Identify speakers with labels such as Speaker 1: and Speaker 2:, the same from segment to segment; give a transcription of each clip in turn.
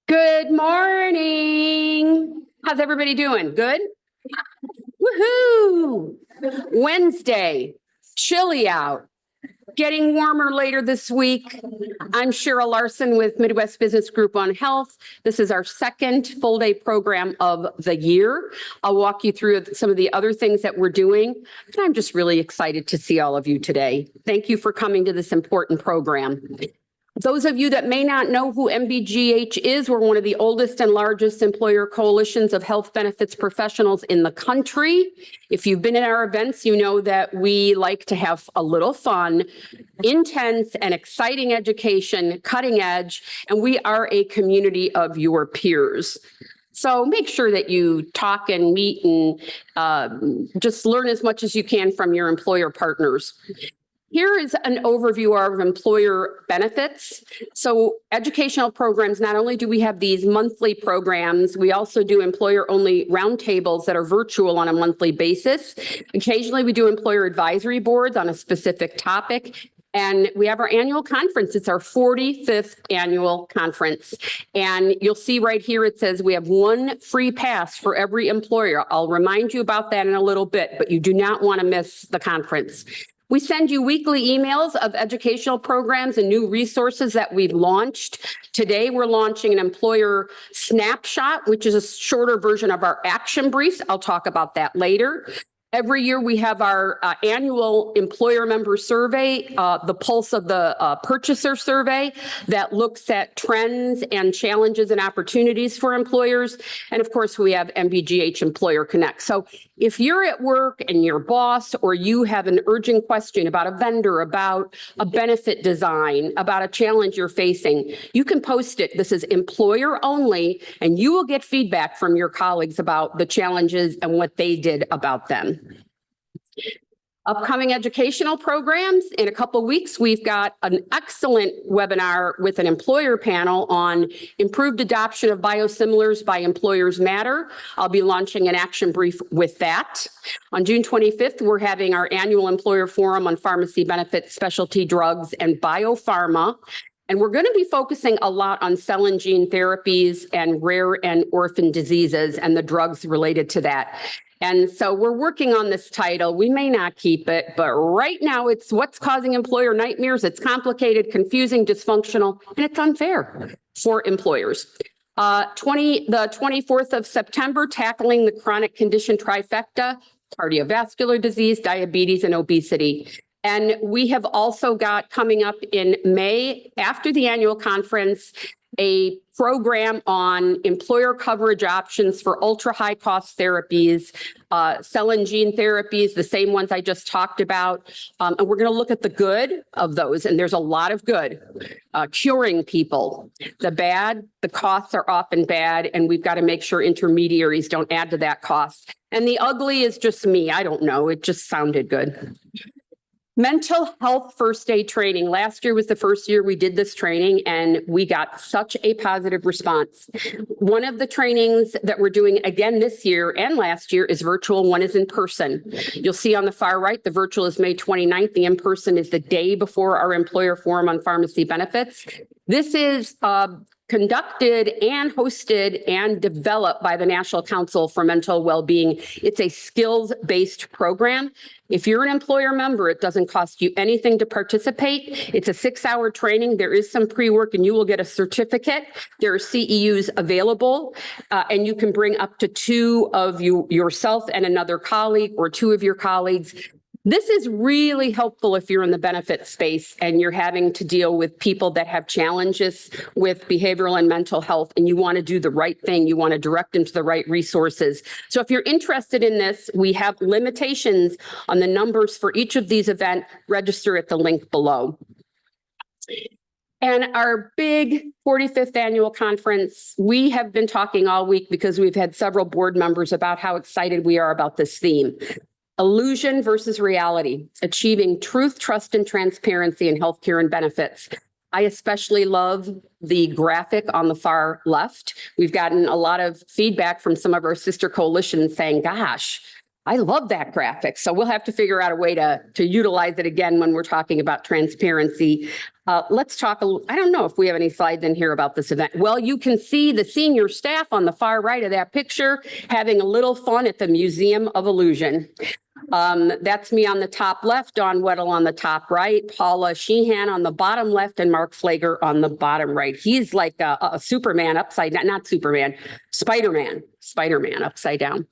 Speaker 1: Good morning. How's everybody doing? Good? Woohoo! Wednesday, chilly out, getting warmer later this week. I'm Cheryl Larson with Midwest Business Group on Health. This is our second full day program of the year. I'll walk you through some of the other things that we're doing. And I'm just really excited to see all of you today. Thank you for coming to this important program. Those of you that may not know who MBGH is, we're one of the oldest and largest employer coalitions of health benefits professionals in the country. If you've been in our events, you know that we like to have a little fun, intense and exciting education, cutting edge, and we are a community of your peers. So make sure that you talk and meet and just learn as much as you can from your employer partners. Here is an overview of employer benefits. So educational programs, not only do we have these monthly programs, we also do employer-only roundtables that are virtual on a monthly basis. Occasionally, we do employer advisory boards on a specific topic. And we have our annual conference. It's our 45th annual conference. And you'll see right here, it says we have one free pass for every employer. I'll remind you about that in a little bit, but you do not want to miss the conference. We send you weekly emails of educational programs and new resources that we've launched. Today, we're launching an employer snapshot, which is a shorter version of our action briefs. I'll talk about that later. Every year, we have our annual employer member survey, the pulse of the purchaser survey that looks at trends and challenges and opportunities for employers. And of course, we have MBGH Employer Connect. So if you're at work and your boss or you have an urgent question about a vendor, about a benefit design, about a challenge you're facing, you can post it. This is employer only, and you will get feedback from your colleagues about the challenges and what they did about them. Upcoming educational programs. In a couple of weeks, we've got an excellent webinar with an employer panel on improved adoption of biosimilars by Employers Matter. I'll be launching an action brief with that. On June 25th, we're having our annual employer forum on pharmacy benefits, specialty drugs, and biopharma. And we're going to be focusing a lot on cell and gene therapies and rare and orphan diseases and the drugs related to that. And so we're working on this title. We may not keep it, but right now it's what's causing employer nightmares. It's complicated, confusing, dysfunctional, and it's unfair for employers. The 24th of September, tackling the chronic condition trifecta, cardiovascular disease, diabetes, and obesity. And we have also got coming up in May, after the annual conference, a program on employer coverage options for ultra high cost therapies, cell and gene therapies, the same ones I just talked about. And we're going to look at the good of those. And there's a lot of good, curing people. The bad, the costs are often bad, and we've got to make sure intermediaries don't add to that cost. And the ugly is just me. I don't know. It just sounded good. Mental health first aid training. Last year was the first year we did this training, and we got such a positive response. One of the trainings that we're doing again this year and last year is virtual. One is in person. You'll see on the far right, the virtual is May 29th. The in-person is the day before our employer forum on pharmacy benefits. This is conducted and hosted and developed by the National Council for Mental Wellbeing. It's a skills-based program. If you're an employer member, it doesn't cost you anything to participate. It's a 6-hour training. There is some pre-work and you will get a certificate. There are CEUs available, and you can bring up to 2 of you yourself and another colleague, or 2 of your colleagues. This is really helpful if you're in the benefit space and you're having to deal with people that have challenges with behavioral and mental health, and you want to do the right thing. You want to direct them to the right resources. So if you're interested in this, we have limitations on the numbers for each of these events. Register at the link below. And our big 45th annual conference, we have been talking all week because we've had several board members about how excited we are about this theme. Illusion versus reality, achieving truth, trust, and transparency in healthcare and benefits. I especially love the graphic on the far left. We've gotten a lot of feedback from some of our sister coalitions saying, gosh, I love that graphic. So we'll have to figure out a way to utilize it again when we're talking about transparency.
Speaker 2: Let's talk, I don't know if we have any slides in here about this event. Well, you can see the senior staff on the far right of that picture having a little fun at the Museum of Illusion. That's me on the top left, Dawn Weddle on the top right, Paula Sheehan on the bottom left, and Mark Flager on the bottom right. He's like a Superman upside down, not Superman, Spider-Man upside down.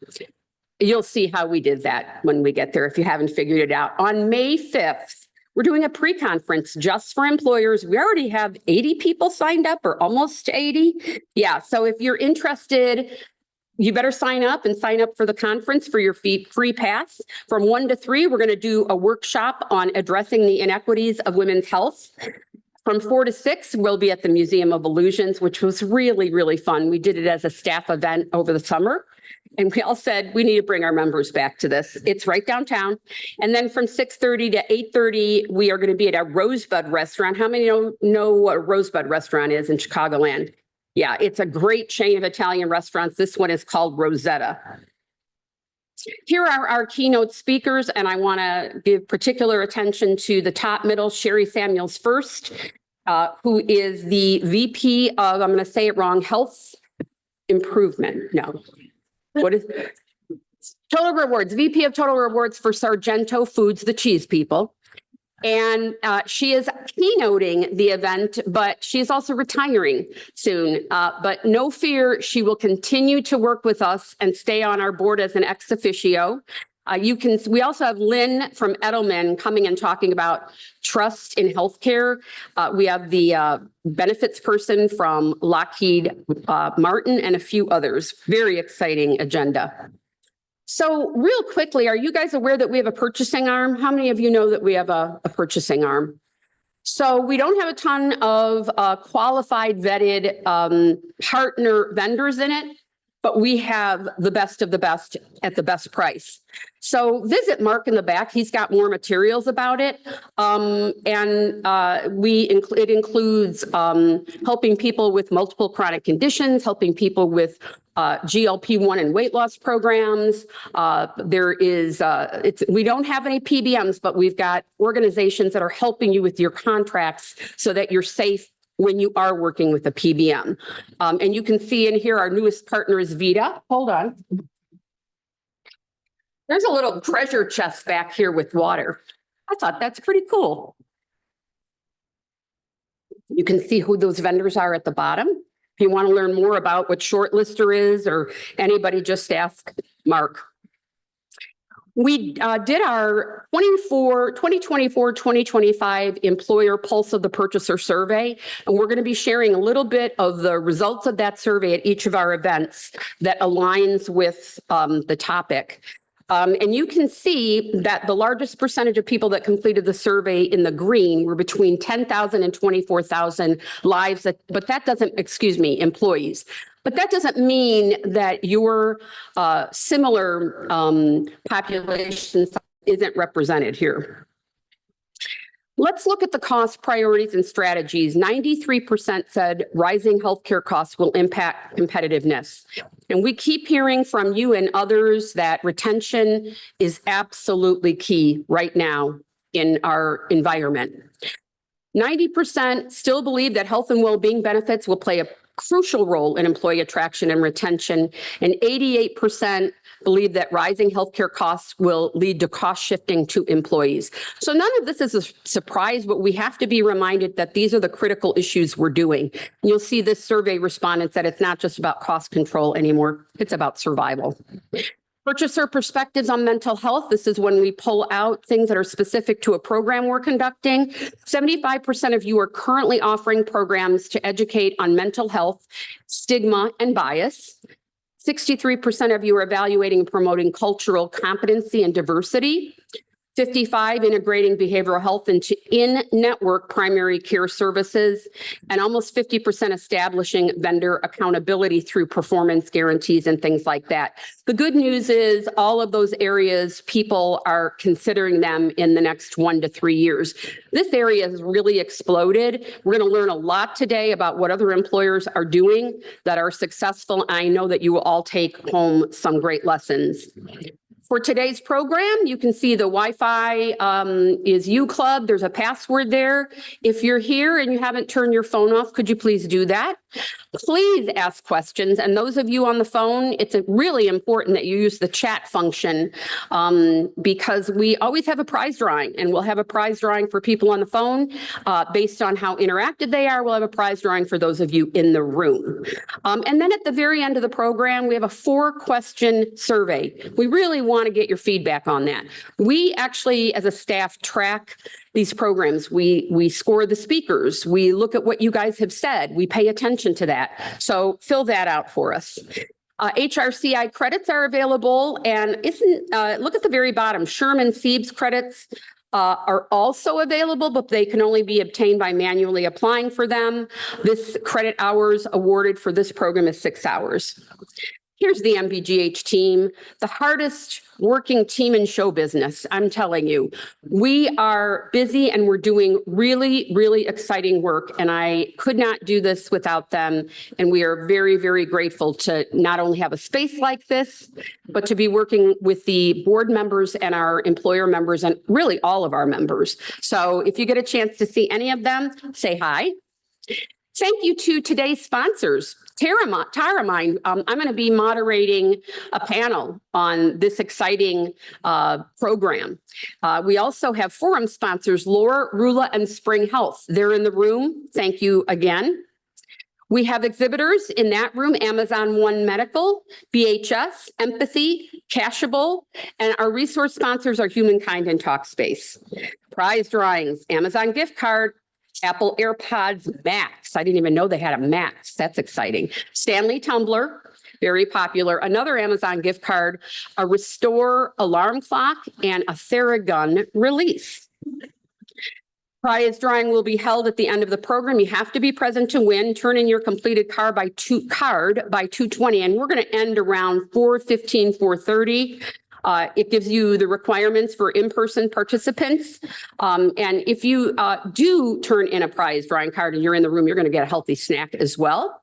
Speaker 2: You'll see how we did that when we get there if you haven't figured it out. On May 5th, we're doing a pre-conference just for employers. We already have 80 people signed up, or almost 80. Yeah, so if you're interested, you better sign up for the conference for your free pass. From 1 to 3, we're going to do a workshop on addressing the inequities of women's health. From 4 to 6, we'll be at the Museum of Illusions, which was really, really fun. We did it as a staff event over the summer. And we all said, we need to bring our members back to this. It's right downtown. And then from 6:30 to 8:30, we are going to be at a Rosebud restaurant. How many know what a Rosebud restaurant is in Chicagoland? Yeah, it's a great chain of Italian restaurants. This one is called Rosetta. Here are our keynote speakers, and I want to give particular attention to the top middle, Sherry Samuels first, who is the VP of, I'm going to say it wrong, Health Improvement. No. What is Total Rewards, VP of Total Rewards for Sargento Foods, the cheese people. And she is keynoting the event, but she's also retiring soon. But no fear, she will continue to work with us and stay on our board as an ex officio. We also have Lynn from Edelman coming and talking about trust in healthcare. We have the benefits person from Lockheed Martin and a few others. Very exciting agenda. So real quickly, are you guys aware that we have a purchasing arm? How many of you know that we have a purchasing arm? So we don't have a ton of qualified, vetted partner vendors in it, but we have the best of the best at the best price. So visit Mark in the back. He's got more materials about it. It includes helping people with multiple chronic conditions, helping people with GLP-1 and weight loss programs. We don't have any PBMs, but we've got organizations that are helping you with your contracts so that you're safe when you are working with a PBM. And you can see in here, our newest partner is Vita. Hold on. There's a little treasure chest back here with water. I thought that's pretty cool. You can see who those vendors are at the bottom. If you want to learn more about what Shortlister is or anybody, just ask Mark. We did our 2024-2025 Employer Pulse of the Purchaser survey, and we're going to be sharing a little bit of the results of that survey at each of our events that aligns with the topic. And you can see that the largest percentage of people that completed the survey in the green were between 10,000 and 24,000 lives, employees. But that doesn't mean that your similar population isn't represented here. Let's look at the cost priorities and strategies. 93% said rising healthcare costs will impact competitiveness. And we keep hearing from you and others that retention is absolutely key right now in our environment. 90% still believe that health and well-being benefits will play a crucial role in employee attraction and retention, and 88% believe that rising healthcare costs will lead to cost shifting to employees. So none of this is a surprise, but we have to be reminded that these are the critical issues we're doing. You'll see this survey respondents that it's not just about cost control anymore, it's about survival. Purchaser perspectives on mental health. This is when we pull out things that are specific to a program we're conducting. 75% of you are currently offering programs to educate on mental health, stigma, and bias. 63% of you are evaluating and promoting cultural competency and diversity. 55 integrating behavioral health into in-network primary care services, and almost 50% establishing vendor accountability through performance guarantees and things like that. The good news is all of those areas, people are considering them in the next 1 to 3 years. This area has really exploded. We're going to learn a lot today about what other employers are doing that are successful. I know that you will all take home some great lessons.
Speaker 1: For today's program, you can see the Wi-Fi is U Club. There's a password there. If you're here and you haven't turned your phone off, could you please do that? Please ask questions. And those of you on the phone, it's really important that you use the chat function because we always have a prize drawing, and we'll have a prize drawing for people on the phone based on how interactive they are. We'll have a prize drawing for those of you in the room. And then at the very end of the program, we have a 4-question survey. We really want to get your feedback on that. We actually, as a staff, track these programs. We score the speakers. We look at what you guys have said. We pay attention to that. So fill that out for us. HRCI credits are available, and look at the very bottom. Sherman Siebes credits are also available, but they can only be obtained by manually applying for them. This credit hours awarded for this program is 6 hours. Here's the MBGH team, the hardest working team in show business. I'm telling you, we are busy and we're doing really, really exciting work. And I could not do this without them. And we are very, very grateful to not only have a space like this, but to be working with the board members and our employer members and really all of our members. So if you get a chance to see any of them, say hi. Thank you to today's sponsors. Tyramine, I'm going to be moderating a panel on this exciting program. We also have forum sponsors, Laura, Rula, and Spring Health. They're in the room. Thank you again. We have exhibitors in that room, Amazon One Medical, BHS, Empathy, Cashable, and our resource sponsors are Humankind and Talkspace. Prize drawings, Amazon gift card, Apple AirPods Max. I didn't even know they had a Max. That's exciting. Stanley Tumbler, very popular. Another Amazon gift card, a Restore alarm clock, and a Theragun release. Prize drawing will be held at the end of the program. You have to be present to win. Turn in your completed card by 2:20, and we're going to end around 4:15, 4:30. It gives you the requirements for in-person participants. And if you do turn in a prize drawing card and you're in the room, you're going to get a healthy snack as well.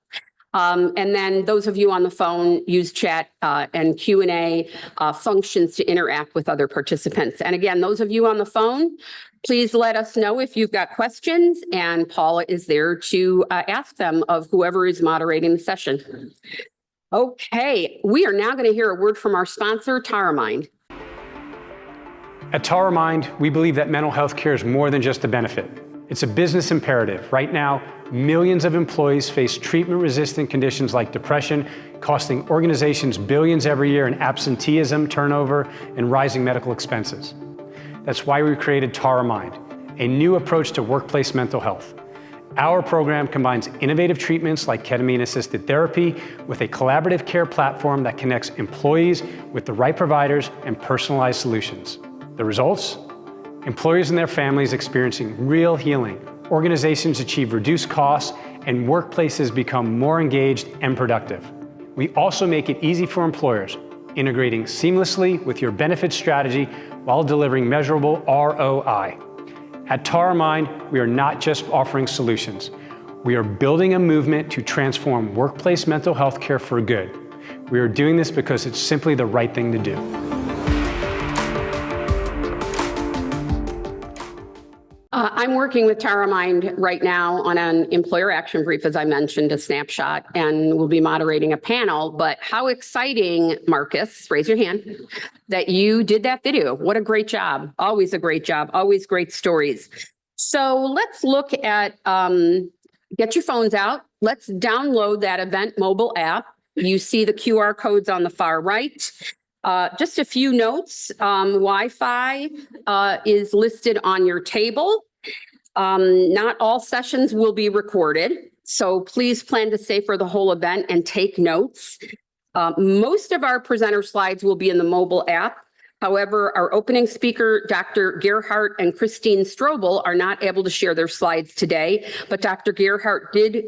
Speaker 1: And then those of you on the phone use chat and Q&A functions to interact with other participants. And again, those of you on the phone, please let us know if you've got questions, and Paula is there to ask them of whoever is moderating the session. Okay, we are now going to hear a word from our sponsor, Tyramine.
Speaker 3: At Tyramine, we believe that mental health care is more than just a benefit. It's a business imperative. Right now, millions of employees face treatment-resistant conditions like depression, costing organizations billions every year in absenteeism, turnover, and rising medical expenses. That's why we created Tyramine, a new approach to workplace mental health. Our program combines innovative treatments like ketamine-assisted therapy with a collaborative care platform that connects employees with the right providers and personalized solutions. The results? Employees and their families experiencing real healing, organizations achieve reduced costs, and workplaces become more engaged and productive. We also make it easy for employers, integrating seamlessly with your benefit strategy while delivering measurable ROI. At Tyramine, we are not just offering solutions. We are building a movement to transform workplace mental health care for good. We are doing this because it's simply the right thing to do.
Speaker 1: I'm working with Tyramine right now on an employer action brief, as I mentioned, a snapshot, and we'll be moderating a panel. But how exciting, Marcus, raise your hand, that you did that video. What a great job. Always a great job. Always great stories. So let's look at, get your phones out. Let's download that event mobile app. You see the QR codes on the far right. Just a few notes. Wi-Fi is listed on your table. Not all sessions will be recorded, so please plan to stay for the whole event and take notes. Most of our presenter slides will be in the mobile app. However, our opening speaker, Dr. Gerhardt and Christine Strobel, are not able to share their slides today, but Dr. Gerhardt did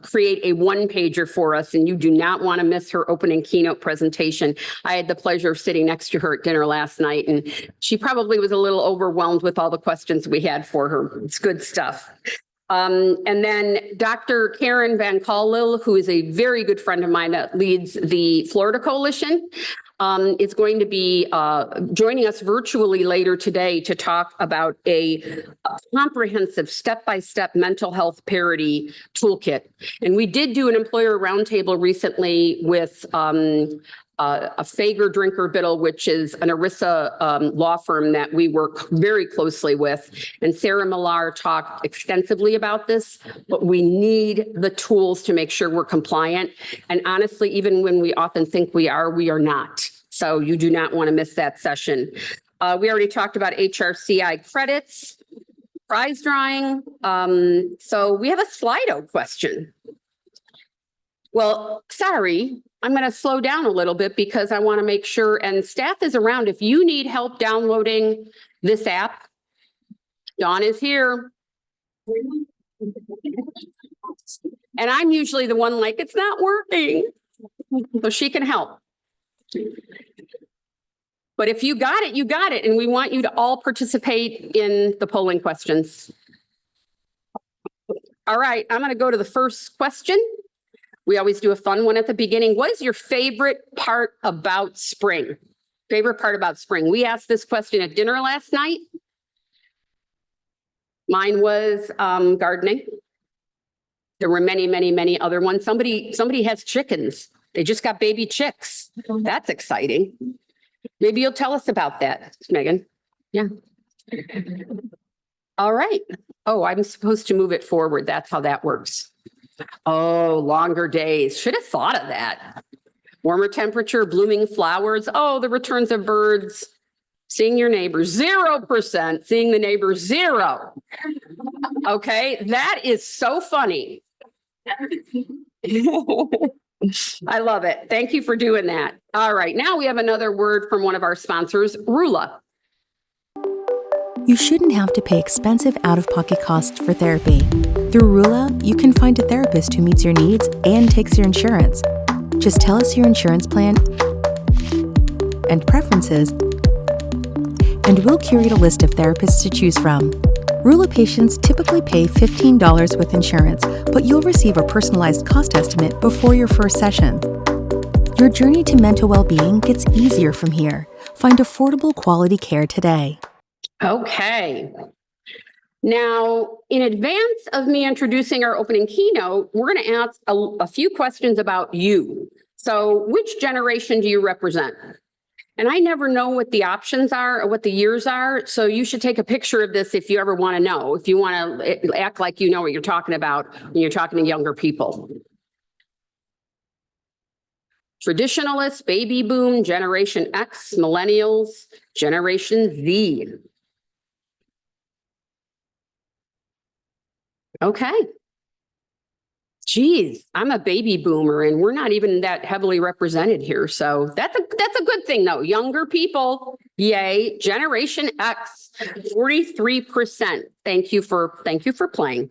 Speaker 1: create a one-pager for us, and you do not want to miss her opening keynote presentation. I had the pleasure of sitting next to her at dinner last night, and she probably was a little overwhelmed with all the questions we had for her. It's good stuff. And then Dr. Karen Van Callil, who is a very good friend of mine that leads the Florida Coalition. is going to be joining us virtually later today to talk about a comprehensive step-by-step mental health parity toolkit. And we did do an employer roundtable recently with a Fager Drinker Biddle, which is an ERISA law firm that we work very closely with. And Sarah Millar talked extensively about this, but we need the tools to make sure we're compliant. And honestly, even when we often think we are not. So you do not want to miss that session. We already talked about HRCI credits, prize drawing. So we have a Slido question. Well, sorry, I'm going to slow down a little bit because I want to make sure, and staff is around. If you need help downloading this app, Dawn is here. And I'm usually the one like, it's not working. So she can help. But if you got it, you got it. And we want you to all participate in the polling questions. All right, I'm going to go to the first question. We always do a fun one at the beginning. What is your favorite part about spring? Favorite part about spring? We asked this question at dinner last night. Mine was gardening. There were many, many, many other ones. Somebody has chickens. They just got baby chicks. That's exciting. Maybe you'll tell us about that, Megan. Yeah. All right. Oh, I'm supposed to move it forward. That's how that works. Oh, longer days. Should have thought of that. Warmer temperature, blooming flowers. Oh, the returns of birds. Seeing your neighbors, 0%. Seeing the neighbors, 0. Okay, that is so funny. I love it. Thank you for doing that. All right, now we have another word from one of our sponsors, Rula.
Speaker 4: You shouldn't have to pay expensive out-of-pocket costs for therapy. Through Rula, you can find a therapist who meets your needs and takes your insurance. Just tell us your insurance plan and preferences, and we'll curate a list of therapists to choose from. Rula patients typically pay $15 with insurance, but you'll receive a personalized cost estimate before your first session. Your journey to mental well-being gets easier from here. Find affordable quality care today.
Speaker 1: Okay. Now, in advance of me introducing our opening keynote, we're going to ask a few questions about you. So which generation do you represent? And I never know what the options are or what the years are. So you should take a picture of this if you ever want to know, if you want to act like you know what you're talking about when you're talking to younger people. Traditionalists, baby boom, Generation X, millennials, Generation Z. Okay. Geez, I'm a baby boomer and we're not even that heavily represented here. So that's a good thing though. Younger people, yay. Generation X, 43%. Thank you for playing.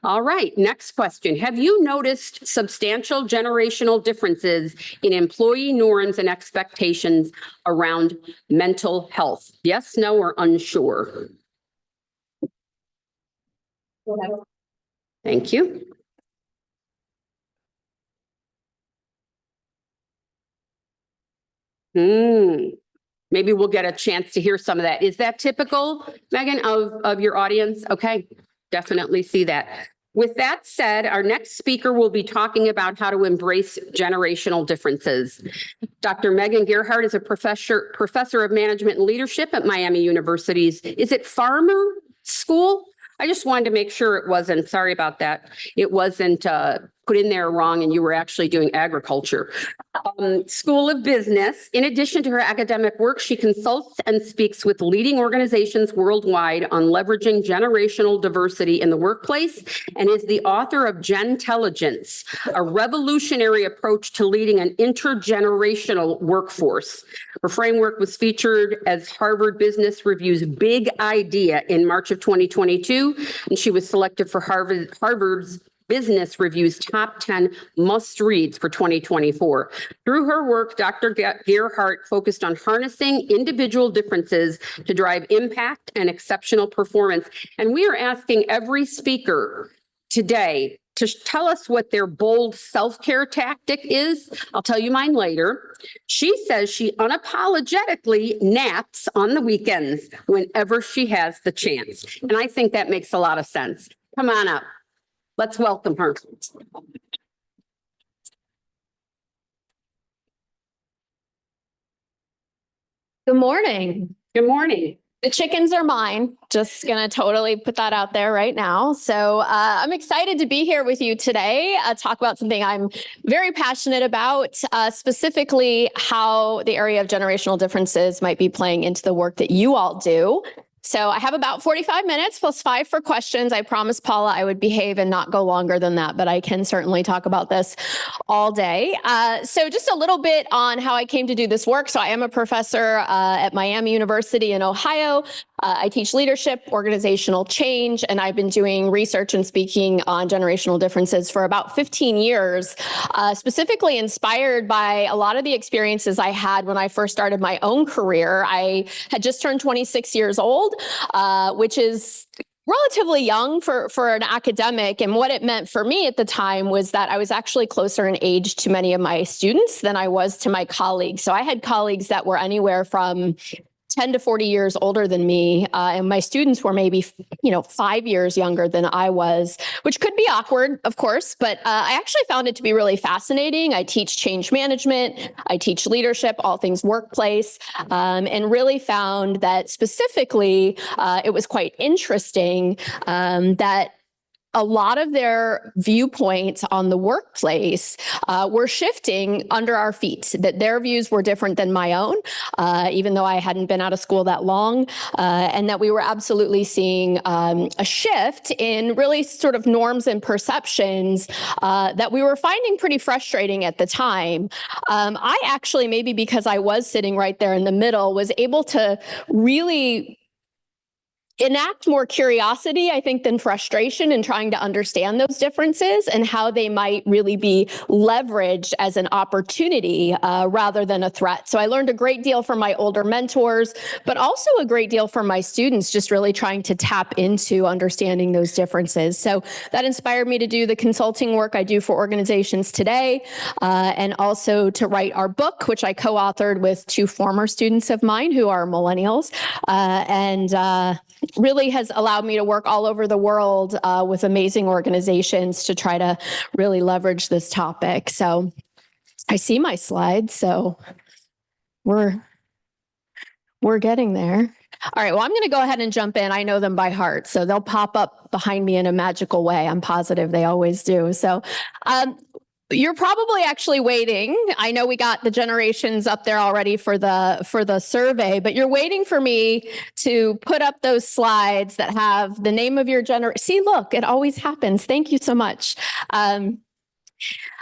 Speaker 1: All right, next question. Have you noticed substantial generational differences in employee norms and expectations around mental health? Yes, no, or unsure? Thank you. Maybe we'll get a chance to hear some of that. Is that typical, Megan, of your audience? Okay, definitely see that. With that said, our next speaker will be talking about how to embrace generational differences. Dr. Megan Gerhardt is a professor of management and leadership at Miami University's, is it Farmer School? I just wanted to make sure it wasn't, sorry about that, it wasn't put in there wrong and you were actually doing agriculture. School of Business. In addition to her academic work, she consults and speaks with leading organizations worldwide on leveraging generational diversity in the workplace and is the author of Gentelligence, a revolutionary approach to leading an intergenerational workforce. Her framework was featured as Harvard Business Review's Big Idea in March of 2022, and she was selected for Harvard's Business Review's top 10 must-reads for 2024. Through her work, Dr. Gerhardt focused on harnessing individual differences to drive impact and exceptional performance. And we are asking every speaker today to tell us what their bold self-care tactic is. I'll tell you mine later. She says she unapologetically naps on the weekends whenever she has the chance. And I think that makes a lot of sense. Come on up. Let's welcome her.
Speaker 5: Good morning.
Speaker 1: Good morning.
Speaker 5: The chickens are mine. Just going to totally put that out there right now. So I'm excited to be here with you today, talk about something I'm very passionate about, specifically how the area of generational differences might be playing into the work that you all do. So I have about 45 minutes plus 5 for questions. I promised Paula I would behave and not go longer than that, but I can certainly talk about this all day. So just a little bit on how I came to do this work. So I am a professor at Miami University in Ohio. I teach leadership, organizational change, and I've been doing research and speaking on generational differences for about 15 years, specifically inspired by a lot of the experiences I had when I first started my own career. I had just turned 26 years old, which is relatively young for an academic. And what it meant for me at the time was that I was actually closer in age to many of my students than I was to my colleagues. So I had colleagues that were anywhere from 10 to 40 years older than me. And my students were maybe, 5 years younger than I was, which could be awkward, of course, but I actually found it to be really fascinating. I teach change management, I teach leadership, all things workplace, and really found that specifically, it was quite interesting that a lot of their viewpoints on the workplace were shifting under our feet, that their views were different than my own, even though I hadn't been out of school that long, and that we were absolutely seeing a shift in really sort of norms and perceptions that we were finding pretty frustrating at the time. I actually, maybe because I was sitting right there in the middle, was able to really enact more curiosity, I think, than frustration in trying to understand those differences and how they might really be leveraged as an opportunity rather than a threat. So I learned a great deal from my older mentors, but also a great deal from my students, just really trying to tap into understanding those differences. So that inspired me to do the consulting work I do for organizations today, and also to write our book, which I co-authored with 2 former students of mine who are millennials, and really has allowed me to work all over the world with amazing organizations to try to really leverage this topic. So I see my slides, so we're getting there. All right, well, I'm going to go ahead and jump in. I know them by heart, so they'll pop up behind me in a magical way. I'm positive they always do. So you're probably actually waiting. I know we got the generations up there already for the survey, but you're waiting for me to put up those slides that have the name of your generation. See, look, it always happens. Thank you so much.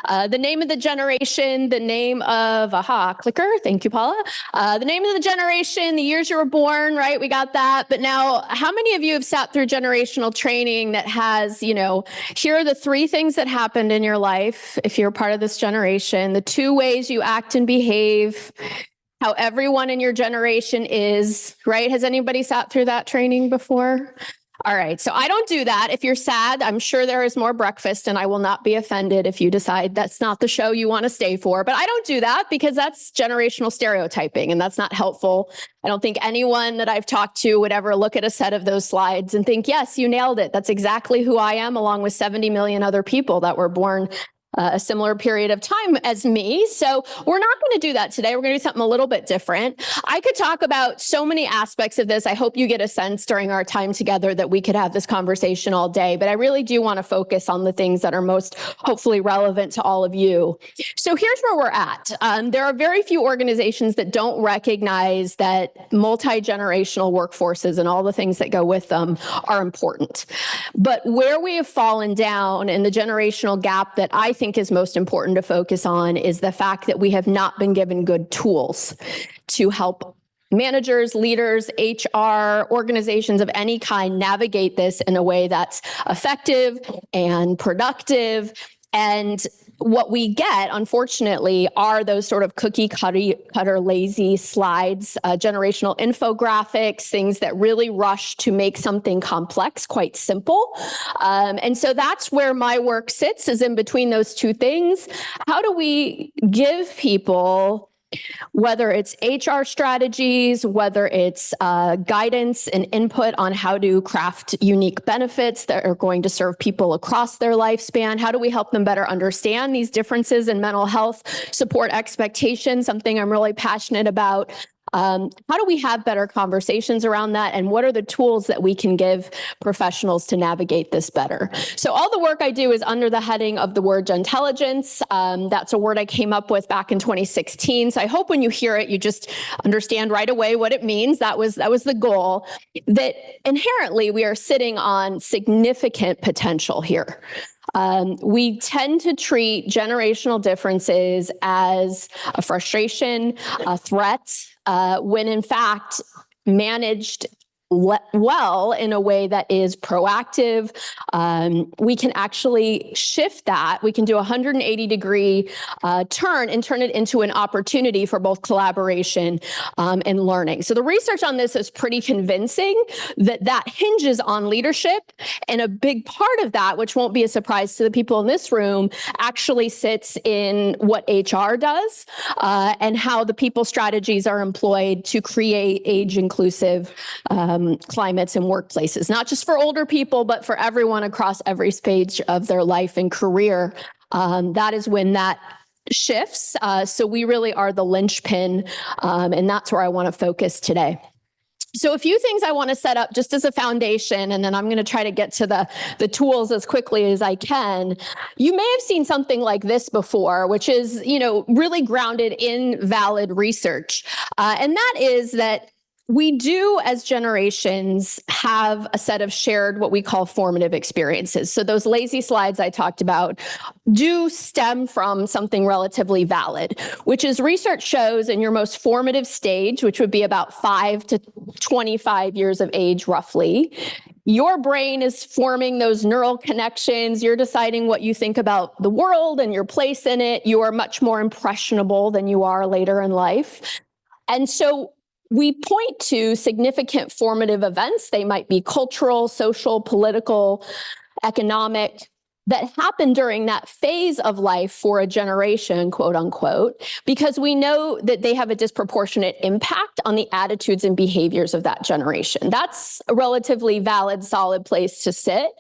Speaker 5: The name of the generation, the name of, clicker, thank you, Paula. The name of the generation, the years you were born, right? We got that. But now, how many of you have sat through generational training that has, here are the 3 things that happened in your life, if you're part of this generation, the 2 ways you act and behave, how everyone in your generation is, right? Has anybody sat through that training before? All right, so I don't do that. If you're sad, I'm sure there is more breakfast, and I will not be offended if you decide that's not the show you want to stay for. But I don't do that because that's generational stereotyping, and that's not helpful. I don't think anyone that I've talked to would ever look at a set of those slides and think, yes, you nailed it. That's exactly who I am, along with 70 million other people that were born a similar period of time as me. So we're not going to do that today. We're going to do something a little bit different. I could talk about so many aspects of this. I hope you get a sense during our time together that we could have this conversation all day, but I really do want to focus on the things that are most hopefully relevant to all of you. So here's where we're at. There are very few organizations that don't recognize that multi-generational workforces and all the things that go with them are important. But where we have fallen down in the generational gap that I think is most important to focus on is the fact that we have not been given good tools to help managers, leaders, HR, organizations of any kind navigate this in a way that's effective and productive and what we get, unfortunately, are those sort of cookie cutter lazy slides, generational infographics, things that really rush to make something complex quite simple. And so that's where my work sits, is in between those two things. How do we give people, whether it's HR strategies, whether it's guidance and input on how to craft unique benefits that are going to serve people across their lifespan? How do we help them better understand these differences in mental health support expectations, something I'm really passionate about? How do we have better conversations around that? And what are the tools that we can give professionals to navigate this better? So all the work I do is under the heading of the word Gentelligence. That's a word I came up with back in 2016. So I hope when you hear it, you just understand right away what it means. That was the goal, that inherently we are sitting on significant potential here. We tend to treat generational differences as a frustration, a threat, when in fact managed well in a way that is proactive. We can actually shift that. We can do a 180-degree turn and turn it into an opportunity for both collaboration and learning. So the research on this is pretty convincing that hinges on leadership. And a big part of that, which won't be a surprise to the people in this room, actually sits in what HR does and how the people strategies are employed to create age-inclusive climates and workplaces, not just for older people, but for everyone across every stage of their life and career. That is when that shifts. So we really are the linchpin, and that's where I want to focus today. So a few things I want to set up just as a foundation, and then I'm going to try to get to the tools as quickly as I can. You may have seen something like this before, which is, really grounded in valid research. And that is that we do, as generations, have a set of shared what we call formative experiences. So those lazy slides I talked about do stem from something relatively valid, which is research shows in your most formative stage, which would be about 5 to 25 years of age, roughly, your brain is forming those neural connections. You're deciding what you think about the world and your place in it. You are much more impressionable than you are later in life. And so we point to significant formative events. They might be cultural, social, political, economic, that happen during that phase of life for a generation, quote unquote, because we know that they have a disproportionate impact on the attitudes and behaviors of that generation. That's a relatively valid, solid place to sit.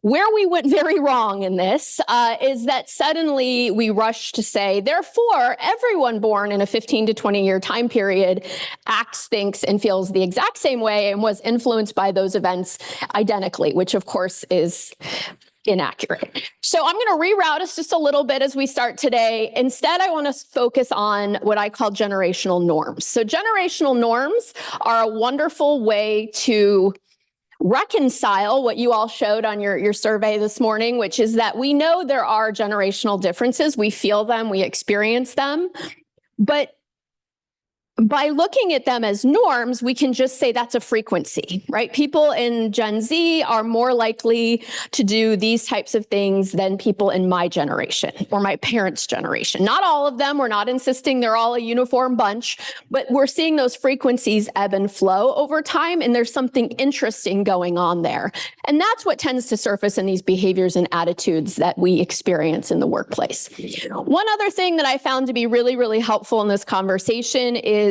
Speaker 5: Where we went very wrong in this is that suddenly we rushed to say, therefore, everyone born in a 15 to 20 year time period acts, thinks, and feels the exact same way and was influenced by those events identically, which of course is inaccurate. So I'm going to reroute us just a little bit as we start today. Instead, I want to focus on what I call generational norms. So generational norms are a wonderful way to reconcile what you all showed on your survey this morning, which is that we know there are generational differences. We feel them, we experience them, but by looking at them as norms, we can just say that's a frequency, right? People in Gen Z are more likely to do these types of things than people in my generation or my parents' generation. Not all of them. We're not insisting they're all a uniform bunch, but we're seeing those frequencies ebb and flow over time, and there's something interesting going on there. And that's what tends to surface in these behaviors and attitudes that we experience in the workplace. One other thing that I found to be really, really helpful in this conversation is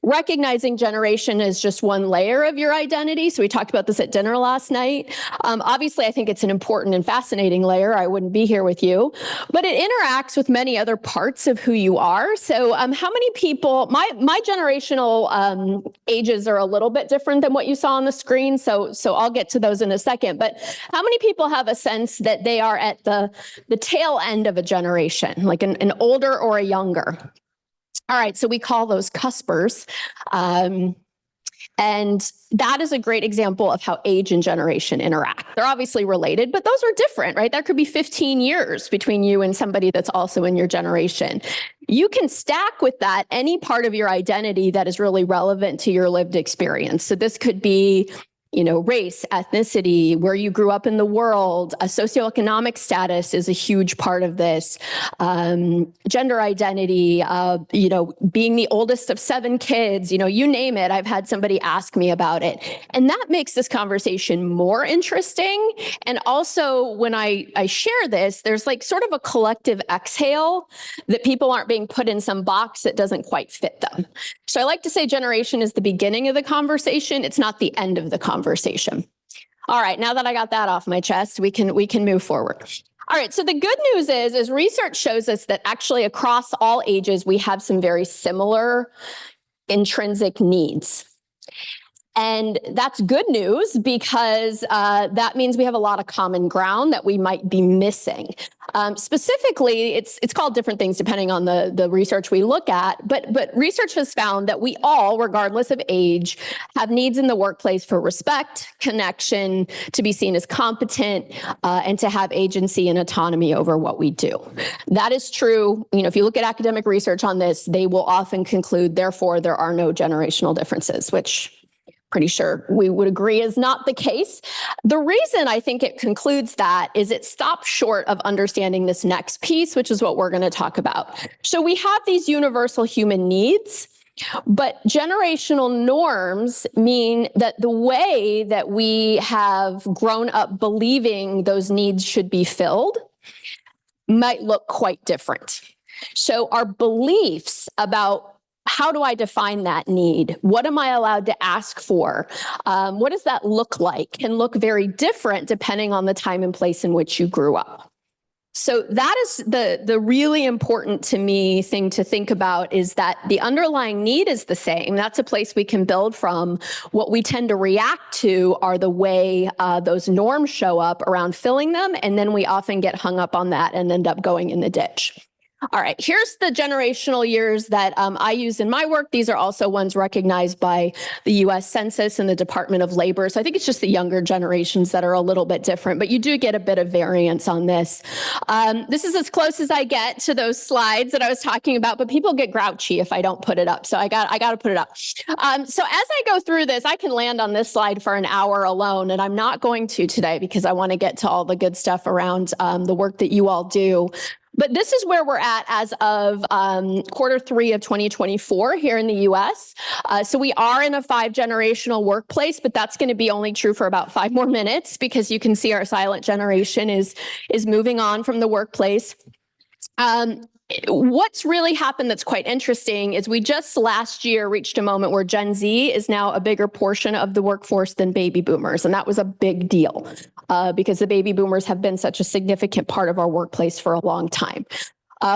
Speaker 5: recognizing generation as just one layer of your identity. So we talked about this at dinner last night. Obviously, I think it's an important and fascinating layer. I wouldn't be here with you, but it interacts with many other parts of who you are. So how many people, my generational ages are a little bit different than what you saw on the screen. So I'll get to those in a second, but how many people have a sense that they are at the tail end of a generation, like an older or a younger? All right, so we call those cuspers. And that is a great example of how age and generation interact. They're obviously related, but those are different, right? There could be 15 years between you and somebody that's also in your generation. You can stack with that any part of your identity that is really relevant to your lived experience. So this could be race, ethnicity, where you grew up in the world, a socioeconomic status is a huge part of this. Gender identity, being the oldest of 7 kids, you name it. I've had somebody ask me about it. And that makes this conversation more interesting. And also when I share this, there's like sort of a collective exhale that people aren't being put in some box that doesn't quite fit them. So I like to say generation is the beginning of the conversation. It's not the end of the conversation. All right, now that I got that off my chest, we can move forward. All right, so the good news is research shows us that actually across all ages, we have some very similar intrinsic needs. And that's good news because that means we have a lot of common ground that we might be missing. Specifically, it's called different things depending on the research we look at, but research has found that we all, regardless of age, have needs in the workplace for respect, connection, to be seen as competent, and to have agency and autonomy over what we do. That is true. If you look at academic research on this, they will often conclude, therefore, there are no generational differences, which pretty sure we would agree is not the case. The reason I think it concludes that is it stops short of understanding this next piece, which is what we're going to talk about. So we have these universal human needs, but generational norms mean that the way that we have grown up believing those needs should be filled might look quite different. So our beliefs about how do I define that need? What am I allowed to ask for? What does that look like? Can look very different depending on the time and place in which you grew up. So that is the really important to me thing to think about, is that the underlying need is the same. That's a place we can build from. What we tend to react to are the way those norms show up around filling them, and then we often get hung up on that and end up going in the ditch. All right, here's the generational years that I use in my work. These are also ones recognized by the US Census and the Department of Labor. So I think it's just the younger generations that are a little bit different, but you do get a bit of variance on this. This is as close as I get to those slides that I was talking about, but people get grouchy if I don't put it up. So I got to put it up. So as I go through this, I can land on this slide for an hour alone, and I'm not going to today because I want to get to all the good stuff around the work that you all do. But this is where we're at as of Q3 of 2024 here in the US. So we are in a 5-generational workplace, but that's going to be only true for about 5 more minutes because you can see our silent generation is moving on from the workplace. What's really happened that's quite interesting is we just last year reached a moment where Gen Z is now a bigger portion of the workforce than baby boomers. And that was a big deal because the baby boomers have been such a significant part of our workplace for a long time.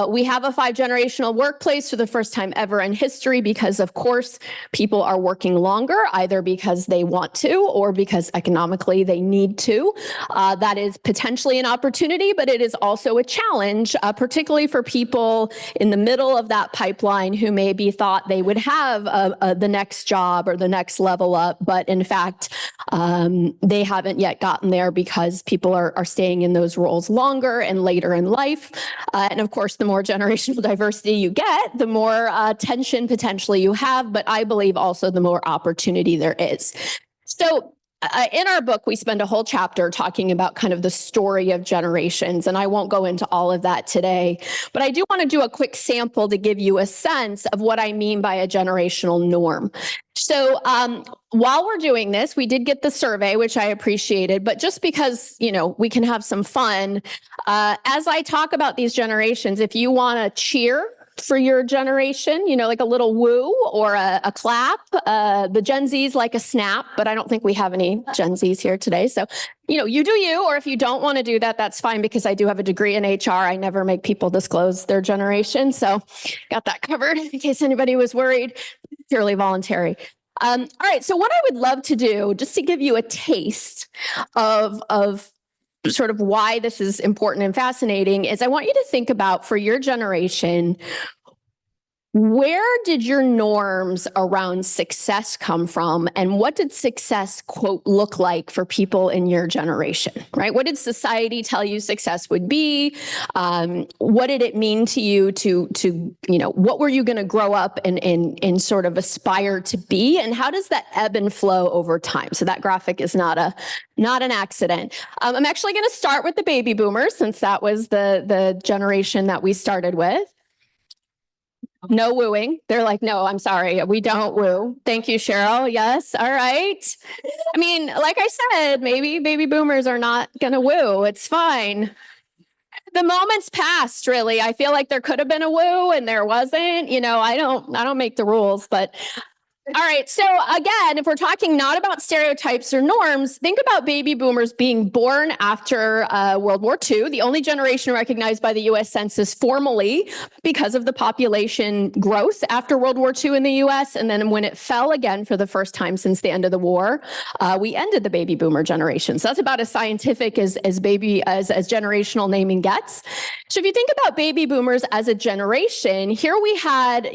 Speaker 5: We have a 5-generational workplace for the first time ever in history because, of course, people are working longer, either because they want to or because economically they need to. That is potentially an opportunity, but it is also a challenge, particularly for people in the middle of that pipeline who maybe thought they would have the next job or the next level up, but in fact, they haven't yet gotten there because people are staying in those roles longer and later in life. And of course, the more generational diversity you get, the more tension potentially you have, but I believe also the more opportunity there is. So in our book, we spend a whole chapter talking about kind of the story of generations, and I won't go into all of that today, but I do want to do a quick sample to give you a sense of what I mean by a generational norm. So while we're doing this, we did get the survey, which I appreciated, but just because, we can have some fun, as I talk about these generations, if you want to cheer for your generation, like a little woo or a clap, the Gen Zs like a snap, but I don't think we have any Gen Zs here today. So, you do you, or if you don't want to do that, that's fine because I do have a degree in HR. I never make people disclose their generation. So got that covered in case anybody was worried. Purely voluntary. All right. So what I would love to do, just to give you a taste of sort of why this is important and fascinating, is I want you to think about, for your generation, Where did your norms around success come from? And what did success, quote, look like for people in your generation, right? What did society tell you success would be? What did it mean to you what were you going to grow up and sort of aspire to be? And how does that ebb and flow over time? So that graphic is not an accident. I'm actually going to start with the baby boomers, since that was the generation that we started with. No wooing. They're like, no, I'm sorry. We don't woo. Thank you, Cheryl. Yes. All right. I mean, like I said, maybe baby boomers are not going to woo. It's fine. The moment's passed, really. I feel like there could have been a woo and there wasn't. I don't make the rules, but all right. So again, if we're talking not about stereotypes or norms, think about baby boomers being born after World War II, the only generation recognized by the U.S. Census formally because of the population growth after World War II in the U.S. And then when it fell again for the first time since the end of the war, we ended the baby boomer generation. So that's about as scientific as generational naming gets. So if you think about baby boomers as a generation, here we had,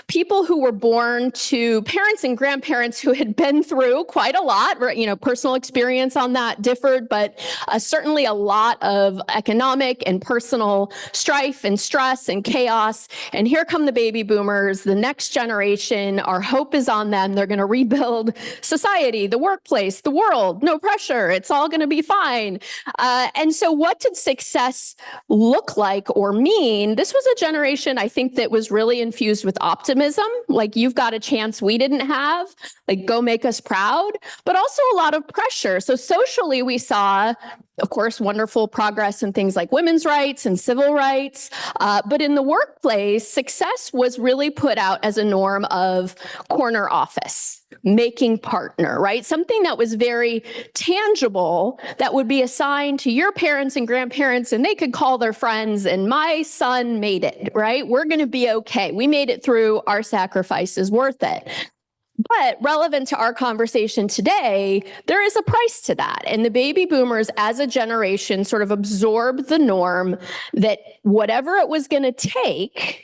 Speaker 5: people who were born to parents and grandparents who had been through quite a lot, personal experience on that differed, but certainly a lot of economic and personal strife and stress and chaos. And here come the baby boomers, the next generation. Our hope is on them. They're going to rebuild society, the workplace, the world. No pressure. It's all going to be fine. And so what did success look like or mean? This was a generation, I think, that was really infused with optimism. Like, you've got a chance we didn't have, like, go make us proud, but also a lot of pressure. So socially, we saw, of course, wonderful progress in things like women's rights and civil rights. But in the workplace, success was really put out as a norm of corner office, making partner, right? Something that was very tangible that would be assigned to your parents and grandparents, and they could call their friends, and my son made it, right? We're going to be okay. We made it through. Our sacrifice is worth it. But relevant to our conversation today, there is a price to that. And the baby boomers as a generation sort of absorbed the norm that whatever it was going to take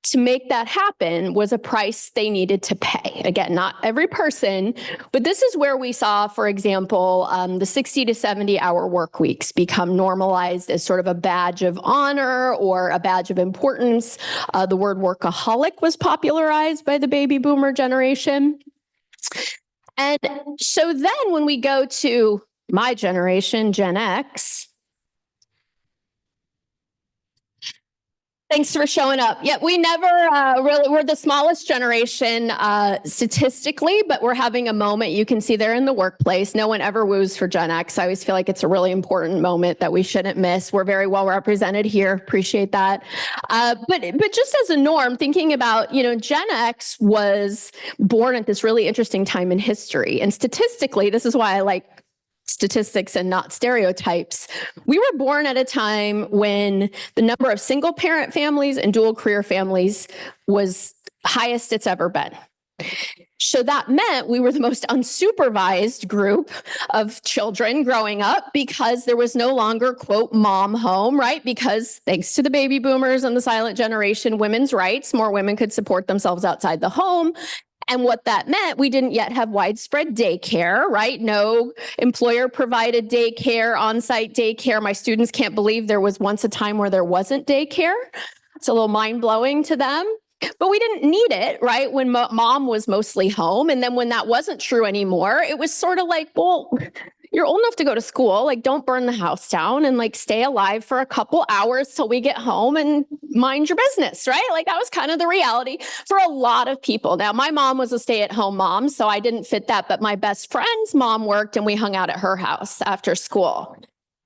Speaker 5: to make that happen was a price they needed to pay. Again, not every person, but this is where we saw, for example, the 60 to 70 hour work weeks become normalized as sort of a badge of honor or a badge of importance. The word workaholic was popularized by the baby boomer generation. And so then when we go to my generation, Gen X, thanks for showing up. Yeah, we never we're the smallest generation statistically, but we're having a moment. You can see there in the workplace. No one ever woos for Gen X. I always feel like it's a really important moment that we shouldn't miss. We're very well represented here. Appreciate that. But just as a norm, thinking about, Gen X was born at this really interesting time in history. And statistically, this is why I like statistics and not stereotypes. We were born at a time when the number of single parent families and dual career families was highest it's ever been. So that meant we were the most unsupervised group of children growing up because there was no longer, quote, mom home, right? Because thanks to the baby boomers and the silent generation, women's rights, more women could support themselves outside the home. And what that meant, we didn't yet have widespread daycare, right? No employer provided daycare, on-site daycare. My students can't believe there was once a time where there wasn't daycare. It's a little mind-blowing to them. But we didn't need it, right? When mom was mostly home. And then when that wasn't true anymore, it was sort of like, well, you're old enough to go to school. Like, don't burn the house down and like stay alive for a couple hours till we get home and mind your business, right? Like, that was kind of the reality for a lot of people. Now, my mom was a stay-at-home mom, so I didn't fit that. But my best friend's mom worked and we hung out at her house after school.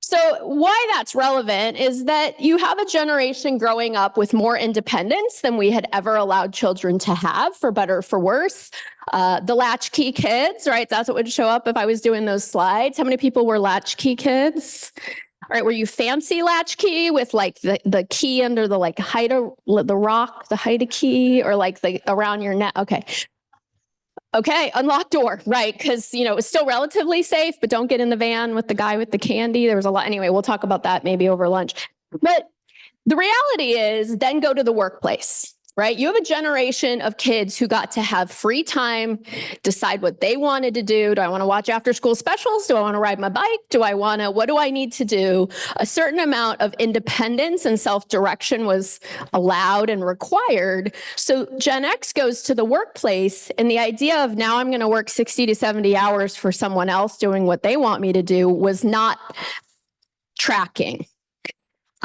Speaker 5: So why that's relevant is that you have a generation growing up with more independence than we had ever allowed children to have, for better or for worse. The latchkey kids, right? That's what would show up if I was doing those slides. How many people were latchkey kids? All right, were you fancy latchkey with like the key under the like the rock, the Haida key, or like the around your neck? Okay, unlocked door, right? Because, it was still relatively safe, but don't get in the van with the guy with the candy. There was a lot. Anyway, we'll talk about that maybe over lunch. But the reality is then go to the workplace. right? You have a generation of kids who got to have free time, decide what they wanted to do. Do I want to watch after school specials? Do I want to ride my bike? What do I need to do? A certain amount of independence and self-direction was allowed and required. So Gen X goes to the workplace, and the idea of now I'm going to work 60 to 70 hours for someone else doing what they want me to do was not tracking.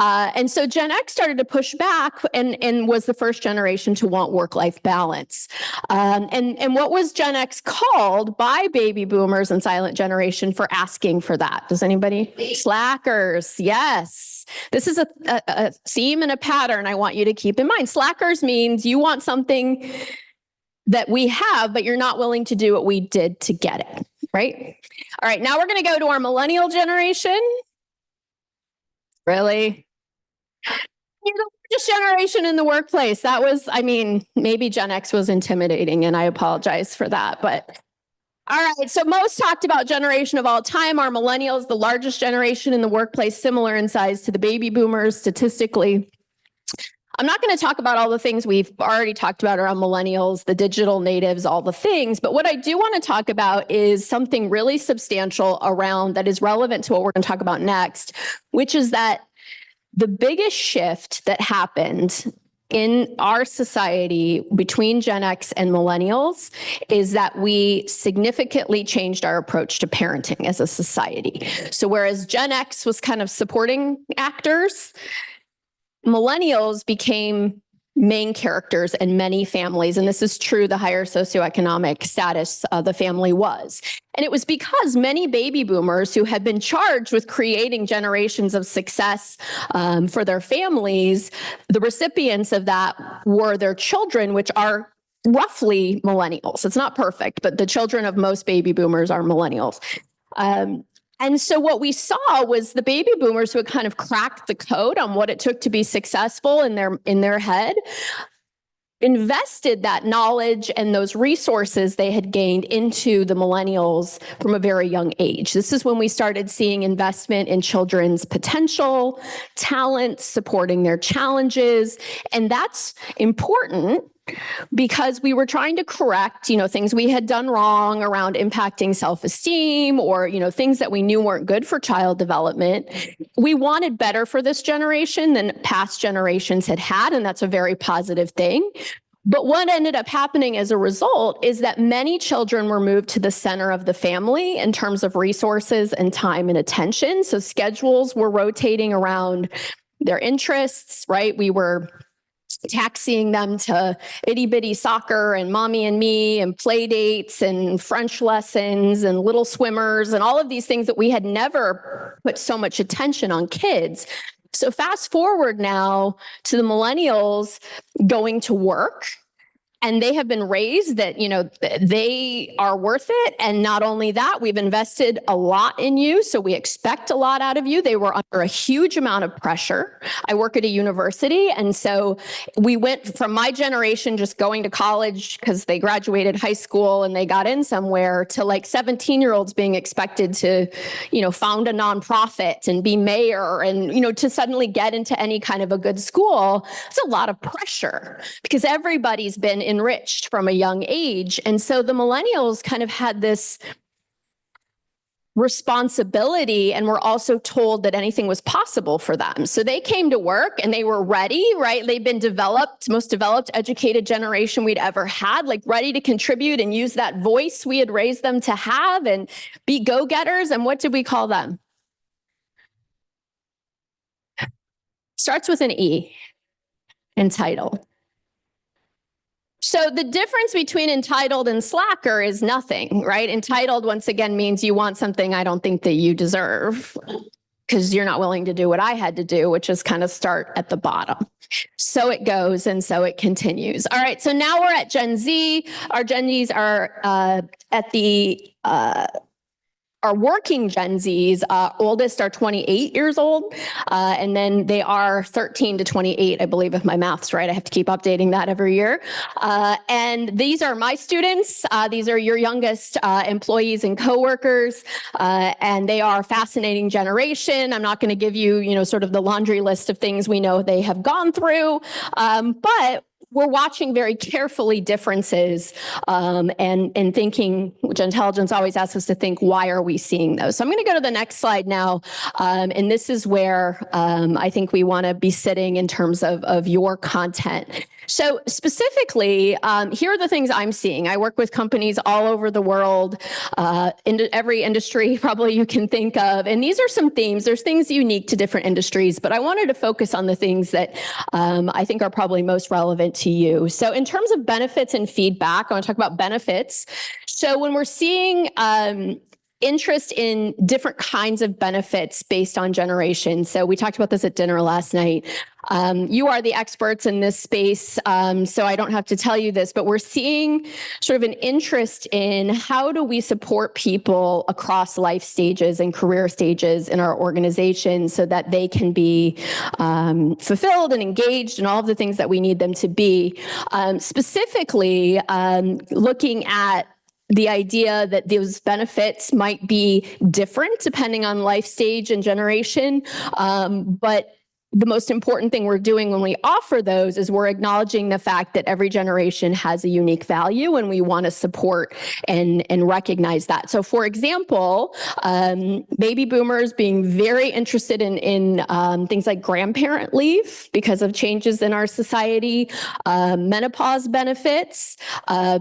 Speaker 5: And so Gen X started to push back and was the first generation to want work-life balance. And what was Gen X called by baby boomers and silent generation for asking for that? Does anybody? Slackers. Yes. This is a theme and a pattern I want you to keep in mind. Slackers means you want something that we have, but you're not willing to do what we did to get it, right? All right, now we're going to go to our millennial generation. Really? You're the largest generation in the workplace. That was, maybe Gen X was intimidating, and I apologize for that. But all right, so most talked about generation of all time are millennials, the largest generation in the workplace, similar in size to the baby boomers statistically. I'm not going to talk about all the things we've already talked about around millennials, the digital natives, all the things. But what I do want to talk about is something really substantial around that is relevant to what we're going to talk about next, which is that the biggest shift that happened in our society between Gen X and millennials is that we significantly changed our approach to parenting as a society. So whereas Gen X was kind of supporting actors, millennials became main characters in many families. And this is true the higher socioeconomic status the family was. And it was because many baby boomers who had been charged with creating generations of success for their families, the recipients of that were their children, which are roughly millennials. It's not perfect, but the children of most baby boomers are millennials. And so what we saw was the baby boomers who had kind of cracked the code on what it took to be successful in their head, invested that knowledge and those resources they had gained into the millennials from a very young age. This is when we started seeing investment in children's potential, talent, supporting their challenges. And that's important because we were trying to correct, things we had done wrong around impacting self-esteem or, things that we knew weren't good for child development. We wanted better for this generation than past generations had had, and that's a very positive thing. But what ended up happening as a result is that many children were moved to the center of the family in terms of resources and time and attention. So schedules were rotating around their interests, right? We were taxiing them to itty bitty soccer and mommy and me and play dates and French lessons and little swimmers and all of these things that we had never put so much attention on kids. So fast forward now to the millennials going to work. And they have been raised that, they are worth it. And not only that, we've invested a lot in you. So we expect a lot out of you. They were under a huge amount of pressure. I work at a university. And so we went from my generation just going to college because they graduated high school and they got in somewhere to like 17-year-olds being expected to, found a nonprofit and be mayor and, to suddenly get into any kind of a good school. It's a lot of pressure because everybody's been enriched from a young age. And so the millennials kind of had this responsibility and were also told that anything was possible for them. So they came to work and they were ready, right? They've been most developed, educated generation we'd ever had, like ready to contribute and use that voice we had raised them to have and be go-getters. And what did we call them? Starts with an E, entitled. So the difference between entitled and slacker is nothing, right? Entitled, once again, means you want something I don't think that you deserve because you're not willing to do what I had to do, which is kind of start at the bottom. So it goes and so it continues. All right, so now we're at Gen Z. Our Gen Zs are at the our working Gen Zs, oldest are 28 years old, and then they are 13 to 28, I believe, if my math's right. I have to keep updating that every year. And these are my students. These are your youngest employees and coworkers, and they are a fascinating generation. I'm not going to give you, sort of the laundry list of things we know they have gone through, but we're watching very carefully differences and thinking, which intelligence always asks us to think, why are we seeing those? So I'm going to go to the next slide now. And this is where I think we want to be sitting in terms of your content. So specifically, here are the things I'm seeing. I work with companies all over the world, in every industry probably you can think of. And these are some themes. There's things unique to different industries, but I wanted to focus on the things that I think are probably most relevant to you. So in terms of benefits and feedback, I want to talk about benefits. So when we're seeing interest in different kinds of benefits based on generation. So we talked about this at dinner last night. You are the experts in this space, so I don't have to tell you this, but we're seeing sort of an interest in how do we support people across life stages and career stages in our organization so that they can be fulfilled and engaged in all of the things that we need them to be. Specifically, looking at the idea that those benefits might be different depending on life stage and generation, but the most important thing we're doing when we offer those is we're acknowledging the fact that every generation has a unique value, and we want to support and recognize that. So for example, baby boomers being very interested in things like grandparent leave because of changes in our society, menopause benefits,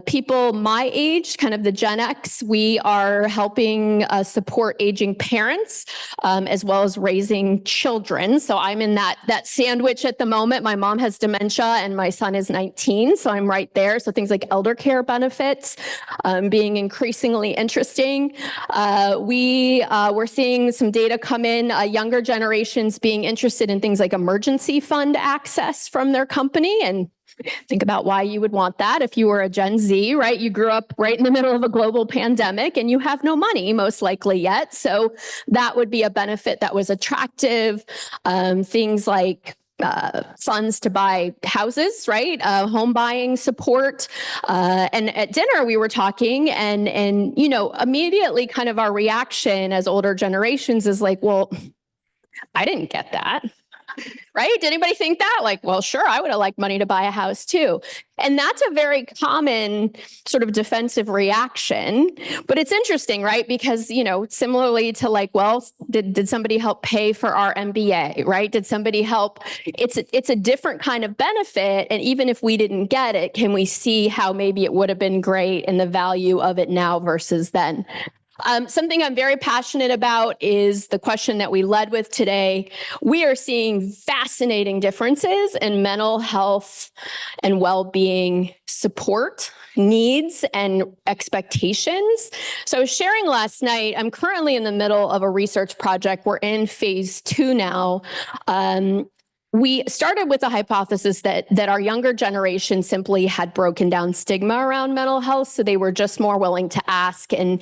Speaker 5: people my age, kind of the Gen X, we are helping support aging parents as well as raising children. So I'm in that sandwich at the moment. My mom has dementia and my son is 19, so I'm right there. So things like elder care benefits being increasingly interesting. We're seeing some data come in, younger generations being interested in things like emergency fund access from their company. And think about why you would want that if you were a Gen Z, right? You grew up right in the middle of a global pandemic and you have no money, most likely yet. So that would be a benefit that was attractive. Things like funds to buy houses, right? Home buying support. And at dinner, we were talking and, immediately kind of our reaction as older generations is like, well, I didn't get that. Right? Did anybody think that? Like, well, sure, I would have liked money to buy a house too. And that's a very common sort of defensive reaction. But it's interesting, right? Because, similarly to like, well, did somebody help pay for our MBA, right? Did somebody help? It's a different kind of benefit. And even if we didn't get it, can we see how maybe it would have been great and the value of it now versus then? Something I'm very passionate about is the question that we led with today. We are seeing fascinating differences in mental health and well-being support needs and expectations. So I was sharing last night, I'm currently in the middle of a research project. We're in phase 2 now. We started with the hypothesis that our younger generation simply had broken down stigma around mental health, so they were just more willing to ask and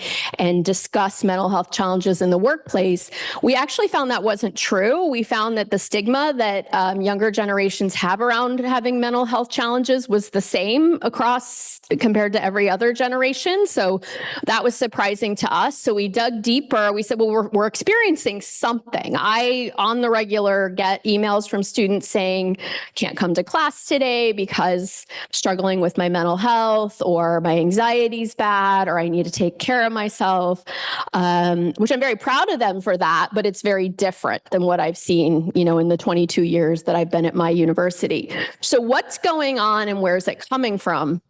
Speaker 5: discuss mental health challenges in the workplace. We actually found that wasn't true. We found that the stigma that younger generations have around having mental health challenges was the same across compared to every other generation. So that was surprising to us. So we dug deeper. We said, well, we're experiencing something. I, on the regular, get emails from students saying, can't come to class today because I'm struggling with my mental health, or my anxiety's bad, or I need to take care of myself, which I'm very proud of them for that, but it's very different than what I've seen, in the 22 years that I've been at my university. So what's going on and where's it coming from?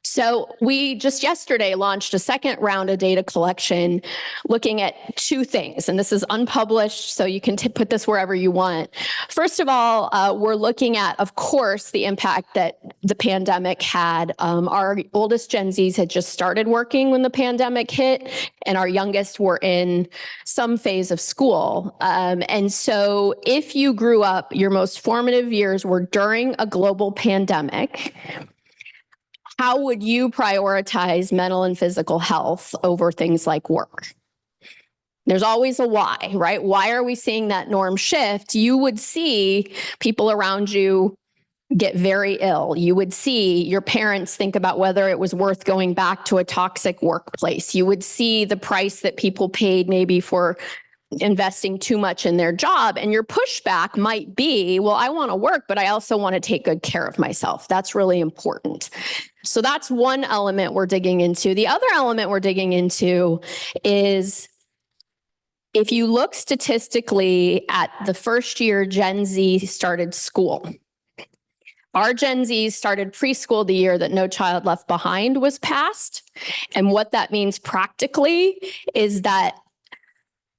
Speaker 5: So we just yesterday launched a second round of data collection looking at 2 things, and this is unpublished, so you can put this wherever you want. First of all, we're looking at, of course, the impact that the pandemic had. Our oldest Gen Zs had just started working when the pandemic hit, and our youngest were in some phase of school. And so if you grew up, your most formative years were during a global pandemic, how would you prioritize mental and physical health over things like work? There's always a why, right? Why are we seeing that norm shift? You would see people around you get very ill. You would see your parents think about whether it was worth going back to a toxic workplace. You would see the price that people paid maybe for investing too much in their job. And your pushback might be, well, I want to work, but I also want to take good care of myself. That's really important. So that's one element we're digging into. The other element we're digging into is, if you look statistically at the first year Gen Z started school, our Gen Zs started preschool the year that No Child Left Behind was passed. And what that means practically is that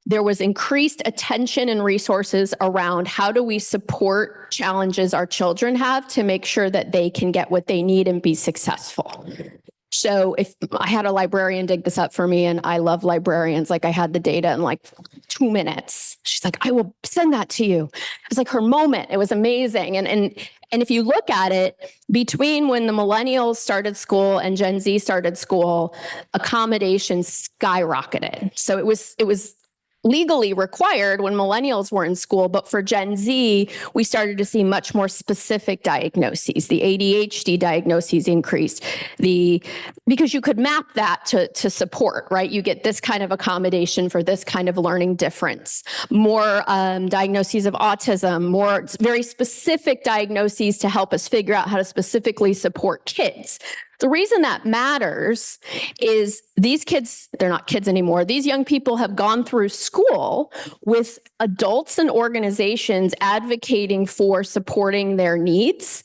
Speaker 5: there was increased attention and resources around how do we support challenges our children have to make sure that they can get what they need and be successful. So if I had a librarian dig this up for me, and I love librarians, like I had the data in like 2 minutes. She's like, I will send that to you. It was like her moment. It was amazing. And if you look at it, between when the millennials started school and Gen Z started school, accommodations skyrocketed. So it was legally required when millennials were in school, but for Gen Z, we started to see much more specific diagnoses. The ADHD diagnoses increased because you could map that to support, right? You get this kind of accommodation for this kind of learning difference, more diagnoses of autism, more very specific diagnoses to help us figure out how to specifically support kids. The reason that matters is these kids, they're not kids anymore. These young people have gone through school with adults and organizations advocating for supporting their needs,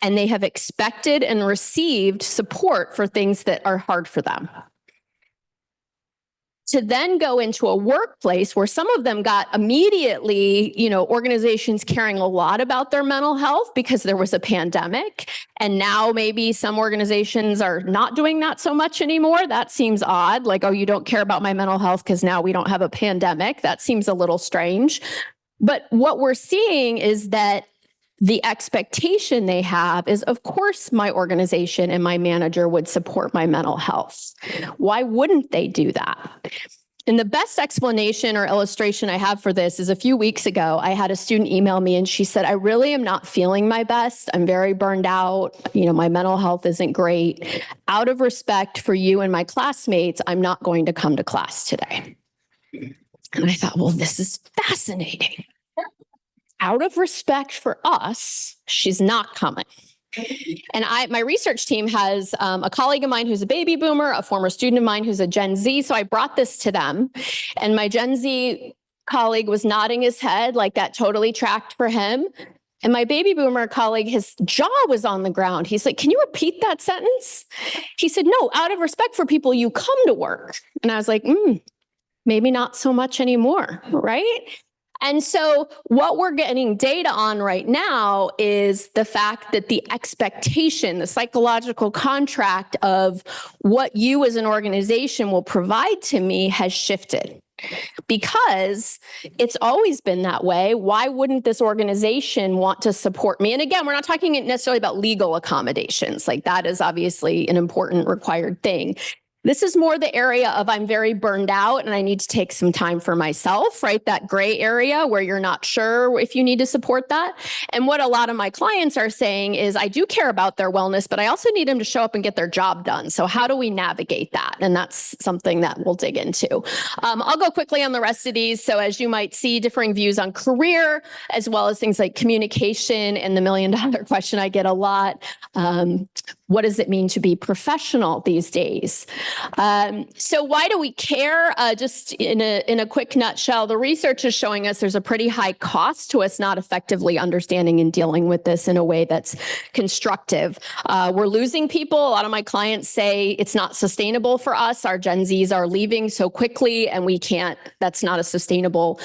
Speaker 5: and they have expected and received support for things that are hard for them. To then go into a workplace where some of them got immediately, organizations caring a lot about their mental health because there was a pandemic. And now maybe some organizations are not doing that so much anymore. That seems odd. Like, oh, you don't care about my mental health because now we don't have a pandemic. That seems a little strange. But what we're seeing is that the expectation they have is, of course, my organization and my manager would support my mental health. Why wouldn't they do that? And the best explanation or illustration I have for this is a few weeks ago, I had a student email me and she said, I really am not feeling my best. I'm very burned out. My mental health isn't great. Out of respect for you and my classmates, I'm not going to come to class today. And I thought, well, this is fascinating. Out of respect for us, she's not coming. And my research team has a colleague of mine who's a baby boomer, a former student of mine who's a Gen Z. So I brought this to them, and my Gen Z colleague was nodding his head like that totally tracked for him. And my baby boomer colleague, his jaw was on the ground. He's like, can you repeat that sentence? He said, no, out of respect for people, you come to work. And I was like, maybe not so much anymore, right? And so what we're getting data on right now is the fact that the expectation, the psychological contract of what you as an organization will provide to me has shifted. Because it's always been that way. Why wouldn't this organization want to support me? And again, we're not talking necessarily about legal accommodations. Like, that is obviously an important required thing. This is more the area of I'm very burned out and I need to take some time for myself, right? That gray area where you're not sure if you need to support that. And what a lot of my clients are saying is, I do care about their wellness, but I also need them to show up and get their job done. So how do we navigate that? And that's something that we'll dig into. I'll go quickly on the rest of these. So as you might see, differing views on career, as well as things like communication, and the $1 million question I get a lot. What does it mean to be professional these days? So why do we care? Just in a quick nutshell, the research is showing us there's a pretty high cost to us not effectively understanding and dealing with this in a way that's constructive. We're losing people. A lot of my clients say it's not sustainable for us. Our Gen Zs are leaving so quickly and that's not a sustainable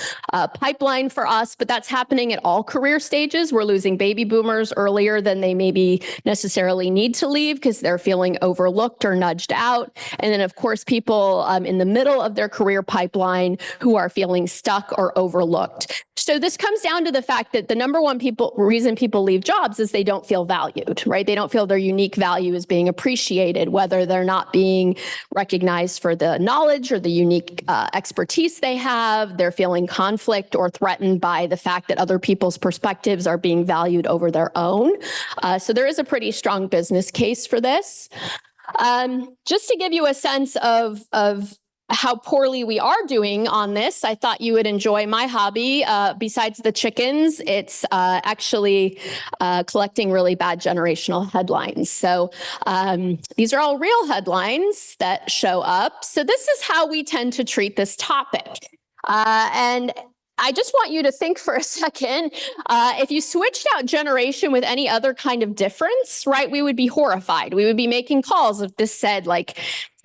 Speaker 5: pipeline for us, but that's happening at all career stages. We're losing baby boomers earlier than they maybe necessarily need to leave because they're feeling overlooked or nudged out. And then, of course, people in the middle of their career pipeline who are feeling stuck or overlooked. So this comes down to the fact that the number one reason people leave jobs is they don't feel valued, right? They don't feel their unique value is being appreciated, whether they're not being recognized for the knowledge or the unique expertise they have. They're feeling conflict or threatened by the fact that other people's perspectives are being valued over their own. So there is a pretty strong business case for this. Just to give you a sense of how poorly we are doing on this, I thought you would enjoy my hobby. Besides the chickens, it's actually collecting really bad generational headlines. So these are all real headlines that show up. So this is how we tend to treat this topic. And I just want you to think for a second, if you switched out generation with any other kind of difference, right, we would be horrified. We would be making calls if this said like,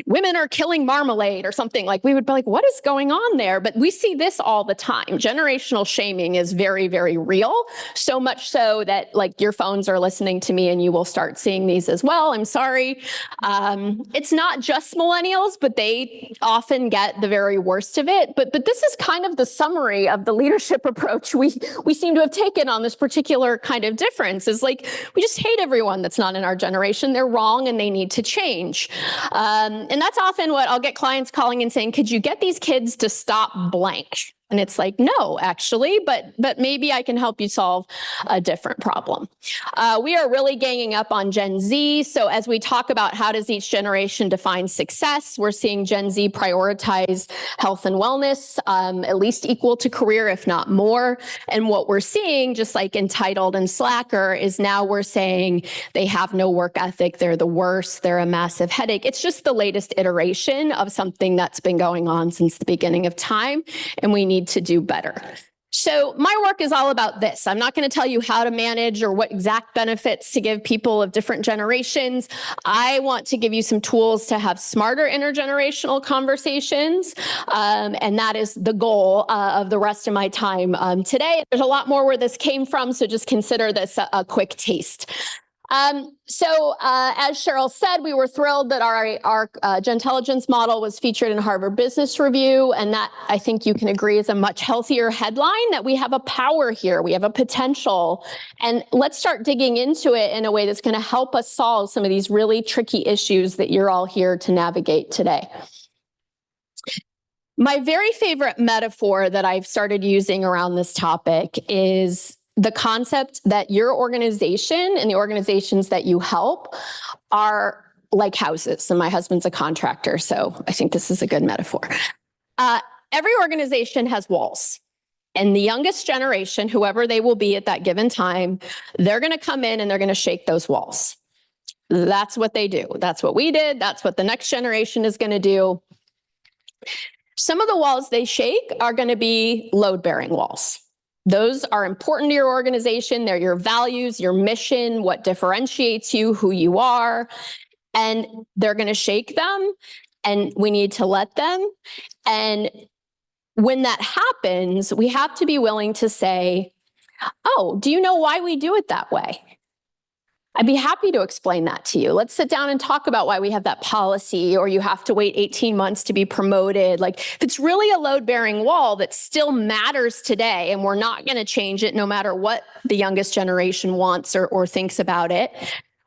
Speaker 5: women are killing marmalade or something. Like, we would be like, what is going on there? But we see this all the time. Generational shaming is very, very real. So much so that like your phones are listening to me and you will start seeing these as well. I'm sorry. It's not just millennials, but they often get the very worst of it. But this is kind of the summary of the leadership approach we seem to have taken on this particular kind of difference. Is like, we just hate everyone that's not in our generation. They're wrong and they need to change. And that's often what I'll get clients calling and saying, could you get these kids to stop blank? And it's like, no, actually, but maybe I can help you solve a different problem. We are really ganging up on Gen Z. So as we talk about how does each generation define success, we're seeing Gen Z prioritize health and wellness, at least equal to career, if not more. And what we're seeing, just like entitled and slacker, is now we're saying they have no work ethic, they're the worst, they're a massive headache. It's just the latest iteration of something that's been going on since the beginning of time, and we need to do better. So my work is all about this. I'm not going to tell you how to manage or what exact benefits to give people of different generations. I want to give you some tools to have smarter intergenerational conversations. And that is the goal of the rest of my time today. There's a lot more where this came from, so just consider this a quick taste. So as Cheryl said, we were thrilled that our Gentelligence model was featured in Harvard Business Review, and that, I think you can agree, is a much healthier headline, that we have a power here, we have a potential, and let's start digging into it in a way that's going to help us solve some of these really tricky issues that you're all here to navigate today. My very favorite metaphor that I've started using around this topic is the concept that your organization and the organizations that you help are like houses. And my husband's a contractor, so I think this is a good metaphor. Every organization has walls. And the youngest generation, whoever they will be at that given time, they're going to come in and they're going to shake those walls. That's what they do. That's what we did. That's what the next generation is going to do. Some of the walls they shake are going to be load-bearing walls. Those are important to your organization. They're your values, your mission, what differentiates you, who you are. And they're going to shake them, and we need to let them. And when that happens, we have to be willing to say, oh, do you know why we do it that way? I'd be happy to explain that to you. Let's sit down and talk about why we have that policy, or you have to wait 18 months to be promoted. Like, if it's really a load-bearing wall that still matters today, and we're not going to change it no matter what the youngest generation wants or thinks about it,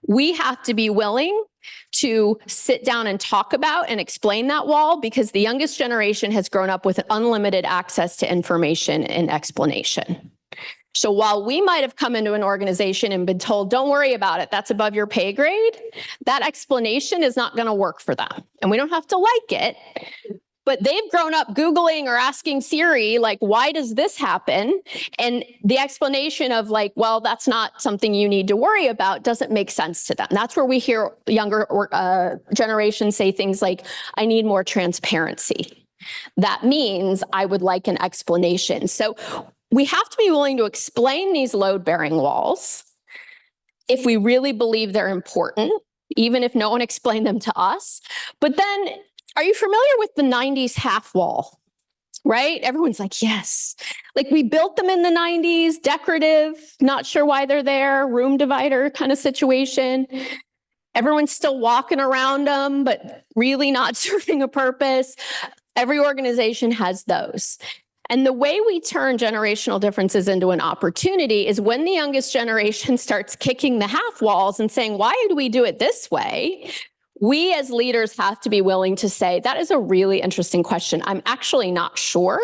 Speaker 5: we have to be willing to sit down and talk about and explain that wall, because the youngest generation has grown up with unlimited access to information and explanation. So while we might have come into an organization and been told, don't worry about it, that's above your pay grade, that explanation is not going to work for them. And we don't have to like it, but they've grown up Googling or asking Siri, like, why does this happen? And the explanation of like, well, that's not something you need to worry about doesn't make sense to them. That's where we hear younger generations say things like, I need more transparency. That means I would like an explanation. So we have to be willing to explain these load-bearing walls if we really believe they're important, even if no one explained them to us. But then, are you familiar with the 90s half wall? Right? Everyone's like, yes. Like, we built them in the 90s, decorative, not sure why they're there, room divider kind of situation. Everyone's still walking around them, but really not serving a purpose. Every organization has those. And the way we turn generational differences into an opportunity is when the youngest generation starts kicking the half walls and saying, why do we do it this way? We as leaders have to be willing to say, that is a really interesting question. I'm actually not sure.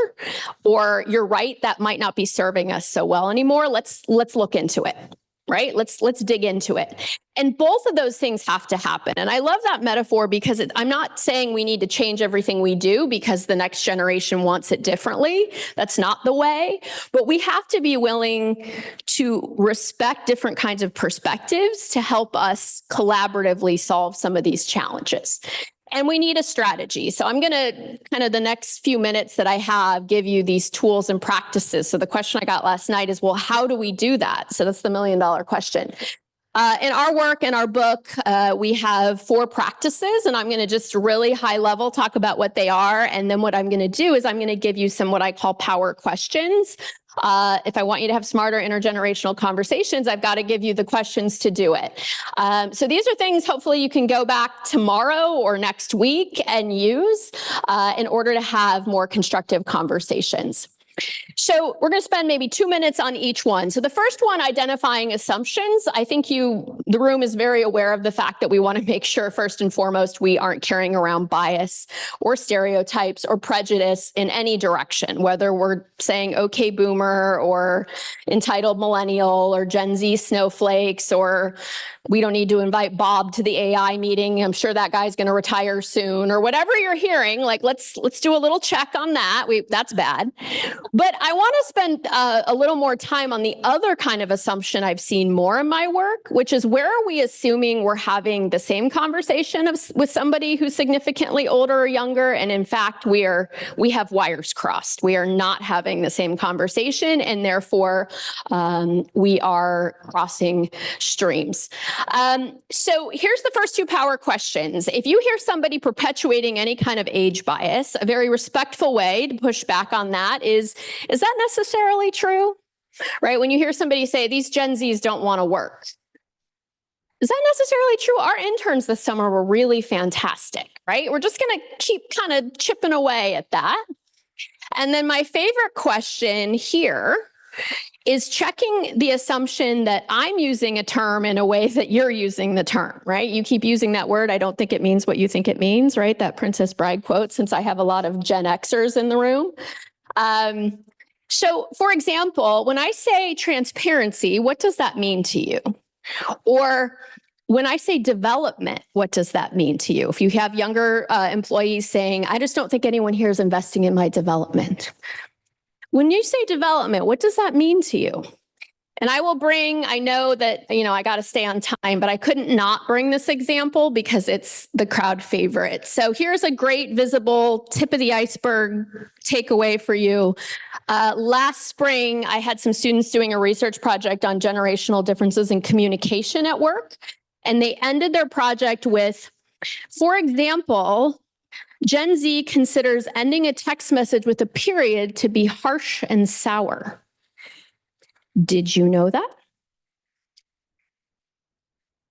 Speaker 5: Or you're right, that might not be serving us so well anymore. Let's look into it. right? Let's dig into it. And both of those things have to happen. And I love that metaphor because I'm not saying we need to change everything we do because the next generation wants it differently. That's not the way. But we have to be willing to respect different kinds of perspectives to help us collaboratively solve some of these challenges. And we need a strategy. So I'm going to kind of the next few minutes that I have give you these tools and practices. So the question I got last night is, well, how do we do that? So that's the $1 million question. In our work, in our book, we have 4 practices, and I'm going to just really high level talk about what they are. And then what I'm going to do is I'm going to give you some what I call power questions. If I want you to have smarter intergenerational conversations, I've got to give you the questions to do it. So these are things hopefully you can go back tomorrow or next week and use in order to have more constructive conversations. So we're going to spend maybe 2 minutes on each one. So the first one, identifying assumptions. I think the room is very aware of the fact that we want to make sure first and foremost, we aren't carrying around bias or stereotypes or prejudice in any direction, whether we're saying, okay, boomer or entitled millennial or Gen Z snowflakes, or we don't need to invite Bob to the AI meeting. I'm sure that guy's going to retire soon, or whatever you're hearing. Like, let's do a little check on that. That's bad. But I want to spend a little more time on the other kind of assumption I've seen more in my work, which is, where are we assuming we're having the same conversation with somebody who's significantly older or younger, and in fact we have wires crossed. We are not having the same conversation, and therefore we are crossing streams. So here's the first 2 power questions. If you hear somebody perpetuating any kind of age bias, a very respectful way to push back on that is that necessarily true? Right? When you hear somebody say, these Gen Zs don't want to work, is that necessarily true? Our interns this summer were really fantastic, right? We're just going to keep kind of chipping away at that. And then my favorite question here is checking the assumption that I'm using a term in a way that you're using the term, right? You keep using that word. I don't think it means what you think it means, right? That Princess Bride quote, since I have a lot of Gen Xers in the room. So for example, when I say transparency, what does that mean to you? Or when I say development, what does that mean to you? If you have younger employees saying, I just don't think anyone here is investing in my development. When you say development, what does that mean to you? And I know that, I got to stay on time, but I couldn't not bring this example because it's the crowd favorite. So here's a great visible tip of the iceberg takeaway for you. Last spring, I had some students doing a research project on generational differences in communication at work. And they ended their project with, for example, Gen Z considers ending a text message with a period to be harsh and sour. Did you know that?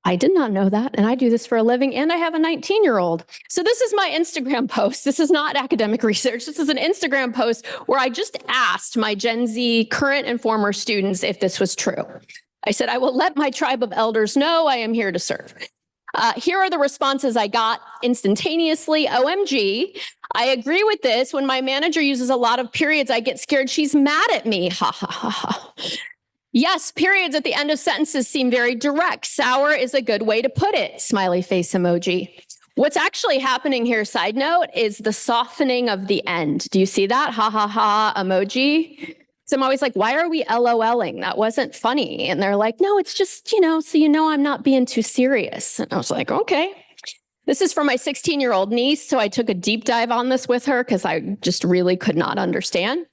Speaker 5: I did not know that, and I do this for a living, and I have a 19-year-old. So this is my Instagram post. This is not academic research. This is an Instagram post where I just asked my Gen Z current and former students if this was true. I said, I will let my tribe of elders know I am here to serve. Here are the responses I got instantaneously. OMG, I agree with this. When my manager uses a lot of periods, I get scared she's mad at me. Ha, ha, ha, ha. Yes, periods at the end of sentences seem very direct. Sour is a good way to put it. Smiley face emoji. What's actually happening here, side note, is the softening of the end. Do you see that? Ha, ha, ha emoji. So I'm always like, why are we LOLing? That wasn't funny. And they're like, no, it's just, so I'm not being too serious. And I was like, okay. This is for my 16-year-old niece. So I took a deep dive on this with her because I just really could not understand.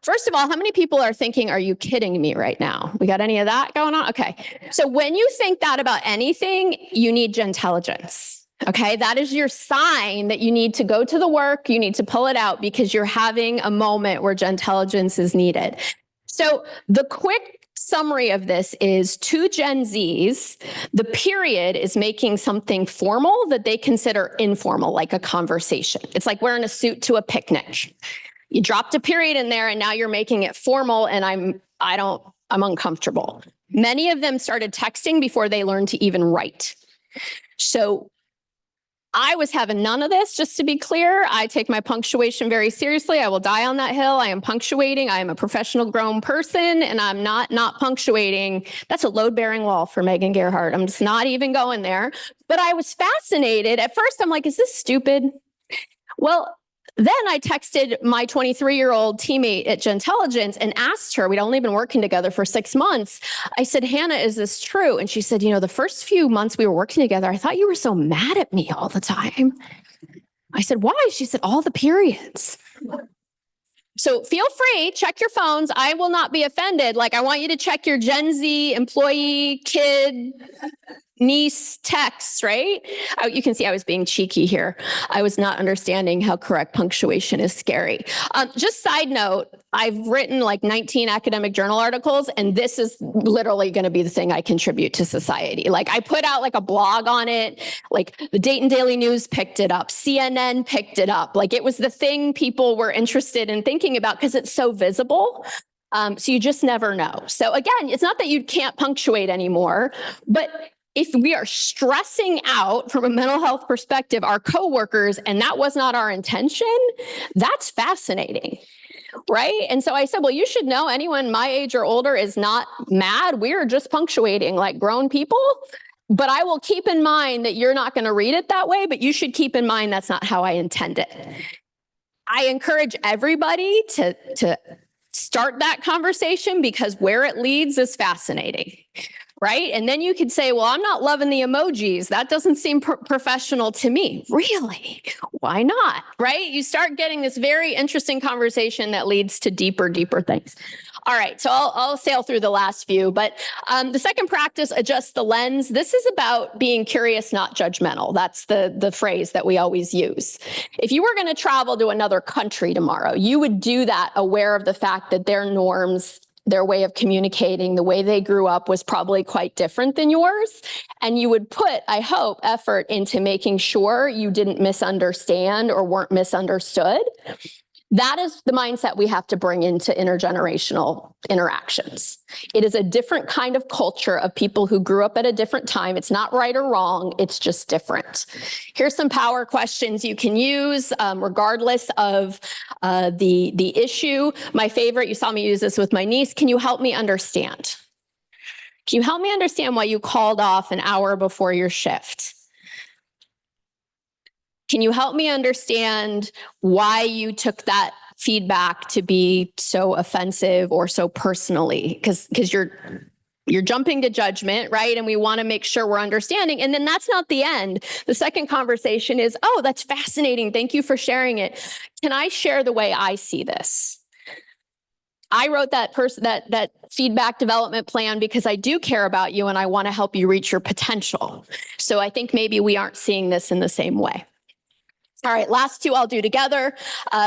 Speaker 5: First of all, how many people are thinking, are you kidding me right now? We got any of that going on? Okay. So when you think that about anything, you need gentelligence. Okay, that is your sign that you need to go to the work, you need to pull it out because you're having a moment where gentelligence is needed. So the quick summary of this is, to Gen Zs, the period is making something formal that they consider informal, like a conversation. It's like wearing a suit to a picnic. You dropped a period in there and now you're making it formal, and I'm uncomfortable. Many of them started texting before they learned to even write. So I was having none of this, just to be clear. I take my punctuation very seriously. I will die on that hill. I am punctuating. I am a professional grown person, and I'm not punctuating. That's a load-bearing wall for Megan Gerhardt. I'm just not even going there. But I was fascinated. At first, I'm like, is this stupid? Well, then I texted my 23-year-old teammate at Gentelligence and asked her, we'd only been working together for 6 months. I said, Hannah, is this true? And she said, the first few months we were working together, I thought you were so mad at me all the time. I said, why? She said, all the periods. So feel free, check your phones. I will not be offended. Like, I want you to check your Gen Z employee, kid, niece texts, right? You can see I was being cheeky here. I was not understanding how correct punctuation is scary. Just side note, I've written like 19 academic journal articles, and this is literally going to be the thing I contribute to society. Like, I put out like a blog on it, like the Dayton Daily News picked it up, CNN picked it up. Like, it was the thing people were interested in thinking about because it's so visible. So you just never know. So again, it's not that you can't punctuate anymore, but if we are stressing out from a mental health perspective, our coworkers, and that was not our intention, that's fascinating, right? And so I said, well, you should know anyone my age or older is not mad. We are just punctuating like grown people. But I will keep in mind that you're not going to read it that way, but you should keep in mind that's not how I intend it. I encourage everybody to start that conversation because where it leads is fascinating. Right? And then you could say, well, I'm not loving the emojis. That doesn't seem professional to me. Really? Why not? Right? You start getting this very interesting conversation that leads to deeper things. All right. So I'll sail through the last few, but the second practice, adjust the lens. This is about being curious, not judgmental. That's the phrase that we always use. If you were going to travel to another country tomorrow, you would do that aware of the fact that their norms, their way of communicating, the way they grew up was probably quite different than yours. And you would put, I hope, effort into making sure you didn't misunderstand or weren't misunderstood. That is the mindset we have to bring into intergenerational interactions. It is a different kind of culture of people who grew up at a different time. It's not right or wrong. It's just different. Here's some power questions you can use regardless of the issue. My favorite, you saw me use this with my niece. Can you help me understand? Can you help me understand why you called off an hour before your shift? Can you help me understand why you took that feedback to be so offensive or so personally? Because you're jumping to judgment, right? And we want to make sure we're understanding. And then that's not the end. The second conversation is, oh, that's fascinating. Thank you for sharing it. Can I share the way I see this? I wrote that feedback development plan because I do care about you and I want to help you reach your potential. So I think maybe we aren't seeing this in the same way. All right, last two I'll do together.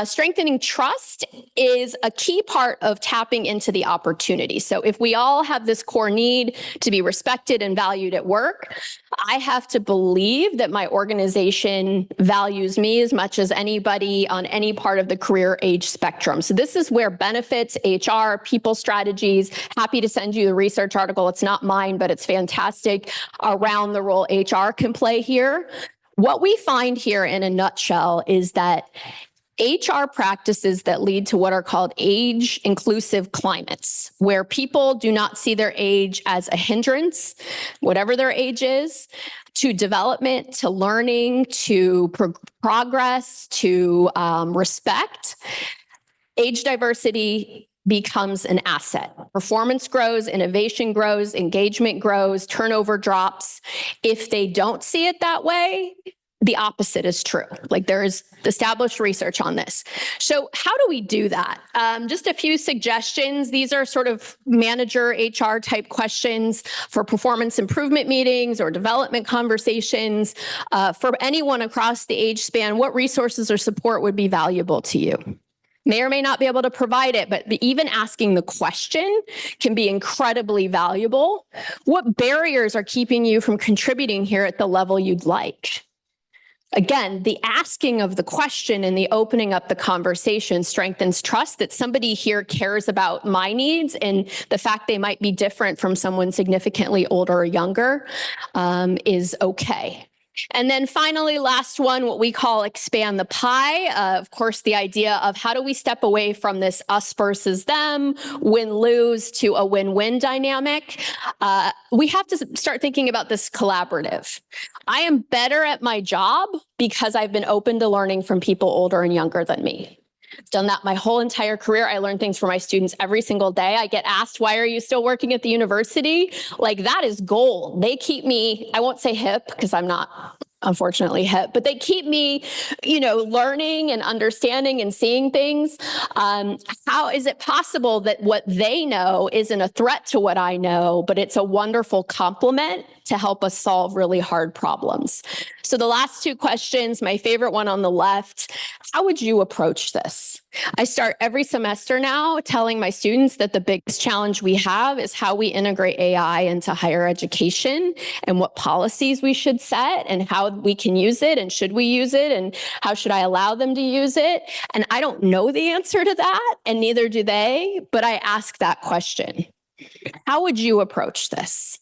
Speaker 5: Strengthening trust is a key part of tapping into the opportunity. So if we all have this core need to be respected and valued at work, I have to believe that my organization values me as much as anybody on any part of the career age spectrum. So this is where benefits, HR, people strategies, happy to send you the research article. It's not mine, but it's fantastic around the role HR can play here. What we find here in a nutshell is that HR practices that lead to what are called age-inclusive climates, where people do not see their age as a hindrance, whatever their age is, to development, to learning, to progress, to respect. Age diversity becomes an asset. Performance grows, innovation grows, engagement grows, turnover drops. If they don't see it that way, the opposite is true. Like, there is established research on this. So how do we do that? Just a few suggestions. These are sort of manager HR type questions for performance improvement meetings or development conversations. For anyone across the age span, what resources or support would be valuable to you? May or may not be able to provide it, but even asking the question can be incredibly valuable. What barriers are keeping you from contributing here at the level you'd like? Again, the asking of the question and the opening up the conversation strengthens trust that somebody here cares about my needs and the fact they might be different from someone significantly older or younger is okay. And then finally, last one, what we call expand the pie. Of course, the idea of how do we step away from this us versus them, win-lose to a win-win dynamic. We have to start thinking about this collaborative. I am better at my job because I've been open to learning from people older and younger than me. I've done that my whole entire career. I learn things from my students every single day. I get asked, why are you still working at the university? Like, that is gold. They keep me, I won't say hip because I'm not unfortunately hip, but they keep me, learning and understanding and seeing things. How is it possible that what they know isn't a threat to what I know, but it's a wonderful complement to help us solve really hard problems? So the last two questions, my favorite one on the left, how would you approach this? I start every semester now telling my students that the biggest challenge we have is how we integrate AI into higher education and what policies we should set and how we can use it and should we use it and how should I allow them to use it? And I don't know the answer to that, and neither do they, but I ask that question. How would you approach this?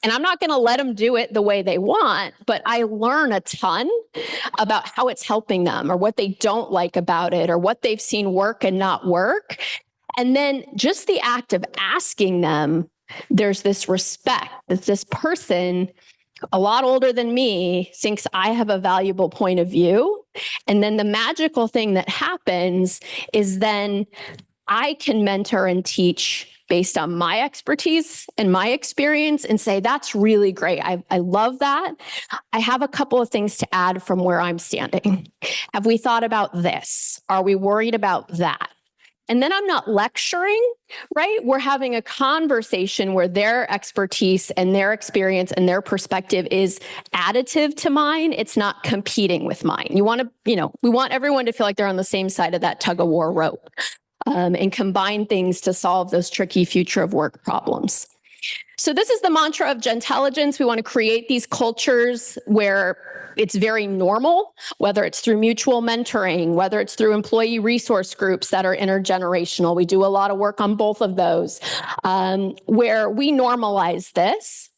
Speaker 5: And I'm not going to let them do it the way they want, but I learn a ton about how it's helping them or what they don't like about it or what they've seen work and not work. And then just the act of asking them, there's this respect that this person, a lot older than me, thinks I have a valuable point of view. And then the magical thing that happens is then I can mentor and teach based on my expertise and my experience and say, that's really great. I love that. I have a couple of things to add from where I'm standing. Have we thought about this? Are we worried about that? And then I'm not lecturing, right? We're having a conversation where their expertise and their experience and their perspective is additive to mine. It's not competing with mine. We want everyone to feel like they're on the same side of that tug of war rope. And combine things to solve those tricky future of work problems. So this is the mantra of Gentelligence. We want to create these cultures where it's very normal, whether it's through mutual mentoring, whether it's through employee resource groups that are intergenerational. We do a lot of work on both of those, where we normalize this.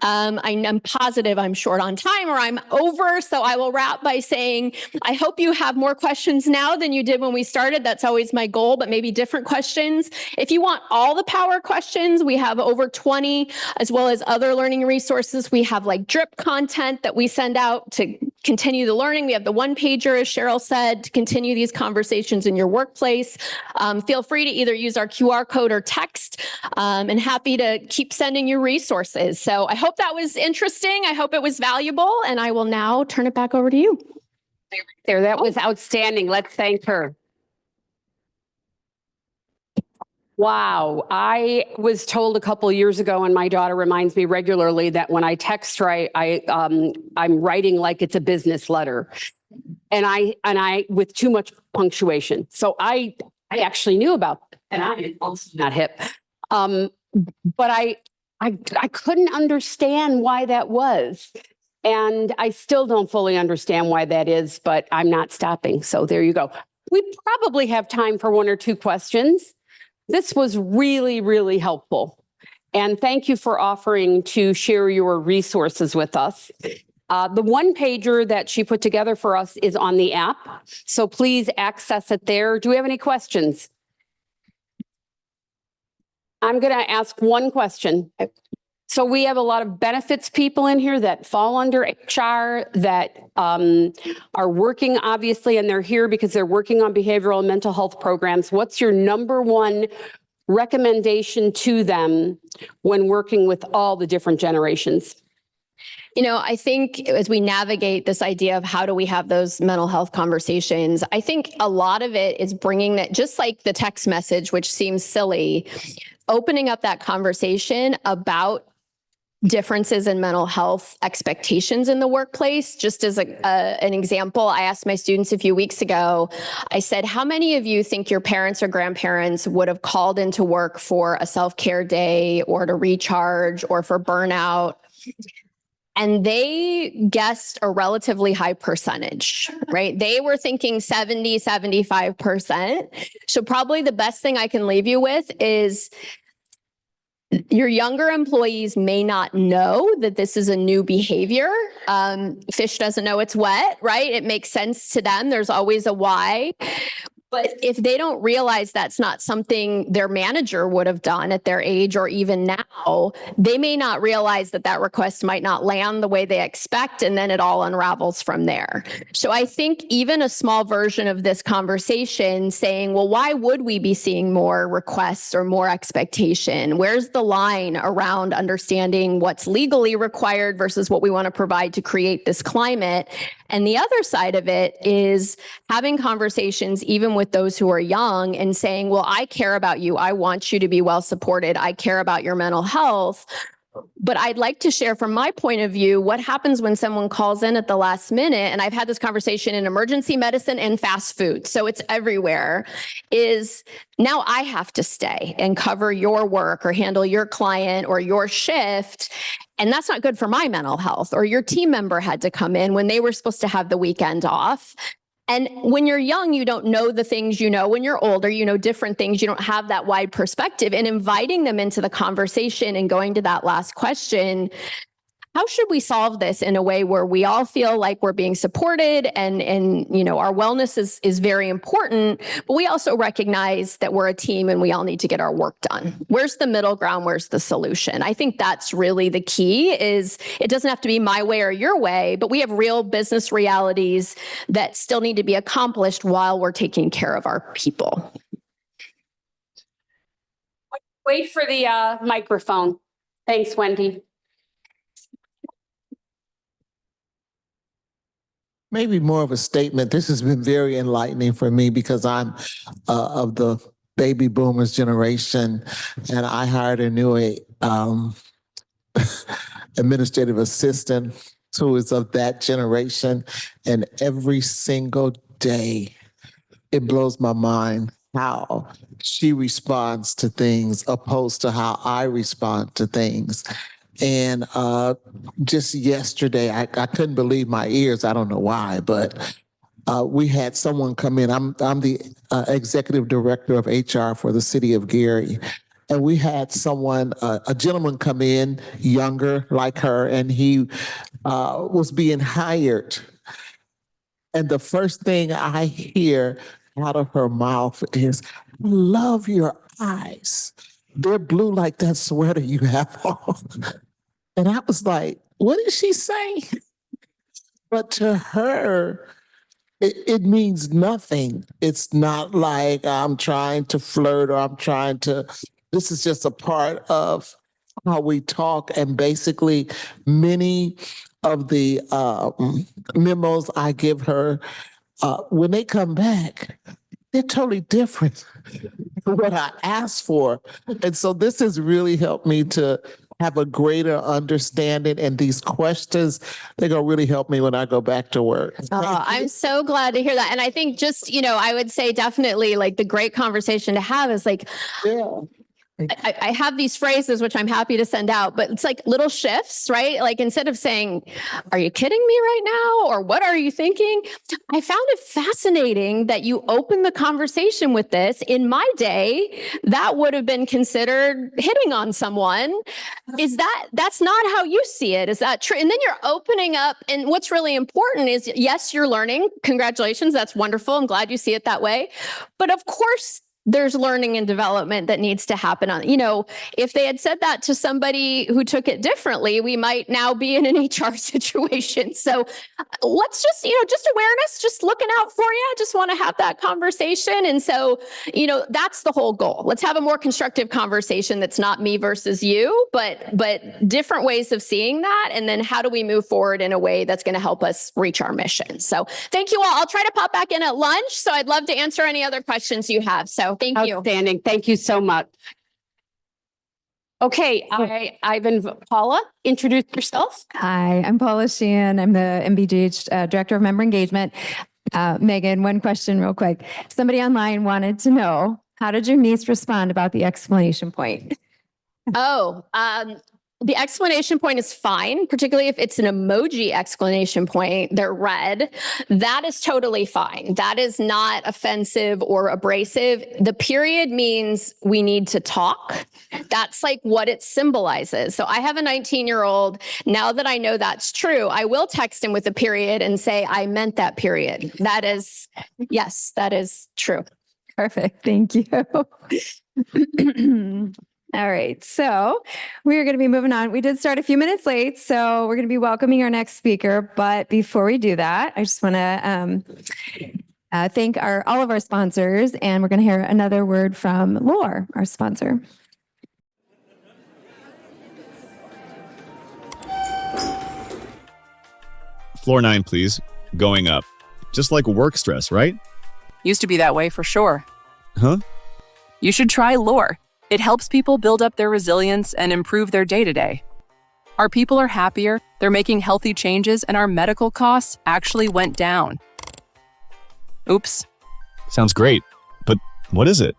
Speaker 5: I'm positive I'm short on time or I'm over, so I will wrap by saying, I hope you have more questions now than you did when we started. That's always my goal, but maybe different questions. If you want all the power questions, we have over 20, as well as other learning resources. We have like drip content that we send out to continue the learning. We have the one pager, as Cheryl said, to continue these conversations in your workplace. Feel free to either use our QR code or text, and happy to keep sending you resources. So I hope that was interesting. I hope it was valuable, and I will now turn it back over to you.
Speaker 1: That was outstanding. Let's thank her. Wow. I was told a couple of years ago, and my daughter reminds me regularly that when I text her, I'm writing like it's a business letter, and I with too much punctuation. So I actually knew about it, and I'm also not hip. But I couldn't understand why that was. And I still don't fully understand why that is, but I'm not stopping. So there you go. We probably have time for one or two questions. This was really, really helpful. And thank you for offering to share your resources with us. The one pager that she put together for us is on the app. So please access it there. Do we have any questions? I'm going to ask one question. So we have a lot of benefits people in here that fall under HR that are working, obviously, and they're here because they're working on behavioral and mental health programs. What's your number one recommendation to them when working with all the different generations?
Speaker 5: I think as we navigate this idea of how do we have those mental health conversations, I think a lot of it is bringing that, just like the text message, which seems silly, opening up that conversation about differences in mental health expectations in the workplace. Just as an example, I asked my students a few weeks ago, I said, how many of you think your parents or grandparents would have called into work for a self-care day or to recharge or for burnout? And they guessed a relatively high percentage, right? They were thinking 70, 75%. So probably the best thing I can leave you with is Your younger employees may not know that this is a new behavior. Fish doesn't know it's wet, right? It makes sense to them. There's always a why. But if they don't realize that's not something their manager would have done at their age or even now, they may not realize that that request might not land the way they expect, and then it all unravels from there. So I think even a small version of this conversation saying, well, why would we be seeing more requests or more expectation? Where's the line around understanding what's legally required versus what we want to provide to create this climate? And the other side of it is having conversations even with those who are young and saying, well, I care about you. I want you to be well supported. I care about your mental health. But I'd like to share from my point of view, what happens when someone calls in at the last minute, and I've had this conversation in emergency medicine and fast food, so it's everywhere, is now I have to stay and cover your work or handle your client or your shift. And that's not good for my mental health. Or your team member had to come in when they were supposed to have the weekend off. And when you're young, you don't know the things you know. When you're older, you know different things. You don't have that wide perspective. And inviting them into the conversation and going to that last question, how should we solve this in a way where we all feel like we're being supported and you know, our wellness is very important, but we also recognize that we're a team and we all need to get our work done. Where's the middle ground? Where's the solution? I think that's really the key. Is it doesn't have to be my way or your way, but we have real business realities that still need to be accomplished while we're taking care of our people.
Speaker 1: Wait for the microphone. Thanks, Wendy.
Speaker 6: Maybe more of a statement. This has been very enlightening for me because I'm of the baby boomers generation, and I hired a new administrative assistant who is of that generation, and every single day it blows my mind how she responds to things opposed to how I respond to things. And just yesterday, I couldn't believe my ears. I don't know why, but we had someone come in. I'm the executive director of HR for the city of Gary. And we had someone, a gentleman come in, younger like her, and he was being hired. And the first thing I hear out of her mouth is, I love your eyes. They're blue like that sweater you have on. And I was like, what is she saying? But to her, it means nothing. It's not like I'm trying to flirt or this is just a part of how we talk. And basically, many of the memos I give her, when they come back, they're totally different from what I asked for. And so this has really helped me to have a greater understanding, and these questions, they're going to really help me when I go back to work.
Speaker 5: I'm so glad to hear that. And I think just, you know, I would say definitely like the great conversation to have is like,
Speaker 6: Yeah.
Speaker 5: I have these phrases, which I'm happy to send out, but it's like little shifts, right? Like instead of saying, are you kidding me right now? Or what are you thinking? I found it fascinating that you opened the conversation with this. In my day, that would have been considered hitting on someone. That's not how you see it? Is that true? And then you're opening up. And what's really important is, yes, you're learning. Congratulations. That's wonderful. I'm glad you see it that way. But of course, there's learning and development that needs to happen on, you know, if they had said that to somebody who took it differently, we might now be in an HR situation. So let's just, you know, just awareness, just looking out for you. I just want to have that conversation. And so, you know, that's the whole goal. Let's have a more constructive conversation that's not me versus you, but different ways of seeing that. And then how do we move forward in a way that's going to help us reach our mission? So thank you all. I'll try to pop back in at lunch. So I'd love to answer any other questions you have. So thank you.
Speaker 1: Outstanding. Thank you so much. Okay, Paula, introduce yourself.
Speaker 7: Hi, I'm Paula Sheehan. I'm the MBGH Director of Member Engagement. Megan, one question real quick. Somebody online wanted to know, how did your niece respond about the exclamation point?
Speaker 5: The exclamation point is fine, particularly if it's an emoji exclamation point, they're red. That is totally fine. That is not offensive or abrasive. The period means we need to talk. That's like what it symbolizes. So I have a 19-year-old. Now that I know that's true, I will text him with a period and say, I meant that period. That is, yes, that is true.
Speaker 7: Perfect. Thank you. All right. So we're going to be moving on. We did start a few minutes late, so we're going to be welcoming our next speaker. But before we do that, I just want to thank all of our sponsors, and we're going to hear another word from Lore, our sponsor.
Speaker 8: Floor 9, please. Going up. Just like work stress, right?
Speaker 9: Used to be that way for sure.
Speaker 8: Huh?
Speaker 9: You should try Lore. It helps people build up their resilience and improve their day-to-day. Our people are happier, they're making healthy changes, and our medical costs actually went down. Oops.
Speaker 8: Sounds great. But what is it?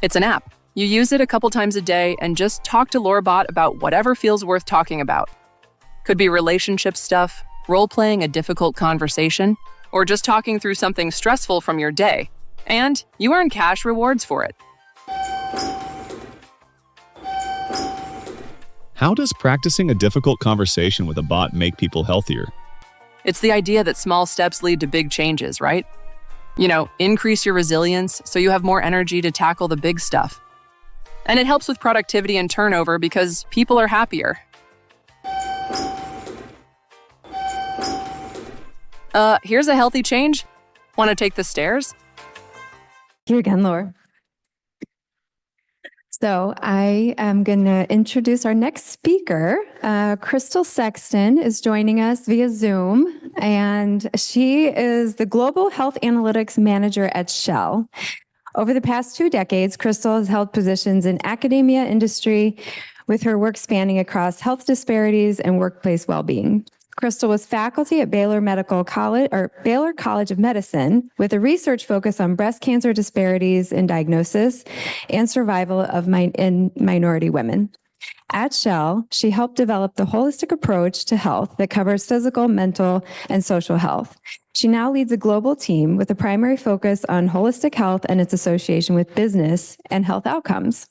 Speaker 9: It's an app. You use it a couple times a day and just talk to LoreBot about whatever feels worth talking about. Could be relationship stuff, role-playing a difficult conversation, or just talking through something stressful from your day. And you earn cash rewards for it.
Speaker 8: How does practicing a difficult conversation with a bot make people healthier?
Speaker 9: It's the idea that small steps lead to big changes, right? You know, increase your resilience so you have more energy to tackle the big stuff. And it helps with productivity and turnover because people are happier. Here's a healthy change. Want to take the stairs?
Speaker 7: Here again, Laura. So I am going to introduce our next speaker. Crystal Sexton is joining us via Zoom, and she is the Global Health Analytics Manager at Shell. Over the past 2 decades, Crystal has held positions in academia, industry, with her work spanning across health disparities and workplace well-being. Crystal was faculty at Baylor College of Medicine with a research focus on breast cancer disparities in diagnosis and survival of in minority women. At Shell, she helped develop the holistic approach to health that covers physical, mental, and social health. She now leads a global team with a primary focus on holistic health and its association with business and health outcomes.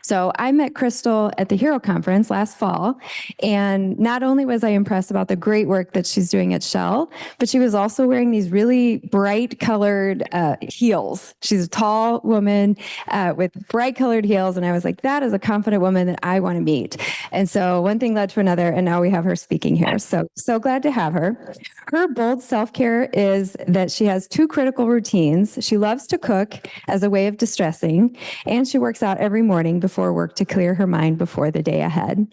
Speaker 7: So I met Crystal at the Hero Conference last fall, and not only was I impressed about the great work that she's doing at Shell, but she was also wearing these really bright colored heels. She's a tall woman with bright colored heels, and I was like, that is a confident woman that I want to meet. And so one thing led to another, and now we have her speaking here. So glad to have her. Her bold self-care is that she has 2 critical routines. She loves to cook as a way of distressing, and she works out every morning before work to clear her mind before the day ahead.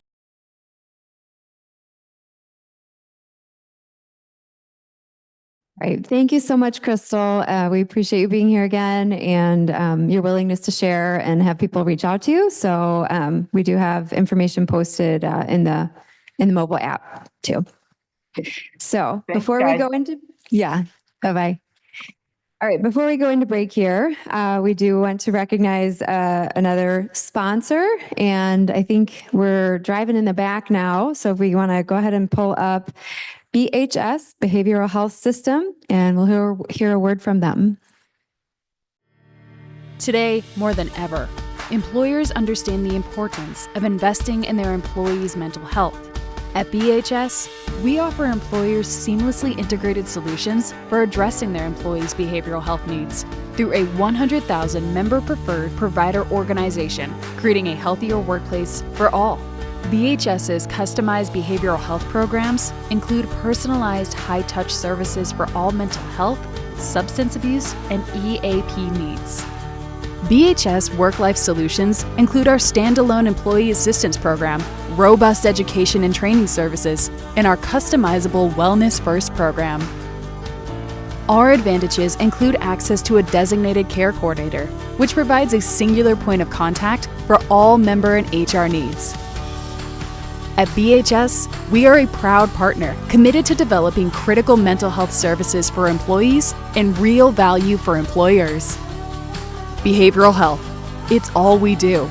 Speaker 7: All right. Thank you so much, Crystal. We appreciate you being here again and your willingness to share and have people reach out to you. So we do have information posted in the mobile app too. So before we go into, bye-bye. All right, before we go into break here, we do want to recognize another sponsor, and I think we're driving in the back now. So if we want to go ahead and pull up BHS, Behavioral Health System, and we'll hear a word from them.
Speaker 10: Today, more than ever, employers understand the importance of investing in their employees' mental health. At BHS, we offer employers seamlessly integrated solutions for addressing their employees' behavioral health needs through a 100,000 member-preferred provider organization, creating a healthier workplace for all. BHS's customized behavioral health programs include personalized high-touch services for all mental health, substance abuse, and EAP needs. BHS Work-Life Solutions include our standalone employee assistance program, robust education and training services, and our customizable Wellness First program. Our advantages include access to a designated care coordinator, which provides a singular point of contact for all member and HR needs. At BHS, we are a proud partner committed to developing critical mental health services for employees and real value for employers. Behavioral health, it's all we do.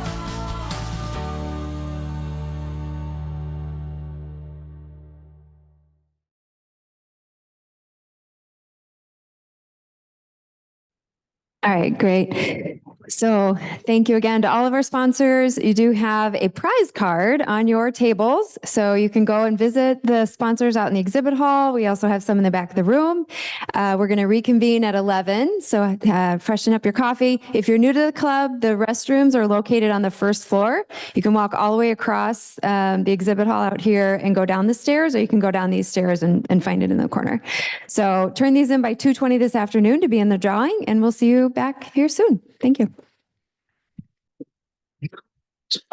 Speaker 7: All right, great. So thank you again to all of our sponsors. You do have a prize card on your tables, so you can go and visit the sponsors out in the exhibit hall. We also have some in the back of the room. We're going to reconvene at 11, so freshen up your coffee. If you're new to the club, the restrooms are located on the first floor. You can walk all the way across the exhibit hall out here and go down the stairs, or you can go down these stairs and find it in the corner. So turn these in by 2:20 this afternoon to be in the drawing, and we'll see you back here soon. Thank you.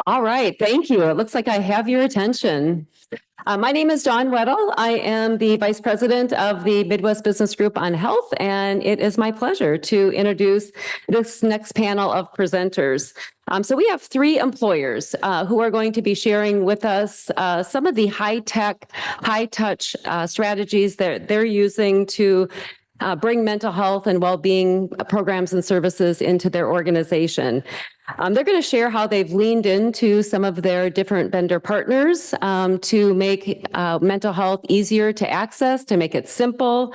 Speaker 2: All right, thank you. It looks like I have your attention. My name is Dawn Weddle. I am the Vice President of the Midwest Business Group on Health, and it is my pleasure to introduce this next panel of presenters. So we have three employers who are going to be sharing with us some of the high-tech, high-touch strategies that they're using to bring mental health and well-being programs and services into their organization. They're going to share how they've leaned into some of their different vendor partners to make mental health easier to access, to make it simple,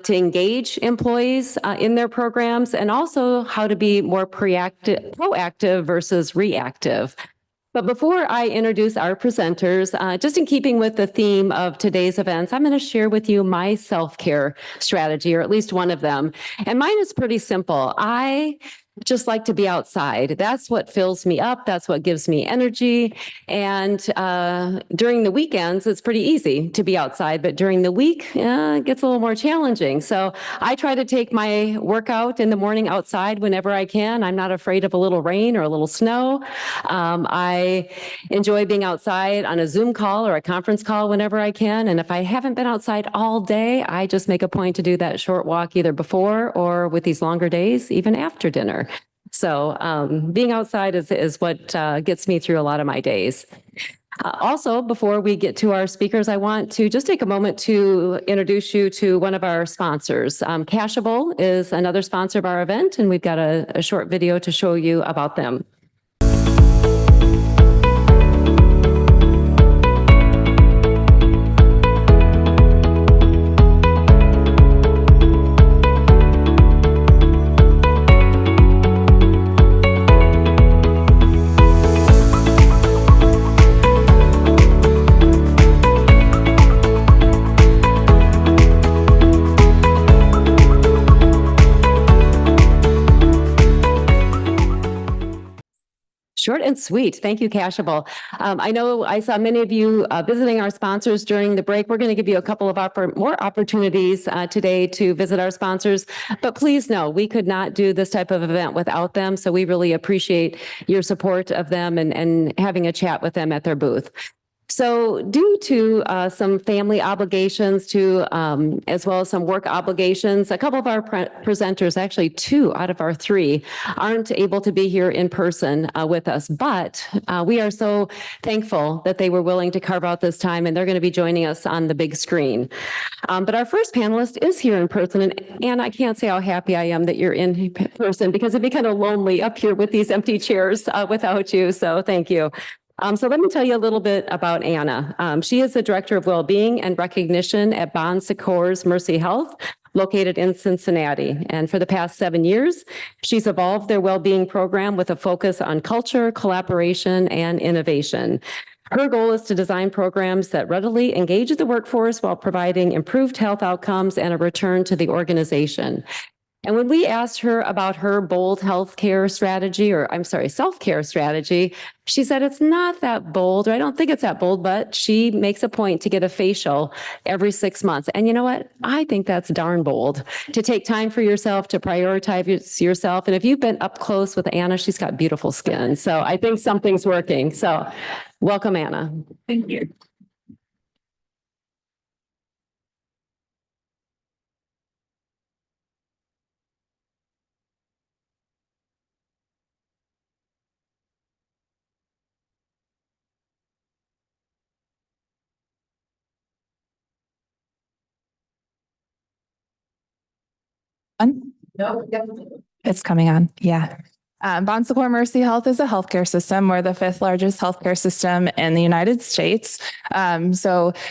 Speaker 2: to engage employees in their programs, and also how to be more proactive versus reactive. But before I introduce our presenters, just in keeping with the theme of today's events, I'm going to share with you my self-care strategy, or at least one of them. And mine is pretty simple. I just like to be outside. That's what fills me up. That's what gives me energy. And during the weekends, it's pretty easy to be outside, but during the week, it gets a little more challenging. So I try to take my workout in the morning outside whenever I can. I'm not afraid of a little rain or a little snow. I enjoy being outside on a Zoom call or a conference call whenever I can. And if I haven't been outside all day, I just make a point to do that short walk either before or with these longer days, even after dinner. So being outside is what gets me through a lot of my days. Also, before we get to our speakers, I want to just take a moment to introduce you to one of our sponsors. Cashable is another sponsor of our event, and we've got a short video to show you about them. Short and sweet. Thank you, Cashable. I know I saw many of you visiting our sponsors during the break. We're going to give you a couple of more opportunities today to visit our sponsors. But please know, we could not do this type of event without them. So we really appreciate your support of them and having a chat with them at their booth. So due to some family obligations as well as some work obligations, a couple of our presenters, actually 2 out of our 3, aren't able to be here in person with us. But we are so thankful that they were willing to carve out this time, and they're going to be joining us on the big screen. But our first panelist is here in person, and I can't say how happy I am that you're in person, because it'd be kind of lonely up here with these empty chairs without you. So thank you. So let me tell you a little bit about Anna. She is the Director of Wellbeing and Recognition at Bon Secours Mercy Health, located in Cincinnati. And for the past 7 years, she's evolved their wellbeing program with a focus on culture, collaboration, and innovation. Her goal is to design programs that readily engage the workforce while providing improved health outcomes and a return to the organization. And when we asked her about her bold self-care strategy, she said it's not that bold, or I don't think it's that bold, but she makes a point to get a facial every 6 months. And you know what? I think that's darn bold, to take time for yourself, to prioritize yourself. And if you've been up close with Anna, she's got beautiful skin. So I think something's working. So welcome, Anna. Thank you.
Speaker 11: No, it's coming on. Yeah. Bon Secours Mercy Health is a healthcare system. We're the 5th largest healthcare system in the United States. Obviously,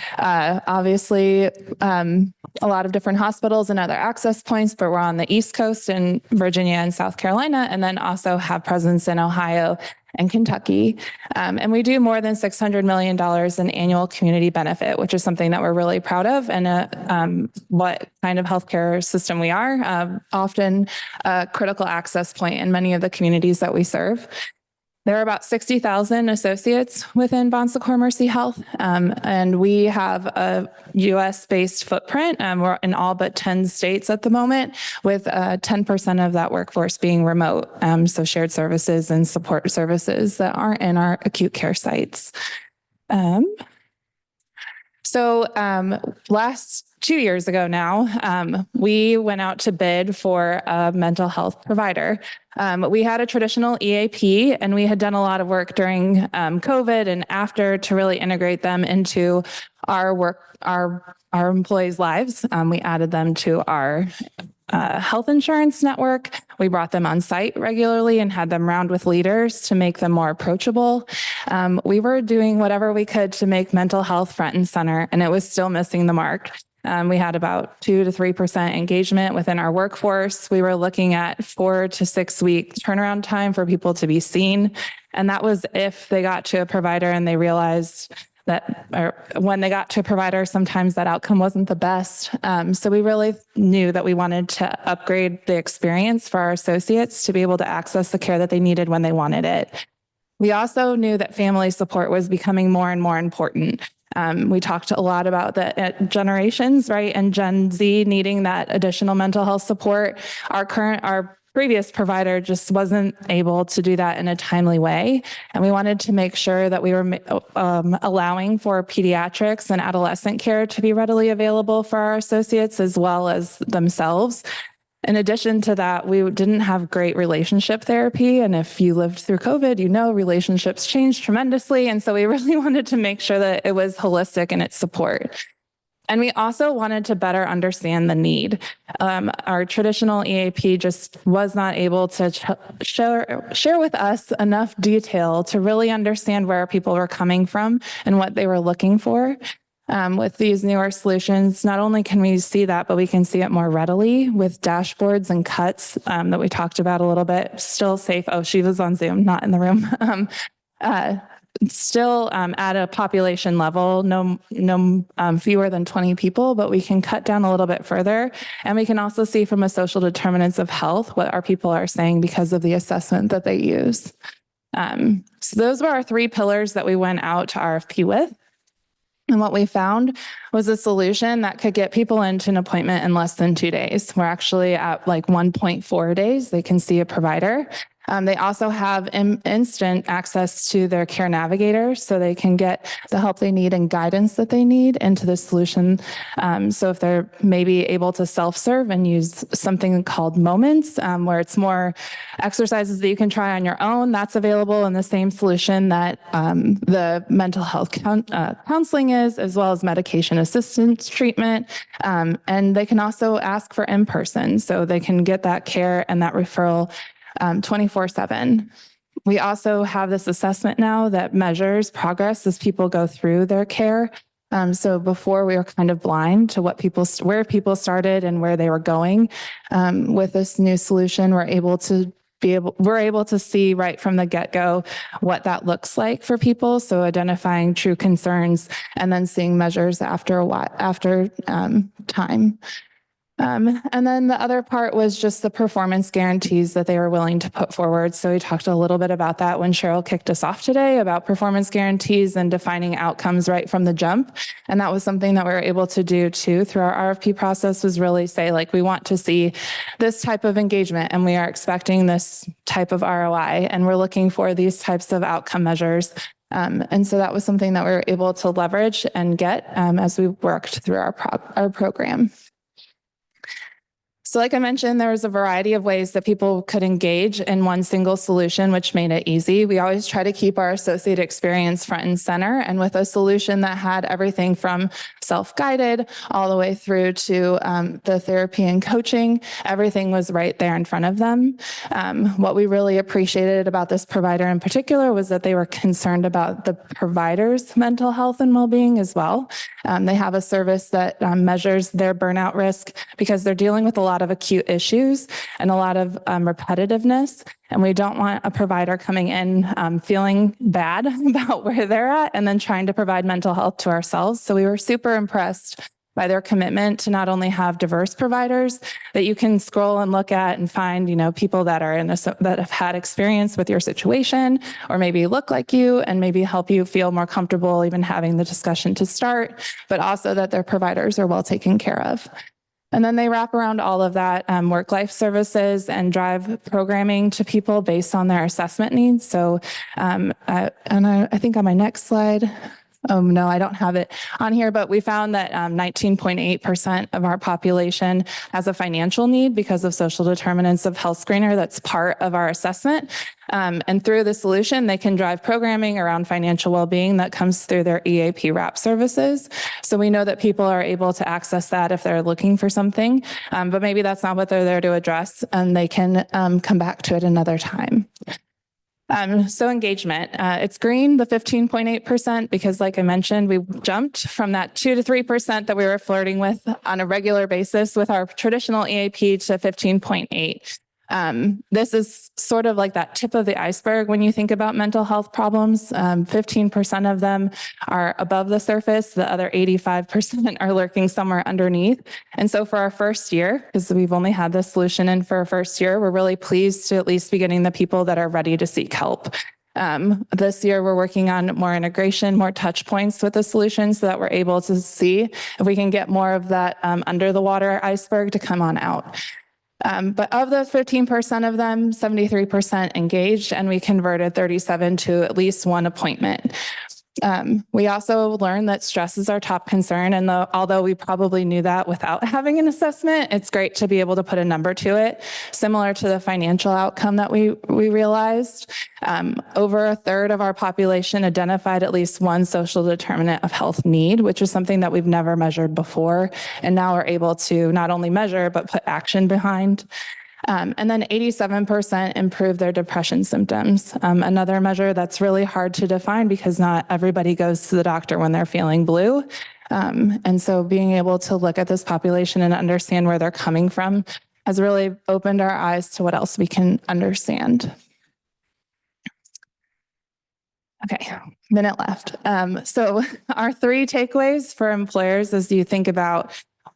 Speaker 11: a lot of different hospitals and other access points, but we're on the East Coast in Virginia and South Carolina, and then also have presence in Ohio and Kentucky. And we do more than $600 million in annual community benefit, which is something that we're really proud of, and what kind of healthcare system we are, often a critical access point in many of the communities that we serve. There are about 60,000 associates within Bon Secours Mercy Health, and we have a U.S.-based footprint. We're in all but 10 states at the moment, with 10% of that workforce being remote, so shared services and support services that aren't in our acute care sites. Last 2 years ago now, we went out to bid for a mental health provider. We had a traditional EAP, and we had done a lot of work during COVID and after to really integrate them into our work, our employees' lives. We added them to our health insurance network. We brought them on site regularly and had them round with leaders to make them more approachable. We were doing whatever we could to make mental health front and center, and it was still missing the mark. We had about 2 to 3% engagement within our workforce. We were looking at 4 to 6 week turnaround time for people to be seen. And that was if they got to a provider and they realized that, or when they got to a provider, sometimes that outcome wasn't the best. So we really knew that we wanted to upgrade the experience for our associates to be able to access the care that they needed when they wanted it. We also knew that family support was becoming more and more important. We talked a lot about the generations, right? And Gen Z needing that additional mental health support. Our previous provider just wasn't able to do that in a timely way. And we wanted to make sure that we were allowing for pediatrics and adolescent care to be readily available for our associates as well as themselves. In addition to that, we didn't have great relationship therapy. And if you lived through COVID, you know relationships changed tremendously. And so we really wanted to make sure that it was holistic in its support. And we also wanted to better understand the need. Our traditional EAP just was not able to share with us enough detail to really understand where people were coming from and what they were looking for. With these newer solutions, not only can we see that, but we can see it more readily with dashboards and cuts that we talked about a little bit. Still safe. Oh, she was on Zoom, not in the room. Still at a population level, no fewer than 20 people, but we can cut down a little bit further. And we can also see from a social determinants of health what our people are saying because of the assessment that they use. So those were our 3 pillars that we went out to RFP with. And what we found was a solution that could get people into an appointment in less than 2 days. We're actually at like 1.4 days. They can see a provider. They also have instant access to their care navigator, so they can get the help they need and guidance that they need into the solution. So if they're maybe able to self-serve and use something called Moments, where it's more exercises that you can try on your own, that's available in the same solution that the mental health counseling is, as well as medication assistance treatment. And they can also ask for in-person, so they can get that care and that referral 24/7. We also have this assessment now that measures progress as people go through their care. So before we were kind of blind to where people started and where they were going. With this new solution, we're able to see right from the get-go what that looks like for people. So identifying true concerns and then seeing measures after time. And then the other part was just the performance guarantees that they were willing to put forward. So we talked a little bit about that when Cheryl kicked us off today about performance guarantees and defining outcomes right from the jump. And that was something that we were able to do too through our RFP process, was really say, like, we want to see this type of engagement and we are expecting this type of ROI and we're looking for these types of outcome measures. And so that was something that we were able to leverage and get as we worked through our program. So like I mentioned, there was a variety of ways that people could engage in one single solution, which made it easy. We always try to keep our associate experience front and center. And with a solution that had everything from self-guided all the way through to the therapy and coaching, everything was right there in front of them. What we really appreciated about this provider in particular was that they were concerned about the provider's mental health and well-being as well. They have a service that measures their burnout risk because they're dealing with a lot of acute issues and a lot of repetitiveness. And we don't want a provider coming in feeling bad about where they're at and then trying to provide mental health to ourselves. So we were super impressed by their commitment to not only have diverse providers that you can scroll and look at and find, people that are that have had experience with your situation or maybe look like you and maybe help you feel more comfortable even having the discussion to start, but also that their providers are well taken care of. And then they wrap around all of that work-life services and drive programming to people based on their assessment needs. So, I think on my next slide, no, I don't have it on here, but we found that 19.8% of our population has a financial need because of social determinants of health screener. That's part of our assessment. And through the solution, they can drive programming around financial well-being that comes through their EAP wrap services. So we know that people are able to access that if they're looking for something, but maybe that's not what they're there to address, and they can come back to it another time. So engagement, it's green, the 15.8%, because like I mentioned, we jumped from that 2 to 3% that we were flirting with on a regular basis with our traditional EAP to 15.8. This is sort of like that tip of the iceberg when you think about mental health problems. 15% of them are above the surface. The other 85% are lurking somewhere underneath. And so for our first year, because we've only had this solution in for our first year, we're really pleased to at least be getting the people that are ready to seek help. This year, we're working on more integration, more touch points with the solution so that we're able to see if we can get more of that under the water iceberg to come on out. But of those 15% of them, 73% engaged, and we converted 37 to at least one appointment. We also learned that stress is our top concern, and although we probably knew that without having an assessment, it's great to be able to put a number to it, similar to the financial outcome that we realized. Over a third of our population identified at least one social determinant of health need, which is something that we've never measured before, and now we're able to not only measure, but put action behind. And then 87% improved their depression symptoms. Another measure that's really hard to define because not everybody goes to the doctor when they're feeling blue. And so being able to look at this population and understand where they're coming from has really opened our eyes to what else we can understand. Okay, minute left. So our 3 takeaways for employers as you think about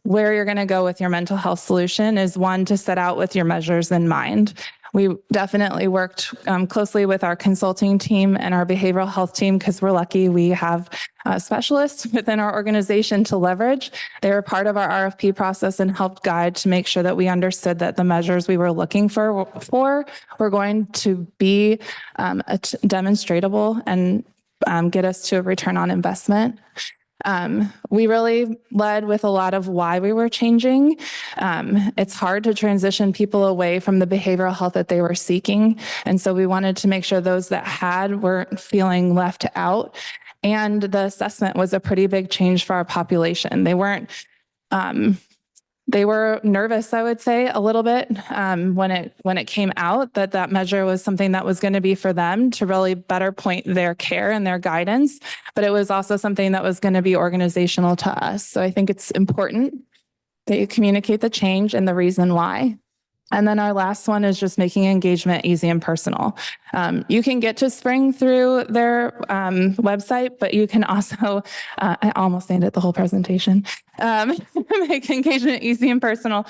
Speaker 11: where you're going to go with your mental health solution is 1, to set out with your measures in mind. We definitely worked closely with our consulting team and our behavioral health team because we're lucky we have specialists within our organization to leverage. They were part of our RFP process and helped guide to make sure that we understood that the measures we were looking for were going to be demonstratable and get us to a return on investment. We really led with a lot of why we were changing. It's hard to transition people away from the behavioral health that they were seeking. And so we wanted to make sure those that weren't feeling left out. And the assessment was a pretty big change for our population. They were nervous, I would say, a little bit when it came out that measure was something that was going to be for them to really better point their care and their guidance. But it was also something that was going to be organizational to us. So I think it's important that you communicate the change and the reason why. And then our last one is just making engagement easy and personal. You can get to Spring through their website, but you can also, I almost named it the whole presentation, make engagement easy and personal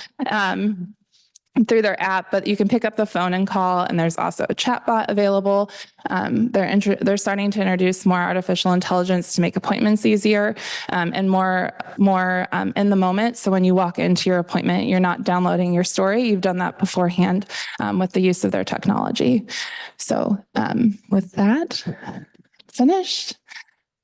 Speaker 11: through their app, but you can pick up the phone and call, and there's also a chat bot available. They're starting to introduce more artificial intelligence to make appointments easier and more in the moment. So when you walk into your appointment, you're not downloading your story. You've done that beforehand with the use of their technology. So with that, finished.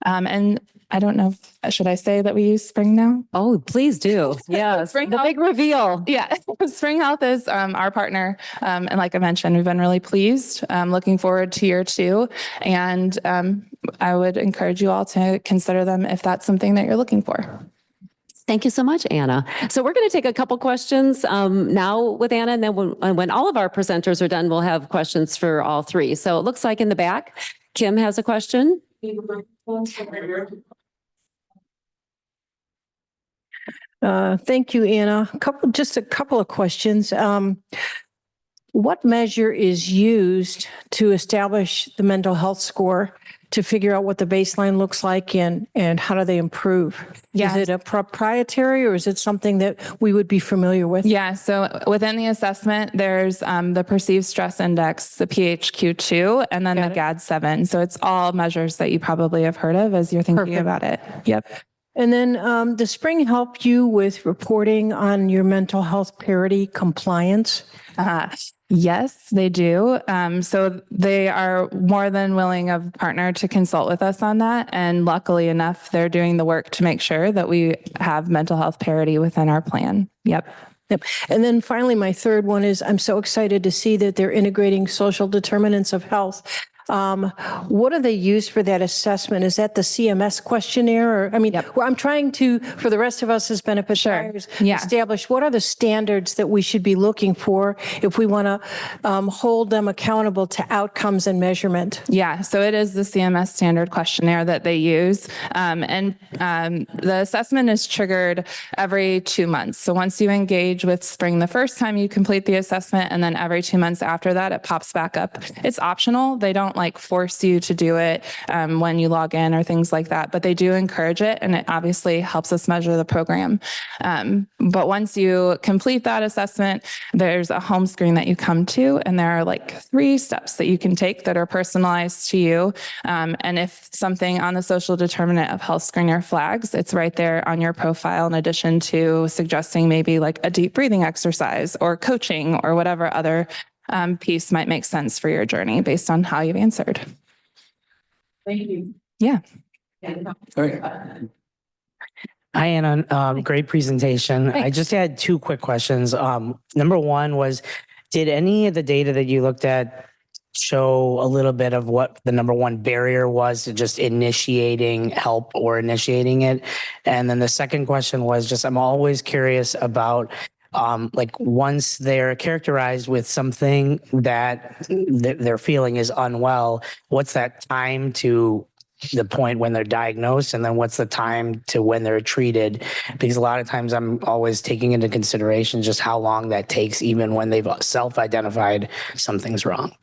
Speaker 11: And I don't know. Should I say that we use Spring now?
Speaker 2: Oh, please do. Yes,
Speaker 11: Spring
Speaker 2: the
Speaker 11: Health.
Speaker 2: big reveal.
Speaker 11: Yeah, Spring Health is our partner. And like I mentioned, we've been really pleased. Looking forward to year 2. And I would encourage you all to consider them if that's something that you're looking for.
Speaker 2: Thank you so much, Anna. So we're going to take a couple questions now with Anna, and then when all of our presenters are done, we'll have questions for all three. So it looks like in the back, Kim has a question.
Speaker 12: Thank you, Anna. Just a couple of questions. What measure is used to establish the mental health score to figure out what the baseline looks like and how do they improve?
Speaker 11: Yes.
Speaker 12: Is it a proprietary or is it something that we would be familiar with?
Speaker 11: Yeah, so within the assessment, there's the perceived stress index, the PHQ-2, and then the GAD-7. So it's all measures that you probably have heard of as you're thinking about it. Yep.
Speaker 12: And then does Spring help you with reporting on your mental health parity compliance?
Speaker 11: Yes, they do. So they are more than willing of partner to consult with us on that. And luckily enough, they're doing the work to make sure that we have mental health parity within our plan. Yep.
Speaker 12: And then finally, my third one is I'm so excited to see that they're integrating social determinants of health. What do they use for that assessment? Is that the CMS questionnaire? Or, I mean, well, I'm trying to, for the rest of us as beneficiaries, establish what are the standards that we should be looking for if we want to hold them accountable to outcomes and measurement?
Speaker 11: Yeah, so it is the CMS standard questionnaire that they use. And the assessment is triggered every 2 months. So once you engage with Spring the first time, you complete the assessment, and then every 2 months after that, it pops back up. It's optional. They don't like force you to do it when you log in or things like that, but they do encourage it, and it obviously helps us measure the program. But once you complete that assessment, there's a home screen that you come to, and there are like 3 steps that you can take that are personalized to you. And if something on the social determinant of health screener flags, it's right there on your profile, in addition to suggesting maybe like a deep breathing exercise or coaching or whatever other piece might make sense for your journey based on how you've answered.
Speaker 13: Thank you.
Speaker 11: Yeah.
Speaker 13: Hi, Anna. Great presentation. I just had 2 quick questions. Number one was, did any of the data that you looked at show a little bit of what the number one barrier was to just initiating help or initiating it? And then the second question was just, I'm always curious about like once they're characterized with something that they're feeling is unwell, what's that time to the point when they're diagnosed, and then what's the time to when they're treated? Because a lot of times I'm always taking into consideration just how long that takes, even when they've self-identified something's wrong.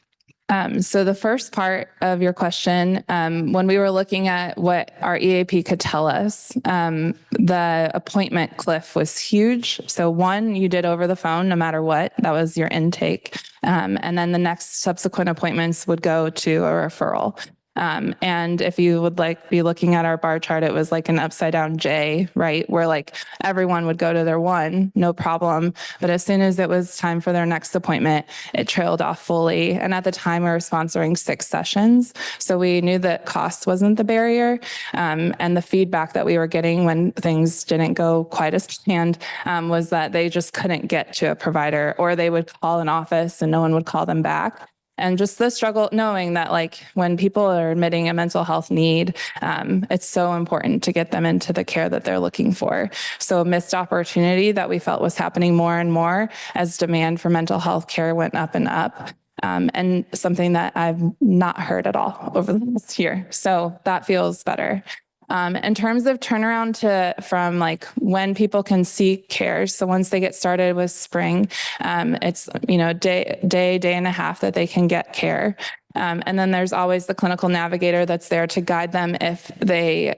Speaker 11: So the first part of your question, when we were looking at what our EAP could tell us, the appointment cliff was huge. So 1, you did over the phone, no matter what, that was your intake. And then the next subsequent appointments would go to a referral. And if you would like be looking at our bar chart, it was like an upside down J, right? Where like everyone would go to their 1, no problem. But as soon as it was time for their next appointment, it trailed off fully. And at the time we were sponsoring 6 sessions. So we knew that cost wasn't the barrier. And the feedback that we were getting when things didn't go quite as planned was that they just couldn't get to a provider, or they would call an office and no one would call them back. And just the struggle, knowing that like when people are admitting a mental health need, it's so important to get them into the care that they're looking for. So a missed opportunity that we felt was happening more and more as demand for mental health care went up and up. And something that I've not heard at all over the last year. So that feels better. In terms of turnaround from like when people can seek care, so once they get started with Spring, it's day and a half that they can get care. And then there's always the clinical navigator that's there to guide them if they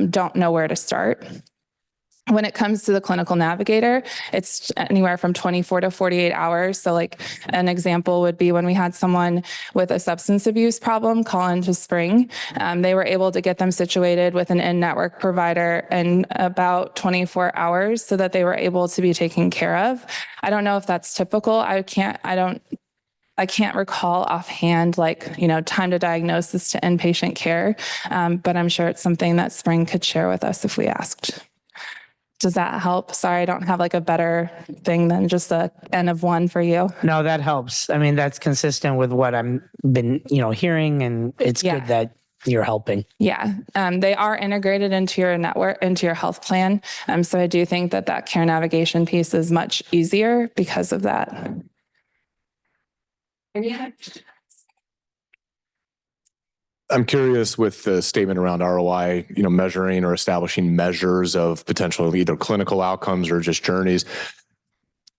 Speaker 11: don't know where to start. When it comes to the clinical navigator, it's anywhere from 24 to 48 hours. So like an example would be when we had someone with a substance abuse problem call into Spring, they were able to get them situated with an in-network provider in about 24 hours so that they were able to be taken care of. I don't know if that's typical. I don't I can't recall offhand, like, time to diagnosis to inpatient care, but I'm sure it's something that Spring could share with us if we asked. Does that help? Sorry, I don't have like a better thing than just a N of 1 for you.
Speaker 13: No, that helps. I mean, that's consistent with what I'm been, hearing, and it's good that you're helping.
Speaker 11: Yeah, they are integrated into your network, into your health plan. So I do think that care navigation piece is much easier because of that.
Speaker 14: I'm curious with the statement around ROI, measuring or establishing measures of potential either clinical outcomes or just journeys.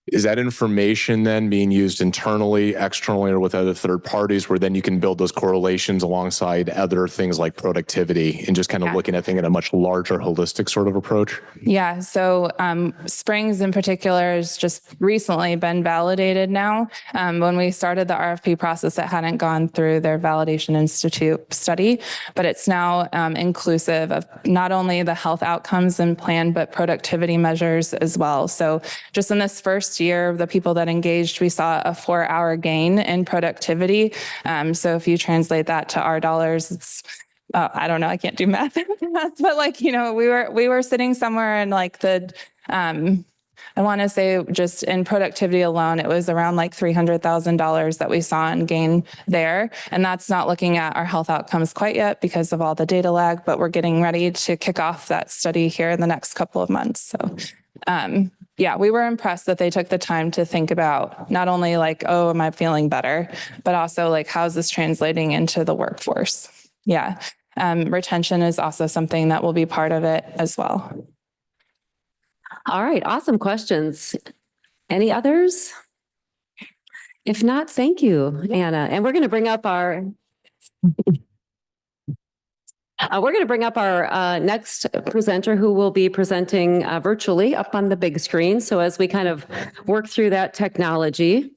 Speaker 14: Is that information then being used internally, externally, or with other third parties where then you can build those correlations alongside other things like productivity and just kind of looking at things in a much larger holistic sort of approach?
Speaker 11: Yeah, so Springs in particular has just recently been validated now. When we started the RFP process, it hadn't gone through their Validation Institute study, but it's now inclusive of not only the health outcomes and plan, but productivity measures as well. So just in this first year, the people that engaged, we saw a 4-hour gain in productivity. So if you translate that to our dollars, it's I don't know, I can't do math, but like, we were sitting somewhere in like the, I want to say just in productivity alone, it was around like $300,000 that we saw in gain there. And that's not looking at our health outcomes quite yet because of all the data lag, but we're getting ready to kick off that study here in the next couple of months. So, yeah, we were impressed that they took the time to think about not only like, oh, am I feeling better, but also like, how's this translating into the workforce? Yeah. Retention is also something that will be part of it as well.
Speaker 2: All right, awesome questions. Any others? If not, thank you, Anna. And we're going to bring up our next presenter who will be presenting virtually up on the big screen. So as we kind of work through that technology,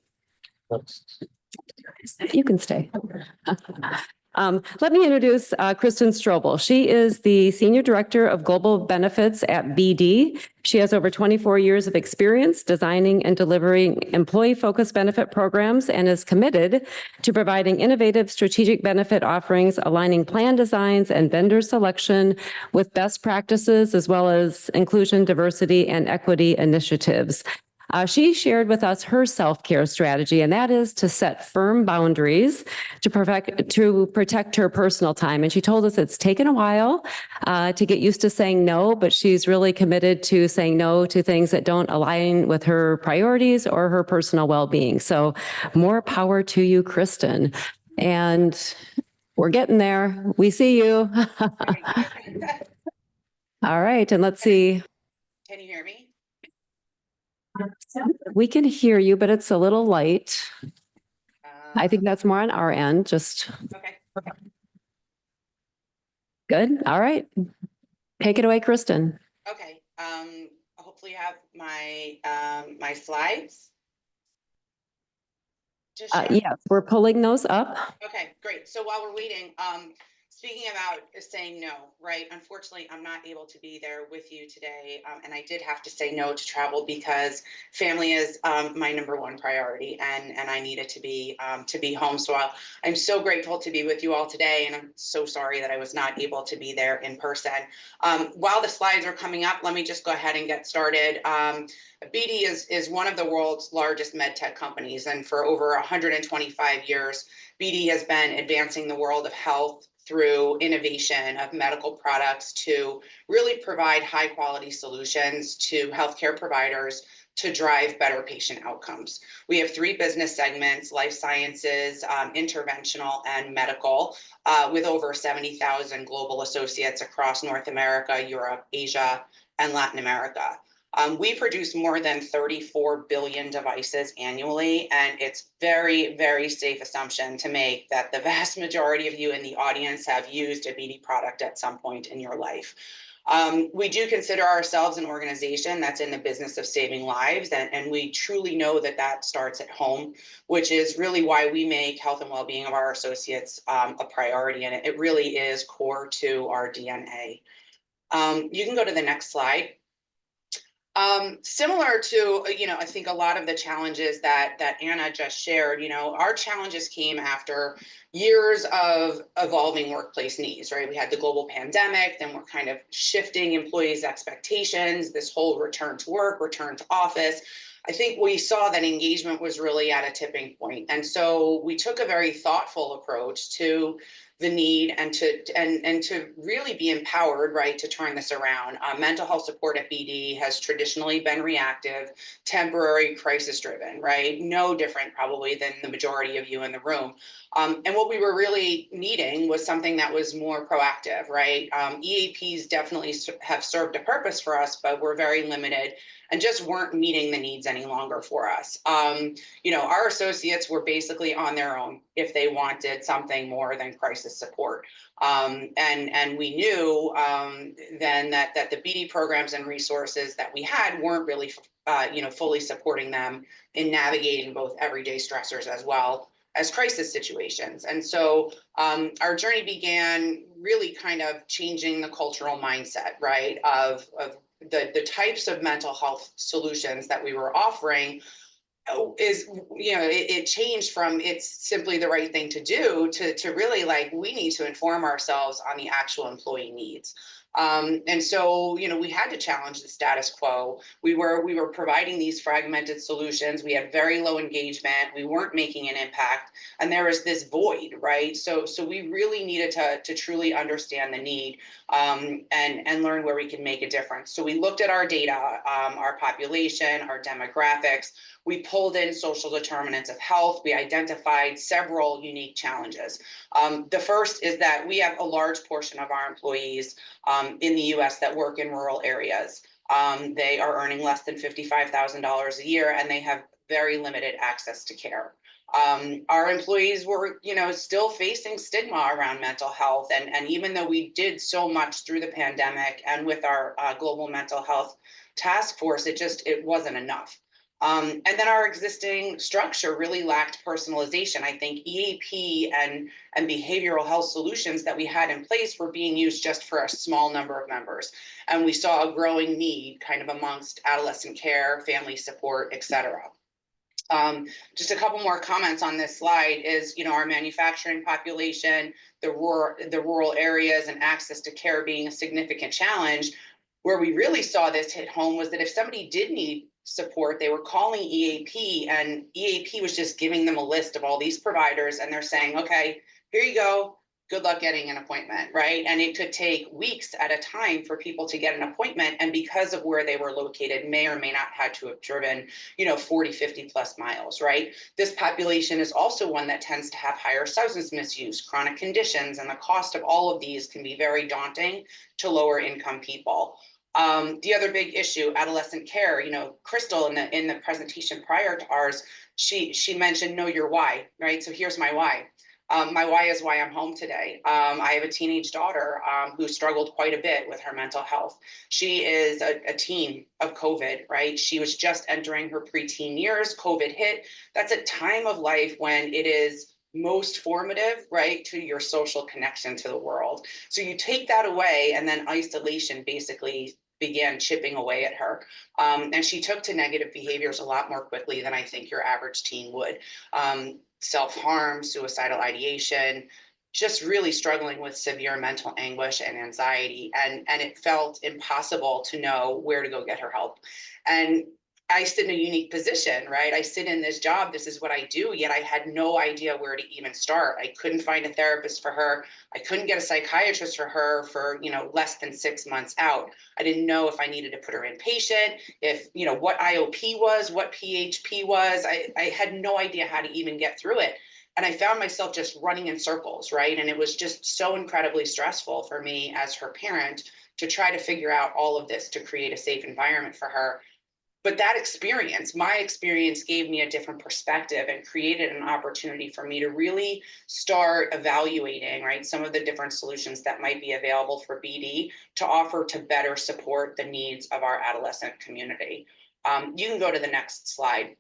Speaker 2: you can stay. Let me introduce Kristen Strobel. She is the Senior Director of Global Benefits at BD. She has over 24 years of experience designing and delivering employee-focused benefit programs and is committed to providing innovative strategic benefit offerings, aligning plan designs and vendor selection with best practices, as well as inclusion, diversity, and equity initiatives. She shared with us her self-care strategy, and that is to set firm boundaries to protect her personal time. And she told us it's taken a while to get used to saying no, but she's really committed to saying no to things that don't align with her priorities or her personal well-being. So more power to you, Kristen. And we're getting there. We see you. All right, and let's see.
Speaker 15: Can you hear me?
Speaker 2: We can hear you, but it's a little light. I think that's more on our end, just.
Speaker 15: Okay.
Speaker 2: Good, all right. Take it away, Kristen.
Speaker 15: Okay, hopefully you have my, my slides.
Speaker 2: Yes, we're pulling those up.
Speaker 15: Okay, great. So while we're waiting, speaking about saying no, right? Unfortunately, I'm not able to be there with you today. And I did have to say no to travel because family is my #1 priority, and I needed to be home. So I'm so grateful to be with you all today. And I'm so sorry that I was not able to be there in person. While the slides are coming up, let me just go ahead and get started. BD is one of the world's largest med tech companies. And for over 125 years, BD has been advancing the world of health through innovation of medical products to really provide high quality solutions to healthcare providers to drive better patient outcomes. We have 3 business segments: life sciences, interventional, and medical, with over 70,000 global associates across North America, Europe, Asia, and Latin America. We produce more than 34 billion devices annually, and it's very, very safe assumption to make that the vast majority of you in the audience have used a BD product at some point in your life. We do consider ourselves an organization that's in the business of saving lives, and we truly know that that starts at home, which is really why we make health and well-being of our associates a priority, and it really is core to our DNA. You can go to the next slide. Similar to, I think a lot of the challenges that Anna just shared, our challenges came after years of evolving workplace needs, right? We had the global pandemic, then we're kind of shifting employees' expectations, this whole return to work, return to office. I think we saw that engagement was really at a tipping point. And so we took a very thoughtful approach to the need and to really be empowered, right, to turn this around. Mental health support at BD has traditionally been reactive, temporary, crisis driven, right? No different probably than the majority of you in the room. And what we were really needing was something that was more proactive, right? EAPs definitely have served a purpose for us, but we're very limited and just weren't meeting the needs any longer for us. Our associates were basically on their own if they wanted something more than crisis support. And we knew then that the BD programs and resources that we had weren't really, fully supporting them in navigating both everyday stressors as well as crisis situations. And so our journey began really kind of changing the cultural mindset, right, of the types of mental health solutions that we were offering is, it changed from it's simply the right thing to do to really like, we need to inform ourselves on the actual employee needs. And so, we had to challenge the status quo. We were providing these fragmented solutions. We had very low engagement. We weren't making an impact. And there was this void, right? So we really needed to truly understand the need and learn where we can make a difference. So we looked at our data, our population, our demographics. We pulled in social determinants of health. We identified several unique challenges. The first is that we have a large portion of our employees in the US that work in rural areas. They are earning less than $55,000 a year, and they have very limited access to care. Our employees were, still facing stigma around mental health. And even though we did so much through the pandemic and with our global mental health task force, it wasn't enough. And then our existing structure really lacked personalization. I think EAP and behavioral health solutions that we had in place were being used just for a small number of members. And we saw a growing need kind of amongst adolescent care, family support, et cetera. Just a couple more comments on this slide is, our manufacturing population, the rural areas and access to care being a significant challenge. Where we really saw this hit home was that if somebody did need support, they were calling EAP, and EAP was just giving them a list of all these providers, and they're saying, okay, here you go. Good luck getting an appointment, right? And it could take weeks at a time for people to get an appointment. And because of where they were located, may or may not had to have driven, 40, 50 plus miles, right? This population is also one that tends to have higher substance misuse, chronic conditions, and the cost of all of these can be very daunting to lower income people. The other big issue, adolescent care, Crystal in the presentation prior to ours, she mentioned know your why, right? So here's my why. My why is why I'm home today. I have a teenage daughter who struggled quite a bit with her mental health. She is a teen of COVID, right? She was just entering her preteen years. COVID hit. That's a time of life when it is most formative, right, to your social connection to the world. So you take that away, and then isolation basically began chipping away at her. And she took to negative behaviors a lot more quickly than I think your average teen would. Self-harm, suicidal ideation, just really struggling with severe mental anguish and anxiety. And it felt impossible to know where to go get her help. And I sit in a unique position, right? I sit in this job. This is what I do. Yet I had no idea where to even start. I couldn't find a therapist for her. I couldn't get a psychiatrist for her for, less than 6 months out. I didn't know if I needed to put her inpatient, if, what IOP was, what PHP was. I had no idea how to even get through it. And I found myself just running in circles, right? And it was just so incredibly stressful for me as her parent to try to figure out all of this to create a safe environment for her. But that experience, my experience, gave me a different perspective and created an opportunity for me to really start evaluating, right, some of the different solutions that might be available for BD to offer to better support the needs of our adolescent community. You can go to the next slide.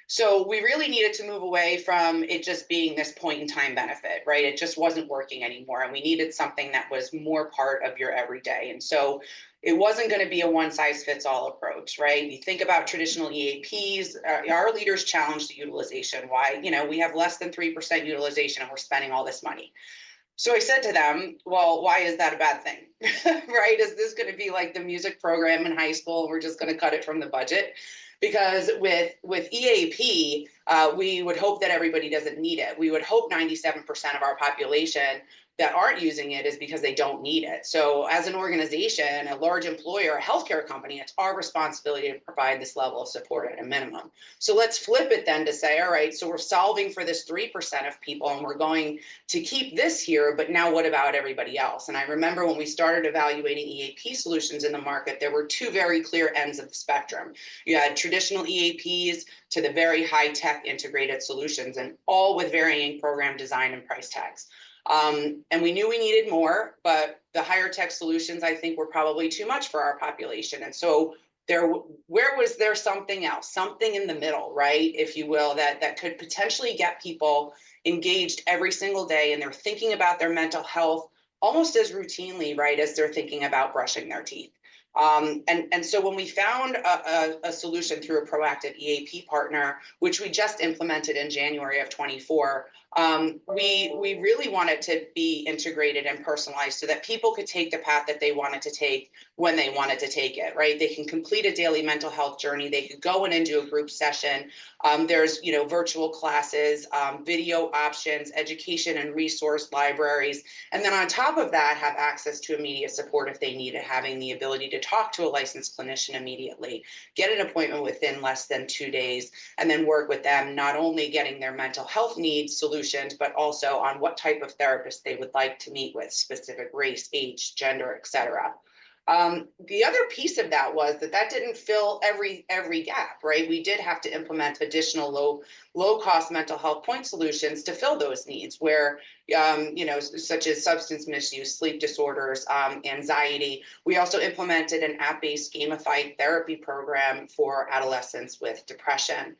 Speaker 15: So we really needed to move away from it just being this point in time benefit, right? It just wasn't working anymore. And we needed something that was more part of your everyday. And so it wasn't going to be a one-size-fits-all approach, right? You think about traditional EAPs, our leaders challenged the utilization. Why? We have less than 3% utilization and we're spending all this money. So I said to them, well, why is that a bad thing? Right? Is this going to be like the music program in high school? We're just going to cut it from the budget? Because with EAP, we would hope that everybody doesn't need it. We would hope 97% of our population that aren't using it is because they don't need it. So as an organization, a large employer, a healthcare company, it's our responsibility to provide this level of support at a minimum. So let's flip it then to say, all right, so we're solving for this 3% of people and we're going to keep this here, but now what about everybody else? And I remember when we started evaluating EAP solutions in the market, there were two very clear ends of the spectrum. You had traditional EAPs to the very high-tech integrated solutions, and all with varying program design and price tags. And we knew we needed more, but the higher tech solutions, I think, were probably too much for our population. And so where was there something else, something in the middle, right, if you will, that could potentially get people engaged every single day, and they're thinking about their mental health almost as routinely, right, as they're thinking about brushing their teeth. And so when we found a solution through a proactive EAP partner, which we just implemented in January of 24, we really wanted to be integrated and personalized so that people could take the path that they wanted to take when they wanted to take it, right? They can complete a daily mental health journey. They could go in and do a group session. There's, virtual classes, video options, education and resource libraries. And then on top of that, have access to immediate support if they need it, having the ability to talk to a licensed clinician immediately, get an appointment within less than 2 days, and then work with them, not only getting their mental health needs solutions, but also on what type of therapist they would like to meet with, specific race, age, gender, et cetera. The other piece of that was that didn't fill every gap, right? We did have to implement additional low cost mental health point solutions to fill those needs where, such as substance misuse, sleep disorders, anxiety. We also implemented an app-based gamified therapy program for adolescents with depression.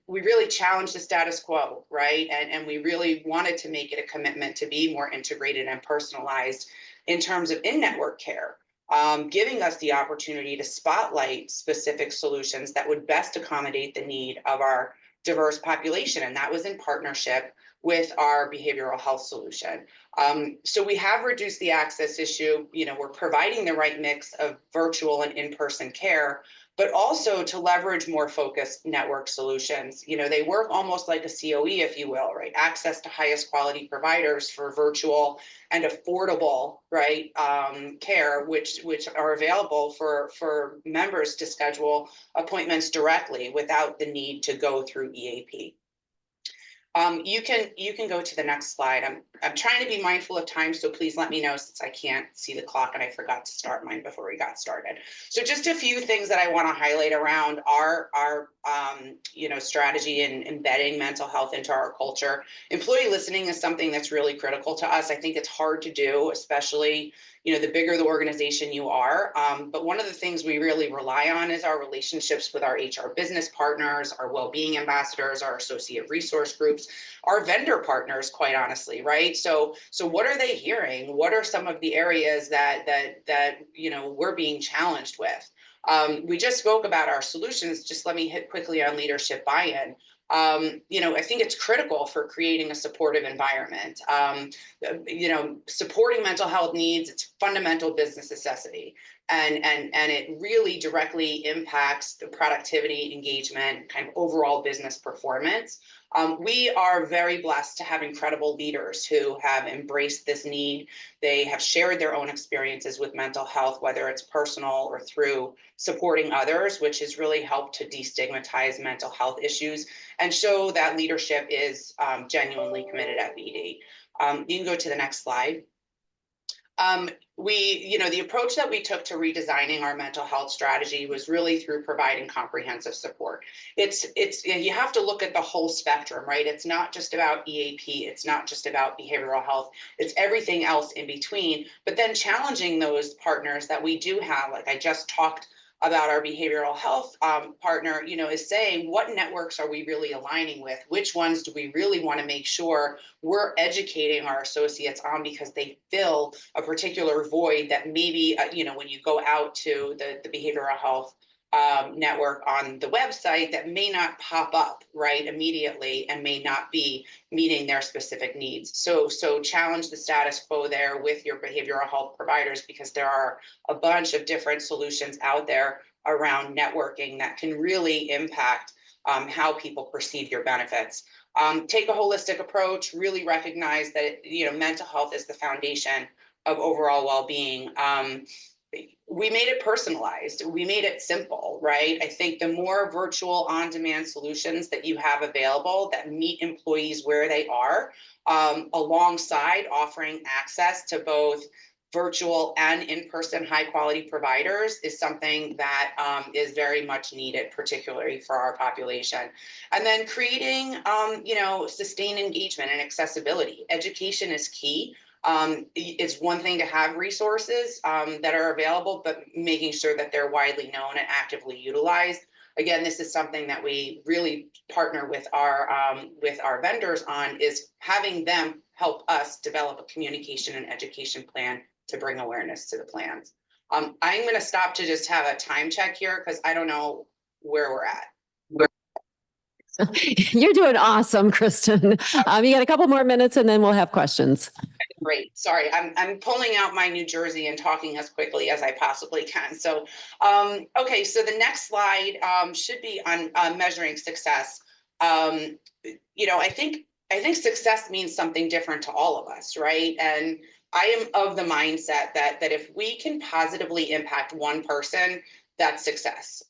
Speaker 15: We really challenged the status quo, right? And we really wanted to make it a commitment to be more integrated and personalized in terms of in-network care. Giving us the opportunity to spotlight specific solutions that would best accommodate the need of our diverse population. And that was in partnership with our behavioral health solution. So we have reduced the access issue. We're providing the right mix of virtual and in-person care, but also to leverage more focused network solutions. They work almost like a COE, if you will, right? Access to highest quality providers for virtual and affordable, right, care, which are available for members to schedule appointments directly without the need to go through EAP. You can go to the next slide. I'm trying to be mindful of time, so please let me know since I can't see the clock and I forgot to start mine before we got started. So just a few things that I want to highlight around our strategy in embedding mental health into our culture. Employee listening is something that's really critical to us. I think it's hard to do, especially the bigger the organization you are. But one of the things we really rely on is our relationships with our HR business partners, our well-being ambassadors, our associate resource groups, our vendor partners, quite honestly, right? So what are they hearing? What are some of the areas that we're being challenged with? We just spoke about our solutions. Just let me hit quickly on leadership buy-in. I think it's critical for creating a supportive environment. Supporting mental health needs, it's fundamental business necessity. And it really directly impacts the productivity, engagement, kind of overall business performance. We are very blessed to have incredible leaders who have embraced this need. They have shared their own experiences with mental health, whether it's personal or through supporting others, which has really helped to destigmatize mental health issues and show that leadership is genuinely committed at BD. You can go to the next slide. The approach that we took to redesigning our mental health strategy was really through providing comprehensive support. You have to look at the whole spectrum, right? It's not just about EAP. It's not just about behavioral health. It's everything else in between, but then challenging those partners that we do have, like I just talked about our behavioral health partner, is saying, what networks are we really aligning with? Which ones do we really want to make sure we're educating our associates on, because they fill a particular void that maybe, when you go out to the behavioral health network on the website, that may not pop up right immediately and may not be meeting their specific needs. So challenge the status quo there with your behavioral health providers, because there are a bunch of different solutions out there around networking that can really impact how people perceive your benefits. Take a holistic approach, really recognize that, mental health is the foundation of overall well-being. We made it personalized. We made it simple, right? I think the more virtual on-demand solutions that you have available that meet employees where they are, alongside offering access to both virtual and in-person high-quality providers, is something that is very much needed, particularly for our population. And then creating, sustained engagement and accessibility. Education is key. It's one thing to have resources that are available, but making sure that they're widely known and actively utilized. Again, this is something that we really partner with our vendors on, is having them help us develop a communication and education plan to bring awareness to the plans. I'm going to stop to just have a time check here, because I don't know where we're at.
Speaker 2: You're doing awesome, Kristen. You got a couple more minutes and then we'll have questions.
Speaker 15: Great. Sorry, I'm pulling out my New Jersey and talking as quickly as I possibly can. So, okay, so the next slide should be on measuring success. I think success means something different to all of us, right? And I am of the mindset that if we can positively impact one person, that's success.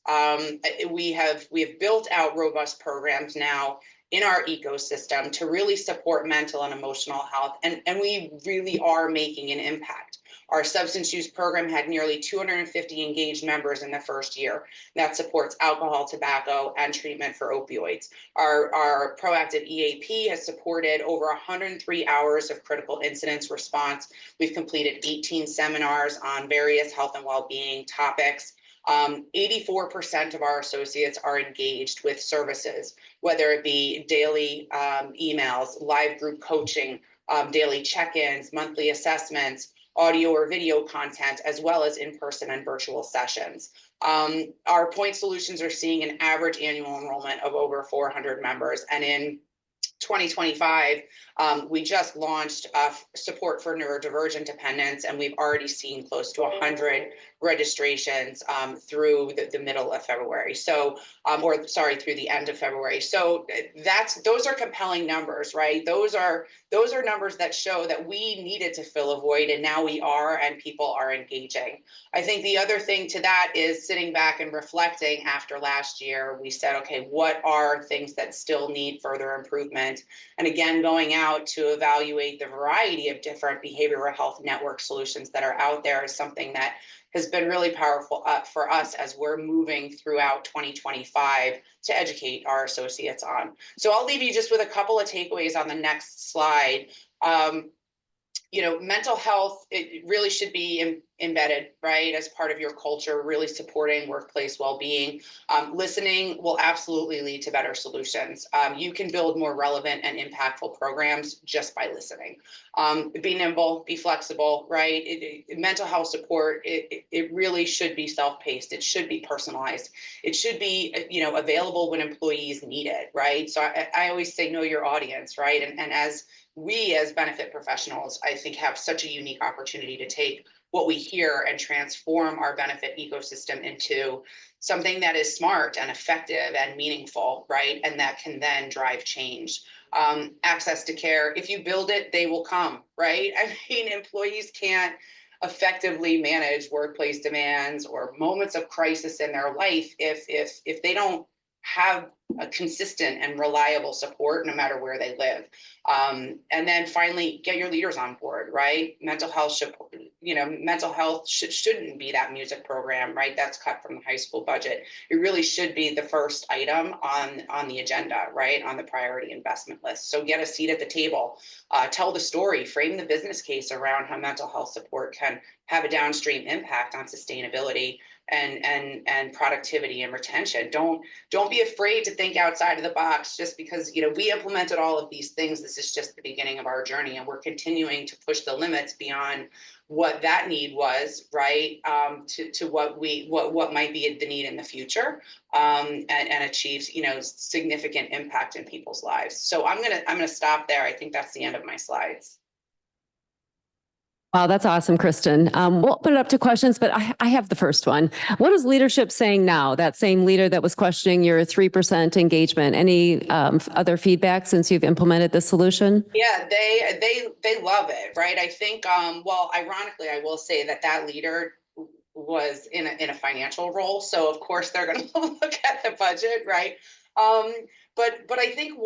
Speaker 15: We have built out robust programs now in our ecosystem to really support mental and emotional health, and we really are making an impact. Our substance use program had nearly 250 engaged members in the first year. That supports alcohol, tobacco, and treatment for opioids. Our proactive EAP has supported over 103 hours of critical incidents response. We've completed 18 seminars on various health and well-being topics. 84% of our associates are engaged with services, whether it be daily emails, live group coaching, daily check-ins, monthly assessments, audio or video content, as well as in-person and virtual sessions. Our point solutions are seeing an average annual enrollment of over 400 members. And in 2025, we just launched support for neurodivergent dependents, and we've already seen close to 100 registrations through the middle of February. So, through the end of February. So those are compelling numbers, right? Those are numbers that show that we needed to fill a void, and now we are, and people are engaging. I think the other thing to that is sitting back and reflecting. After last year, we said, okay, what are things that still need further improvement? And again, going out to evaluate the variety of different behavioral health network solutions that are out there is something that has been really powerful for us as we're moving throughout 2025 to educate our associates on. So I'll leave you just with a couple of takeaways on the next slide. Mental health, it really should be embedded, right, as part of your culture, really supporting workplace well-being. Listening will absolutely lead to better solutions. You can build more relevant and impactful programs just by listening. Be nimble, be flexible, right? Mental health support, it really should be self-paced. It should be personalized. It should be, available when employees need it, right? So I always say, know your audience, right? And as we as benefit professionals, I think, have such a unique opportunity to take what we hear and transform our benefit ecosystem into something that is smart and effective and meaningful, right? And that can then drive change. Access to care, if you build it, they will come, right? I mean, employees can't effectively manage workplace demands or moments of crisis in their life if they don't have a consistent and reliable support no matter where they live. And then finally, get your leaders on board, right? Mental health shouldn't be that music program, right? That's cut from the high school budget. It really should be the first item on the agenda, right? On the priority investment list. So get a seat at the table, tell the story, frame the business case around how mental health support can have a downstream impact on sustainability. and productivity and retention. Don't be afraid to think outside of the box just because, we implemented all of these things. This is just the beginning of our journey, and we're continuing to push the limits beyond what that need was, right? To what might be the need in the future, and achieve, significant impact in people's lives. So I'm gonna stop there. I think that's the end of my slides.
Speaker 2: Wow, that's awesome, Kristen. We'll open it up to questions, but I have the first one. What is leadership saying now? That same leader that was questioning your 3% engagement. Any other feedback since you've implemented this solution?
Speaker 15: Yeah, they love it, right? I think, well, ironically, I will say that leader was in a financial role, so of course they're going to look at the budget, right? But I think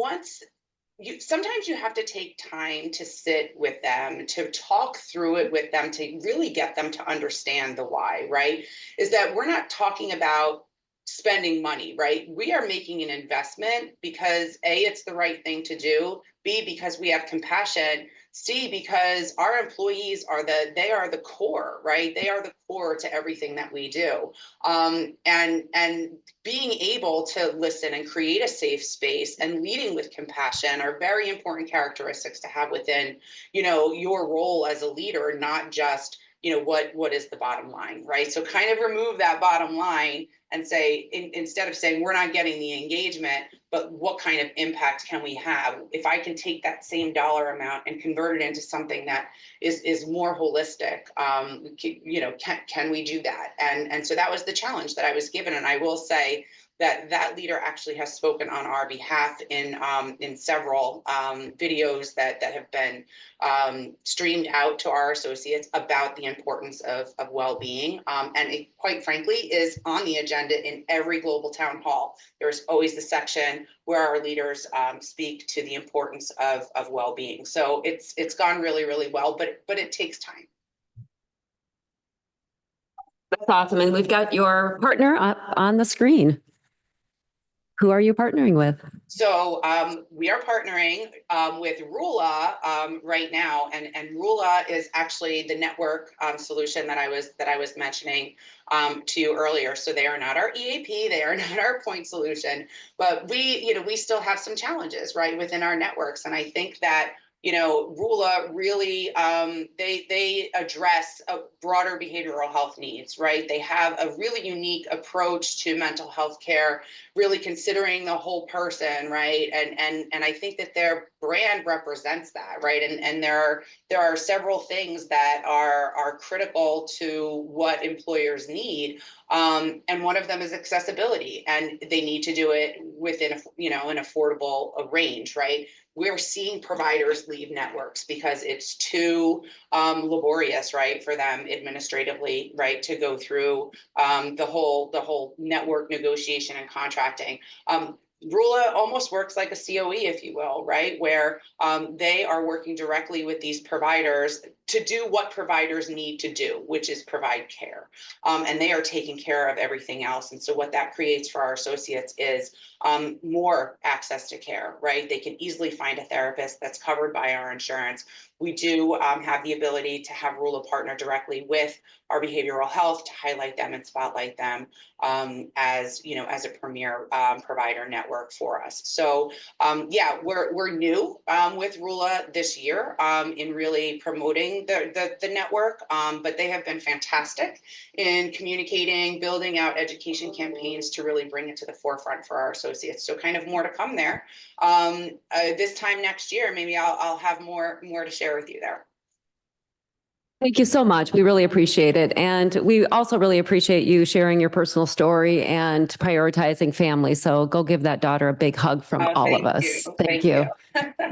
Speaker 15: sometimes you have to take time to sit with them, to talk through it with them, to really get them to understand the why, right? Is that we're not talking about spending money, right? We are making an investment because A, it's the right thing to do, B, because we have compassion, C, because our employees are the core, right? They are the core to everything that we do. And being able to listen and create a safe space and leading with compassion are very important characteristics to have within, your role as a leader, not just, what is the bottom line, right? So kind of remove that bottom line and say, instead of saying we're not getting the engagement, but what kind of impact can we have? If I can take that same dollar amount and convert it into something that is more holistic, can we do that? And so that was the challenge that I was given. And I will say that leader actually has spoken on our behalf in several videos that have been streamed out to our associates about the importance of well-being. And it, quite frankly, is on the agenda in every global town hall. There's always the section where our leaders speak to the importance of well-being. So it's gone really, really well, but it takes time.
Speaker 2: That's awesome. And we've got your partner up on the screen. Who are you partnering with?
Speaker 15: So we are partnering with Rula right now, and Rula is actually the network solution that I was mentioning to you earlier. So they are not our EAP, they are not our point solution, but we still have some challenges, right, within our networks, and I think that Rula really, they address a broader behavioral health needs, right? They have a really unique approach to mental health care, really considering the whole person, right? And I think that their brand represents that, right? And there are several things that are critical to what employers need. And one of them is accessibility, and they need to do it within an affordable range, right? We're seeing providers leave networks because it's too laborious, right, for them administratively, right, to go through the whole network negotiation and contracting. Rula almost works like a COE, if you will, right, where they are working directly with these providers to do what providers need to do, which is provide care. And they are taking care of everything else. And so what that creates for our associates is more access to care, right? They can easily find a therapist that's covered by our insurance. We do have the ability to have Rula partner directly with our behavioral health to highlight them and spotlight them as a premier provider network for us. So yeah, we're new with Rula this year in really promoting the network, but they have been fantastic in communicating, building out education campaigns to really bring it to the forefront for our associates. So kind of more to come there. This time next year, maybe I'll have more to share with you there.
Speaker 2: Thank you so much. We really appreciate it. And we also really appreciate you sharing your personal story and prioritizing family. So go give that daughter a big hug from all of us. Thank you.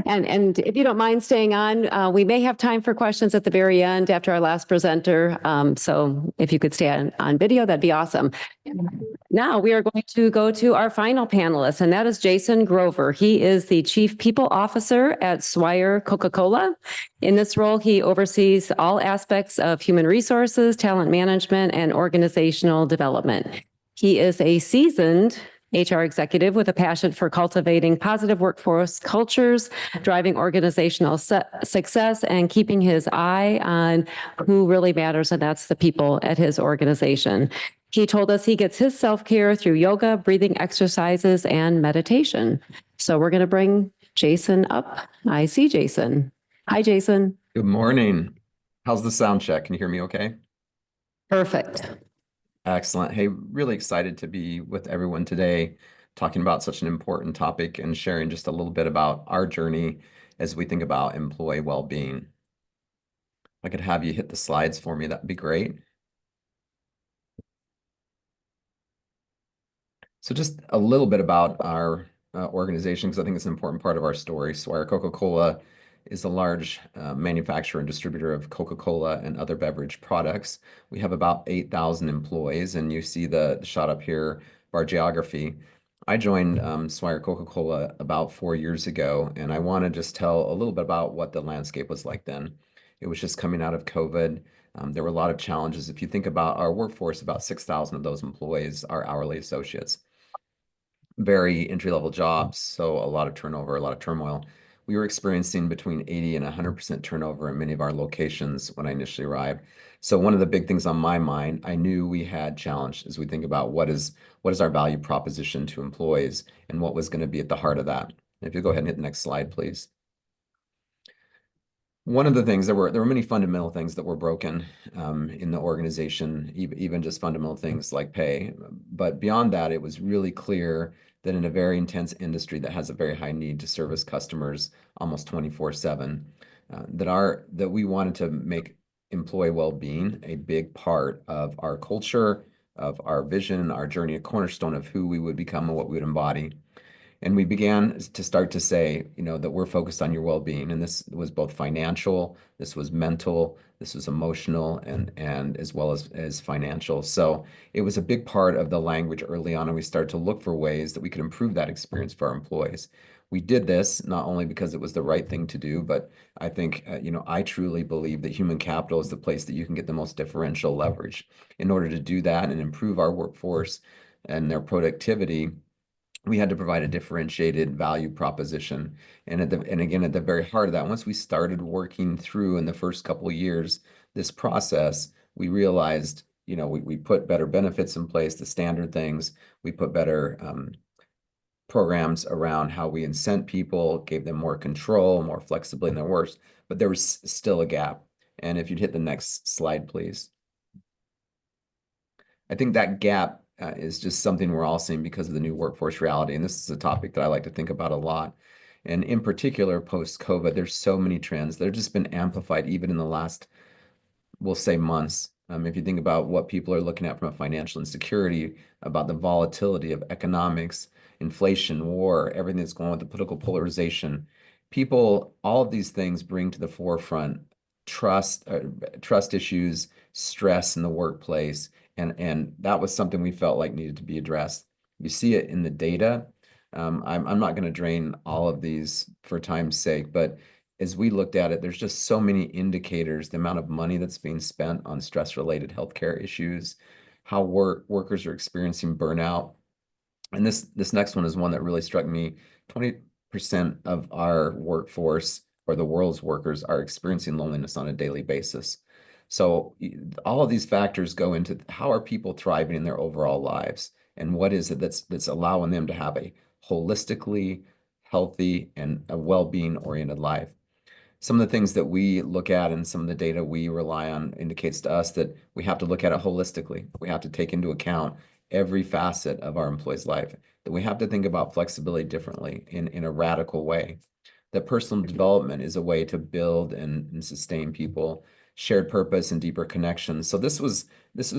Speaker 2: And if you don't mind staying on, we may have time for questions at the very end after our last presenter. So if you could stay on video, that'd be awesome. Now we are going to go to our final panelist, and that is Jason Grover. He is the Chief People Officer at Swire Coca-Cola. In this role, he oversees all aspects of human resources, talent management, and organizational development. He is a seasoned HR executive with a passion for cultivating positive workforce cultures, driving organizational success, and keeping his eye on who really matters, and that's the people at his organization.
Speaker 16: He told us he gets his self-care through yoga, breathing exercises, and meditation. So we're going to bring Jason up. I see Jason. Hi, Jason.
Speaker 17: Good morning. How's the sound check? Can you hear me okay?
Speaker 16: Perfect.
Speaker 17: Excellent. Hey, really excited to be with everyone today, talking about such an important topic and sharing just a little bit about our journey as we think about employee well-being. If I could have you hit the slides for me, that'd be great. So just a little bit about our organization, because I think it's an important part of our story. Swire Coca-Cola is a large manufacturer and distributor of Coca-Cola and other beverage products. We have about 8,000 employees, and you see the shot up here of our geography. I joined Swire Coca-Cola about 4 years ago, and I want to just tell a little bit about what the landscape was like then. It was just coming out of COVID. There were a lot of challenges. If you think about our workforce, about 6,000 of those employees are hourly associates. Very entry-level jobs, so a lot of turnover, a lot of turmoil. We were experiencing between 80 and 100% turnover in many of our locations when I initially arrived. So one of the big things on my mind, I knew we had challenge as we think about what is our value proposition to employees and what was going to be at the heart of that. If you go ahead and hit the next slide, please. One of the things, there were many fundamental things that were broken in the organization, even just fundamental things like pay. But beyond that, it was really clear that in a very intense industry that has a very high need to service customers almost 24/7, that we wanted to make employee well-being a big part of our culture, of our vision, our journey, a cornerstone of who we would become and what we would embody. And we began to start to say, that we're focused on your well-being. And this was both financial, this was mental, this was emotional, and as well as financial. So it was a big part of the language early on, and we started to look for ways that we could improve that experience for our employees. We did this not only because it was the right thing to do, but I think, I truly believe that human capital is the place that you can get the most differential leverage. In order to do that and improve our workforce and their productivity, we had to provide a differentiated value proposition. And again, at the very heart of that, once we started working through in the first couple of years, this process, we realized, we put better benefits in place, the standard things, we put better programs around how we incent people, gave them more control, more flexibility in their works, but there was still a gap. And if you'd hit the next slide, please. I think that gap is just something we're all seeing because of the new workforce reality. And this is a topic that I like to think about a lot. And in particular, post-COVID, there's so many trends that have just been amplified even in the last, we'll say, months. If you think about what people are looking at from a financial insecurity, about the volatility of economics, inflation, war, everything that's going on with the political polarization, all of these things bring to the forefront trust issues, stress in the workplace, and that was something we felt like needed to be addressed. You see it in the data. I'm not going to drain all of these for time's sake, but as we looked at it, there's just so many indicators, the amount of money that's being spent on stress-related healthcare issues, how workers are experiencing burnout. And this next one is one that really struck me. 20% of our workforce, or the world's workers, are experiencing loneliness on a daily basis. So all of these factors go into how are people thriving in their overall lives, and what is it that's allowing them to have a holistically healthy and a well-being oriented life. Some of the things that we look at and some of the data we rely on indicates to us that we have to look at it holistically. We have to take into account every facet of our employee's life, that we have to think about flexibility differently in a radical way, that personal development is a way to build and sustain people, shared purpose and deeper connections. So this was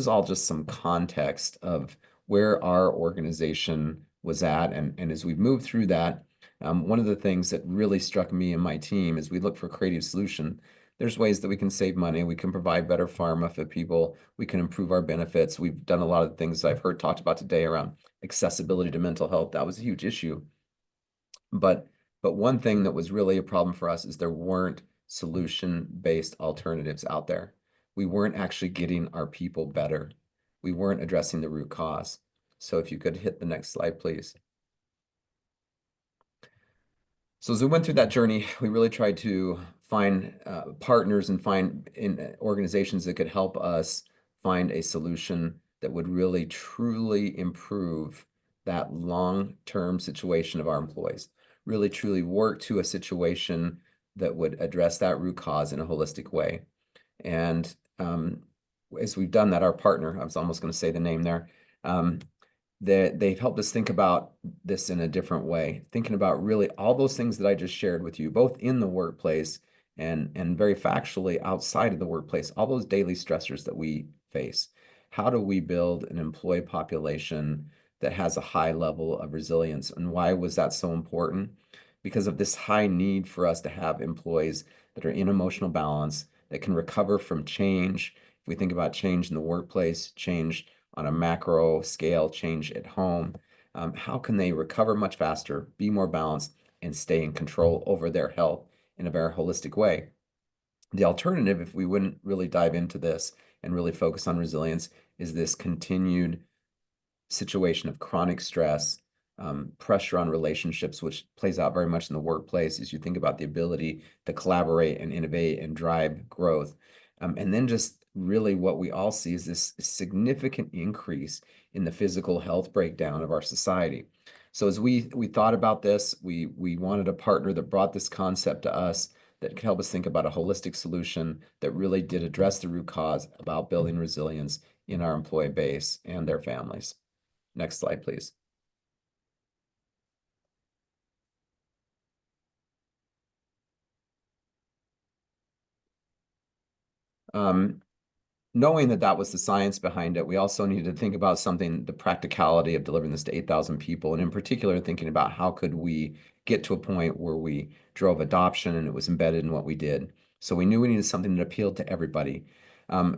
Speaker 17: all just some context of where our organization was at. And as we've moved through that, one of the things that really struck me and my team is we look for creative solution. There's ways that we can save money. We can provide better pharma for people. We can improve our benefits. We've done a lot of things I've heard talked about today around accessibility to mental health. That was a huge issue. But one thing that was really a problem for us is there weren't solution-based alternatives out there. We weren't actually getting our people better. We weren't addressing the root cause. So if you could hit the next slide, please. So as we went through that journey, we really tried to find partners and find organizations that could help us find a solution that would really truly improve that long-term situation of our employees, really truly work to a situation that would address that root cause in a holistic way. And as we've done that, our partner, I was almost going to say the name there, they've helped us think about this in a different way, thinking about really all those things that I just shared with you, both in the workplace and very factually outside of the workplace, all those daily stressors that we face. How do we build an employee population that has a high level of resilience? And why was that so important? Because of this high need for us to have employees that are in emotional balance, that can recover from change. If we think about change in the workplace, change on a macro scale, change at home, how can they recover much faster, be more balanced, and stay in control over their health in a very holistic way? The alternative, if we wouldn't really dive into this and really focus on resilience, is this continued situation of chronic stress, pressure on relationships, which plays out very much in the workplace as you think about the ability to collaborate and innovate and drive growth. And then just really what we all see is this significant increase in the physical health breakdown of our society. So as we thought about this, we wanted a partner that brought this concept to us that could help us think about a holistic solution that really did address the root cause about building resilience in our employee base and their families. Next slide, please. Knowing that that was the science behind it, we also needed to think about something, the practicality of delivering this to 8,000 people, and in particular, thinking about how could we get to a point where we drove adoption and it was embedded in what we did. So we knew we needed something that appealed to everybody.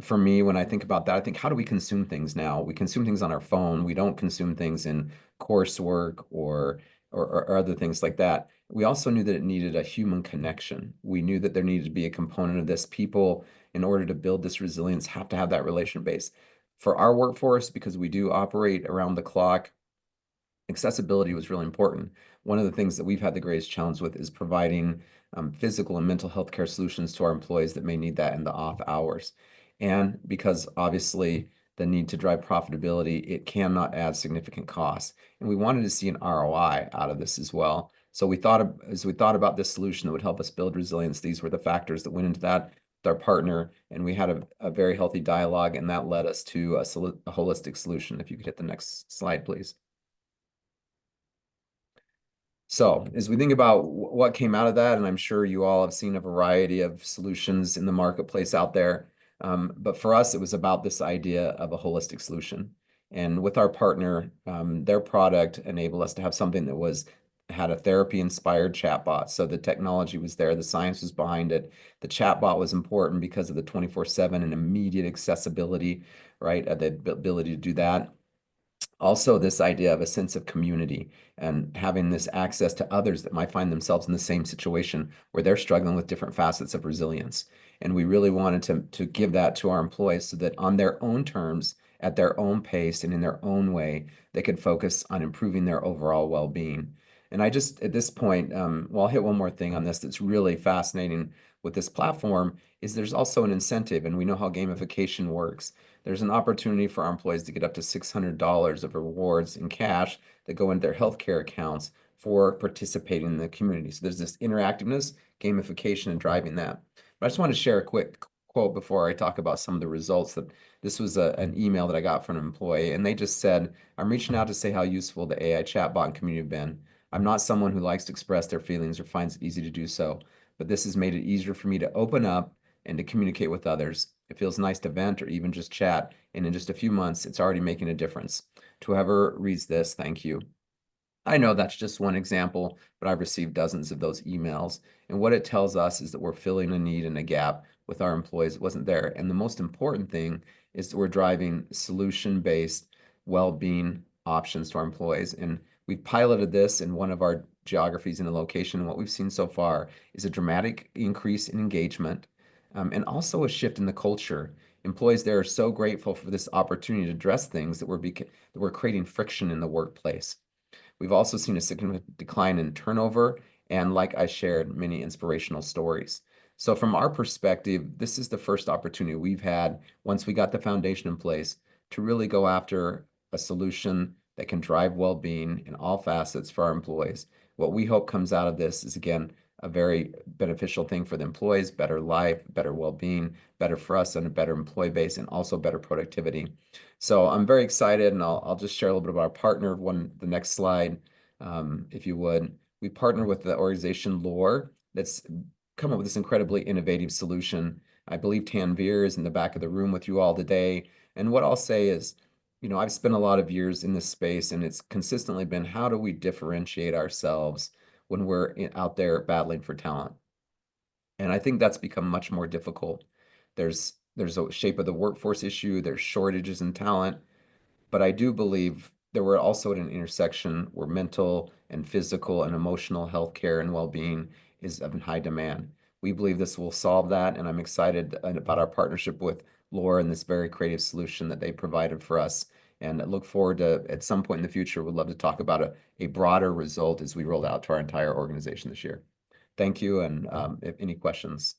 Speaker 17: For me, when I think about that, I think, how do we consume things now? We consume things on our phone. We don't consume things in coursework or other things like that. We also knew that it needed a human connection. We knew that there needed to be a component of this. People, in order to build this resilience, have to have that relation base. For our workforce, because we do operate around the clock, accessibility was really important. One of the things that we've had the greatest challenge with is providing physical and mental health care solutions to our employees that may need that in the off hours. And because obviously the need to drive profitability, it cannot add significant costs. And we wanted to see an ROI out of this as well. So as we thought about this solution that would help us build resilience, these were the factors that went into that with our partner, and we had a very healthy dialogue, and that led us to a holistic solution. If you could hit the next slide, please. So as we think about what came out of that, and I'm sure you all have seen a variety of solutions in the marketplace out there, but for us, it was about this idea of a holistic solution. And with our partner, their product enabled us to have something that had a therapy-inspired chatbot. So the technology was there, the science was behind it. The chatbot was important because of the 24/7 and immediate accessibility, right? The ability to do that. Also, this idea of a sense of community and having this access to others that might find themselves in the same situation where they're struggling with different facets of resilience. And we really wanted to give that to our employees so that on their own terms, at their own pace, and in their own way, they could focus on improving their overall well-being. And I just, at this point, well, I'll hit one more thing on this that's really fascinating with this platform is there's also an incentive, and we know how gamification works. There's an opportunity for our employees to get up to $600 of rewards in cash that go into their healthcare accounts for participating in the community. So there's this interactiveness, gamification, and driving that. But I just want to share a quick quote before I talk about some of the results. That this was an email that I got from an employee, and they just said, "I'm reaching out to say how useful the AI chatbot and community have been. I'm not someone who likes to express their feelings or finds it easy to do so, but this has made it easier for me to open up and to communicate with others. It feels nice to vent or even just chat, and in just a few months, it's already making a difference. To whoever reads this, thank you." I know that's just one example, but I've received dozens of those emails. And what it tells us is that we're filling a need and a gap with our employees that wasn't there. And the most important thing is that we're driving solution-based well-being options to our employees. And we've piloted this in one of our geographies in a location. And what we've seen so far is a dramatic increase in engagement and also a shift in the culture. Employees there are so grateful for this opportunity to address things that we're creating friction in the workplace. We've also seen a significant decline in turnover and, like I shared, many inspirational stories. So from our perspective, this is the first opportunity we've had once we got the foundation in place to really go after a solution that can drive well-being in all facets for our employees. What we hope comes out of this is, again, a very beneficial thing for the employees, better life, better well-being, better for us and a better employee base, and also better productivity. So I'm very excited, and I'll just share a little bit about our partner. The next slide, if you would. We partner with the organization LORE that's come up with this incredibly innovative solution. I believe Tanvir is in the back of the room with you all today. And what I'll say is, you know, I've spent a lot of years in this space, and it's consistently been, how do we differentiate ourselves when we're out there battling for talent? And I think that's become much more difficult. There's a shape of the workforce issue, there's shortages in talent, but I do believe that we're also at an intersection where mental and physical and emotional health care and well-being is of high demand. We believe this will solve that, and I'm excited about our partnership with Laura and this very creative solution that they provided for us. And I look forward to, at some point in the future, would love to talk about a broader result as we roll out to our entire organization this year. Thank you, and if any questions.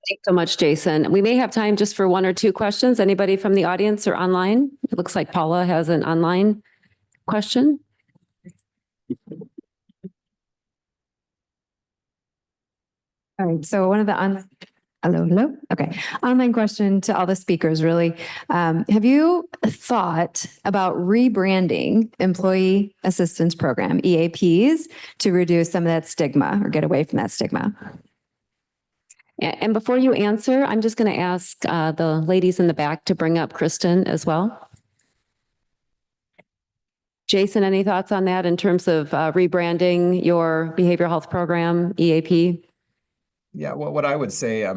Speaker 16: Thanks so much, Jason. We may have time just for one or two questions. Anybody from the audience or online? It looks like Paula has an online question.
Speaker 7: All right, so one of the hello. Okay, online question to all the speakers, really. Have you thought about rebranding Employee Assistance Program, EAPs, to reduce some of that stigma or get away from that stigma?
Speaker 16: And before you answer, I'm just going to ask the ladies in the back to bring up Kristen as well. Jason, any thoughts on that in terms of rebranding your behavioral health program, EAP?
Speaker 17: Yeah, well, what I would say,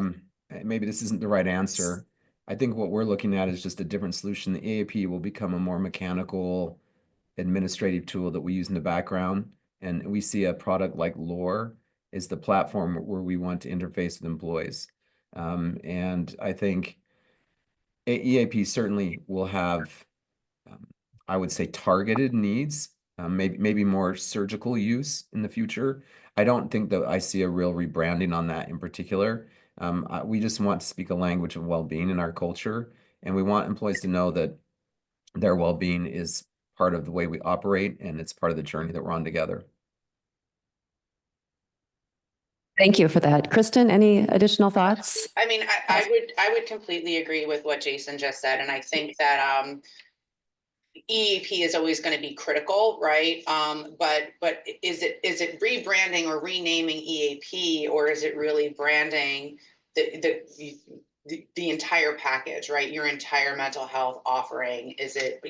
Speaker 17: maybe this isn't the right answer. I think what we're looking at is just a different solution. The EAP will become a more mechanical administrative tool that we use in the background. And we see a product like Lore is the platform where we want to interface with employees. And I think EAP certainly will have, I would say, targeted needs, maybe more surgical use in the future. I don't think that I see a real rebranding on that in particular. We just want to speak a language of well-being in our culture, and we want employees to know that their well-being is part of the way we operate, and it's part of the journey that we're on together.
Speaker 16: Thank you for that. Kristen, any additional thoughts?
Speaker 15: I mean, I would completely agree with what Jason just said, and I think that EAP is always going to be critical, right? But is it rebranding or renaming EAP, or is it really branding the entire package, right? Your entire mental health offering? Is it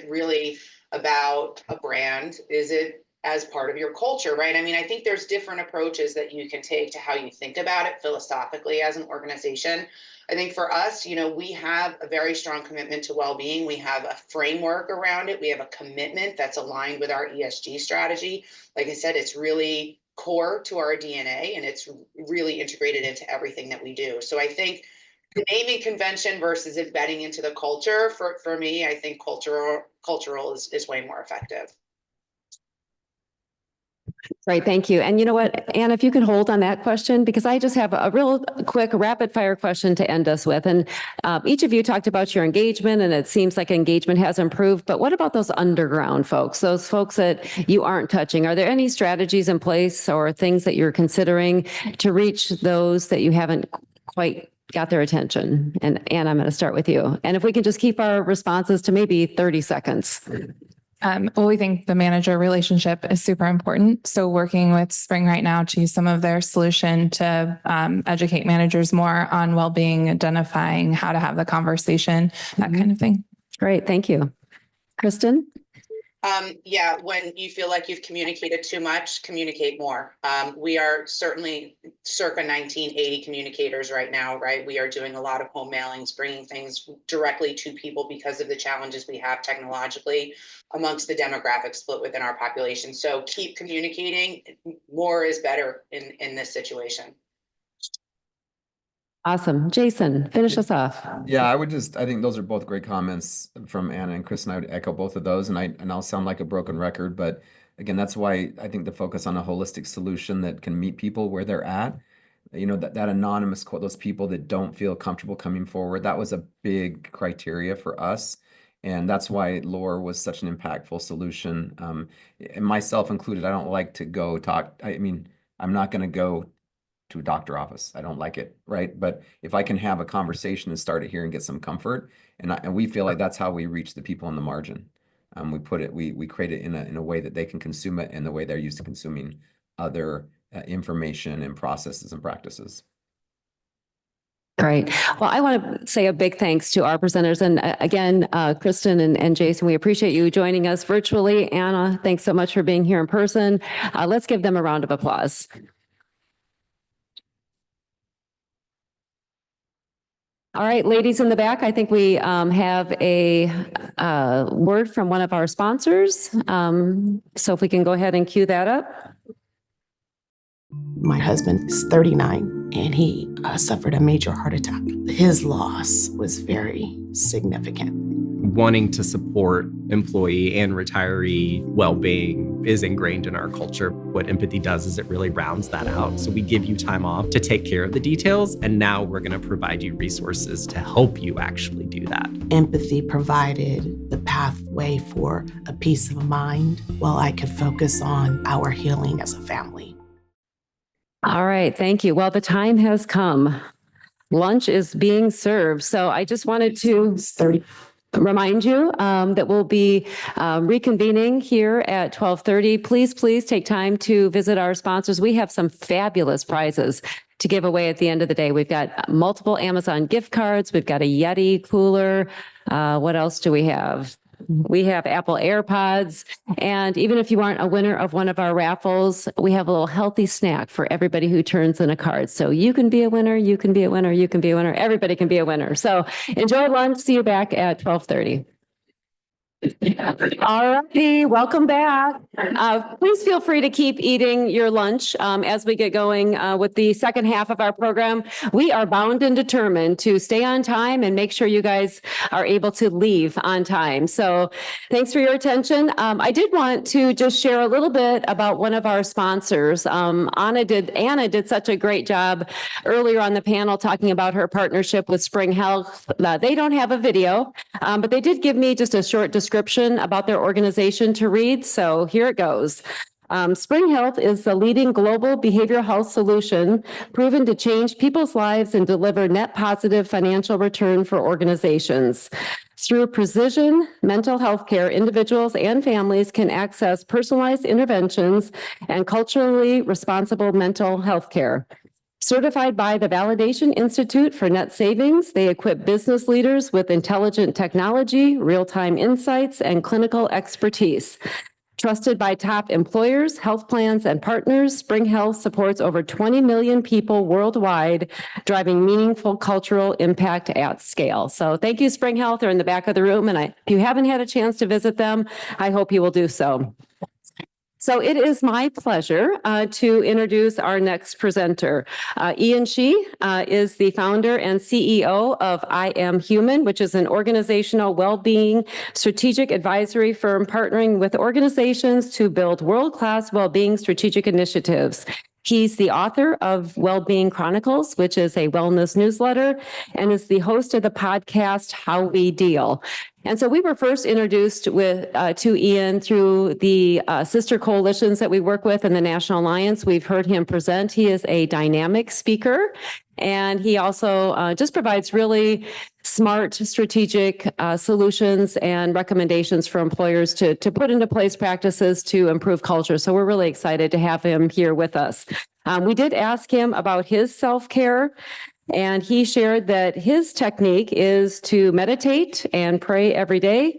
Speaker 15: really about a brand? Is it as part of your culture, right? I mean, I think there's different approaches that you can take to how you think about it philosophically as an organization. I think for us, we have a very strong commitment to well-being. We have a framework around it. We have a commitment that's aligned with our ESG strategy. Like I said, it's really core to our DNA, and it's really integrated into everything that we do. So I think the naming convention versus embedding into the culture, for me, I think cultural is way more effective.
Speaker 16: Great, thank you. And you know what, Anna, if you can hold on that question, because I just have a real quick rapid fire question to end us with. And each of you talked about your engagement, and it seems like engagement has improved. But what about those underground folks, those folks that you aren't touching? Are there any strategies in place or things that you're considering to reach those that you haven't quite got their attention? And Anna, I'm going to start with you. And if we can just keep our responses to maybe 30 seconds.
Speaker 11: Well, we think the manager relationship is super important. So working with Spring right now to use some of their solution to educate managers more on well-being, identifying how to have the conversation, that kind of thing.
Speaker 16: Great, thank you. Kristen?
Speaker 15: Yeah, when you feel like you've communicated too much, communicate more. We are certainly circa 1980 communicators right now, right? We are doing a lot of home mailings, bringing things directly to people because of the challenges we have technologically amongst the demographic split within our population. So keep communicating. More is better in this situation.
Speaker 16: Awesome. Jason, finish us off.
Speaker 17: Yeah, I think those are both great comments from Anna and Chris, and I would echo both of those. And I'll sound like a broken record, but again, that's why I think the focus on a holistic solution that can meet people where they're at. that anonymous quote, those people that don't feel comfortable coming forward, that was a big criteria for us. And that's why Lore was such an impactful solution. And myself included, I don't like to go talk. I mean, I'm not going to go to a doctor office. I don't like it, right? But if I can have a conversation and start it here and get some comfort, and we feel like that's how we reach the people on the margin. We create it in a way that they can consume it in the way they're used to consuming other information and processes and practices.
Speaker 16: Great. Well, I want to say a big thanks to our presenters. And again, Kristen and Jason, we appreciate you joining us virtually. Anna, thanks so much for being here in person. Let's give them a round of applause. All right, ladies in the back, I think we have a word from one of our sponsors. So if we can go ahead and cue that up.
Speaker 18: My husband is 39 and he suffered a major heart attack. His loss was very significant.
Speaker 19: Wanting to support employee and retiree well-being is ingrained in our culture. What empathy does is it really rounds that out. So we give you time off to take care of the details, and now we're going to provide you resources to help you actually do that.
Speaker 18: Empathy provided the pathway for a peace of mind while I could focus on our healing as a family.
Speaker 16: All right, thank you. Well, the time has come. Lunch is being served. So I just wanted to remind you that we'll be reconvening here at 12:30. Please take time to visit our sponsors. We have some fabulous prizes to give away at the end of the day. We've got multiple Amazon gift cards. We've got a Yeti cooler. What else do we have? We have Apple AirPods. And even if you aren't a winner of one of our raffles, we have a little healthy snack for everybody who turns in a card. So you can be a winner, you can be a winner, you can be a winner. Everybody can be a winner. So enjoy lunch. See you back at 12:30. All righty, welcome back. Please feel free to keep eating your lunch as we get going with the second half of our program. We are bound and determined to stay on time and make sure you guys are able to leave on time. So thanks for your attention. I did want to just share a little bit about one of our sponsors. Anna did such a great job earlier on the panel talking about her partnership with Spring Health. They don't have a video, but they did give me just a short description about their organization to read. So here it goes. Spring Health is the leading global behavioral health solution proven to change people's lives and deliver net positive financial return for organizations. Through precision mental health care, individuals and families can access personalized interventions and culturally responsible mental health care. Certified by the Validation Institute for Net Savings, they equip business leaders with intelligent technology, real-time insights, and clinical expertise. Trusted by top employers, health plans, and partners, Spring Health supports over 20 million people worldwide, driving meaningful cultural impact at scale. So thank you, Spring Health. They're in the back of the room, and if you haven't had a chance to visit them, I hope you will do so. So it is my pleasure to introduce our next presenter. Ian Shih is the founder and CEO of I Am Human, which is an organizational well-being strategic advisory firm partnering with organizations to build world-class well-being strategic initiatives. He's the author of Wellbeing Chronicles, which is a wellness newsletter, and is the host of the podcast How We Deal. And so we were first introduced to Ian through the sister coalitions that we work with in the National Alliance. We've heard him present. He is a dynamic speaker, and he also just provides really smart strategic solutions and recommendations for employers to put into place practices to improve culture. So we're really excited to have him here with us. We did ask him about his self-care, and he shared that his technique is to meditate and pray every day,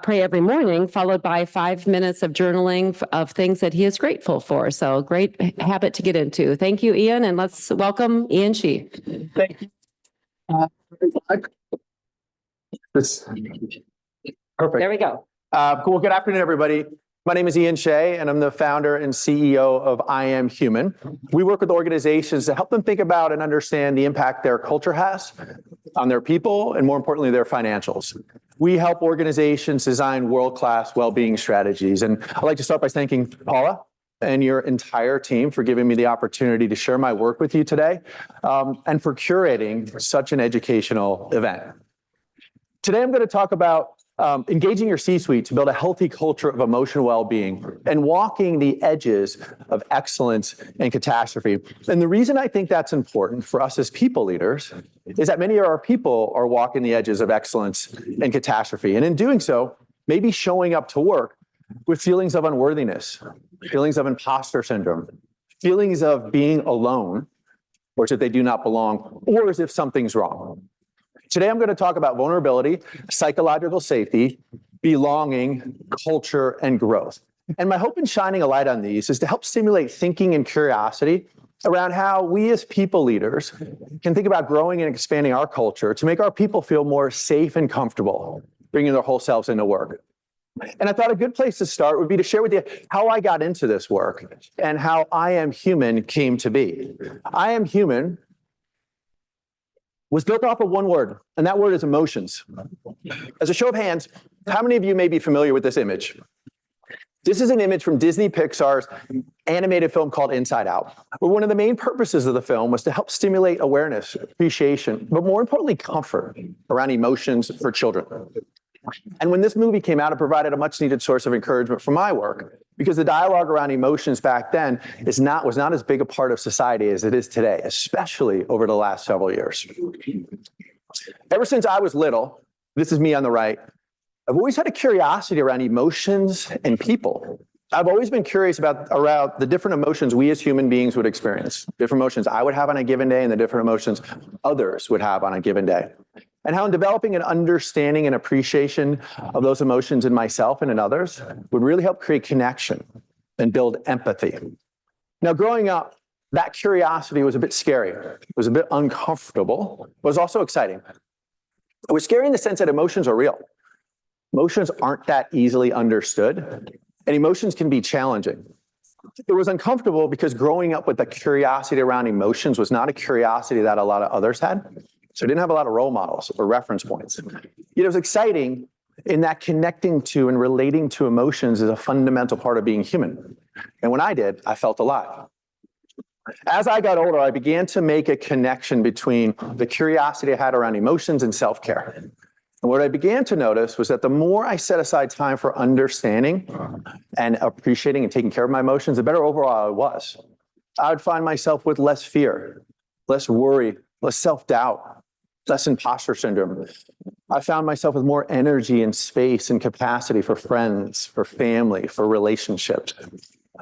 Speaker 16: pray every morning, followed by 5 minutes of journaling of things that he is grateful for. So great habit to get into. Thank you, Ian, and let's welcome Ian Shih.
Speaker 20: Thank you. Perfect.
Speaker 16: There we go.
Speaker 20: Cool. Good afternoon, everybody. My name is Ian Shih, and I'm the founder and CEO of I Am Human. We work with organizations to help them think about and understand the impact their culture has on their people, and more importantly, their financials. We help organizations design world-class well-being strategies. And I'd like to start by thanking Paula and your entire team for giving me the opportunity to share my work with you today, and for curating such an educational event. Today, I'm going to talk about engaging your C-suite to build a healthy culture of emotional well-being and walking the edges of excellence and catastrophe. And the reason I think that's important for us as people leaders is that many of our people are walking the edges of excellence and catastrophe. And in doing so, maybe showing up to work with feelings of unworthiness, feelings of imposter syndrome, feelings of being alone, or as if they do not belong, or as if something's wrong. Today, I'm going to talk about vulnerability, psychological safety, belonging, culture, and growth. And my hope in shining a light on these is to help stimulate thinking and curiosity around how we as people leaders can think about growing and expanding our culture to make our people feel more safe and comfortable bringing their whole selves into work. And I thought a good place to start would be to share with you how I got into this work and how I Am Human came to be. I Am Human was built off of one word, and that word is emotions. As a show of hands, how many of you may be familiar with this image? This is an image from Disney Pixar's animated film called Inside Out, where one of the main purposes of the film was to help stimulate awareness, appreciation, but more importantly, comfort around emotions for children. And when this movie came out, it provided a much needed source of encouragement for my work, because the dialogue around emotions back then was not as big a part of society as it is today, especially over the last several years. Ever since I was little, this is me on the right, I've always had a curiosity around emotions and people. I've always been curious around the different emotions we as human beings would experience, different emotions I would have on a given day and the different emotions others would have on a given day. And how in developing an understanding and appreciation of those emotions in myself and in others would really help create connection and build empathy. Now, growing up, that curiosity was a bit scary. It was a bit uncomfortable, but it was also exciting. It was scary in the sense that emotions are real. Emotions aren't that easily understood, and emotions can be challenging. It was uncomfortable because growing up with the curiosity around emotions was not a curiosity that a lot of others had. So I didn't have a lot of role models or reference points. Yet it was exciting in that connecting to and relating to emotions is a fundamental part of being human. And when I did, I felt alive. As I got older, I began to make a connection between the curiosity I had around emotions and self-care. And what I began to notice was that the more I set aside time for understanding and appreciating and taking care of my emotions, the better overall I was. I would find myself with less fear, less worry, less self-doubt, less imposter syndrome. I found myself with more energy and space and capacity for friends, for family, for relationships.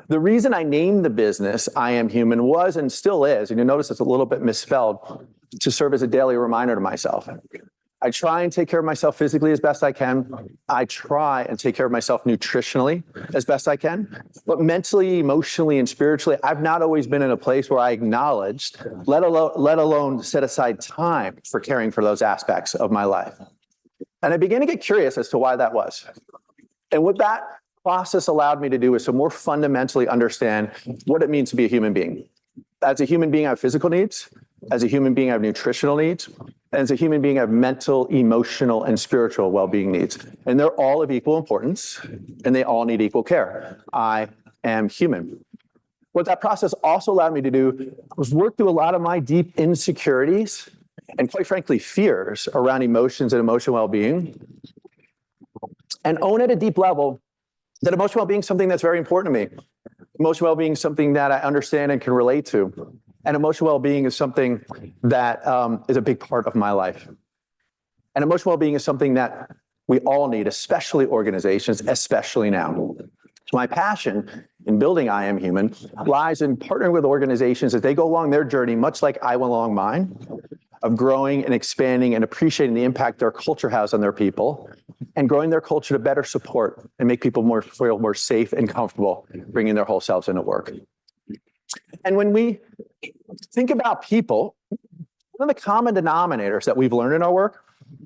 Speaker 20: The reason I named the business I Am Human was and still is, and you'll notice it's a little bit misspelled, to serve as a daily reminder to myself. I try and take care of myself physically as best I can. I try and take care of myself nutritionally as best I can. But mentally, emotionally, and spiritually, I've not always been in a place where I acknowledged, let alone set aside time for caring for those aspects of my life. And I began to get curious as to why that was. And what that process allowed me to do is to more fundamentally understand what it means to be a human being. As a human being, I have physical needs. As a human being, I have nutritional needs. And as a human being, I have mental, emotional, and spiritual well-being needs. And they're all of equal importance, and they all need equal care. I am human. What that process also allowed me to do was work through a lot of my deep insecurities and, quite frankly, fears around emotions and emotional well-being, and own at a deep level that emotional well-being is something that's very important to me. Emotional well-being is something that I understand and can relate to. And emotional well-being is something that is a big part of my life. And emotional well-being is something that we all need, especially organizations, especially now. So my passion in building I Am Human lies in partnering with organizations as they go along their journey, much like I went along mine, of growing and expanding and appreciating the impact their culture has on their people, and growing their culture to better support and make people feel more safe and comfortable bringing their whole selves into work. And when we think about people, one of the common denominators that we've learned in our work,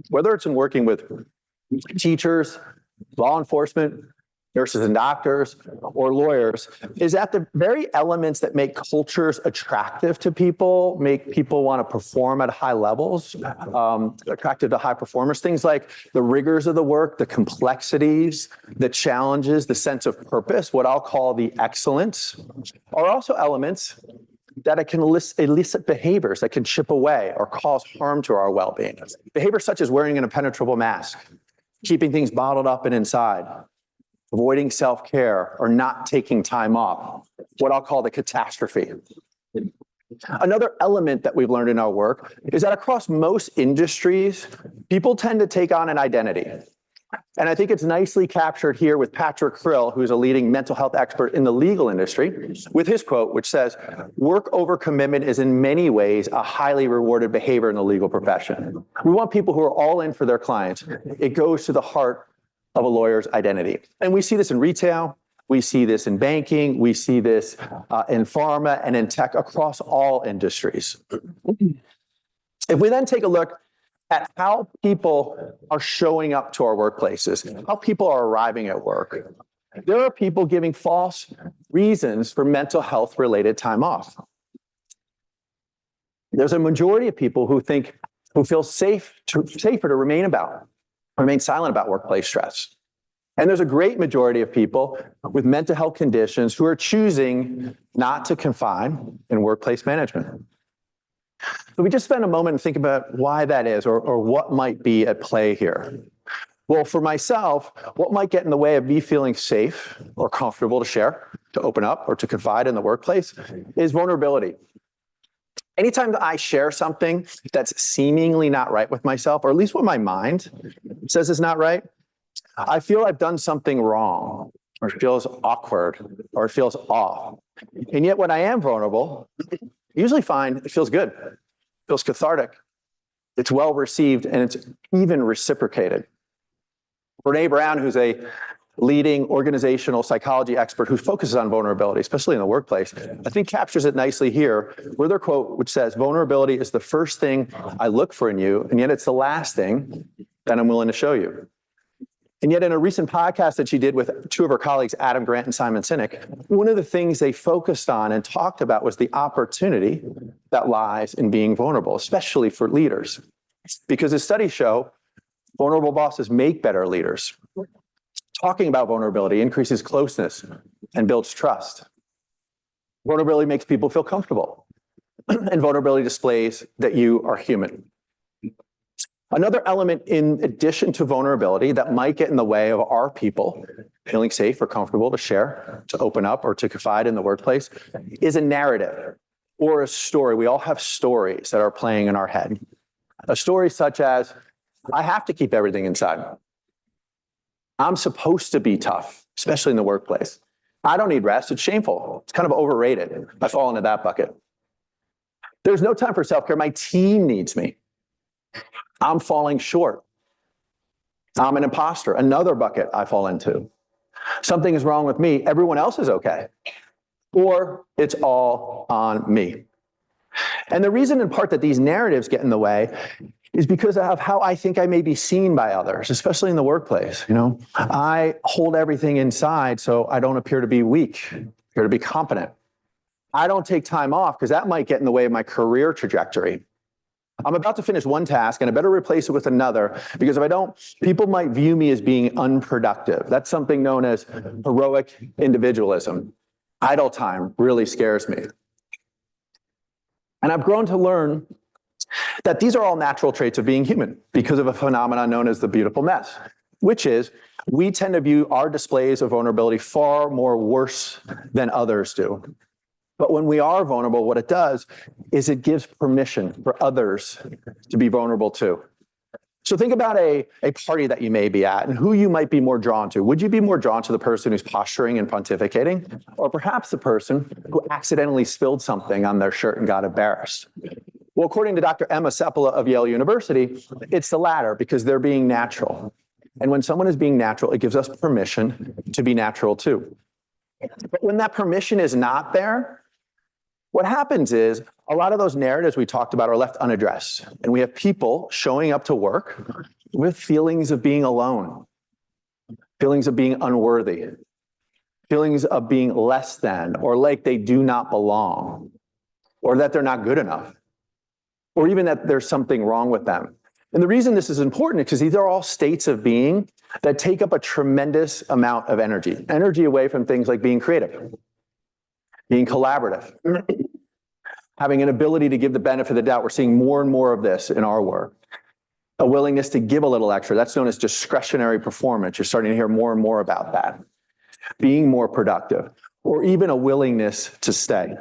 Speaker 20: whether it's in working with teachers, law enforcement, nurses and doctors, or lawyers, is that the very elements that make cultures attractive to people, make people want to perform at high levels, attractive to high performers, things like the rigors of the work, the complexities, the challenges, the sense of purpose, what I'll call the excellence, are also elements that it can elicit behaviors that can chip away or cause harm to our well-being. Behaviors such as wearing an impenetrable mask, keeping things bottled up and inside, avoiding self-care, or not taking time off, what I'll call the catastrophe. Another element that we've learned in our work is that across most industries, people tend to take on an identity. And I think it's nicely captured here with Patrick Krill, who's a leading mental health expert in the legal industry, with his quote, which says, "Work over commitment is in many ways a highly rewarded behavior in the legal profession." We want people who are all in for their clients. It goes to the heart of a lawyer's identity. And we see this in retail, we see this in banking, we see this in pharma and in tech across all industries. If we then take a look at how people are showing up to our workplaces, how people are arriving at work, there are people giving false reasons for mental health related time off. There's a majority of people who feel safer to remain silent about workplace stress. And there's a great majority of people with mental health conditions who are choosing not to confide in workplace management. So we just spend a moment and think about why that is, or what might be at play here. Well, for myself, what might get in the way of me feeling safe or comfortable to share, to open up, or to confide in the workplace is vulnerability. Anytime that I share something that's seemingly not right with myself, or at least what my mind says is not right, I feel I've done something wrong, or it feels awkward, or it feels off. And yet when I am vulnerable, I usually find it feels good, it feels cathartic, it's well received, and it's even reciprocated. Brene Brown, who's a leading organizational psychology expert who focuses on vulnerability, especially in the workplace, I think captures it nicely here with her quote, which says, "Vulnerability is the first thing I look for in you, and yet it's the last thing that I'm willing to show you." And yet in a recent podcast that she did with two of her colleagues, Adam Grant and Simon Sinek, one of the things they focused on and talked about was the opportunity that lies in being vulnerable, especially for leaders. Because as studies show, vulnerable bosses make better leaders. Talking about vulnerability increases closeness and builds trust. Vulnerability makes people feel comfortable. And vulnerability displays that you are human. Another element in addition to vulnerability that might get in the way of our people feeling safe or comfortable to share, to open up, or to confide in the workplace is a narrative or a story. We all have stories that are playing in our head. A story such as, I have to keep everything inside. I'm supposed to be tough, especially in the workplace. I don't need rest. It's shameful. It's kind of overrated. I fall into that bucket. There's no time for self-care. My team needs me. I'm falling short. I'm an imposter. Another bucket I fall into. Something is wrong with me. Everyone else is okay. Or it's all on me. And the reason in part that these narratives get in the way is because of how I think I may be seen by others, especially in the workplace. I hold everything inside so I don't appear to be weak, appear to be competent. I don't take time off because that might get in the way of my career trajectory. I'm about to finish one task and I better replace it with another because if I don't, people might view me as being unproductive. That's something known as heroic individualism. Idle time really scares me. And I've grown to learn that these are all natural traits of being human because of a phenomenon known as the beautiful mess, which is we tend to view our displays of vulnerability far more worse than others do. But when we are vulnerable, what it does is it gives permission for others to be vulnerable too. So think about a party that you may be at and who you might be more drawn to. Would you be more drawn to the person who's posturing and pontificating, or perhaps the person who accidentally spilled something on their shirt and got embarrassed? Well, according to Dr. Emma Seppala of Yale University, it's the latter because they're being natural. And when someone is being natural, it gives us permission to be natural too. But when that permission is not there, what happens is a lot of those narratives we talked about are left unaddressed. And we have people showing up to work with feelings of being alone. feelings of being unworthy, feelings of being less than, or like they do not belong, or that they're not good enough, or even that there's something wrong with them. And the reason this is important is because these are all states of being that take up a tremendous amount of energy away from things like being creative, being collaborative, having an ability to give the benefit of the doubt. We're seeing more and more of this in our work. A willingness to give a little extra. That's known as discretionary performance. You're starting to hear more and more about that. Being more productive, or even a willingness to stay.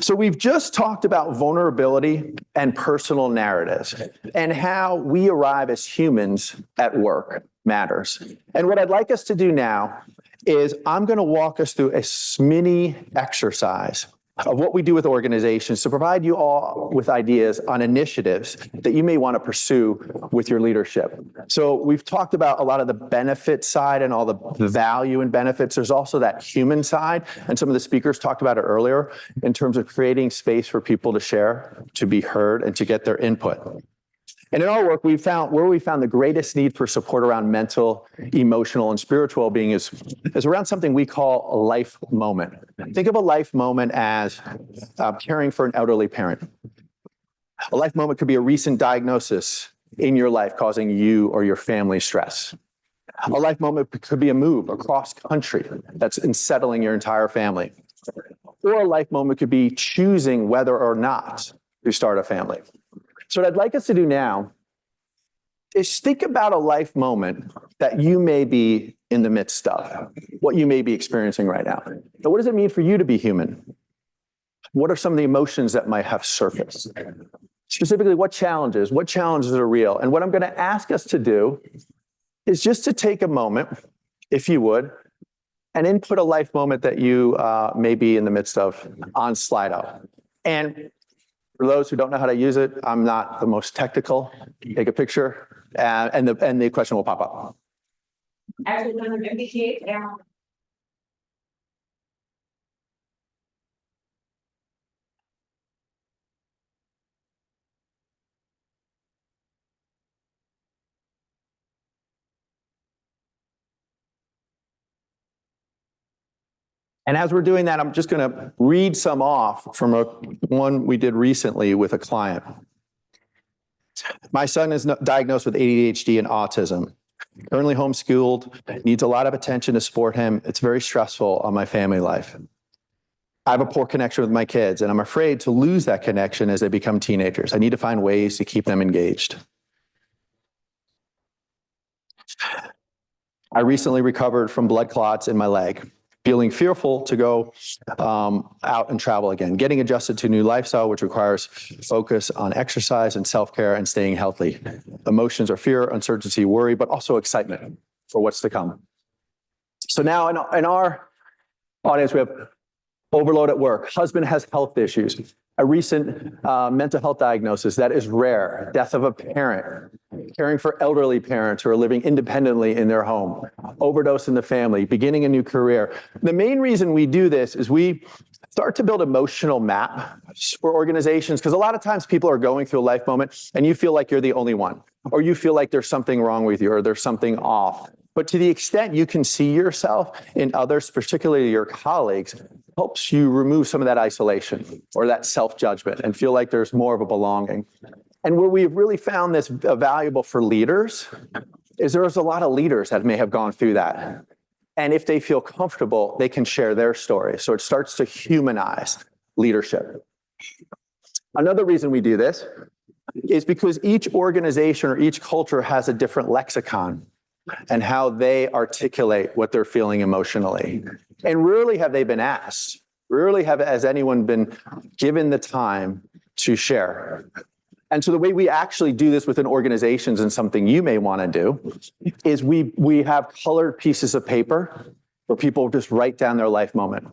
Speaker 20: So we've just talked about vulnerability and personal narratives and how we arrive as humans at work matters. And what I'd like us to do now is I'm going to walk us through a mini exercise of what we do with organizations to provide you all with ideas on initiatives that you may want to pursue with your leadership. So we've talked about a lot of the benefit side and all the value and benefits. There's also that human side, and some of the speakers talked about it earlier in terms of creating space for people to share, to be heard, and to get their input. And in our work, we found the greatest need for support around mental, emotional, and spiritual well-being is around something we call a life moment. Think of a life moment as caring for an elderly parent. A life moment could be a recent diagnosis in your life causing you or your family stress. A life moment could be a move across country that's unsettling your entire family. Or a life moment could be choosing whether or not to start a family. So what I'd like us to do now is think about a life moment that you may be in the midst of, what you may be experiencing right now. Now, what does it mean for you to be human? What are some of the emotions that might have surfaced? Specifically, what challenges are real? And what I'm going to ask us to do is just to take a moment, if you would, and input a life moment that you may be in the midst of on Slido. And for those who don't know how to use it, I'm not the most technical. Take a picture, and the question will pop up.
Speaker 2: Actually, done an MBGH now.
Speaker 20: And as we're doing that, I'm just going to read some off from one we did recently with a client. My son is diagnosed with ADHD and autism. Currently homeschooled, needs a lot of attention to support him. It's very stressful on my family life. I have a poor connection with my kids, and I'm afraid to lose that connection as they become teenagers. I need to find ways to keep them engaged. I recently recovered from blood clots in my leg, feeling fearful to go out and travel again, getting adjusted to a new lifestyle, which requires focus on exercise and self-care and staying healthy. Emotions are fear, uncertainty, worry, but also excitement for what's to come. So now in our audience, we have overload at work. Husband has health issues. A recent mental health diagnosis that is rare. Death of a parent. Caring for elderly parents who are living independently in their home. Overdose in the family. Beginning a new career. The main reason we do this is we start to build emotional maps for organizations, because a lot of times people are going through a life moment and you feel like you're the only one, or you feel like there's something wrong with you, or there's something off. But to the extent you can see yourself in others, particularly your colleagues, helps you remove some of that isolation or that self-judgment and feel like there's more of a belonging. And where we've really found this valuable for leaders is there's a lot of leaders that may have gone through that. And if they feel comfortable, they can share their story. So it starts to humanize leadership. Another reason we do this is because each organization or each culture has a different lexicon and how they articulate what they're feeling emotionally. And rarely have they been asked. Rarely has anyone been given the time to share. And so the way we actually do this within organizations, and something you may want to do, is we have colored pieces of paper where people just write down their life moment.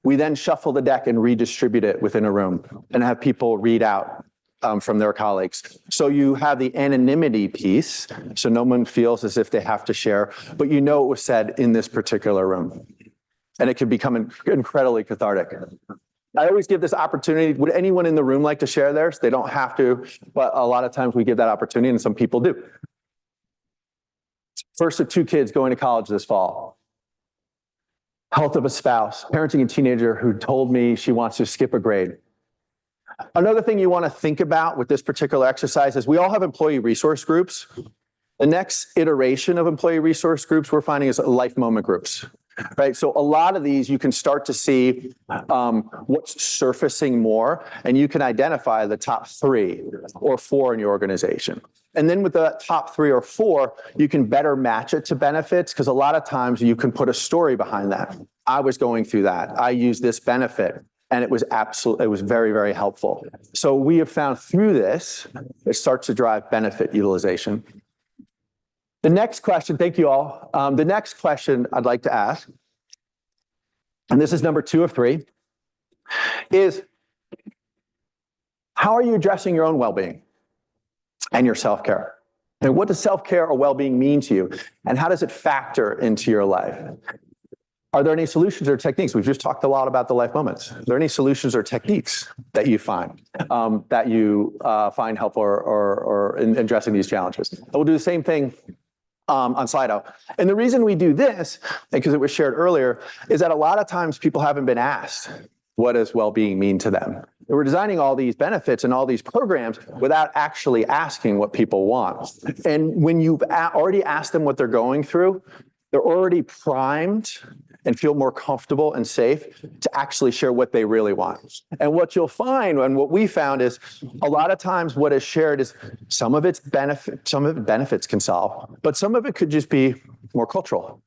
Speaker 20: We then shuffle the deck and redistribute it within a room and have people read out from their colleagues. So you have the anonymity piece, so no one feels as if they have to share, but you know it was said in this particular room. And it can become incredibly cathartic. I always give this opportunity. Would anyone in the room like to share theirs? They don't have to, but a lot of times we give that opportunity, and some people do. First of 2 kids going to college this fall. Health of a spouse, parenting a teenager who told me she wants to skip a grade. Another thing you want to think about with this particular exercise is we all have employee resource groups. The next iteration of employee resource groups we're finding is life moment groups, right? So a lot of these you can start to see what's surfacing more, and you can identify the top 3 or 4 in your organization. And then with the top 3 or 4, you can better match it to benefits, because a lot of times you can put a story behind that. I was going through that. I used this benefit, and it was very, very helpful. So we have found through this, it starts to drive benefit utilization. The next question, thank you all. The next question I'd like to ask, and this is number 2 of 3, is how are you addressing your own well-being and your self-care? And what does self-care or well-being mean to you? And how does it factor into your life? Are there any solutions or techniques? We've just talked a lot about the life moments. Are there any solutions or techniques that you find helpful or in addressing these challenges? And we'll do the same thing on Slido. And the reason we do this, because it was shared earlier, is that a lot of times people haven't been asked, what does well-being mean to them? And we're designing all these benefits and all these programs without actually asking what people want. And when you've already asked them what they're going through, they're already primed and feel more comfortable and safe to actually share what they really want. And what you'll find, and what we found, is a lot of times what is shared is some of its benefits can solve, but some of it could just be more cultural,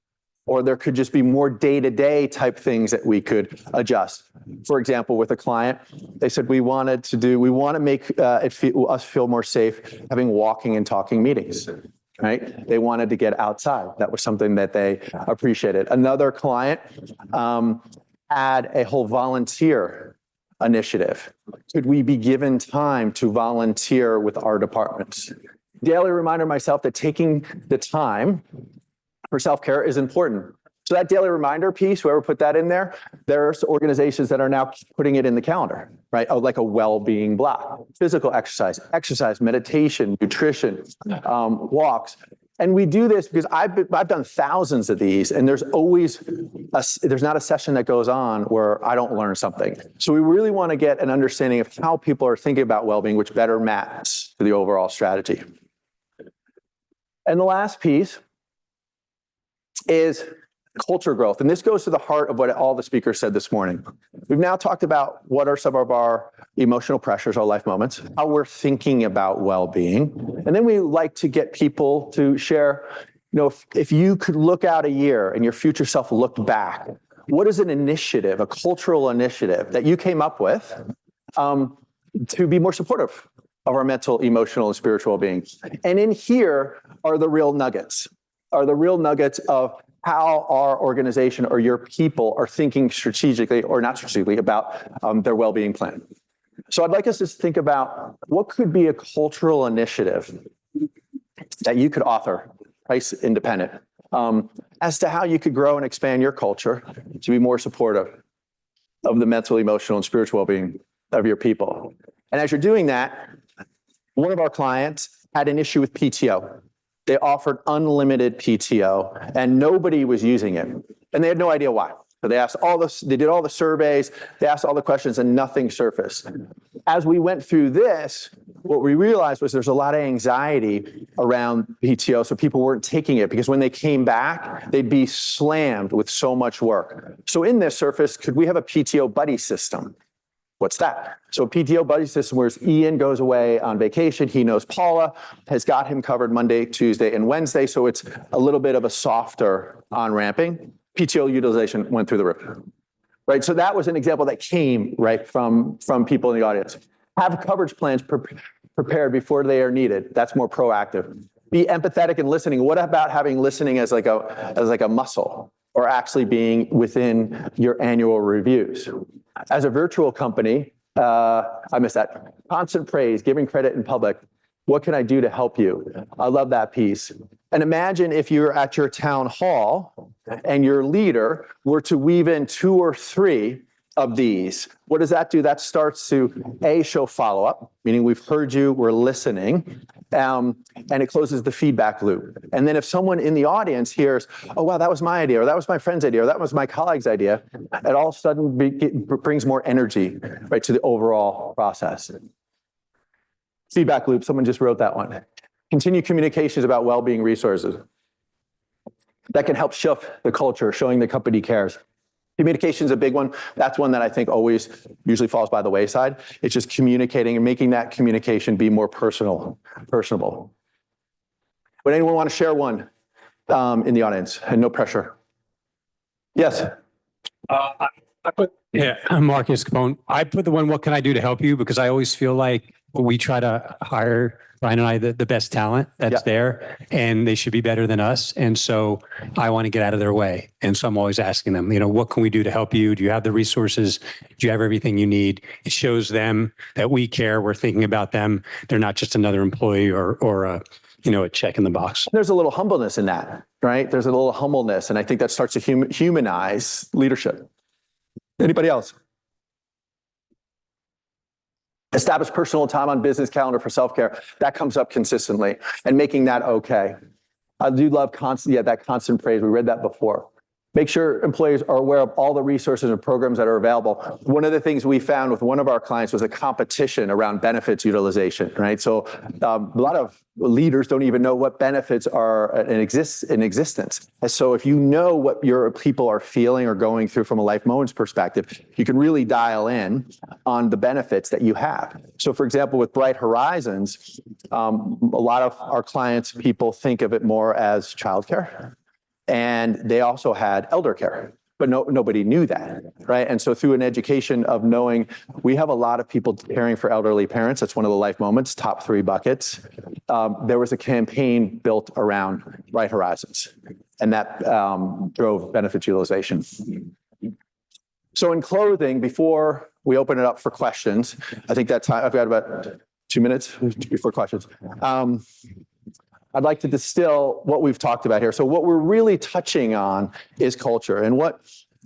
Speaker 20: or there could just be more day-to-day type things that we could adjust. For example, with a client, they said we want to make us feel more safe having walking and talking meetings. Right? They wanted to get outside. That was something that they appreciated. Another client had a whole volunteer initiative. Could we be given time to volunteer with our departments? Daily reminder myself that taking the time for self-care is important. So that daily reminder piece, whoever put that in there, there's organizations that are now putting it in the calendar, right? Like a well-being block, physical exercise, meditation, nutrition, walks. And we do this because I've done thousands of these, and there's not a session that goes on where I don't learn something. So we really want to get an understanding of how people are thinking about well-being, which better maps to the overall strategy. And the last piece is culture growth. And this goes to the heart of what all the speakers said this morning. We've now talked about what are some of our emotional pressures, our life moments, how we're thinking about well-being. And then we like to get people to share, if you could look out a year and your future self looked back, what is an initiative, a cultural initiative that you came up with to be more supportive of our mental, emotional, and spiritual well-being? And in here are the real nuggets, of how our organization or your people are thinking strategically or not strategically about their well-being plan. So I'd like us to think about what could be a cultural initiative that you could author, price independent, as to how you could grow and expand your culture to be more supportive of the mental, emotional, and spiritual well-being of your people. And as you're doing that, one of our clients had an issue with PTO. They offered unlimited PTO, and nobody was using it. And they had no idea why. So they did all the surveys, they asked all the questions, and nothing surfaced. As we went through this, what we realized was there's a lot of anxiety around PTO, so people weren't taking it, because when they came back, they'd be slammed with so much work. So in this surface, could we have a PTO buddy system? What's that? So a PTO buddy system where Ian goes away on vacation. He knows Paula has got him covered Monday, Tuesday, and Wednesday. So it's a little bit of a softer on-ramping. PTO utilization went through the roof, right? So that was an example that came right from people in the audience. Have coverage plans prepared before they are needed. That's more proactive. Be empathetic and listening. What about having listening as like a muscle, or actually being within your annual reviews? As a virtual company, I missed that. Constant praise, giving credit in public. What can I do to help you? I love that piece. And imagine if you're at your town hall and your leader were to weave in 2 or 3 of these. What does that do? That starts to show follow-up, meaning we've heard you, we're listening, and it closes the feedback loop. And then if someone in the audience hears, oh, wow, that was my idea, or that was my friend's idea, or that was my colleague's idea, it all of a sudden brings more energy, right, to the overall process. Feedback loop, someone just wrote that one. Continue communications about well-being resources. That can help shift the culture, showing the company cares. Communication is a big one. That's one that I think always usually falls by the wayside. It's just communicating and making that communication be more personable. Would anyone want to share one in the audience? And no pressure. Yes.
Speaker 3: I'm Marcus Capone. I put the one, what can I do to help you? Because I always feel like we try to hire, Brian and I, the best talent that's there, and they should be better than us. And so I want to get out of their way. And so I'm always asking them, what can we do to help you? Do you have the resources? Do you have everything you need? It shows them that we care. We're thinking about them. They're not just another employee or a check in the box.
Speaker 20: There's a little humbleness in that, right? There's a little humbleness. And I think that starts to humanize leadership. Anybody else? Establish personal time on business calendar for self-care. That comes up consistently, and making that okay. I do love that constant praise. We read that before. Make sure employees are aware of all the resources and programs that are available. One of the things we found with one of our clients was a competition around benefits utilization, right? So a lot of leaders don't even know what benefits are in existence. And so if you know what your people are feeling or going through from a life moments perspective, you can really dial in on the benefits that you have. So for example, with Bright Horizons, a lot of our clients, people think of it more as childcare. And they also had elder care, but nobody knew that, right? And so through an education of knowing we have a lot of people caring for elderly parents, that's one of the life moments, top 3 buckets. There was a campaign built around Bright Horizons, and that drove benefits utilization. So in closing, before we open it up for questions, I think that time, I've got about 2 minutes before questions. I'd like to distill what we've talked about here. So what we're really touching on is culture. And what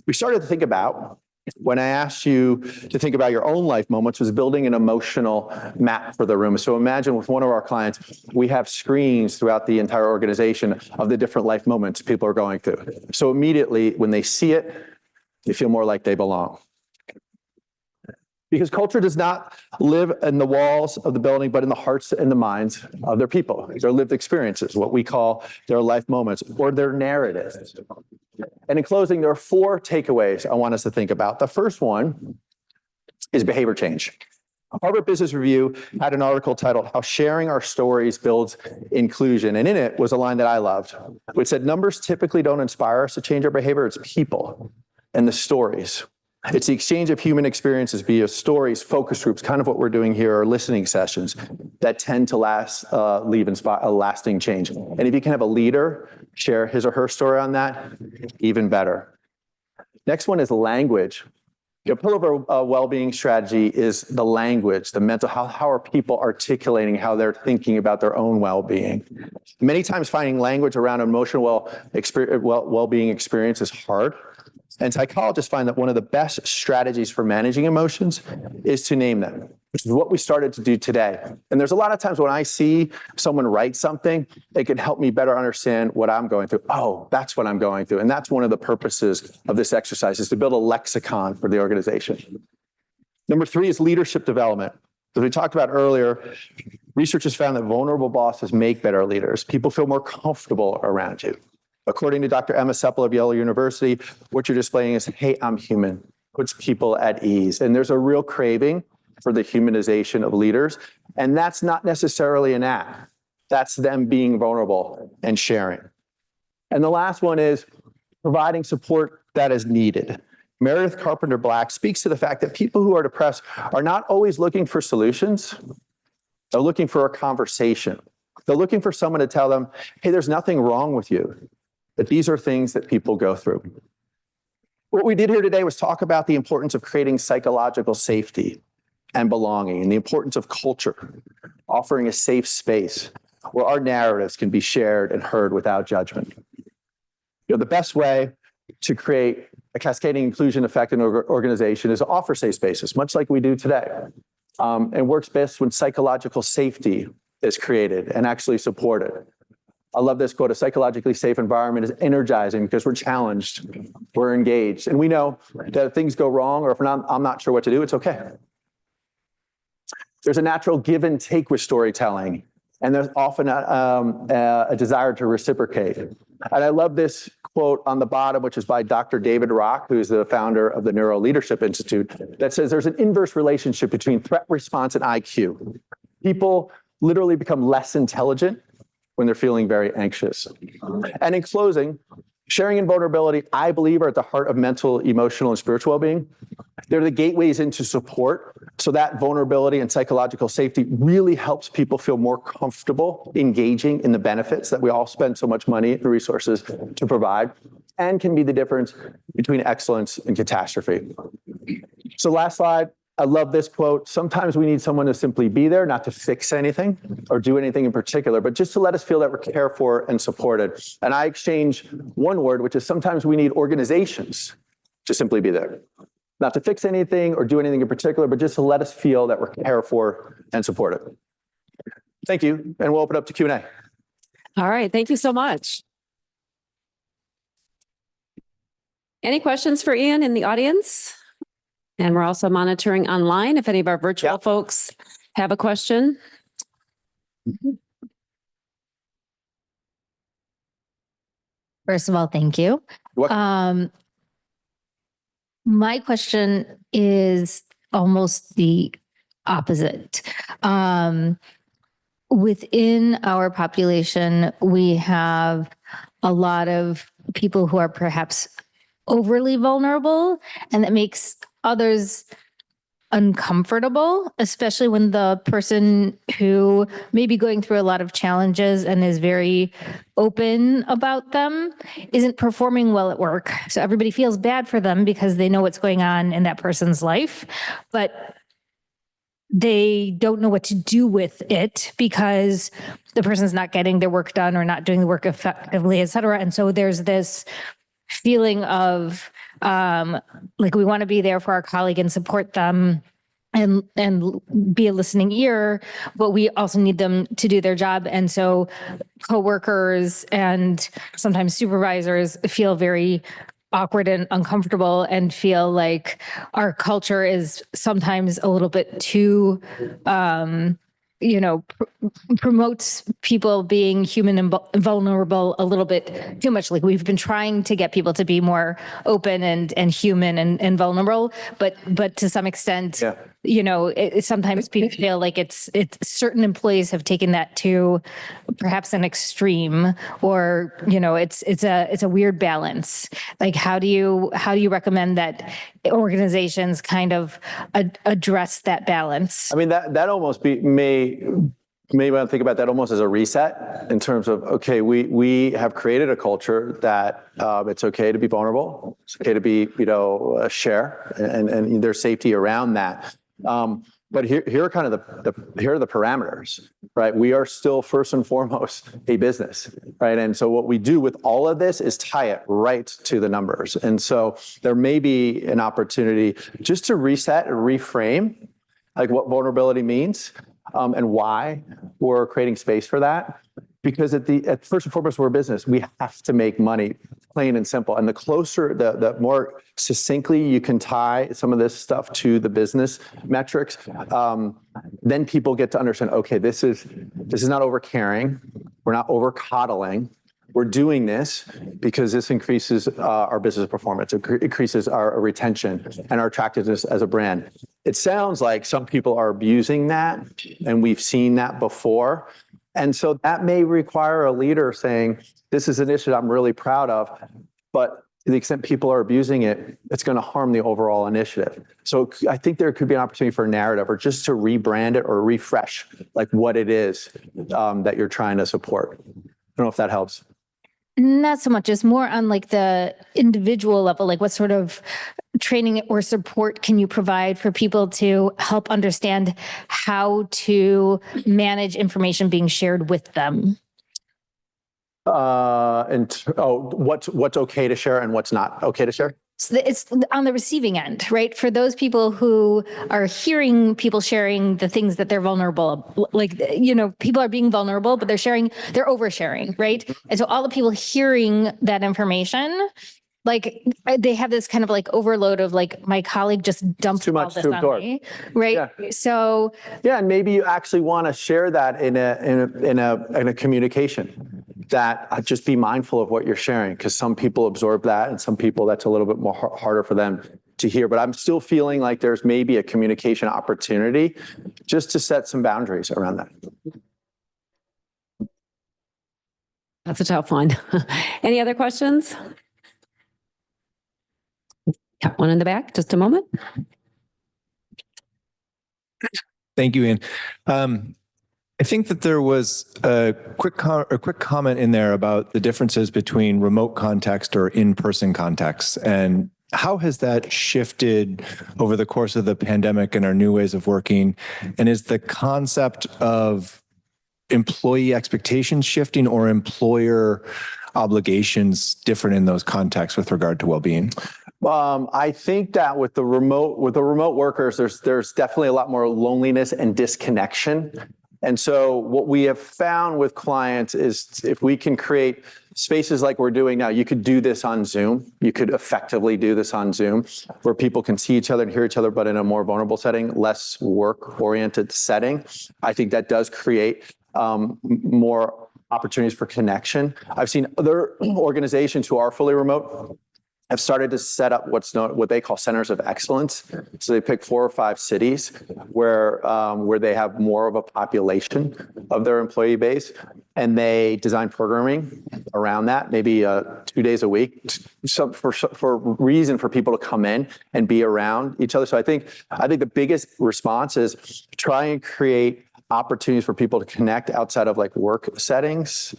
Speaker 20: we started to think about when I asked you to think about your own life moments was building an emotional map for the room. So imagine with one of our clients, we have screens throughout the entire organization of the different life moments people are going through. So immediately when they see it, they feel more like they belong. Because culture does not live in the walls of the building, but in the hearts and the minds of their people. Their lived experiences, what we call their life moments or their narratives. And in closing, there are 4 takeaways I want us to think about. The first one is behavior change. Harvard Business Review had an article titled How Sharing Our Stories Builds Inclusion. And in it was a line that I loved, which said, numbers typically don't inspire us to change our behavior. It's people and the stories. It's the exchange of human experiences via stories, focus groups, kind of what we're doing here, or listening sessions that tend to leave a lasting change. And if you can have a leader share his or her story on that, even better. Next one is language. A pillar of a well-being strategy is the language, the mental health. How are people articulating how they're thinking about their own well-being? Many times finding language around emotional well-being experience is hard. And psychologists find that one of the best strategies for managing emotions is to name them, which is what we started to do today. And there's a lot of times when I see someone write something, it can help me better understand what I'm going through. Oh, that's what I'm going through. And that's one of the purposes of this exercise, is to build a lexicon for the organization. Number 3 is leadership development. As we talked about earlier, research has found that vulnerable bosses make better leaders. People feel more comfortable around you. According to Dr. Emma Seppel of Yale University, what you're displaying is, hey, I'm human, puts people at ease. And there's a real craving for the humanization of leaders. And that's not necessarily an act. That's them being vulnerable and sharing. And the last one is providing support that is needed. Meredith Carpenter Black speaks to the fact that people who are depressed are not always looking for solutions. They're looking for a conversation. They're looking for someone to tell them, hey, there's nothing wrong with you. But these are things that people go through. What we did here today was talk about the importance of creating psychological safety and belonging, and the importance of culture, offering a safe space where our narratives can be shared and heard without judgment. The best way to create a cascading inclusion effect in an organization is to offer safe spaces, much like we do today. And works best when psychological safety is created and actually supported. I love this quote: a psychologically safe environment is energizing because we're challenged, we're engaged, and we know that if things go wrong or if I'm not sure what to do, it's okay. There's a natural give and take with storytelling, and there's often a desire to reciprocate. And I love this quote on the bottom, which is by Dr. David Rock, who's the founder of the Neuro Leadership Institute, that says there's an inverse relationship between threat response and IQ. People literally become less intelligent when they're feeling very anxious. And in closing, sharing and vulnerability, I believe, are at the heart of mental, emotional, and spiritual well-being. They're the gateways into support. So that vulnerability and psychological safety really helps people feel more comfortable engaging in the benefits that we all spend so much money and resources to provide, and can be the difference between excellence and catastrophe. So last slide. I love this quote. Sometimes we need someone to simply be there, not to fix anything or do anything in particular, but just to let us feel that we're cared for and supported. And I exchange one word, which is sometimes we need organizations to simply be there, not to fix anything or do anything in particular, but just to let us feel that we're cared for and supported. Thank you. And we'll open up to Q&A.
Speaker 16: All right. Thank you so much. Any questions for Ian in the audience? And we're also monitoring online if any of our virtual folks have a question.
Speaker 21: First of all, thank you. My question is almost the opposite. Within our population, we have a lot of people who are perhaps overly vulnerable, and that makes others uncomfortable, especially when the person who may be going through a lot of challenges and is very open about them isn't performing well at work. So everybody feels bad for them because they know what's going on in that person's life, but they don't know what to do with it because the person's not getting their work done or not doing the work effectively, et cetera. And so there's this feeling of like we want to be there for our colleague and support them and be a listening ear, but we also need them to do their job. And so coworkers and sometimes supervisors feel very awkward and uncomfortable and feel like our culture is sometimes a little bit too promotes people being human and vulnerable a little bit too much. Like we've been trying to get people to be more open and human and vulnerable, but to some extent, sometimes people feel like it's certain employees have taken that to perhaps an extreme, or it's a weird balance. Like how do you recommend that organizations kind of address that balance?
Speaker 20: I mean, that almost may want to think about that almost as a reset in terms of, okay, we have created a culture that it's okay to be vulnerable. It's okay to be, share, and there's safety around that. But here are kind of here are the parameters, right? We are still first and foremost a business, right? And so what we do with all of this is tie it right to the numbers. And so there may be an opportunity just to reset and reframe like what vulnerability means and why we're creating space for that. Because at first and foremost, we're a business. We have to make money, plain and simple. And the more succinctly you can tie some of this stuff to the business metrics, then people get to understand, okay, this is not over caring. We're not over coddling. We're doing this because this increases our business performance, it increases our retention and our attractiveness as a brand. It sounds like some people are abusing that, and we've seen that before. And so that may require a leader saying, this is an issue I'm really proud of, but to the extent people are abusing it, it's going to harm the overall initiative. So I think there could be an opportunity for a narrative or just to rebrand it or refresh like what it is that you're trying to support. I don't know if that helps.
Speaker 21: Not so much, just more on like the individual level, like what sort of training or support can you provide for people to help understand how to manage information being shared with them?
Speaker 20: What's okay to share and what's not okay to share?
Speaker 21: So that it's on the receiving end, right? For those people who are hearing people sharing the things that they're vulnerable, like, people are being vulnerable, but they're oversharing, right? And so all the people hearing that information, like, they have this kind of like overload of like, my colleague just dumped
Speaker 20: Too
Speaker 21: all
Speaker 20: much
Speaker 21: this
Speaker 20: to
Speaker 21: on
Speaker 20: absorb.
Speaker 21: me, right?
Speaker 20: Yeah.
Speaker 21: So
Speaker 20: Yeah, and maybe you actually want to share that in a communication. That just be mindful of what you're sharing, because some people absorb that, and some people that's a little bit more harder for them to hear. But I'm still feeling like there's maybe a communication opportunity just to set some boundaries around that.
Speaker 16: That's a tough one. Any other questions? Got one in the back, just a moment.
Speaker 4: Thank you, Ian. I think that there was a quick comment in there about the differences between remote context or in-person context, and how has that shifted over the course of the pandemic and our new ways of working? And is the concept of employee expectations shifting, or employer obligations different in those contexts with regard to well-being?
Speaker 20: I think that with the remote workers, there's definitely a lot more loneliness and disconnection. And so what we have found with clients is, if we can create spaces like we're doing now, you could do this on Zoom. You could effectively do this on Zoom, where people can see each other and hear each other, but in a more vulnerable setting, less work-oriented setting. I think that does create more opportunities for connection. I've seen other organizations who are fully remote have started to set up what they call centers of excellence. So they pick 4 or 5 cities where they have more of a population of their employee base, and they design programming around that, maybe 2 days a week, for reason for people to come in and be around each other. So I think the biggest response is try and create opportunities for people to connect outside of like work settings,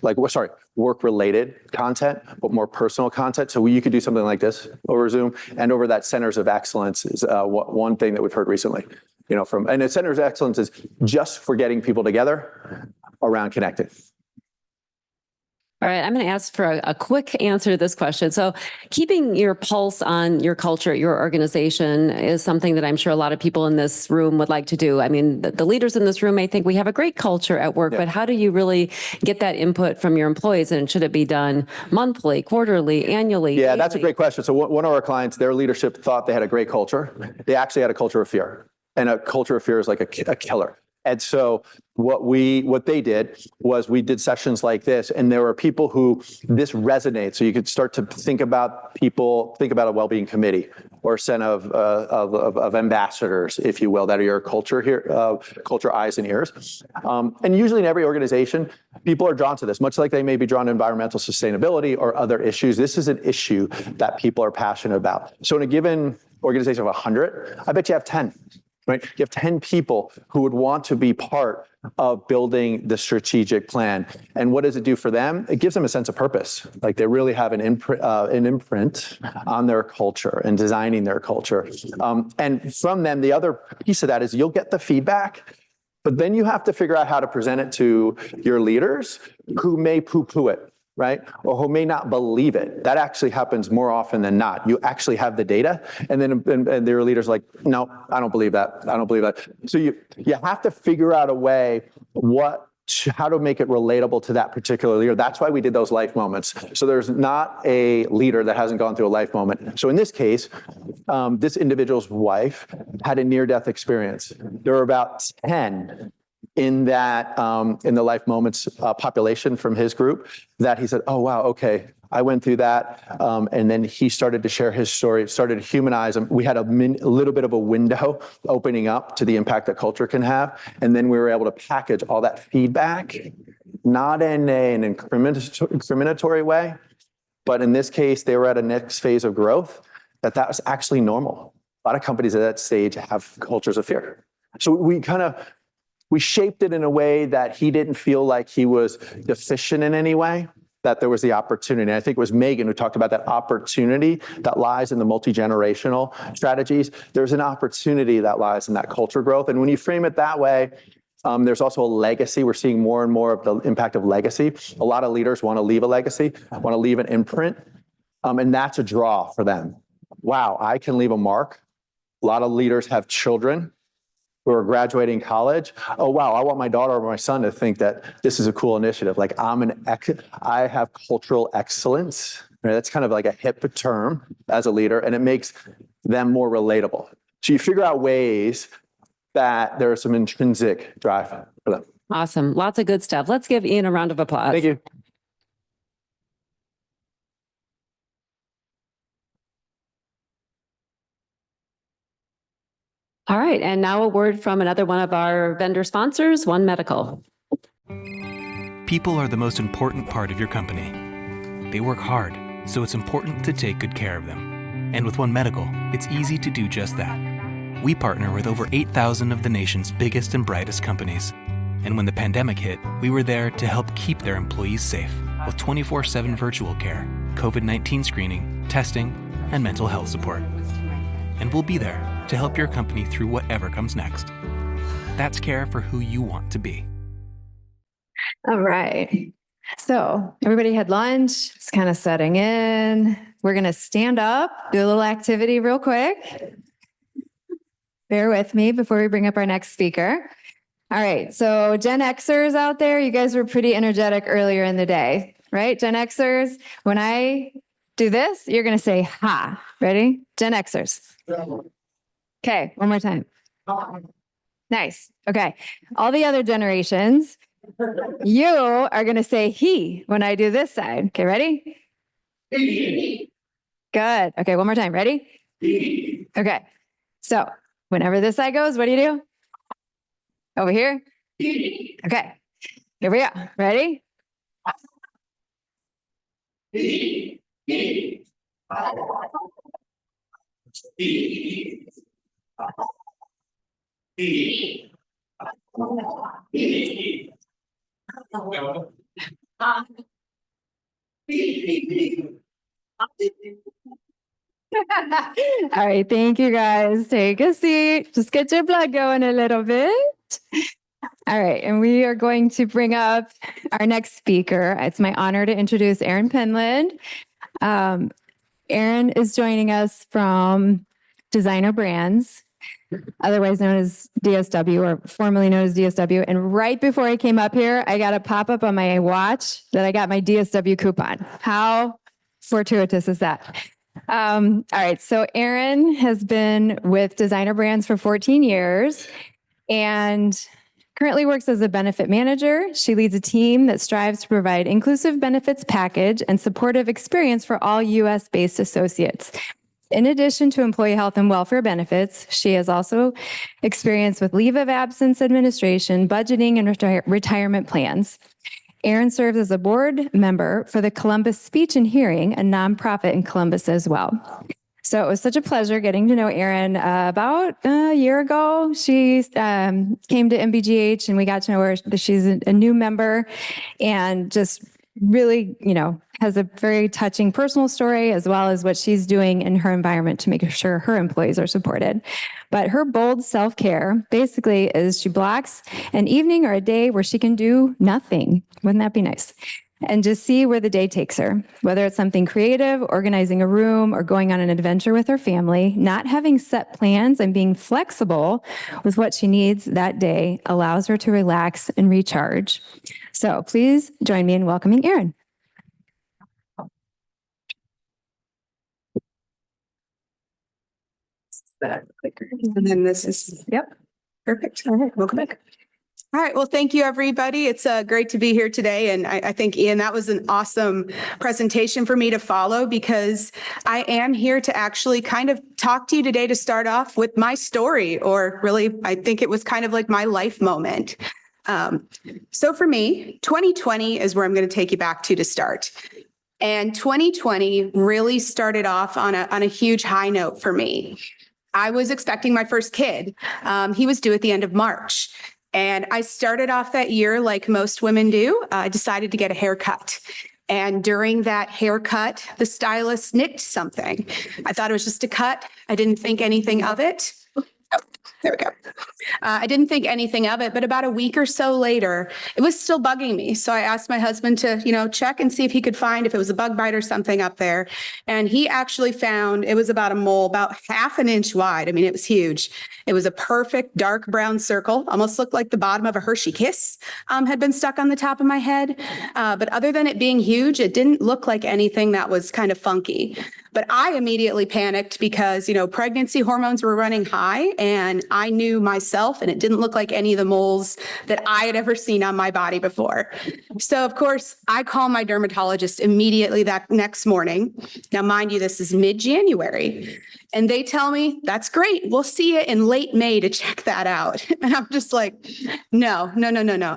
Speaker 20: work-related content, but more personal content. So you could do something like this over Zoom, and over that centers of excellence is one thing that we've heard recently, and the centers of excellence is just for getting people together around connecting.
Speaker 16: All right, I'm going to ask for a quick answer to this question. So keeping your pulse on your culture, your organization, is something that I'm sure a lot of people in this room would like to do. I mean, the leaders in this room may think we have a great culture at work, but how do you really get that input from your employees? And should it be done monthly, quarterly, annually?
Speaker 20: Yeah,
Speaker 16: daily?
Speaker 20: that's a great question. So one of our clients, their leadership thought they had a great culture. They actually had a culture of fear, and a culture of fear is like a killer. And so what they did was we did sessions like this, and there were people who this resonates. So you could start to think about a well-being committee or a set of ambassadors, if you will, that are your culture here, culture eyes and ears. And usually in every organization, people are drawn to this, much like they may be drawn to environmental sustainability or other issues. This is an issue that people are passionate about. So in a given organization of 100, I bet you have 10. Right? You have 10 people who would want to be part of building the strategic plan. And what does it do for them? It gives them a sense of purpose. Like they really have an imprint on their culture and designing their culture. And from them, the other piece of that is you'll get the feedback, but then you have to figure out how to present it to your leaders who may poo-poo it. Right? Or who may not believe it. That actually happens more often than not. You actually have the data, and then and their leaders are like, no, I don't believe that. I don't believe that. So you have to figure out a way how to make it relatable to that particular leader. That's why we did those life moments. So there's not a leader that hasn't gone through a life moment. So in this case, this individual's wife had a near-death experience. There were about 10 in the life moments population from his group that he said, oh, wow, okay, I went through that. And then he started to share his story, started to humanize him. We had a little bit of a window opening up to the impact that culture can have. And then we were able to package all that feedback, not in an incriminatory way, but in this case, they were at a next phase of growth that was actually normal. A lot of companies at that stage have cultures of fear. So we shaped it in a way that he didn't feel like he was deficient in any way, that there was the opportunity. And I think it was Megan who talked about that opportunity that lies in the multi-generational strategies. There's an opportunity that lies in that culture growth. And when you frame it that way, there's also a legacy. We're seeing more and more of the impact of legacy. A lot of leaders want to leave a legacy, want to leave an imprint, and that's a draw for them. wow, I can leave a mark. A lot of leaders have children who are graduating college. Oh, wow, I want my daughter or my son to think that this is a cool initiative. Like I have cultural excellence. Right? That's kind of like a hip term as a leader, and it makes them more relatable. So you figure out ways that there is some intrinsic drive for them.
Speaker 16: Awesome. Lots of good stuff. Let's give Ian a round of applause.
Speaker 20: Thank you.
Speaker 16: All right. And now a word from another one of our vendor sponsors, One Medical.
Speaker 6: People are the most important part of your company. They work hard, so it's important to take good care of them. And with One Medical, it's easy to do just that. We partner with over 8,000 of the nation's biggest and brightest companies. And when the pandemic hit, we were there to help keep their employees safe with 24/7 virtual care, COVID-19 screening, testing, and mental health support. And we'll be there to help your company through whatever comes next. That's care for who you want to be.
Speaker 7: All right. So everybody had lunch. It's kind of setting in. We're going to stand up, do a little activity real quick. Bear with me before we bring up our next speaker. All right. So Gen Xers out there, you guys were pretty energetic earlier in the day, right? Gen Xers, when I do this, you're going to say ha. Ready? Gen Xers. Okay. One more time. Nice. Okay. All the other generations, you are going to say he when I do this side. Okay. Ready? Good. Okay. One more time. Ready? Okay. So whenever this side goes, what do you do? Over here? Okay. Here we go. Ready? All right, thank you guys. Take a seat. Just get your blood going a little bit. All right, and we are going to bring up our next speaker. It's my honor to introduce Erin Penland. Erin is joining us from Designer Brands, otherwise known as DSW, or formerly known as DSW. And right before I came up here, I got a pop-up on my watch that I got my DSW coupon. How fortuitous is that? All right, so Erin has been with Designer Brands for 14 years and currently works as a benefit manager. She leads a team that strives to provide inclusive benefits package and supportive experience for all U.S.-based associates. In addition to employee health and welfare benefits, she has also experience with leave of absence administration, budgeting, and retirement plans. Erin serves as a board member for the Columbus Speech and Hearing, a nonprofit in Columbus as well. So it was such a pleasure getting to know Erin. About a year ago, she came to MBGH and we got to know her. She's a new member and just really, has a very touching personal story as well as what she's doing in her environment to make sure her employees are supported. But her bold self-care basically is she blocks an evening or a day where she can do nothing. Wouldn't that be nice? And just see where the day takes her, whether it's something creative, organizing a room, or going on an adventure with her family. Not having set plans and being flexible with what she needs that day allows her to relax and recharge. So please join me in welcoming Erin.
Speaker 22: And then this is, yep, perfect. All right, welcome back. All right. Well, thank you, everybody. It's great to be here today. And I think, Ian, that was an awesome presentation for me to follow because I am here to actually kind of talk to you today to start off with my story, or really, I think it was kind of like my life moment. So for me, 2020 is where I'm going to take you back to start. And 2020 really started off on a huge high note for me. I was expecting my first kid. He was due at the end of March. And I started off that year like most women do. I decided to get a haircut. And during that haircut, the stylist nicked something. I thought it was just a cut. I didn't think anything of it. There we go. I didn't think anything of it, but about a week or so later, it was still bugging me. So I asked my husband to, check and see if he could find if it was a bug bite or something up there. And he actually found it was about a mole, about half an inch wide. I mean, it was huge. It was a perfect dark brown circle, almost looked like the bottom of a Hershey Kiss had been stuck on the top of my head. But other than it being huge, it didn't look like anything that was kind of funky. But I immediately panicked because, pregnancy hormones were running high and I knew myself and it didn't look like any of the moles that I had ever seen on my body before. So of course, I call my dermatologist immediately that next morning. Now, mind you, this is mid-January. And they tell me, that's great. We'll see you in late May to check that out. And I'm just like, no.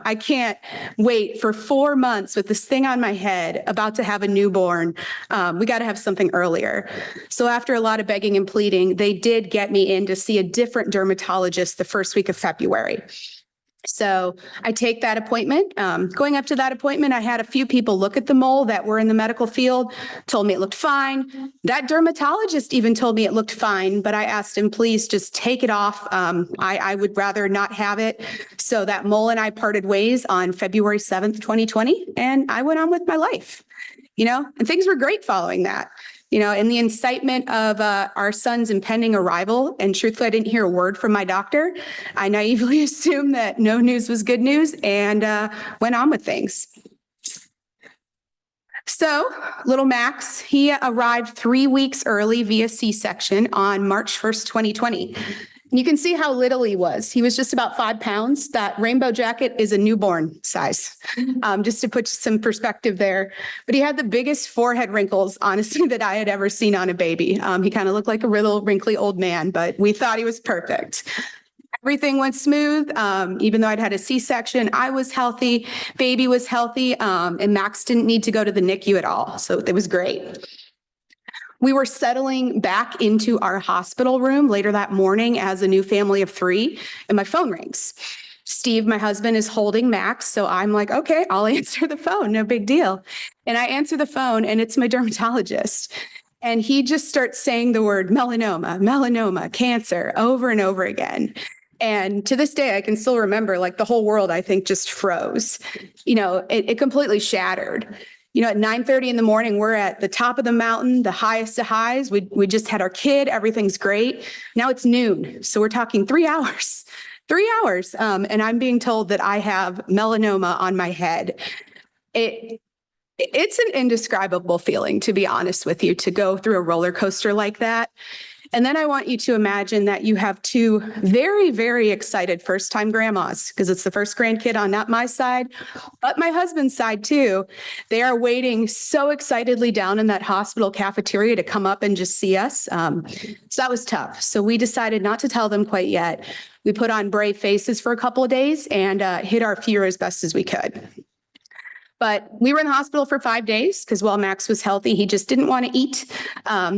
Speaker 22: I can't wait for 4 months with this thing on my head, about to have a newborn. We got to have something earlier. So after a lot of begging and pleading, they did get me in to see a different dermatologist the first week of February. So I take that appointment. Going up to that appointment, I had a few people look at the mole that were in the medical field, told me it looked fine. That dermatologist even told me it looked fine, but I asked him, please just take it off. I would rather not have it. So that mole and I parted ways on February 7th, 2020, and I went on with my life, and things were great following that. In the incitement of our son's impending arrival, and truthfully, I didn't hear a word from my doctor. I naively assumed that no news was good news and went on with things. So little Max, he arrived 3 weeks early via C-section on March 1st, 2020. And you can see how little he was. He was just about 5 pounds. That rainbow jacket is a newborn size, just to put some perspective there. But he had the biggest forehead wrinkles, honestly, that I had ever seen on a baby. He kind of looked like a little wrinkly old man, but we thought he was perfect. Everything went smooth. Even though I'd had a C-section, I was healthy, baby was healthy, and Max didn't need to go to the NICU at all. So it was great. We were settling back into our hospital room later that morning as a new family of 3, and my phone rings. Steve, my husband, is holding Max, so I'm like, okay, I'll answer the phone, no big deal. And I answer the phone, and it's my dermatologist. And he just starts saying the word melanoma, cancer, over and over again. And to this day, I can still remember, like, the whole world, I think, just froze. It completely shattered. At 9:30 in the morning, we're at the top of the mountain, the highest of highs. We just had our kid. Everything's great. Now it's noon. So we're talking 3 hours, 3 hours. And I'm being told that I have melanoma on my head. It's an indescribable feeling, to be honest with you, to go through a roller coaster like that. And then I want you to imagine that you have 2 very, very excited first-time grandmas, because it's the first grandkid on not my side, but my husband's side too. They are waiting so excitedly down in that hospital cafeteria to come up and just see us. So that was tough. So we decided not to tell them quite yet. We put on brave faces for a couple of days and hid our fear as best as we could. But we were in the hospital for 5 days because while Max was healthy, he just didn't want to eat.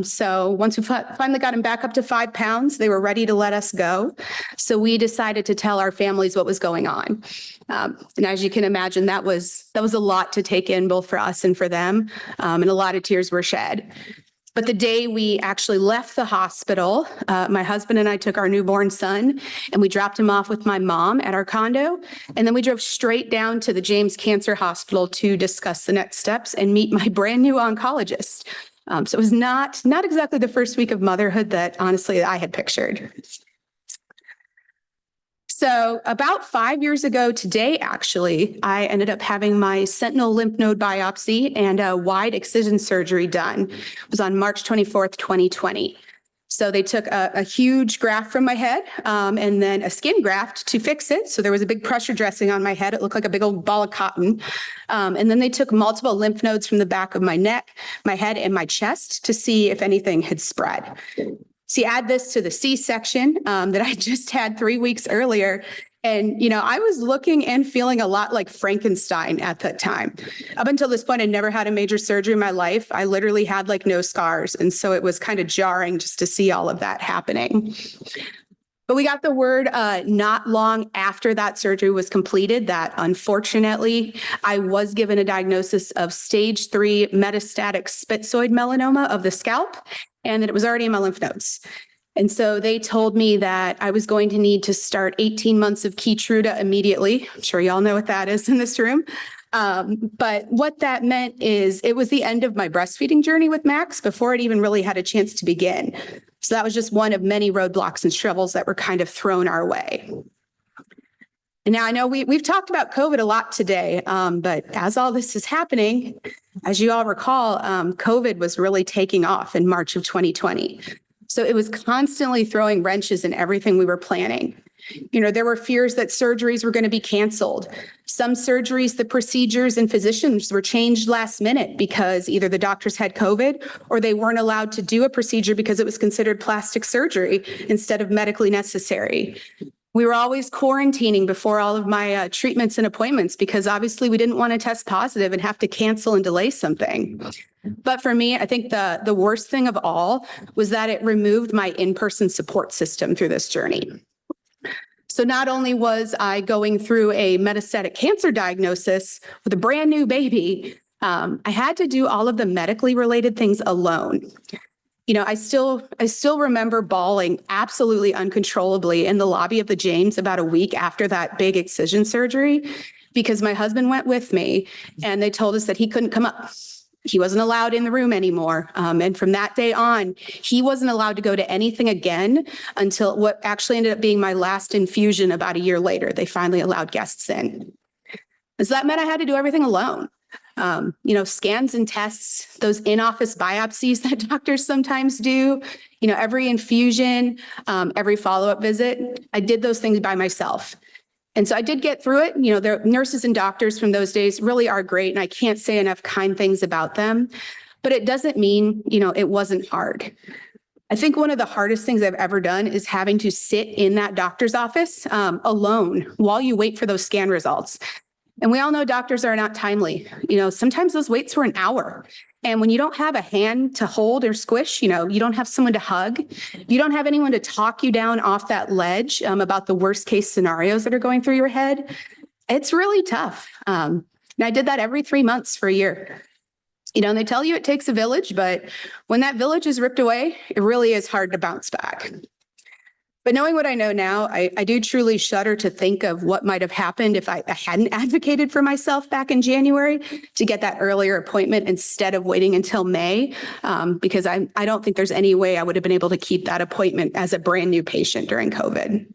Speaker 22: So once we finally got him back up to 5 pounds, they were ready to let us go. So we decided to tell our families what was going on. And as you can imagine, that was a lot to take in, both for us and for them. And a lot of tears were shed. But the day we actually left the hospital, my husband and I took our newborn son and we dropped him off with my mom at our condo. And then we drove straight down to the James Cancer Hospital to discuss the next steps and meet my brand new oncologist. So it was not exactly the first week of motherhood that honestly I had pictured. So about 5 years ago today, actually, I ended up having my sentinel lymph node biopsy and a wide excision surgery done. It was on March 24th, 2020. So they took a huge graft from my head and then a skin graft to fix it. So there was a big pressure dressing on my head. It looked like a big old ball of cotton. And then they took multiple lymph nodes from the back of my neck, my head, and my chest to see if anything had spread. See, add this to the C-section that I just had 3 weeks earlier. And, I was looking and feeling a lot like Frankenstein at that time. Up until this point, I'd never had a major surgery in my life. I literally had like no scars. And so it was kind of jarring just to see all of that happening. But we got the word not long after that surgery was completed that unfortunately, I was given a diagnosis of stage 3 metastatic spitzoid melanoma of the scalp, and that it was already in my lymph nodes. And so they told me that I was going to need to start 18 months of Keytruda immediately. I'm sure y'all know what that is in this room. But what that meant is it was the end of my breastfeeding journey with Max before it even really had a chance to begin. So that was just one of many roadblocks and struggles that were kind of thrown our way. And now I know we've talked about COVID a lot today, but as all this is happening, as you all recall, COVID was really taking off in March of 2020. So it was constantly throwing wrenches in everything we were planning. You know, there were fears that surgeries were going to be canceled. Some surgeries, the procedures and physicians were changed last minute because either the doctors had COVID or they weren't allowed to do a procedure because it was considered plastic surgery instead of medically necessary. We were always quarantining before all of my treatments and appointments because obviously we didn't want to test positive and have to cancel and delay something. But for me, I think the worst thing of all was that it removed my in-person support system through this journey. So not only was I going through a metastatic cancer diagnosis with a brand new baby, I had to do all of the medically related things alone. You know, I still remember bawling absolutely uncontrollably in the lobby of the James about a week after that big excision surgery because my husband went with me and they told us that he couldn't come up. He wasn't allowed in the room anymore. And from that day on, he wasn't allowed to go to anything again until what actually ended up being my last infusion about a year later. They finally allowed guests in. And so that meant I had to do everything alone. You know, scans and tests, those in-office biopsies that doctors sometimes do, you know, every infusion, every follow-up visit, I did those things by myself. And so I did get through it. You know, the nurses and doctors from those days really are great, and I can't say enough kind things about them. But it doesn't mean, you know, it wasn't hard. I think one of the hardest things I've ever done is having to sit in that doctor's office alone while you wait for those scan results. And we all know doctors are not timely. You know, sometimes those waits were an hour. And when you don't have a hand to hold or squish, you know, you don't have someone to hug, you don't have anyone to talk you down off that ledge about the worst case scenarios that are going through your head, it's really tough. And I did that every 3 months for a year. You know, and they tell you it takes a village, but when that village is ripped away, it really is hard to bounce back. But knowing what I know now, I do truly shudder to think of what might have happened if I hadn't advocated for myself back in January to get that earlier appointment instead of waiting until May, because I don't think there's any way I would have been able to keep that appointment as a brand new patient during COVID.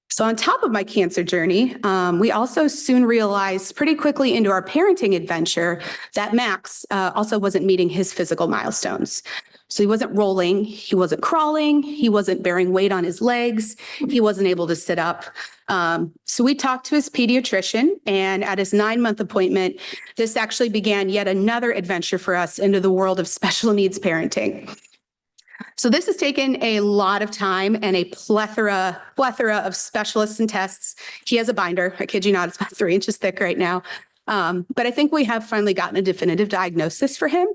Speaker 22: So on top of my cancer journey, we also soon realized pretty quickly into our parenting adventure that Max also wasn't meeting his physical milestones. So he wasn't rolling, he wasn't crawling, he wasn't bearing weight on his legs, he wasn't able to sit up. So we talked to his pediatrician, and at his 9-month appointment, this actually began yet another adventure for us into the world of special needs parenting. So this has taken a lot of time and a plethora of specialists and tests. He has a binder, I kid you not, it's about 3 inches thick right now. But I think we have finally gotten a definitive diagnosis for him.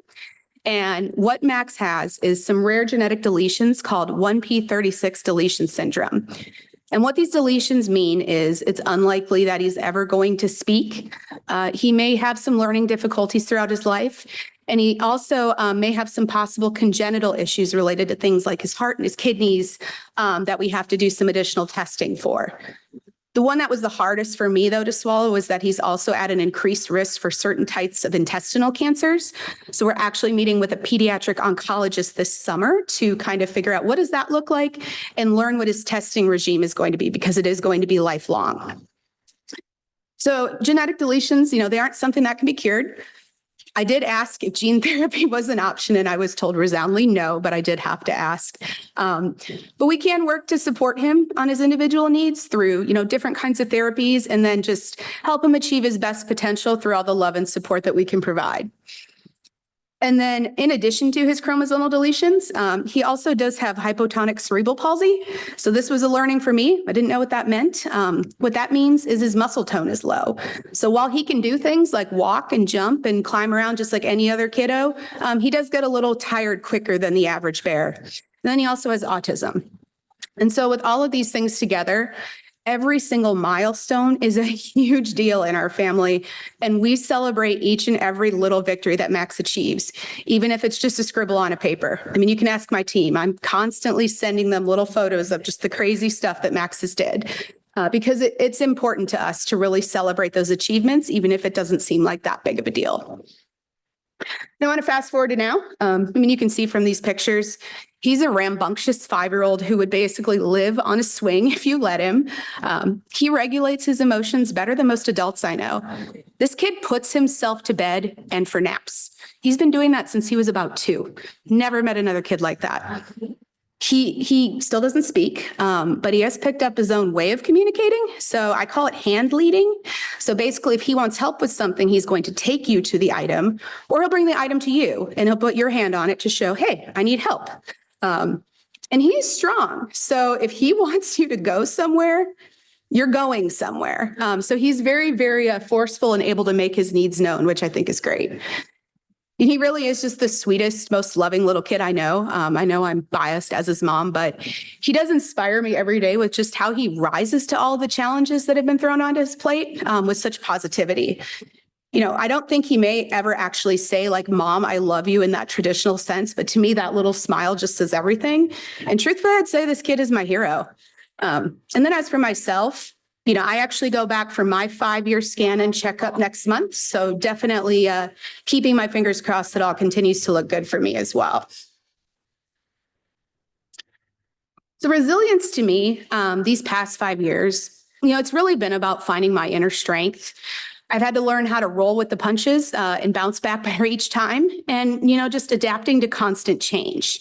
Speaker 22: And what Max has is some rare genetic deletions called 1p36 deletion syndrome. And what these deletions mean is it's unlikely that he's ever going to speak. He may have some learning difficulties throughout his life. And he also may have some possible congenital issues related to things like his heart and his kidneys that we have to do some additional testing for. The one that was the hardest for me, though, to swallow was that he's also at an increased risk for certain types of intestinal cancers. So we're actually meeting with a pediatric oncologist this summer to kind of figure out what does that look like and learn what his testing regime is going to be, because it is going to be lifelong. So genetic deletions, you know, they aren't something that can be cured. I did ask if gene therapy was an option, and I was told resoundingly no, but I did have to ask. But we can work to support him on his individual needs through, you know, different kinds of therapies, and then just help him achieve his best potential through all the love and support that we can provide. And then in addition to his chromosomal deletions, he also does have hypotonic cerebral palsy. So this was a learning for me. I didn't know what that meant. What that means is his muscle tone is low. So while he can do things like walk and jump and climb around just like any other kiddo, he does get a little tired quicker than the average bear. And then he also has autism. And so with all of these things together, every single milestone is a huge deal in our family, and we celebrate each and every little victory that Max achieves, even if it's just a scribble on a paper. I mean, you can ask my team. I'm constantly sending them little photos of just the crazy stuff that Max has did, because it's important to us to really celebrate those achievements, even if it doesn't seem like that big of a deal. Now, I want to fast forward to now. I mean, you can see from these pictures, he's a rambunctious 5-year-old who would basically live on a swing if you let him. He regulates his emotions better than most adults I know. This kid puts himself to bed and for naps. He's been doing that since he was about 2. Never met another kid like that. He still doesn't speak, but he has picked up his own way of communicating. So I call it hand leading. So basically, if he wants help with something, he's going to take you to the item, or he'll bring the item to you and he'll put your hand on it to show, hey, I need help. And he's strong. So if he wants you to go somewhere, you're going somewhere. So he's very, very forceful and able to make his needs known, which I think is great. And he really is just the sweetest, most loving little kid I know. I know I'm biased as his mom, but he does inspire me every day with just how he rises to all the challenges that have been thrown onto his plate with such positivity. You know, I don't think he may ever actually say like, Mom, I love you in that traditional sense, but to me, that little smile just says everything. And truthfully, I'd say this kid is my hero. And then as for myself, you know, I actually go back for my 5-year scan and checkup next month. So definitely keeping my fingers crossed that all continues to look good for me as well. So resilience to me, these past 5 years, you know, it's really been about finding my inner strength. I've had to learn how to roll with the punches and bounce back better each time, and, you know, just adapting to constant change.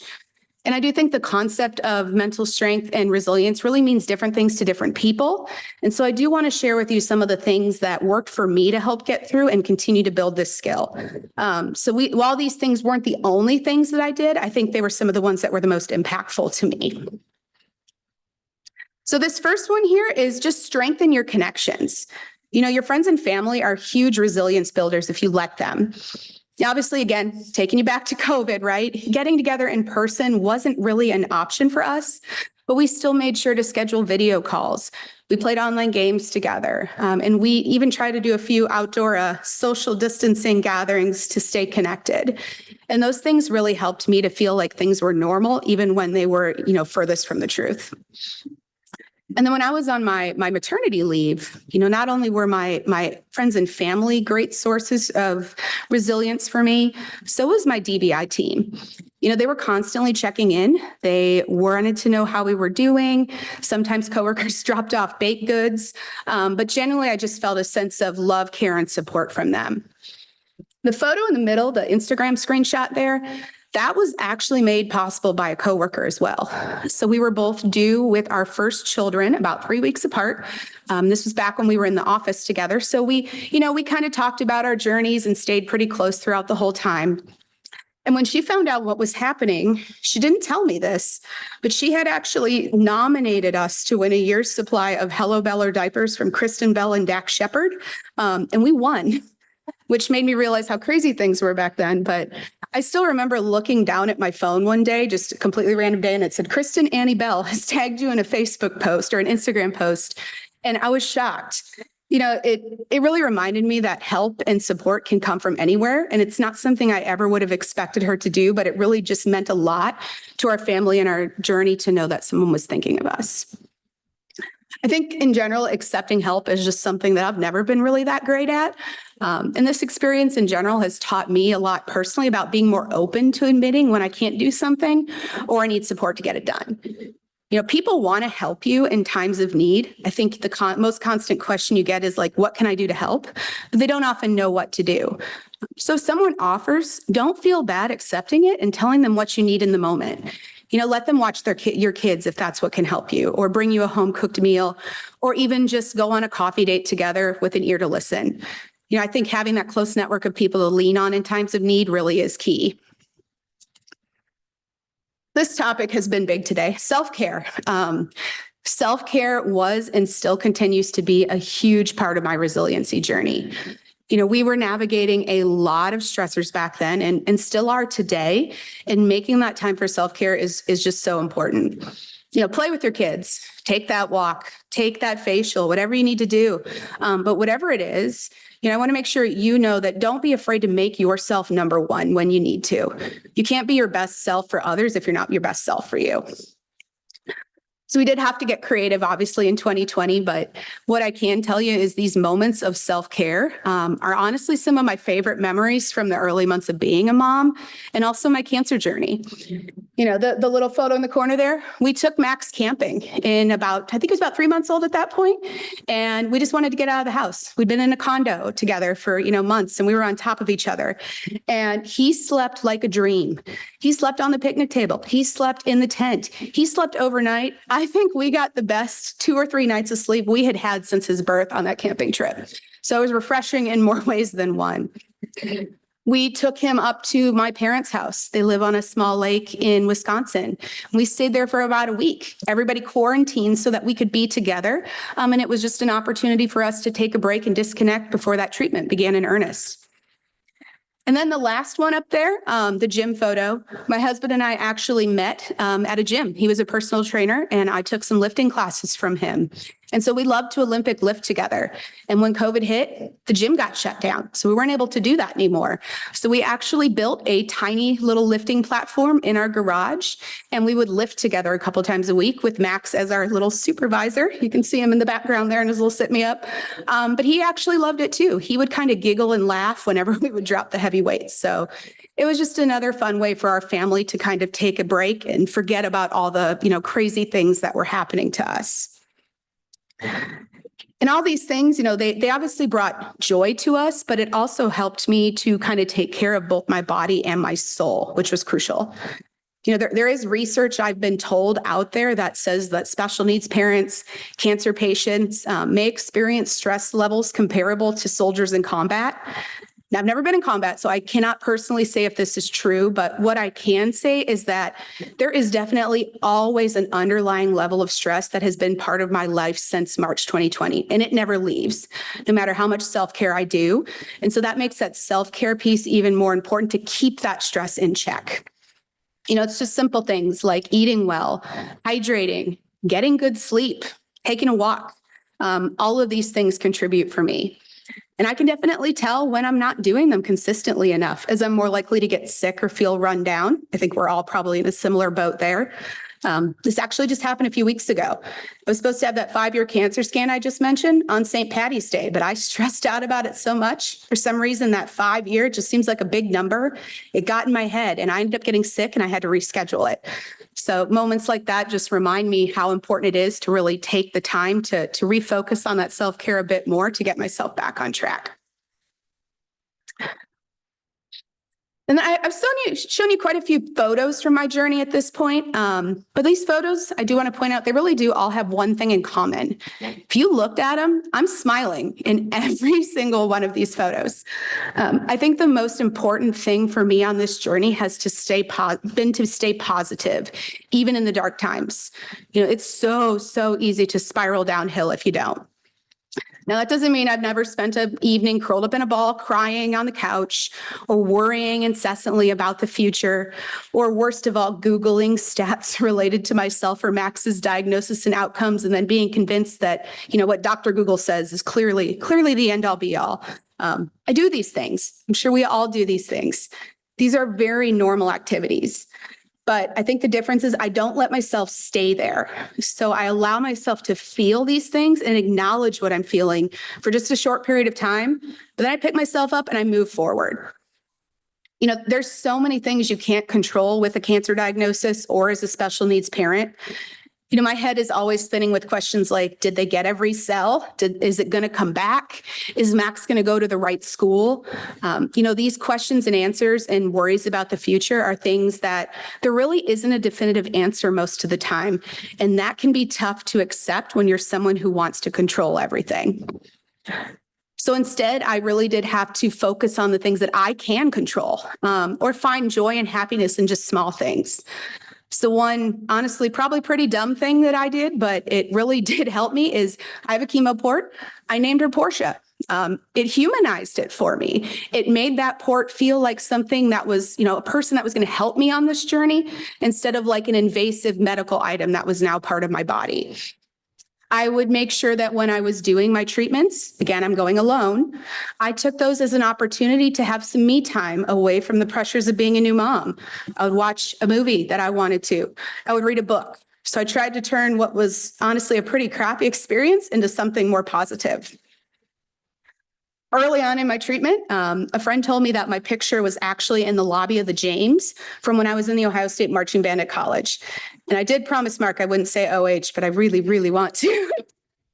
Speaker 22: And I do think the concept of mental strength and resilience really means different things to different people. And so I do want to share with you some of the things that worked for me to help get through and continue to build this skill. While these things weren't the only things that I did, I think they were some of the ones that were the most impactful to me. So this first one here is just strengthen your connections. You know, your friends and family are huge resilience builders if you let them. Obviously, again, taking you back to COVID, right? Getting together in person wasn't really an option for us, but we still made sure to schedule video calls. We played online games together, and we even tried to do a few outdoor social distancing gatherings to stay connected. And those things really helped me to feel like things were normal, even when they were, you know, furthest from the truth. And then when I was on my maternity leave, you know, not only were my friends and family great sources of resilience for me, so was my DBI team. You know, they were constantly checking in. They wanted to know how we were doing. Sometimes coworkers dropped off baked goods, but generally I just felt a sense of love, care, and support from them. The photo in the middle, the Instagram screenshot there, that was actually made possible by a coworker as well. So we were both due with our first children about 3 weeks apart. This was back when we were in the office together. So we kind of talked about our journeys and stayed pretty close throughout the whole time. And when she found out what was happening, she didn't tell me this, but she had actually nominated us to win a year's supply of Hello Beller diapers from Kristen Bell and Dax Shepard. And we won, which made me realize how crazy things were back then. But I still remember looking down at my phone one day, just a completely random day, and it said, Kristen Annie Bell has tagged you in a Facebook post or an Instagram post. And I was shocked. You know, it really reminded me that help and support can come from anywhere. And it's not something I ever would have expected her to do, but it really just meant a lot to our family and our journey to know that someone was thinking of us. I think in general, accepting help is just something that I've never been really that great at. And this experience in general has taught me a lot personally about being more open to admitting when I can't do something or I need support to get it done. You know, people want to help you in times of need. I think the most constant question you get is like, what can I do to help? But they don't often know what to do. So if someone offers, don't feel bad accepting it and telling them what you need in the moment. You know, let them watch your kids if that's what can help you, or bring you a home cooked meal, or even just go on a coffee date together with an ear to listen. You know, I think having that close network of people to lean on in times of need really is key. This topic has been big today, self-care. Self-care was and still continues to be a huge part of my resiliency journey. We were navigating a lot of stressors back then and still are today. And making that time for self-care is just so important. Play with your kids, take that walk, take that facial, whatever you need to do. But whatever it is, I want to make sure that don't be afraid to make yourself number one when you need to. You can't be your best self for others if you're not your best self for you. So we did have to get creative, obviously, in 2020, but what I can tell you is these moments of self-care are honestly some of my favorite memories from the early months of being a mom and also my cancer journey. The little photo in the corner there, we took Max camping in I think he was about 3 months old at that point, and we just wanted to get out of the house. We'd been in a condo together for, months, and we were on top of each other, and he slept like a dream. He slept on the picnic table. He slept in the tent. He slept overnight. I think we got the best 2 or 3 nights of sleep we had since his birth on that camping trip. So it was refreshing in more ways than one. We took him up to my parents' house. They live on a small lake in Wisconsin. We stayed there for about a week. Everybody quarantined so that we could be together. And it was just an opportunity for us to take a break and disconnect before that treatment began in earnest. And then the last one up there, the gym photo, my husband and I actually met at a gym. He was a personal trainer, and I took some lifting classes from him. And so we loved to Olympic lift together. And when COVID hit, the gym got shut down. So we weren't able to do that anymore. So we actually built a tiny little lifting platform in our garage, and we would lift together a couple times a week with Max as our little supervisor. You can see him in the background there in his little sit me up. But he actually loved it too. He would kind of giggle and laugh whenever we would drop the heavy weights. So it was just another fun way for our family to kind of take a break and forget about all the, crazy things that were happening to us. And all these things, they obviously brought joy to us, but it also helped me to kind of take care of both my body and my soul, which was crucial. There is research I've been told out there that says that special needs parents, cancer patients may experience stress levels comparable to soldiers in combat. Now, I've never been in combat, so I cannot personally say if this is true, but what I can say is that there is definitely always an underlying level of stress that has been part of my life since March 2020, and it never leaves, no matter how much self-care I do. And so that makes that self-care piece even more important to keep that stress in check. It's just simple things like eating well, hydrating, getting good sleep, taking a walk. All of these things contribute for me. And I can definitely tell when I'm not doing them consistently enough, as I'm more likely to get sick or feel run down. I think we're all probably in a similar boat there. This actually just happened a few weeks ago. I was supposed to have that 5-year cancer scan I just mentioned on St. Patty's Day, but I stressed out about it so much. For some reason, that 5-year just seems like a big number. It got in my head, and I ended up getting sick, and I had to reschedule it. So moments like that just remind me how important it is to really take the time to refocus on that self-care a bit more to get myself back on track. And I've shown you quite a few photos from my journey at this point. But these photos, I do want to point out, they really do all have one thing in common. If you looked at them, I'm smiling in every single one of these photos. I think the most important thing for me on this journey has to stay positive, even in the dark times. It's so easy to spiral downhill if you don't. Now, that doesn't mean I've never spent an evening curled up in a ball crying on the couch or worrying incessantly about the future, or worst of all, Googling stats related to myself or Max's diagnosis and outcomes, and then being convinced that, what Dr. Google says is clearly the end all be all. I do these things. I'm sure we all do these things. These are very normal activities. But I think the difference is I don't let myself stay there. So I allow myself to feel these things and acknowledge what I'm feeling for just a short period of time. But then I pick myself up and I move forward. There's so many things you can't control with a cancer diagnosis or as a special needs parent. My head is always spinning with questions like, did they get every cell? Is it going to come back? Is Max going to go to the right school? These questions and answers and worries about the future are things that there really isn't a definitive answer most of the time. And that can be tough to accept when you're someone who wants to control everything. So instead, I really did have to focus on the things that I can control, or find joy and happiness in just small things. So one, honestly, probably pretty dumb thing that I did, but it really did help me is I have a chemo port. I named her Portia. It humanized it for me. It made that port feel like something that was, a person that was going to help me on this journey instead of like an invasive medical item that was now part of my body. I would make sure that when I was doing my treatments, again, I'm going alone, I took those as an opportunity to have some me time away from the pressures of being a new mom. I would watch a movie that I wanted to. I would read a book. So I tried to turn what was honestly a pretty crappy experience into something more positive. Early on in my treatment, a friend told me that my picture was actually in the lobby of the James from when I was in the Ohio State Marching Band at college. And I did promise Mark I wouldn't say OH, but I really, really want to.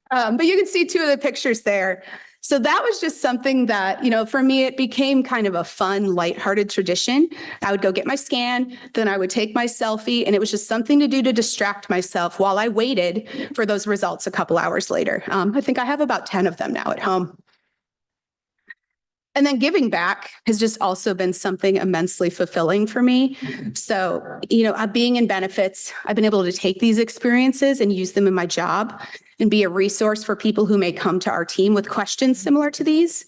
Speaker 22: But you can see two of the pictures there. So that was just something that, for me, it became kind of a fun, lighthearted tradition. I would go get my scan, then I would take my selfie, and it was just something to do to distract myself while I waited for those results a couple hours later. I think I have about 10 of them now at home. And then giving back has just also been something immensely fulfilling for me. So, being in benefits, I've been able to take these experiences and use them in my job and be a resource for people who may come to our team with questions similar to these.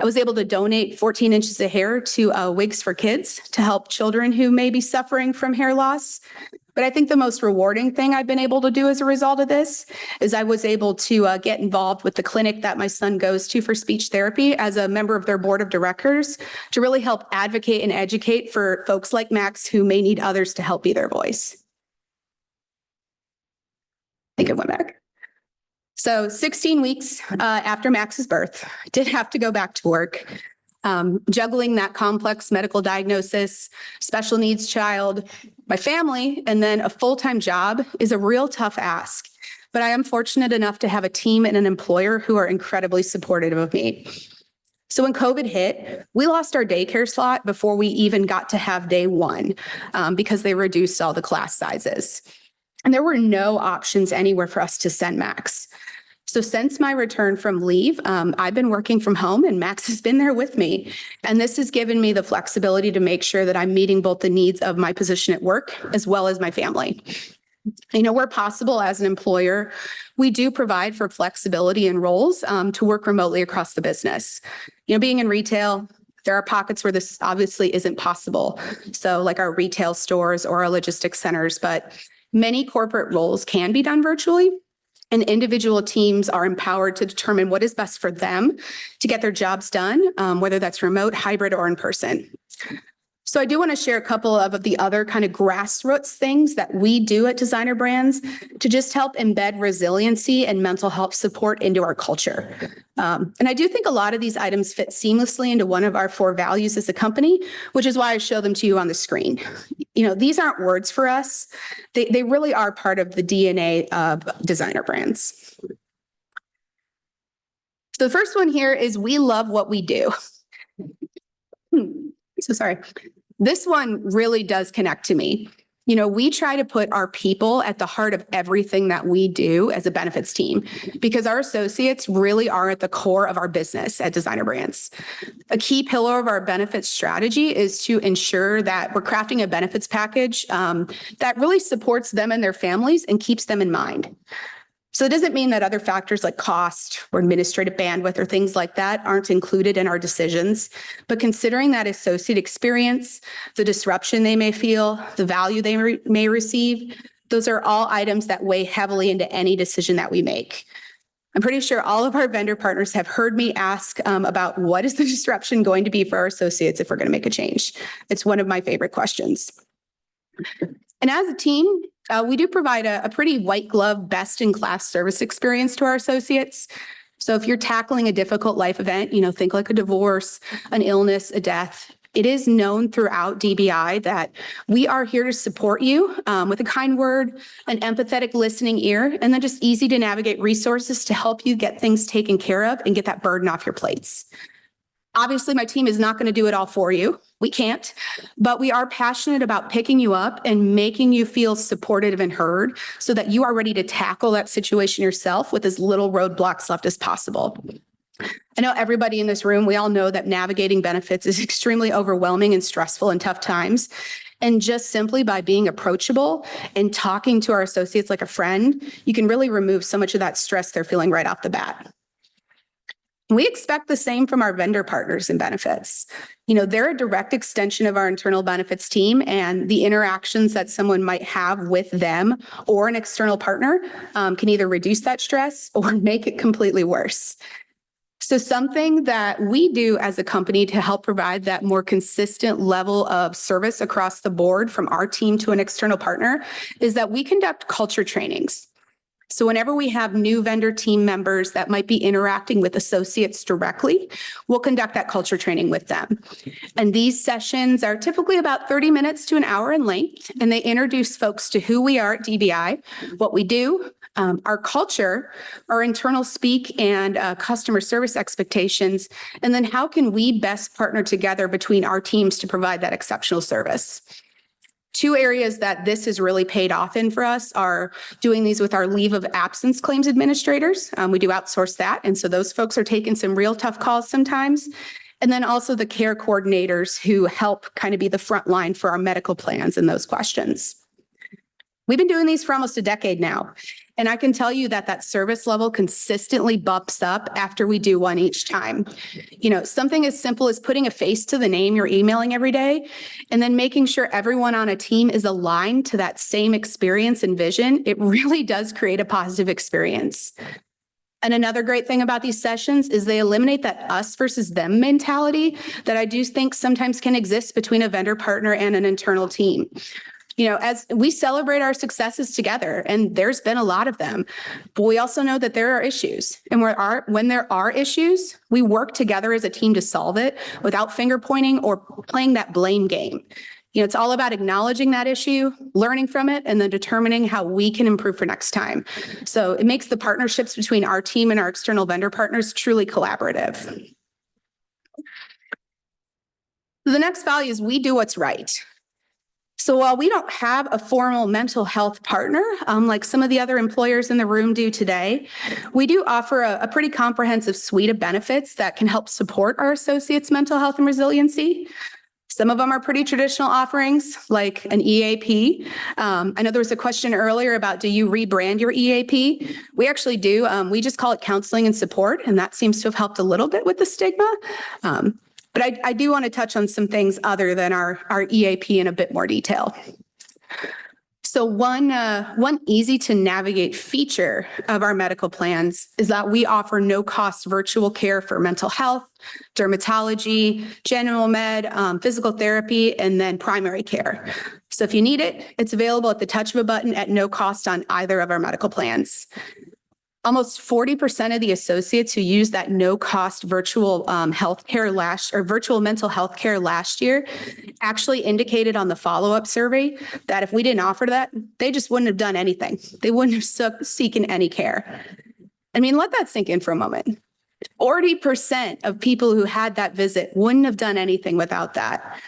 Speaker 22: I was able to donate 14 inches of hair to Wigs for Kids to help children who may be suffering from hair loss. But I think the most rewarding thing I've been able to do as a result of this is I was able to get involved with the clinic that my son goes to for speech therapy as a member of their board of directors to really help advocate and educate for folks like Max who may need others to help be their voice. I think it went back. So 16 weeks after Max's birth, I did have to go back to work. Juggling that complex medical diagnosis, special needs child, my family, and then a full-time job is a real tough ask. But I am fortunate enough to have a team and an employer who are incredibly supportive of me. So when COVID hit, we lost our daycare slot before we even got to have day one because they reduced all the class sizes. And there were no options anywhere for us to send Max. So since my return from leave, I've been working from home and Max has been there with me. And this has given me the flexibility to make sure that I'm meeting both the needs of my position at work as well as my family. Where possible as an employer, we do provide for flexibility in roles to work remotely across the business. Being in retail, there are pockets where this obviously isn't possible. So like our retail stores or our logistics centers, but many corporate roles can be done virtually. And individual teams are empowered to determine what is best for them to get their jobs done, whether that's remote, hybrid, or in person. So I do want to share a couple of the other kind of grassroots things that we do at Designer Brands to just help embed resiliency and mental health support into our culture. And I do think a lot of these items fit seamlessly into one of our 4 values as a company, which is why I show them to you on the screen. These aren't words for us. They really are part of the DNA of Designer Brands. So the first one here is we love what we do. So sorry. This one really does connect to me. We try to put our people at the heart of everything that we do as a benefits team because our associates really are at the core of our business at Designer Brands. A key pillar of our benefits strategy is to ensure that we're crafting a benefits package that really supports them and their families and keeps them in mind. So it doesn't mean that other factors like cost or administrative bandwidth or things like that aren't included in our decisions, but considering that associate experience, the disruption they may feel, the value they may receive, those are all items that weigh heavily into any decision that we make. I'm pretty sure all of our vendor partners have heard me ask about what is the disruption going to be for our associates if we're going to make a change. It's one of my favorite questions. And as a team, we do provide a pretty white glove, best in class service experience to our associates. So if you're tackling a difficult life event, think like a divorce, an illness, a death, it is known throughout DBI that we are here to support you with a kind word, an empathetic listening ear, and then just easy to navigate resources to help you get things taken care of and get that burden off your plates. Obviously, my team is not going to do it all for you. We can't, but we are passionate about picking you up and making you feel supported and heard so that you are ready to tackle that situation yourself with as little roadblocks left as possible. I know everybody in this room, we all know that navigating benefits is extremely overwhelming and stressful in tough times. And just simply by being approachable and talking to our associates like a friend, you can really remove so much of that stress they're feeling right off the bat. We expect the same from our vendor partners in benefits. They're a direct extension of our internal benefits team, and the interactions that someone might have with them or an external partner can either reduce that stress or make it completely worse. So something that we do as a company to help provide that more consistent level of service across the board from our team to an external partner is that we conduct culture trainings. So whenever we have new vendor team members that might be interacting with associates directly, we'll conduct that culture training with them. And these sessions are typically about 30 minutes to an hour in length, and they introduce folks to who we are at DBI, what we do, our culture, our internal speak and customer service expectations, and then how can we best partner together between our teams to provide that exceptional service. Two areas that this has really paid off in for us are doing these with our leave of absence claims administrators. We do outsource that. And so those folks are taking some real tough calls sometimes. And then also the care coordinators who help kind of be the front line for our medical plans and those questions. We've been doing these for almost a decade now. And I can tell you that that service level consistently bumps up after we do one each time. Something as simple as putting a face to the name you're emailing every day, and then making sure everyone on a team is aligned to that same experience and vision. It really does create a positive experience. And another great thing about these sessions is they eliminate that us versus them mentality that I do think sometimes can exist between a vendor partner and an internal team. As we celebrate our successes together, and there's been a lot of them, but we also know that there are issues. And when there are issues, we work together as a team to solve it without finger pointing or playing that blame game. It's all about acknowledging that issue, learning from it, and then determining how we can improve for next time. So it makes the partnerships between our team and our external vendor partners truly collaborative. The next value is we do what's right. So while we don't have a formal mental health partner, like some of the other employers in the room do today, we do offer a pretty comprehensive suite of benefits that can help support our associates' mental health and resiliency. Some of them are pretty traditional offerings, like an EAP. I know there was a question earlier about, do you rebrand your EAP? We actually do. We just call it counseling and support, and that seems to have helped a little bit with the stigma. But I do want to touch on some things other than our EAP in a bit more detail. So one easy to navigate feature of our medical plans is that we offer no cost virtual care for mental health, dermatology, general med, physical therapy, and then primary care. So if you need it, it's available at the touch of a button at no cost on either of our medical plans. Almost 40% of the associates who used that no-cost virtual virtual mental health care last year actually indicated on the follow-up survey that if we didn't offer that, they just wouldn't have done anything. They wouldn't have seeking any care. Let that sink in for a moment. 40% of people who had that visit wouldn't have done anything without that.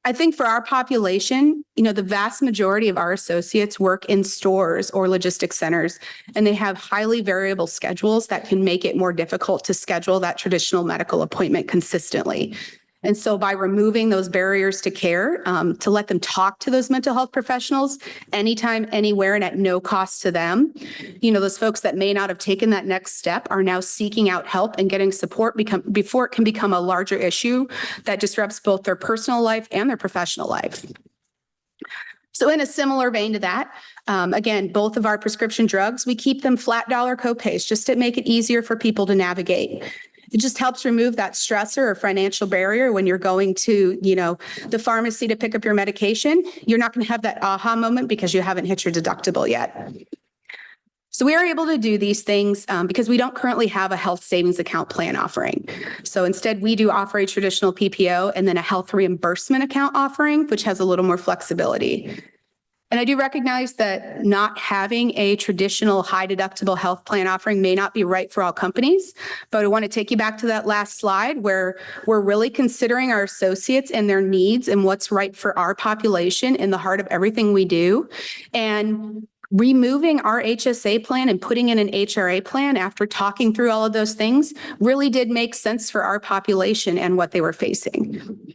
Speaker 22: I think for our population, the vast majority of our associates work in stores or logistics centers, and they have highly variable schedules that can make it more difficult to schedule that traditional medical appointment consistently. And so by removing those barriers to care, to let them talk to those mental health professionals anytime, anywhere, and at no cost to them, those folks that may not have taken that next step are now seeking out help and getting support before it can become a larger issue that disrupts both their personal life and their professional life. So in a similar vein to that, again, both of our prescription drugs, we keep them flat dollar copays just to make it easier for people to navigate. It just helps remove that stressor or financial barrier when you're going to, the pharmacy to pick up your medication. You're not going to have that aha moment because you haven't hit your deductible yet. So we are able to do these things because we don't currently have a health savings account plan offering. So instead, we do offer a traditional PPO and then a health reimbursement account offering, which has a little more flexibility. And I do recognize that not having a traditional high deductible health plan offering may not be right for all companies, but I want to take you back to that last slide where we're really considering our associates and their needs and what's right for our population in the heart of everything we do. And removing our HSA plan and putting in an HRA plan after talking through all of those things really did make sense for our population and what they were facing.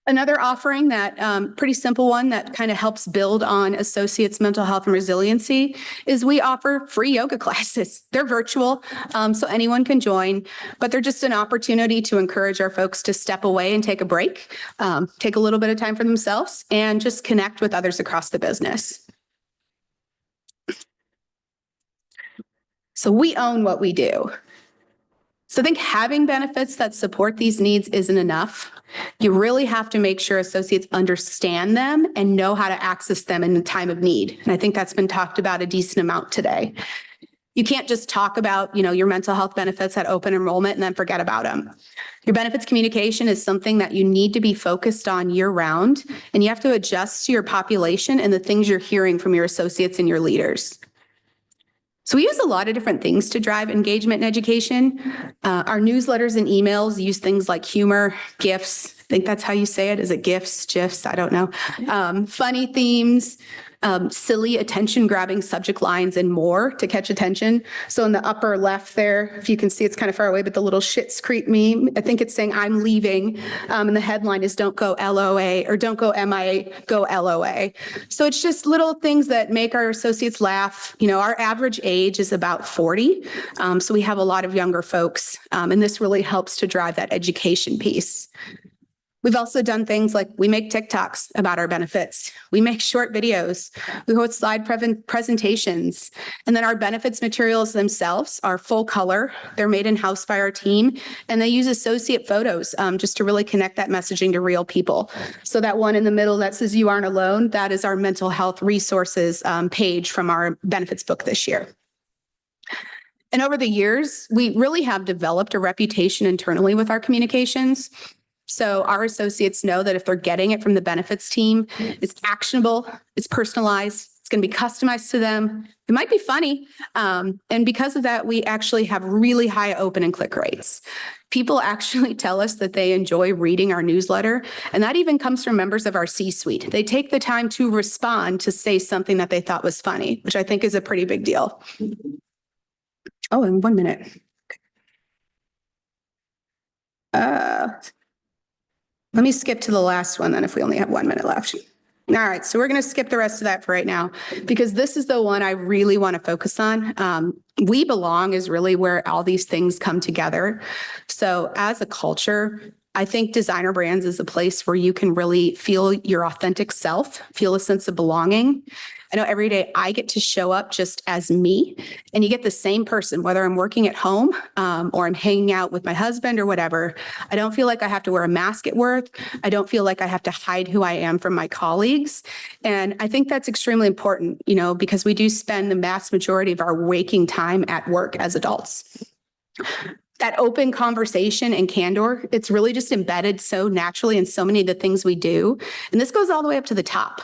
Speaker 22: Another offering that, pretty simple one that kind of helps build on associates' mental health and resiliency is we offer free yoga classes. They're virtual, so anyone can join, but they're just an opportunity to encourage our folks to step away and take a break, take a little bit of time for themselves, and just connect with others across the business. So we own what we do. So I think having benefits that support these needs isn't enough. You really have to make sure associates understand them and know how to access them in the time of need. And I think that's been talked about a decent amount today. You can't just talk about, your mental health benefits at open enrollment and then forget about them. Your benefits communication is something that you need to be focused on year round, and you have to adjust to your population and the things you're hearing from your associates and your leaders. So we use a lot of different things to drive engagement and education. Our newsletters and emails use things like humor, GIFs. I think that's how you say it. Is it GIFs, GIFs? I don't know. Funny themes, silly attention-grabbing subject lines, and more to catch attention. So in the upper left there, if you can see, it's kind of far away, but the little Schitt's Creek meme, I think it's saying I'm leaving. And the headline is don't go LOA, or don't go MIA, go LOA. So it's just little things that make our associates laugh. Our average age is about 40. So we have a lot of younger folks, and this really helps to drive that education piece. We've also done things like we make TikToks about our benefits. We make short videos. We host slide presentations. And then our benefits materials themselves are full color. They're made in-house by our team. And they use associate photos just to really connect that messaging to real people. So that one in the middle that says you aren't alone, that is our mental health resources page from our benefits book this year. And over the years, we really have developed a reputation internally with our communications. So our associates know that if they're getting it from the benefits team, it's actionable, it's personalized, it's going to be customized to them. It might be funny. And because of that, we actually have really high open and click rates. People actually tell us that they enjoy reading our newsletter. And that even comes from members of our C-suite. They take the time to respond to say something that they thought was funny, which I think is a pretty big deal. Oh, in 1 minute. Let me skip to the last one then if we only have 1 minute left. All right, so we're going to skip the rest of that for right now because this is the one I really want to focus on. We belong is really where all these things come together. So as a culture, I think Designer Brands is a place where you can really feel your authentic self, feel a sense of belonging. I know every day I get to show up just as me, and you get the same person, whether I'm working at home or I'm hanging out with my husband or whatever. I don't feel like I have to wear a mask at work. I don't feel like I have to hide who I am from my colleagues. And I think that's extremely important, because we do spend the vast majority of our waking time at work as adults. That open conversation and candor, it's really just embedded so naturally in so many of the things we do. And this goes all the way up to the top.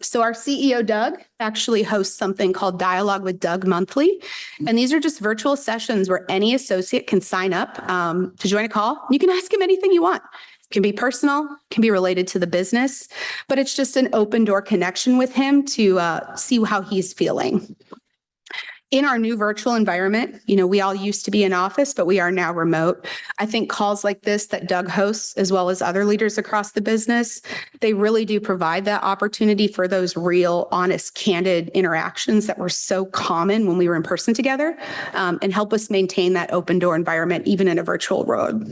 Speaker 22: So our CEO, Doug, actually hosts something called Dialogue with Doug Monthly. And these are just virtual sessions where any associate can sign up to join a call. You can ask him anything you want. It can be personal, can be related to the business, but it's just an open door connection with him to see how he's feeling. In our new virtual environment, we all used to be in office, but we are now remote. I think calls like this that Doug hosts, as well as other leaders across the business, they really do provide that opportunity for those real, honest, candid interactions that were so common when we were in person together, and help us maintain that open door environment, even in a virtual world.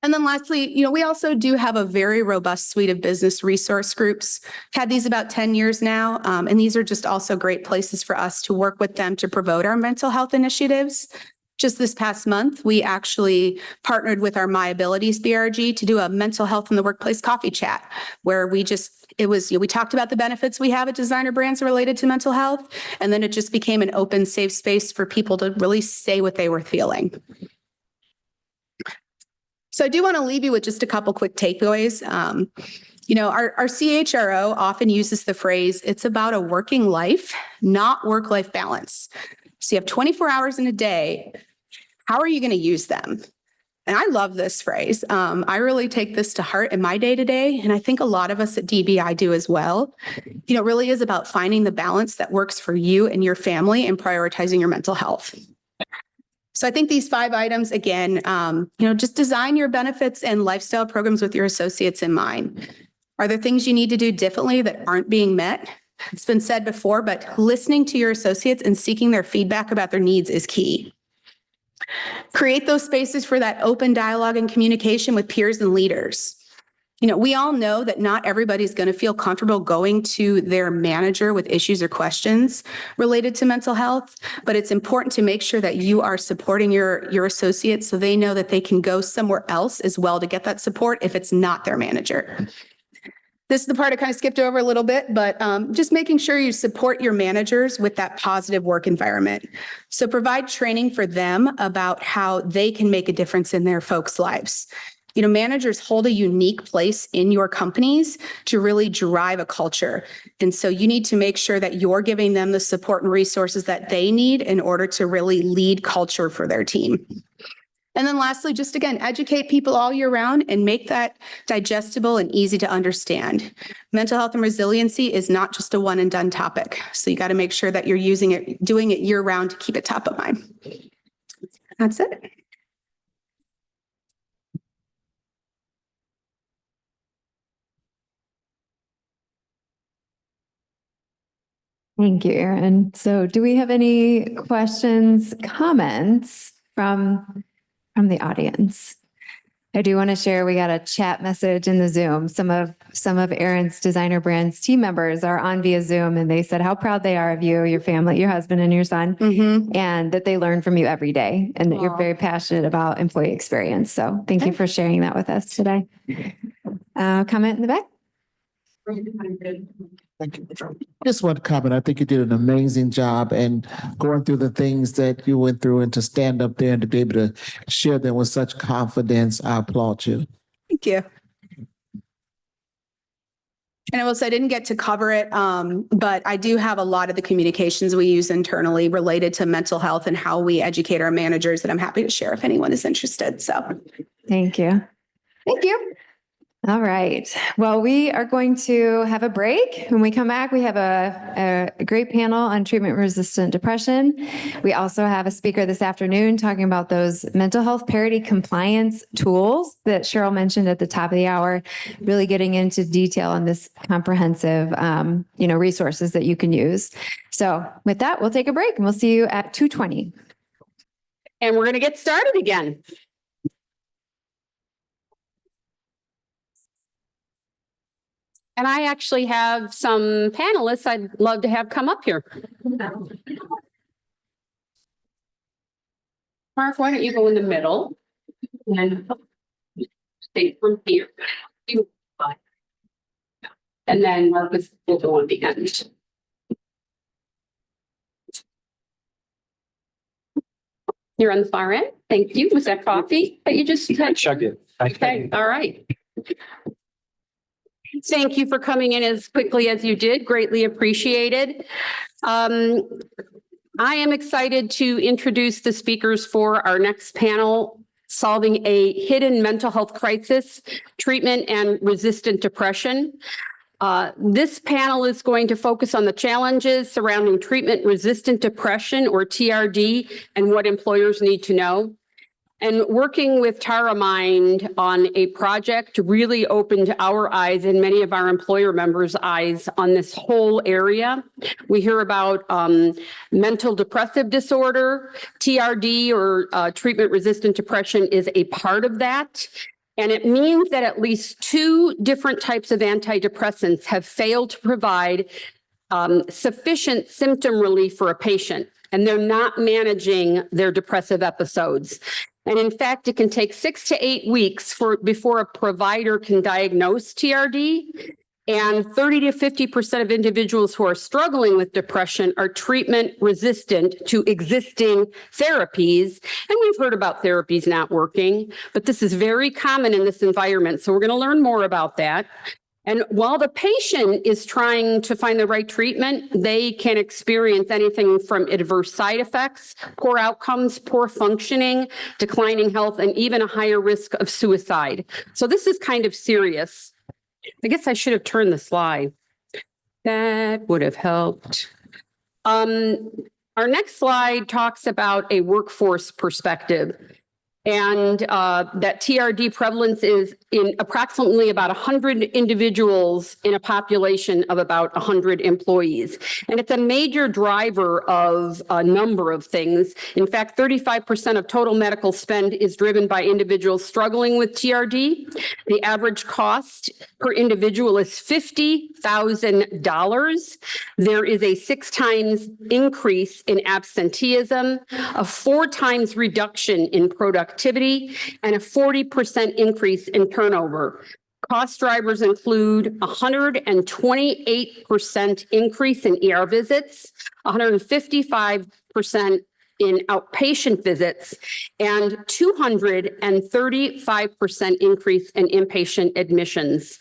Speaker 22: And then lastly, we also do have a very robust suite of business resource groups. Had these about 10 years now, and these are just also great places for us to work with them to promote our mental health initiatives. Just this past month, we actually partnered with our My Abilities BRG to do a mental health in the workplace coffee chat, where we talked about the benefits we have at Designer Brands related to mental health, and then it just became an open, safe space for people to really say what they were feeling. So I do want to leave you with just a couple quick takeaways. Our CHRO often uses the phrase, it's about a working life, not work-life balance. So you have 24 hours in a day. How are you going to use them? And I love this phrase. I really take this to heart in my day-to-day, and I think a lot of us at DBI do as well. It really is about finding the balance that works for you and your family and prioritizing your mental health. So I think these 5 items, again, just design your benefits and lifestyle programs with your associates in mind. Are there things you need to do differently that aren't being met? It's been said before, but listening to your associates and seeking their feedback about their needs is key. Create those spaces for that open dialogue and communication with peers and leaders. We all know that not everybody's going to feel comfortable going to their manager with issues or questions related to mental health, but it's important to make sure that you are supporting your associates so they know that they can go somewhere else as well to get that support if it's not their manager. This is the part I kind of skipped over a little bit, but just making sure you support your managers with that positive work environment. So provide training for them about how they can make a difference in their folks' lives. Managers hold a unique place in your companies to really drive a culture. And so you need to make sure that you're giving them the support and resources that they need in order to really lead culture for their team. And then lastly, just again, educate people all year round and make that digestible and easy to understand. Mental health and resiliency is not just a one and done topic. So you got to make sure that you're doing it year round to keep it top of mind. That's it.
Speaker 7: Thank you, Erin. So do we have any questions, comments from the audience? I do want to share, we got a chat message in the Zoom. Some of Erin's Designer Brands team members are on via Zoom, and they said how proud they are of you, your family, your husband and your son, and that they learn from you every day, and that you're very passionate about employee experience. So thank you for sharing that with us today. Comment in the back?
Speaker 1: Thank you. Just one comment. I think you did an amazing job and going through the things that you went through and to stand up there and to be able to share them with such confidence. I applaud you.
Speaker 22: Thank you. And I will say I didn't get to cover it, but I do have a lot of the communications we use internally related to mental health and how we educate our managers that I'm happy to share if anyone is interested. So
Speaker 7: thank you. Thank you. All right. Well, we are going to have a break. When we come back, we have a great panel on treatment-resistant depression. We also have a speaker this afternoon talking about those mental health parity compliance tools that Cheryl mentioned at the top of the hour, really getting into detail on this comprehensive, resources that you can use. So with that, we'll take a break and we'll see you at 2:20.
Speaker 2: And we're going to get started again. And I actually have some panelists I'd love to have come up here. Mark, why don't you go in the middle and stay from here. And then Marcus will go on the end. You're on the far end. Thank you. Was that coffee that you just had?
Speaker 3: Chug it.
Speaker 2: Okay. All right. Thank you for coming in as quickly as you did. Greatly appreciated. I am excited to introduce the speakers for our next panel, Solving a Hidden Mental Health Crisis, Treatment and Resistant Depression. This panel is going to focus on the challenges surrounding treatment-resistant depression, or TRD, and what employers need to know. And working with TaraMind on a project really opened our eyes and many of our employer members' eyes on this whole area. We hear about mental depressive disorder, TRD, or treatment-resistant depression is a part of that. And it means that at least 2 different types of antidepressants have failed to provide sufficient symptom relief for a patient, and they're not managing their depressive episodes. And in fact, it can take 6 to 8 weeks before a provider can diagnose TRD. And 30 to 50% of individuals who are struggling with depression are treatment resistant to existing therapies. And we've heard about therapies not working, but this is very common in this environment. So we're going to learn more about that. And while the patient is trying to find the right treatment, they can experience anything from adverse side effects, poor outcomes, poor functioning, declining health, and even a higher risk of suicide. So this is kind of serious. I guess I should have turned the slide. That would have helped. Our next slide talks about a workforce perspective. And that TRD prevalence is in approximately about 100 individuals in a population of about 100 employees. And it's a major driver of a number of things. In fact, 35% of total medical spend is driven by individuals struggling with TRD. The average cost per individual is $50,000. There is a 6 times increase in absenteeism, a 4 times reduction in productivity, and a 40% increase in turnover. Cost drivers include 128% increase in ER visits, 155% in outpatient visits, and 235% increase in inpatient admissions.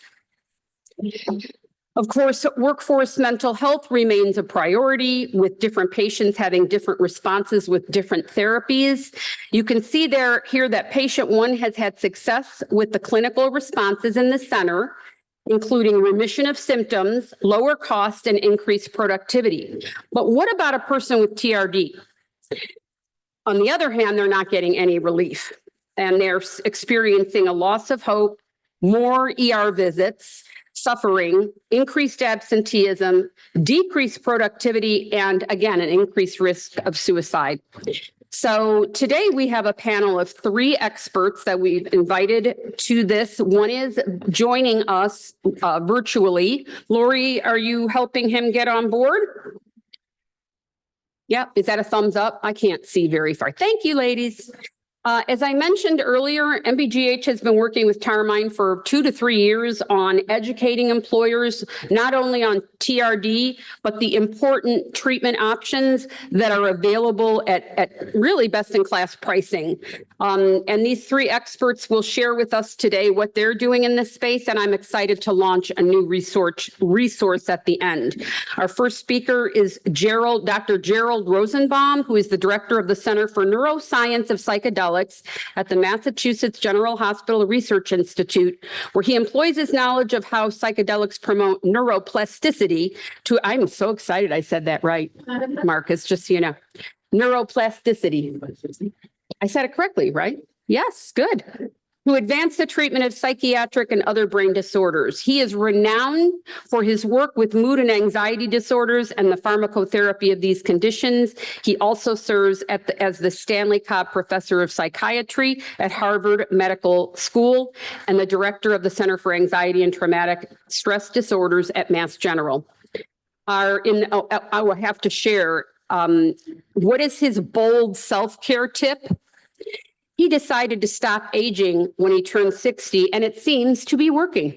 Speaker 2: Of course, workforce mental health remains a priority, with different patients having different responses with different therapies. You can see here that patient 1 has had success with the clinical responses in the center, including remission of symptoms, lower cost, and increased productivity. But what about a person with TRD? On the other hand, they're not getting any relief, and they're experiencing a loss of hope, more ER visits, suffering, increased absenteeism, decreased productivity, and again, an increased risk of suicide. So today we have a panel of 3 experts that we've invited to this. One is joining us virtually. Lori, are you helping him get on board? Yep. Is that a thumbs up? I can't see very far. Thank you, ladies. As I mentioned earlier, MBGH has been working with TaraMind for 2 to 3 years on educating employers, not only on TRD, but the important treatment options that are available at really best-in-class pricing. And these 3 experts will share with us today what they're doing in this space, and I'm excited to launch a new resource at the end. Our first speaker is Dr. Gerald Rosenbaum, who is the director of the Center for Neuroscience of Psychedelics at the Massachusetts General Hospital Research Institute, where he employs his knowledge of how psychedelics promote neuroplasticity to, I'm so excited I said that right, Marcus, just so you know, neuroplasticity. I said it correctly, right? Yes, good. To advance the treatment of psychiatric and other brain disorders. He is renowned for his work with mood and anxiety disorders and the pharmacotherapy of these conditions. He also serves as the Stanley Cobb Professor of Psychiatry at Harvard Medical School and the director of the Center for Anxiety and Traumatic Stress Disorders at Mass General. I will have to share, what is his bold self-care tip? He decided to stop aging when he turned 60, and it seems to be working.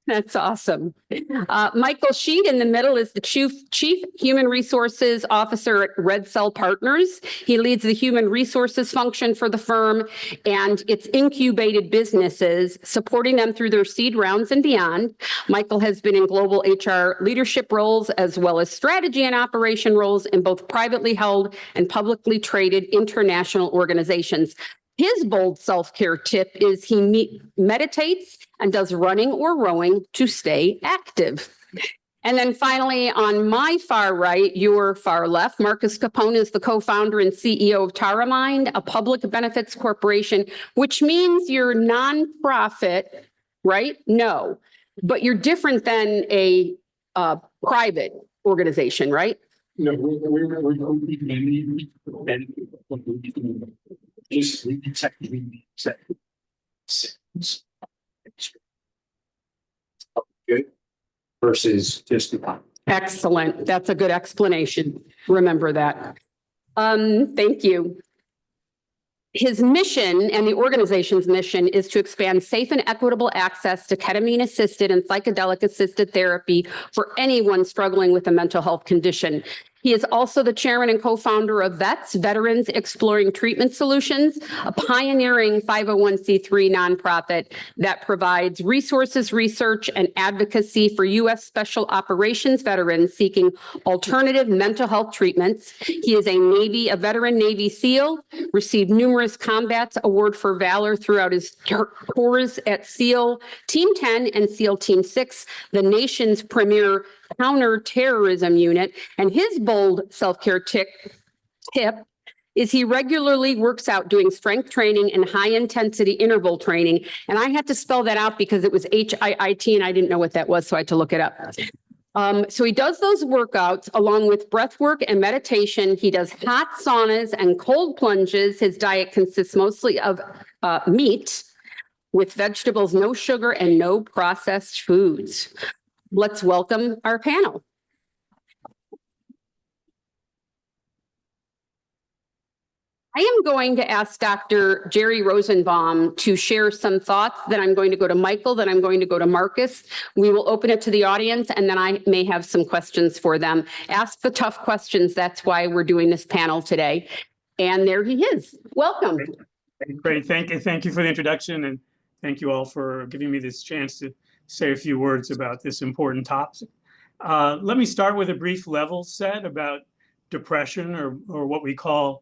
Speaker 2: That's awesome. Michael Sheed in the middle is the Chief Human Resources Officer at Red Cell Partners. He leads the human resources function for the firm and its incubated businesses, supporting them through their seed rounds and beyond. Michael has been in global HR leadership roles as well as strategy and operation roles in both privately held and publicly traded international organizations. His bold self-care tip is he meditates and does running or rowing to stay active. And then finally, on my far right, your far left, Marcus Capone is the co-founder and CEO of TaraMind, a public benefits corporation, which means you're nonprofit, right? No, but you're different than a private organization, right?
Speaker 5: No, we're just exactly good versus just the.
Speaker 2: Excellent. That's a good explanation. Remember that. Thank you. His mission and the organization's mission is to expand safe and equitable access to ketamine-assisted and psychedelic-assisted therapy for anyone struggling with a mental health condition. He is also the chairman and co-founder of VETS, Veterans Exploring Treatment Solutions, a pioneering 501c3 nonprofit that provides resources, research, and advocacy for U.S. Special Operations veterans seeking alternative mental health treatments. He is a veteran Navy SEAL, received numerous combats award for valor throughout his tours at SEAL Team 10 and SEAL Team 6, the nation's premier counterterrorism unit, and his bold cold self-care tip is he regularly works out doing strength training and high-intensity interval training. And I had to spell that out because it was HIIT and I didn't know what that was, so I had to look it up. So he does those workouts along with breath work and meditation. He does hot saunas and cold plunges. His diet consists mostly of meat with vegetables, no sugar, and no processed foods. Let's welcome our panel. I am going to ask Dr. Jerry Rosenbaum to share some thoughts. Then I'm going to go to Michael, then I'm going to go to Marcus. We will open it to the audience, and then I may have some questions for them. Ask the tough questions. That's why we're doing this panel today. And there he is. Welcome.
Speaker 8: Great. Thank you for the introduction, and thank you all for giving me this chance to say a few words about this important topic. Let me start with a brief level set about depression, or what we call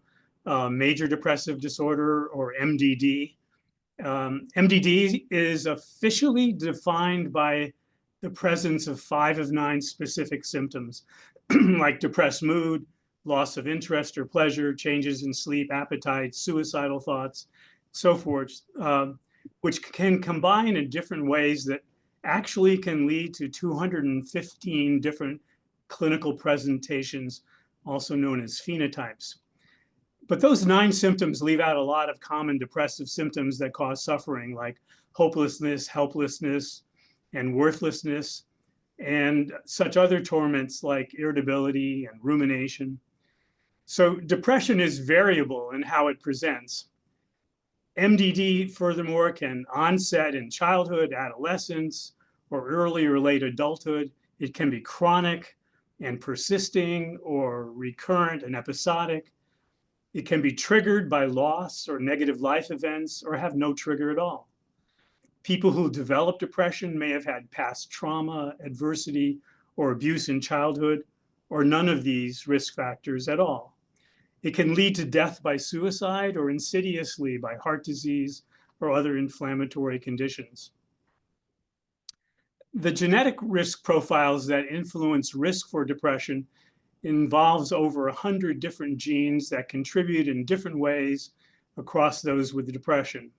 Speaker 8: major depressive disorder, or MDD. MDD is officially defined by the presence of 5 of 9 specific symptoms, like depressed mood, loss of interest or pleasure, changes in sleep, appetite, suicidal thoughts, so forth, which can combine in different ways that actually can lead to 215 different clinical presentations, also known as phenotypes. But those 9 symptoms leave out a lot of common depressive symptoms that cause suffering, like hopelessness, helplessness, and worthlessness, and such other torments like irritability and rumination. So depression is variable in how it presents. MDD, furthermore, can onset in childhood, adolescence, or early or late adulthood. It can be chronic and persisting, or recurrent and episodic. It can be triggered by loss or negative life events, or have no trigger at all. People who develop depression may have had past trauma, adversity, or abuse in childhood, or none of these risk factors at all. It can lead to death by suicide, or insidiously by heart disease or other inflammatory conditions. The genetic risk profiles that influence risk for depression involves over 100 different genes that contribute in different ways across those with depression.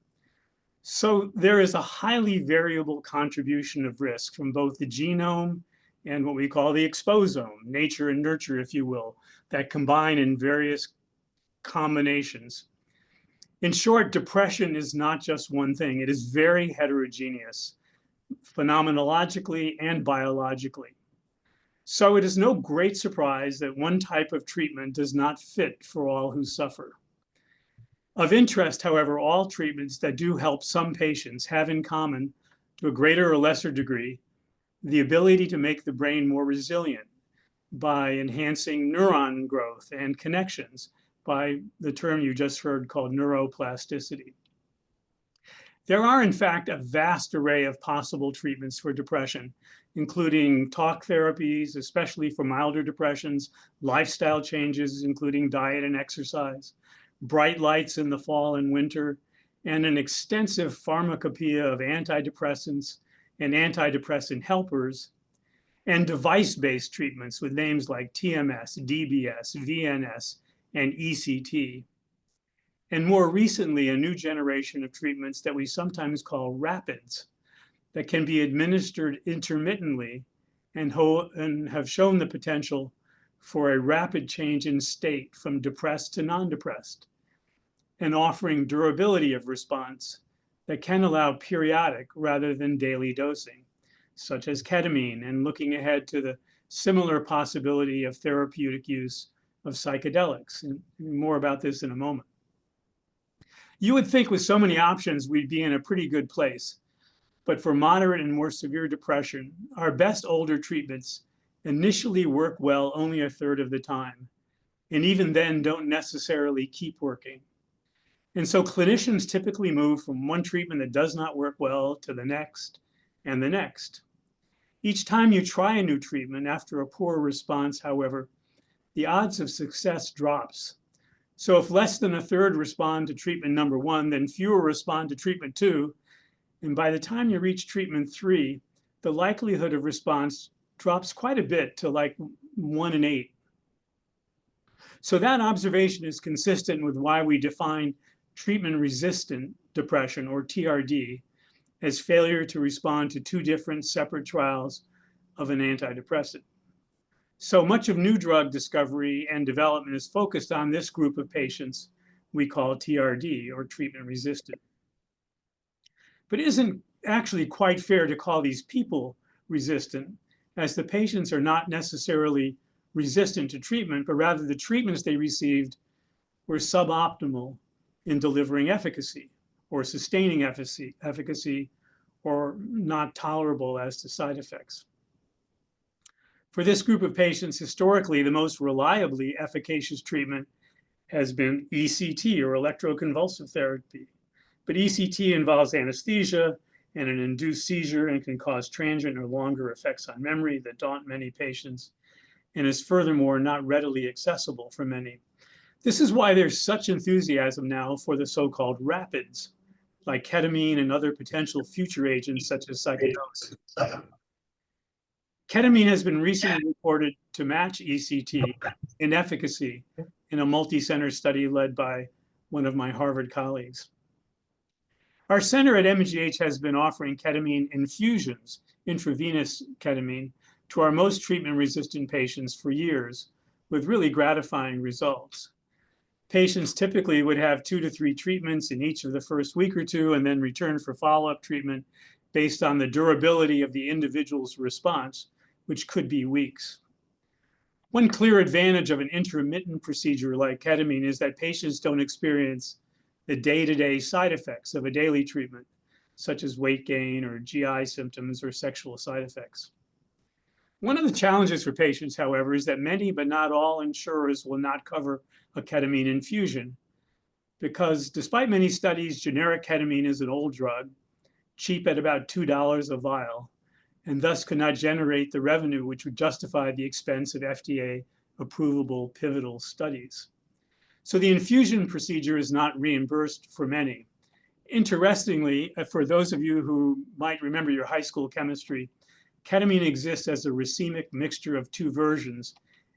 Speaker 8: So there is a highly variable contribution of risk from both the genome and what we call the exposome, nature and nurture, if you will, that combine in various combinations. In short, depression is not just one thing. It is very heterogeneous, phenomenologically and biologically. So it is no great surprise that one type of treatment does not fit for all who suffer. Of interest, however, all treatments that do help some patients have in common, to a greater or lesser degree, the ability to make the brain more resilient by enhancing neuron growth and connections, by the term you just heard called neuroplasticity. There are, in fact, a vast array of possible treatments for depression, including talk therapies, especially for milder depressions, lifestyle changes, including diet and exercise, bright lights in the fall and winter, and an extensive pharmacopoeia of antidepressants and antidepressant helpers, and device-based treatments with names like TMS, DBS, VNS, and ECT. And more recently, a new generation of treatments that we sometimes call rapids, that can be administered intermittently and have shown the potential for a rapid change in state from depressed to non-depressed, and offering durability of response that can allow periodic rather than daily dosing, such as ketamine, and looking ahead to the similar possibility of therapeutic use of psychedelics. And more about this in a moment. You would think with so many options, we'd be in a pretty good place. But for moderate and more severe depression, our best older treatments initially work well only a third of the time, and even then don't necessarily keep working. And so clinicians typically move from one treatment that does not work well to the next and the next. Each time you try a new treatment after a poor response, however, the odds of success drops. So if less than a third respond to treatment number 1, then fewer respond to treatment 2. And by the time you reach treatment 3, the likelihood of response drops quite a bit to like 1 in 8. So that observation is consistent with why we define treatment-resistant depression, or TRD, as failure to respond to two different separate trials of an antidepressant. So much of new drug discovery and development is focused on this group of patients we call TRD, or treatment-resistant. But it isn't actually quite fair to call these people resistant, as the patients are not necessarily resistant to treatment, but rather the treatments they received were suboptimal in delivering efficacy or sustaining efficacy, or not tolerable as to side effects. For this group of patients, historically, the most reliably efficacious treatment has been ECT, or electroconvulsive therapy. But ECT involves anesthesia and an induced seizure and can cause transient or longer effects on memory that daunt many patients, and is furthermore not readily accessible for many. This is why there's such enthusiasm now for the so-called rapids, like ketamine and other potential future agents such as psychedelics. Ketamine has been recently reported to match ECT in efficacy in a multi-center study led by one of my Harvard colleagues. Our center at MBGH has been offering ketamine infusions, intravenous ketamine, to our most treatment-resistant patients for years, with really gratifying results. Patients typically would have 2 to 3 treatments in each of the first week or two, and then return for follow-up treatment based on the durability of the individual's response, which could be weeks. One clear advantage of an intermittent procedure like ketamine is that patients don't experience the day-to-day side effects of a daily treatment, such as weight gain or GI symptoms or sexual side effects. One of the challenges for patients, however, is that many but not all insurers will not cover a ketamine infusion, because despite many studies, generic ketamine is an old drug, cheap at about $2 a vial, and thus could not generate the revenue which would justify the expense of FDA approvable pivotal studies. So the infusion procedure is not reimbursed for many. Interestingly, for those of you who might remember your high school chemistry, ketamine exists as a racemic mixture of 2 versions,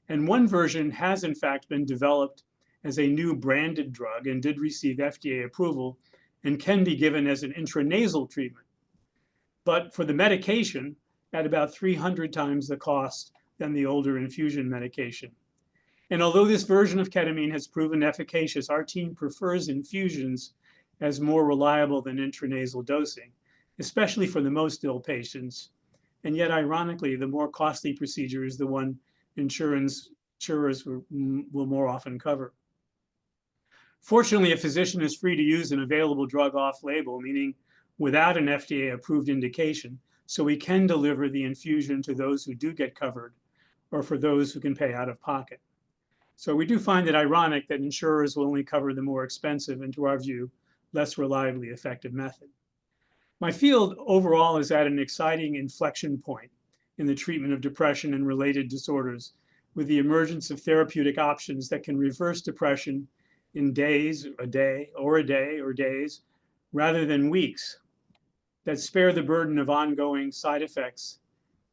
Speaker 8: and one version has in fact been developed as a new branded drug and did receive FDA approval and can be given as an intranasal treatment. But for the medication, at about 300 times the cost than the older infusion medication. And although this version of ketamine has proven efficacious, our team prefers infusions as more reliable than intranasal dosing, especially for the most ill patients. And yet, ironically, the more costly procedure is the one insurers will more often cover. Fortunately, a physician is free to use an available drug off-label, meaning without an FDA-approved indication, so we can deliver the infusion to those who do get covered, or for those who can pay out of pocket. So we do find it ironic that insurers will only cover the more expensive and, to our view, less reliably effective method. My field overall is at an exciting inflection point in the treatment of depression and related disorders, with the emergence of therapeutic options that can reverse depression in days, a day or days, rather than weeks, that spare the burden of ongoing side effects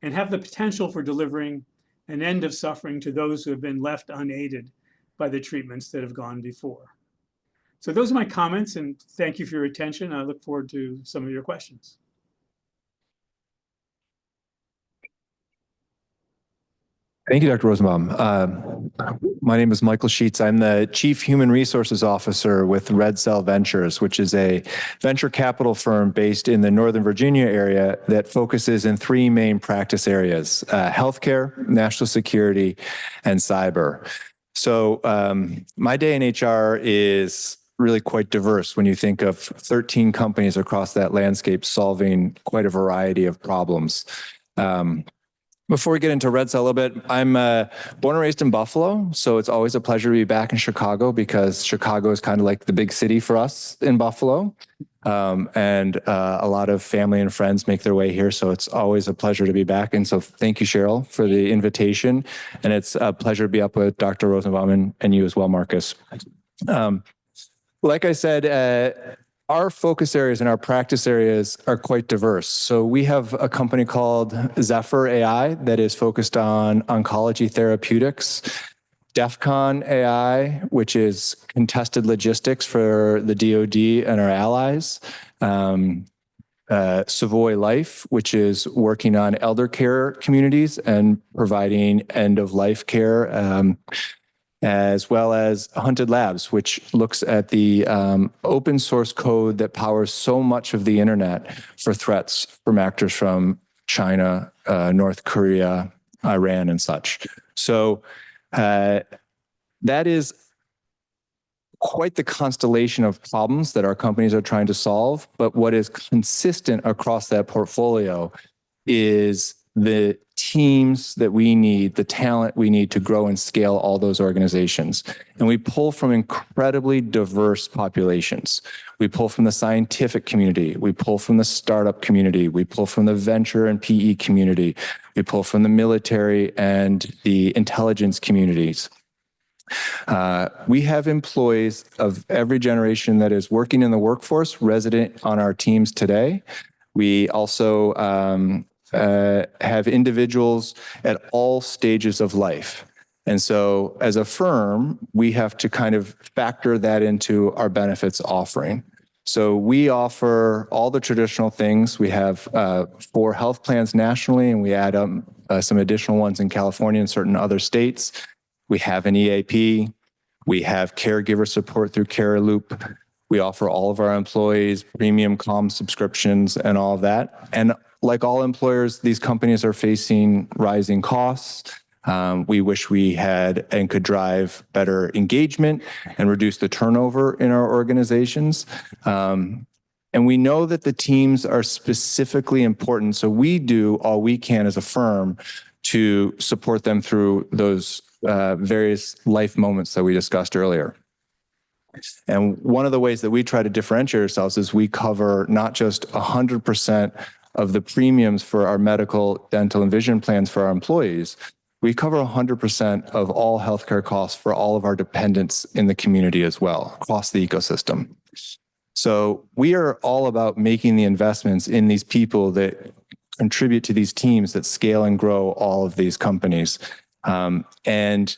Speaker 8: and have the potential for delivering an end of suffering to those who have been left unaided by the treatments that have gone before. So those are my comments, and thank you for your attention. I look forward to some of your questions.
Speaker 4: Thank you, Dr. Rosenbaum. My name is Michael Sheets. I'm the Chief Human Resources Officer with Red Cell Ventures, which is a venture capital firm based in the Northern Virginia area that focuses in 3 main practice areas: healthcare, national security, and cyber. So my day in HR is really quite diverse when you think of 13 companies across that landscape solving quite a variety of problems. Before we get into Red Cell a little bit, I'm born and raised in Buffalo, so it's always a pleasure to be back in Chicago because Chicago is kind of like the big city for us in Buffalo. And a lot of family and friends make their way here, so it's always a pleasure to be back. And so thank you, Cheryl, for the invitation. And it's a pleasure to be up with Dr. Rosenbaum and you as well, Marcus. Like I said, our focus areas and our practice areas are quite diverse. So we have a company called Zephyr AI that is focused on oncology therapeutics. DEFCON AI, which is contested logistics for the DoD and our allies. Savoy Life, which is working on elder care communities and providing end-of-life care, as well as Hunted Labs, which looks at the open source code that powers so much of the internet for threats from actors from China, North Korea, Iran, and such. So that is quite the constellation of problems that our companies are trying to solve. But what is consistent across that portfolio is the teams that we need, the talent we need to grow and scale all those organizations. And we pull from incredibly diverse populations. We pull from the scientific community. We pull from the startup community. We pull from the venture and PE community. We pull from the military and the intelligence communities. We have employees of every generation that is working in the workforce, resident on our teams today. We also have individuals at all stages of life. And so as a firm, we have to kind of factor that into our benefits offering. So we offer all the traditional things. We have 4 health plans nationally, and we add some additional ones in California and certain other states. We have an EAP. We have caregiver support through Care Loop. We offer all of our employees premium comm subscriptions and all of that. And like all employers, these companies are facing rising costs. We wish we had and could drive better engagement and reduce the turnover in our organizations. And we know that the teams are specifically important. So we do all we can as a firm to support them through those various life moments that we discussed earlier. And one of the ways that we try to differentiate ourselves is we cover not just 100% of the premiums for our medical, dental, and vision plans for our employees. We cover 100% of all healthcare costs for all of our dependents in the community as well, across the ecosystem. So we are all about making the investments in these people that contribute to these teams that scale and grow all of these companies. And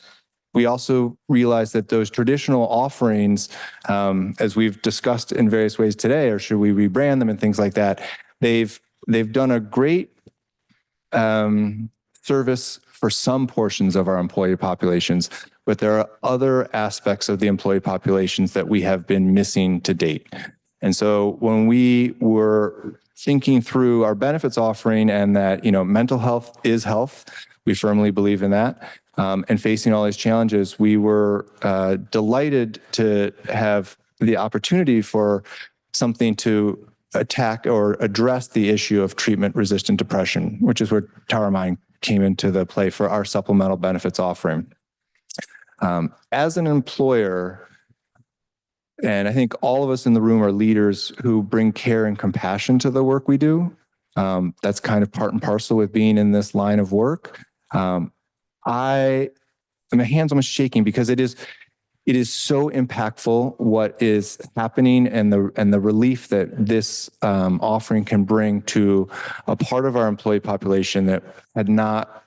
Speaker 4: we also realize that those traditional offerings, as we've discussed in various ways today, or should we rebrand them and things like that, they've done a great service for some portions of our employee populations, but there are other aspects of the employee populations that we have been missing to date. And so when we were thinking through our benefits offering and that, mental health is health, we firmly believe in that. And facing all these challenges, we were delighted to have the opportunity for something to attack or address the issue of treatment-resistant depression, which is where Tower Mind came into the play for our supplemental benefits offering. As an employer, and I think all of us in the room are leaders who bring care and compassion to the work we do. That's kind of part and parcel with being in this line of work. My hands almost shaking because it is so impactful what is happening and the relief that this offering can bring to a part of our employee population that had not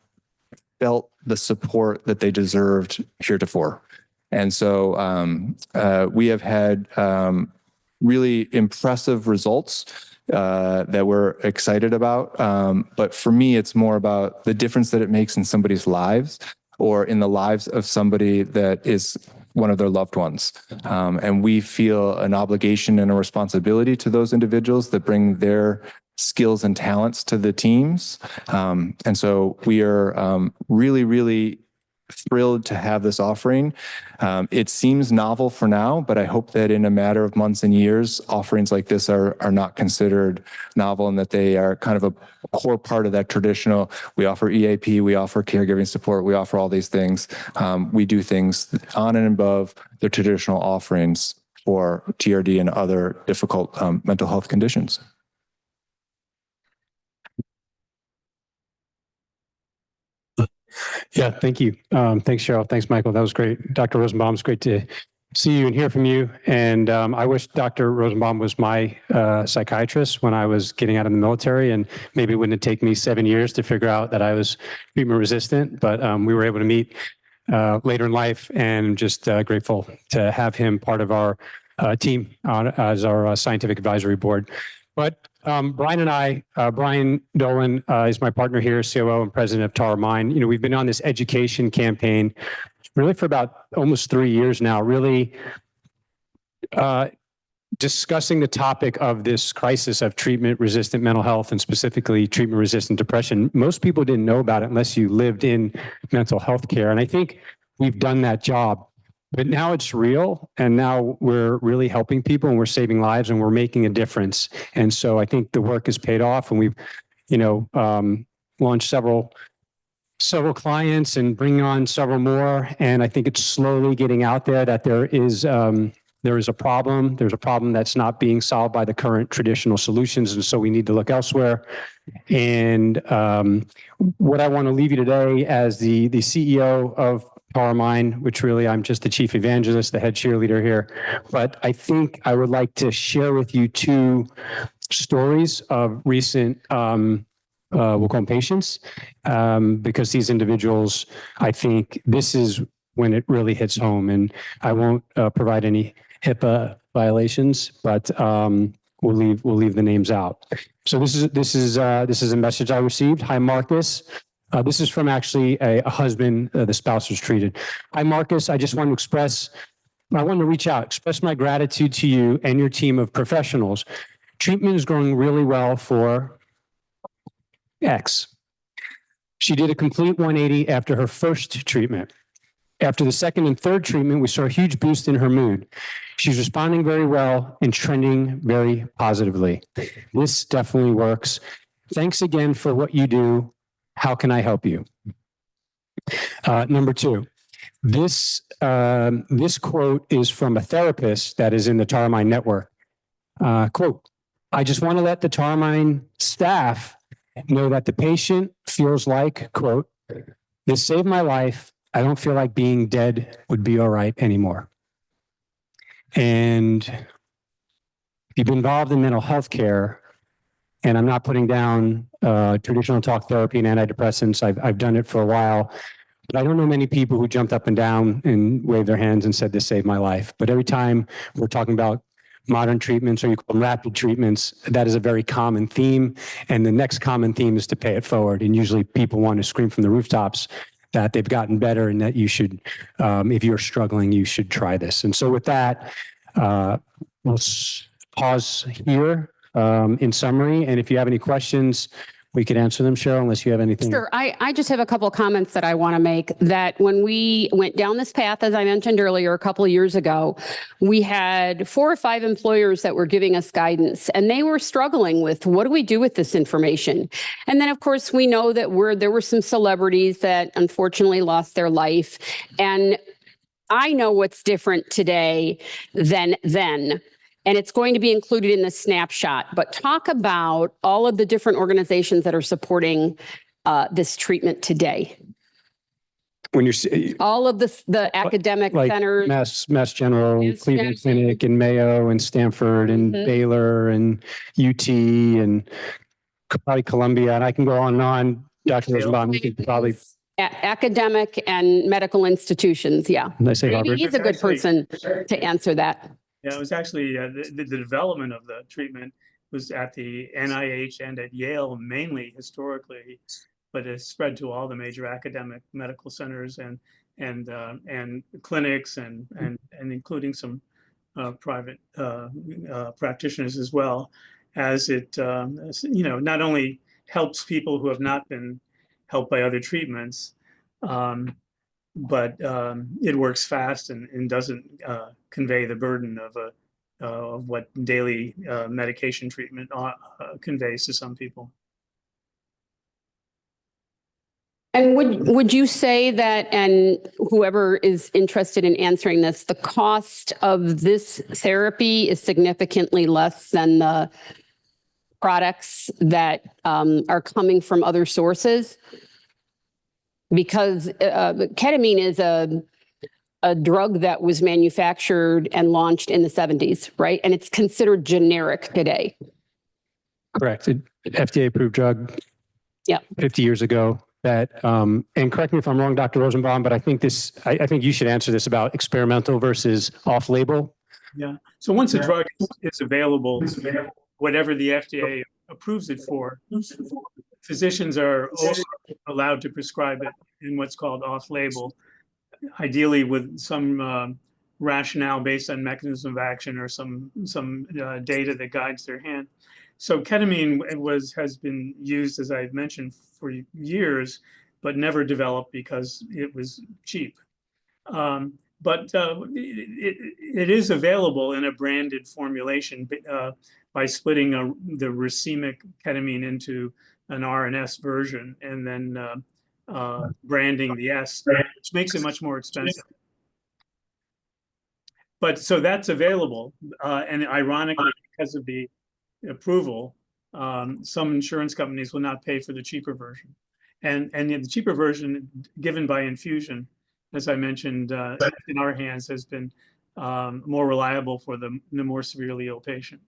Speaker 4: felt the support that they deserved heretofore. And so we have had really impressive results that we're excited about. But for me, it's more about the difference that it makes in somebody's lives or in the lives of somebody that is one of their loved ones. And we feel an obligation and a responsibility to those individuals that bring their skills and talents to the teams. And so we are really, really thrilled to have this offering. It seems novel for now, but I hope that in a matter of months and years, offerings like this are not considered novel and that they are kind of a core part of that traditional. We offer EAP, we offer caregiving support, we offer all these things. We do things on and above the traditional offerings for TRD and other difficult mental health conditions.
Speaker 3: Yeah, thank you. Thanks, Cheryl. Thanks, Michael. That was great. Dr. Rosenbaum, it's great to see you and hear from you. And I wish Dr. Rosenbaum was my psychiatrist when I was getting out of the military, and maybe it wouldn't have taken me 7 years to figure out that I was treatment resistant, but we were able to meet later in life, and just grateful to have him part of our team as our scientific advisory board. But Brian and I, Brian Dolan is my partner here, COO and president of Tower Mind. We've been on this education campaign really for about almost 3 years now, really discussing the topic of this crisis of treatment-resistant mental health and specifically treatment-resistant depression. Most people didn't know about it unless you lived in mental health care. And I think we've done that job. But now it's real, and now we're really helping people, and we're saving lives, and we're making a difference. And so I think the work has paid off, and we've, launched several clients and bringing on several more. And I think it's slowly getting out there that there is a problem. There's a problem that's not being solved by the current traditional solutions, and so we need to look elsewhere. And what I want to leave you today as the CEO of Tower Mind, which really I'm just the chief evangelist, the head cheerleader here. But I think I would like to share with you 2 stories of recent, we'll call them patients, because these individuals, I think this is when it really hits home. And I won't provide any HIPAA violations, but we'll leave the names out. So this is a message I received. Hi, Marcus. This is from actually a husband, the spouse was treated. Hi, Marcus. I just want to reach out, express my gratitude to you and your team of professionals. Treatment is going really well for X. She did a complete 180 after her first treatment. After the second and third treatment, we saw a huge boost in her mood. She's responding very well and trending very positively. This definitely works. Thanks again for what you do. How can I help you? Number 2, this quote is from a therapist that is in the Tower Mind network. Quote, I just want to let the Tower Mind staff know that the patient feels like, quote, this saved my life. I don't feel like being dead would be all right anymore. And if you've been involved in mental health care, and I'm not putting down traditional talk therapy and antidepressants. I've done it for a while, but I don't know many people who jumped up and down and waved their hands and said, this saved my life. But every time we're talking about modern treatments, or you call them rapid treatments, that is a very common theme. And the next common theme is to pay it forward. And usually people want to scream from the rooftops that they've gotten better and that you should, if you're struggling, you should try this. And so with that, we'll pause here. In summary, and if you have any questions, we could answer them, Cheryl, unless you have anything.
Speaker 2: Sure. I just have a couple of comments that I want to make. That when we went down this path, as I mentioned earlier, a couple of years ago, we had 4 or 5 employers that were giving us guidance, and they were struggling with, what do we do with this information? And then, of course, we know that there were some celebrities that unfortunately lost their life. And I know what's different today than then. And it's going to be included in the snapshot. But talk about all of the different organizations that are supporting this treatment today.
Speaker 3: When you're
Speaker 2: all of the academic
Speaker 3: like
Speaker 2: centers,
Speaker 3: Mass General, Cleveland Clinic, and Mayo, and Stanford, and Baylor, and UT, and probably Columbia, and I can go on and on. Dr. Rosenbaum, you could probably
Speaker 2: academic and medical institutions. Yeah,
Speaker 3: Did I say
Speaker 2: maybe
Speaker 3: Harvard?
Speaker 2: he's a good person to answer that.
Speaker 8: Yeah, it was actually the development of the treatment was at the NIH and at Yale mainly historically, but it's spread to all the major academic medical centers and clinics and including some private practitioners as well, as it not only helps people who have not been helped by other treatments, but it works fast and doesn't convey the burden of what daily medication treatment conveys to some people.
Speaker 2: And would you say that, and whoever is interested in answering this, the cost of this therapy is significantly less than the products that are coming from other sources? Because ketamine is a drug that was manufactured and launched in the 70s, right? And it's considered generic today.
Speaker 3: Correct. FDA approved drug.
Speaker 2: Yeah.
Speaker 3: 50 years ago. that, and correct me if I'm wrong, Dr. Rosenbaum, but I think I think you should answer this about experimental versus off-label.
Speaker 8: Yeah. So once a drug is available, whatever the FDA approves it for, physicians are also allowed to prescribe it in what's called off-label, ideally with some rationale based on mechanism of action or some data that guides their hand. So ketamine has been used, as I've mentioned, for years, but never developed because it was cheap. But it is available in a branded formulation by splitting the racemic ketamine into an R and S version and then branding the S, which makes it much more expensive. But so that's available. And ironically, because of the approval, some insurance companies will not pay for the cheaper version. And the cheaper version given by infusion, as I mentioned, in our hands has been more reliable for the more severely ill patient.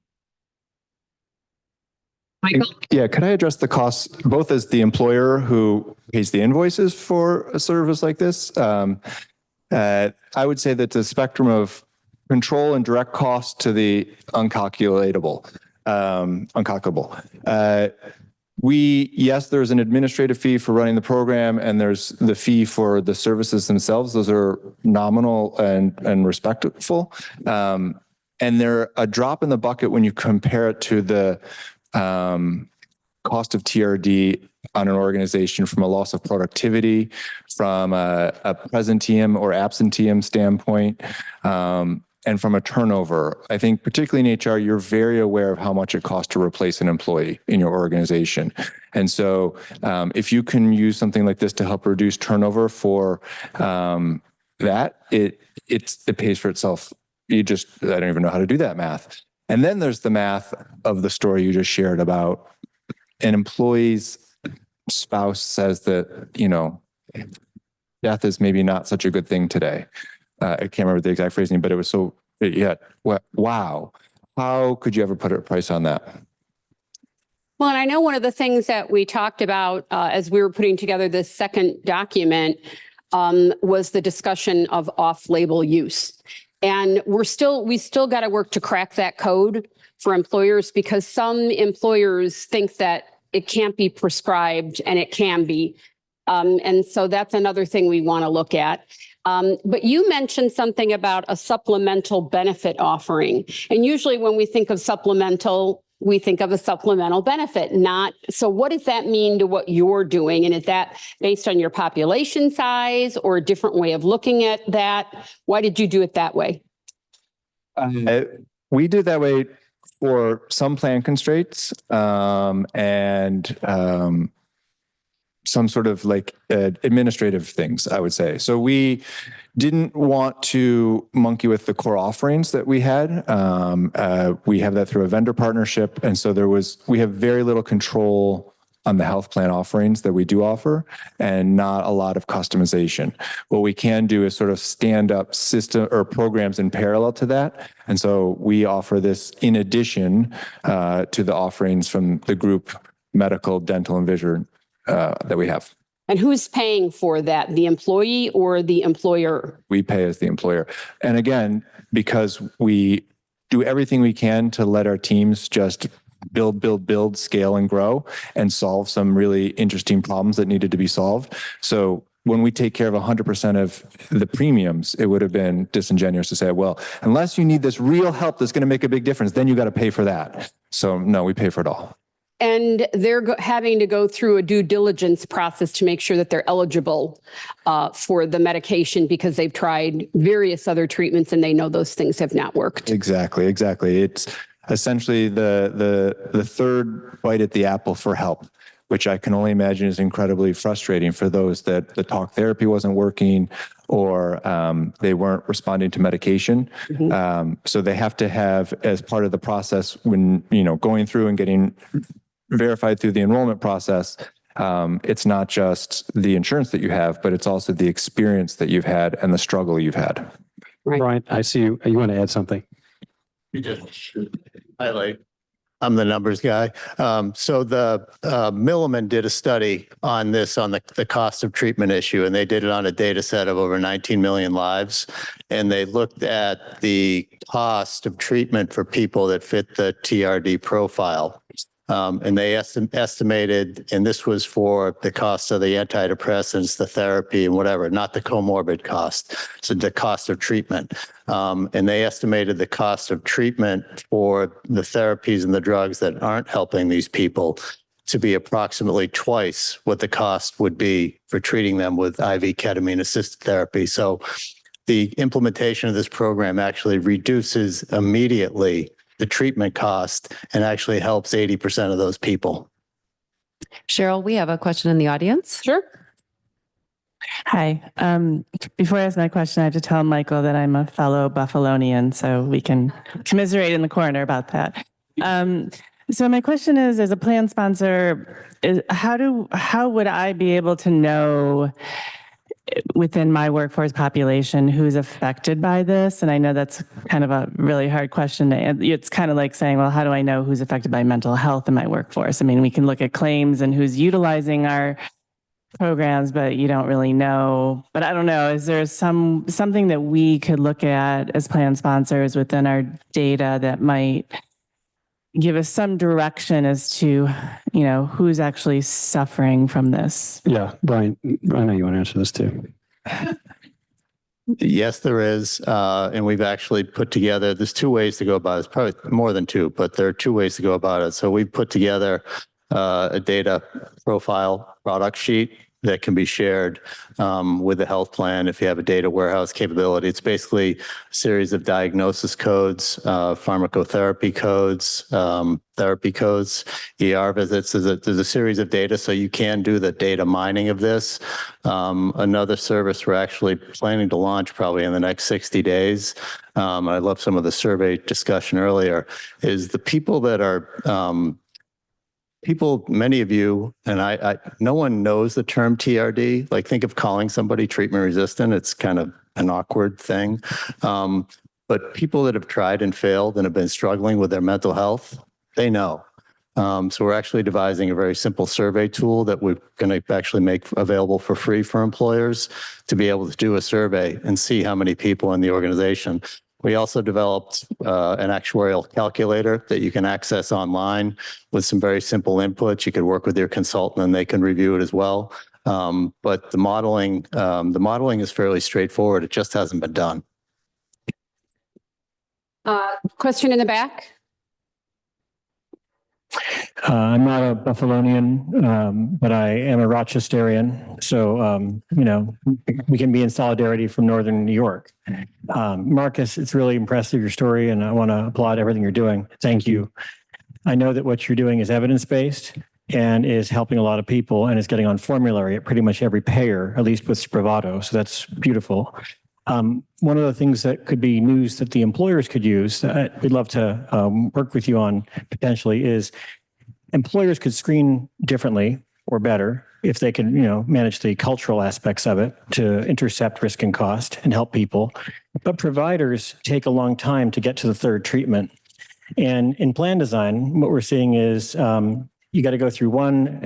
Speaker 4: Yeah, could I address the costs both as the employer who pays the invoices for a service like this? I would say that the spectrum of control and direct cost to the uncalculable. Yes, there's an administrative fee for running the program, and there's the fee for the services themselves. Those are nominal and respectful. And they're a drop in the bucket when you compare it to the cost of TRD on an organization from a loss of productivity, from a presenteeism or absenteeism standpoint, and from a turnover. I think particularly in HR, you're very aware of how much it costs to replace an employee in your organization. And so if you can use something like this to help reduce turnover for that, it pays for itself. I don't even know how to do that math. And then there's the math of the story you just shared about an employee's spouse says that, death is maybe not such a good thing today. I can't remember the exact phrasing, but it was so, wow. How could you ever put a price on that?
Speaker 2: Well, and I know one of the things that we talked about as we were putting together this second document was the discussion of off-label use. And we still got to work to crack that code for employers, because some employers think that it can't be prescribed and it can be. And so that's another thing we want to look at. But you mentioned something about a supplemental benefit offering. And usually when we think of supplemental, we think of a supplemental benefit, not. So what does that mean to what you're doing? And is that based on your population size or a different way of looking at that? Why did you do it that way?
Speaker 4: We did that way for some plan constraints and some sort of administrative things, I would say. So we didn't want to monkey with the core offerings that we had. We have that through a vendor partnership. And so we have very little control on the health plan offerings that we do offer and not a lot of customization. What we can do is sort of stand up system or programs in parallel to that. And so we offer this in addition to the offerings from the group medical, dental, and vision that we have.
Speaker 2: And who's paying for that, the employee or the employer?
Speaker 4: We pay as the employer. And again, because we do everything we can to let our teams just build, scale, and grow, and solve some really interesting problems that needed to be solved. So when we take care of 100% of the premiums, it would have been disingenuous to say, well, unless you need this real help that's going to make a big difference, then you got to pay for that. So no, we pay for it all.
Speaker 2: And they're having to go through a due diligence process to make sure that they're eligible for the medication because they've tried various other treatments and they know those things have not worked.
Speaker 4: Exactly. It's essentially the third bite at the apple for help, which I can only imagine is incredibly frustrating for those that the talk therapy wasn't working or they weren't responding to medication.
Speaker 2: Mm-hmm.
Speaker 4: So they have to have, as part of the process when, going through and getting verified through the enrollment process, it's not just the insurance that you have, but it's also the experience that you've had and the struggle you've had.
Speaker 2: Right.
Speaker 3: Brian, I see you want to add something.
Speaker 1: You just highlight.
Speaker 9: I'm the numbers guy. So the Milliman did a study on this, on the cost of treatment issue, and they did it on a data set of over 19 million lives. And they looked at the cost of treatment for people that fit the TRD profile. And they estimated, and this was for the cost of the antidepressants, the therapy and whatever, not the comorbid cost. So the cost of treatment. And they estimated the cost of treatment for the therapies and the drugs that aren't helping these people to be approximately twice what the cost would be for treating them with IV ketamine assisted therapy. So the implementation of this program actually reduces immediately the treatment cost and actually helps 80% of those people.
Speaker 16: Cheryl, we have a question in the audience.
Speaker 2: Sure.
Speaker 10: Hi. Before I ask my question, I have to tell Michael that I'm a fellow Buffalonian, so we can commiserate in the corner about that. So my question is, as a plan sponsor, how would I be able to know within my workforce population who's affected by this? And I know that's kind of a really hard question to answer. It's kind of like saying, well, how do I know who's affected by mental health in my workforce? I mean, we can look at claims and who's utilizing our programs, but you don't really know. But I don't know, is there something that we could look at as plan sponsors within our data that might give us some direction as to, who's actually suffering from this?
Speaker 3: Yeah, Brian, I know you want to answer this too.
Speaker 9: Yes, there is. And we've actually put together, there's two ways to go about it. It's probably more than two, but there are two ways to go about it. So we've put together a data profile product sheet that can be shared with the health plan if you have a data warehouse capability. It's basically a series of diagnosis codes, pharmacotherapy codes, therapy codes, ER visits. There's a series of data, so you can do the data mining of this. Another service we're actually planning to launch probably in the next 60 days. I love some of the survey discussion earlier, is the people that are many of you, and no one knows the term TRD. Like, think of calling somebody treatment resistant. It's kind of an awkward thing. But people that have tried and failed and have been struggling with their mental health, they know. So we're actually devising a very simple survey tool that we're going to actually make available for free for employers to be able to do a survey and see how many people in the organization. We also developed an actuarial calculator that you can access online with some very simple inputs. You could work with your consultant and they can review it as well. But the modeling is fairly straightforward. It just hasn't been done.
Speaker 2: Question in the back.
Speaker 23: I'm not a Buffalonian, but I am a Rochesterian. So, we can be in solidarity from Northern New York. Marcus, it's really impressive, your story, and I want to applaud everything you're doing. Thank you. I know that what you're doing is evidence-based and is helping a lot of people and is getting on formulary at pretty much every payer, at least with Spravato. So that's beautiful. One of the things that could be news that the employers could use, that we'd love to work with you on potentially, is employers could screen differently or better if they can, manage the cultural aspects of it to intercept risk and cost and help people. But providers take a long time to get to the third treatment. And in plan design, what we're seeing is you got to go through one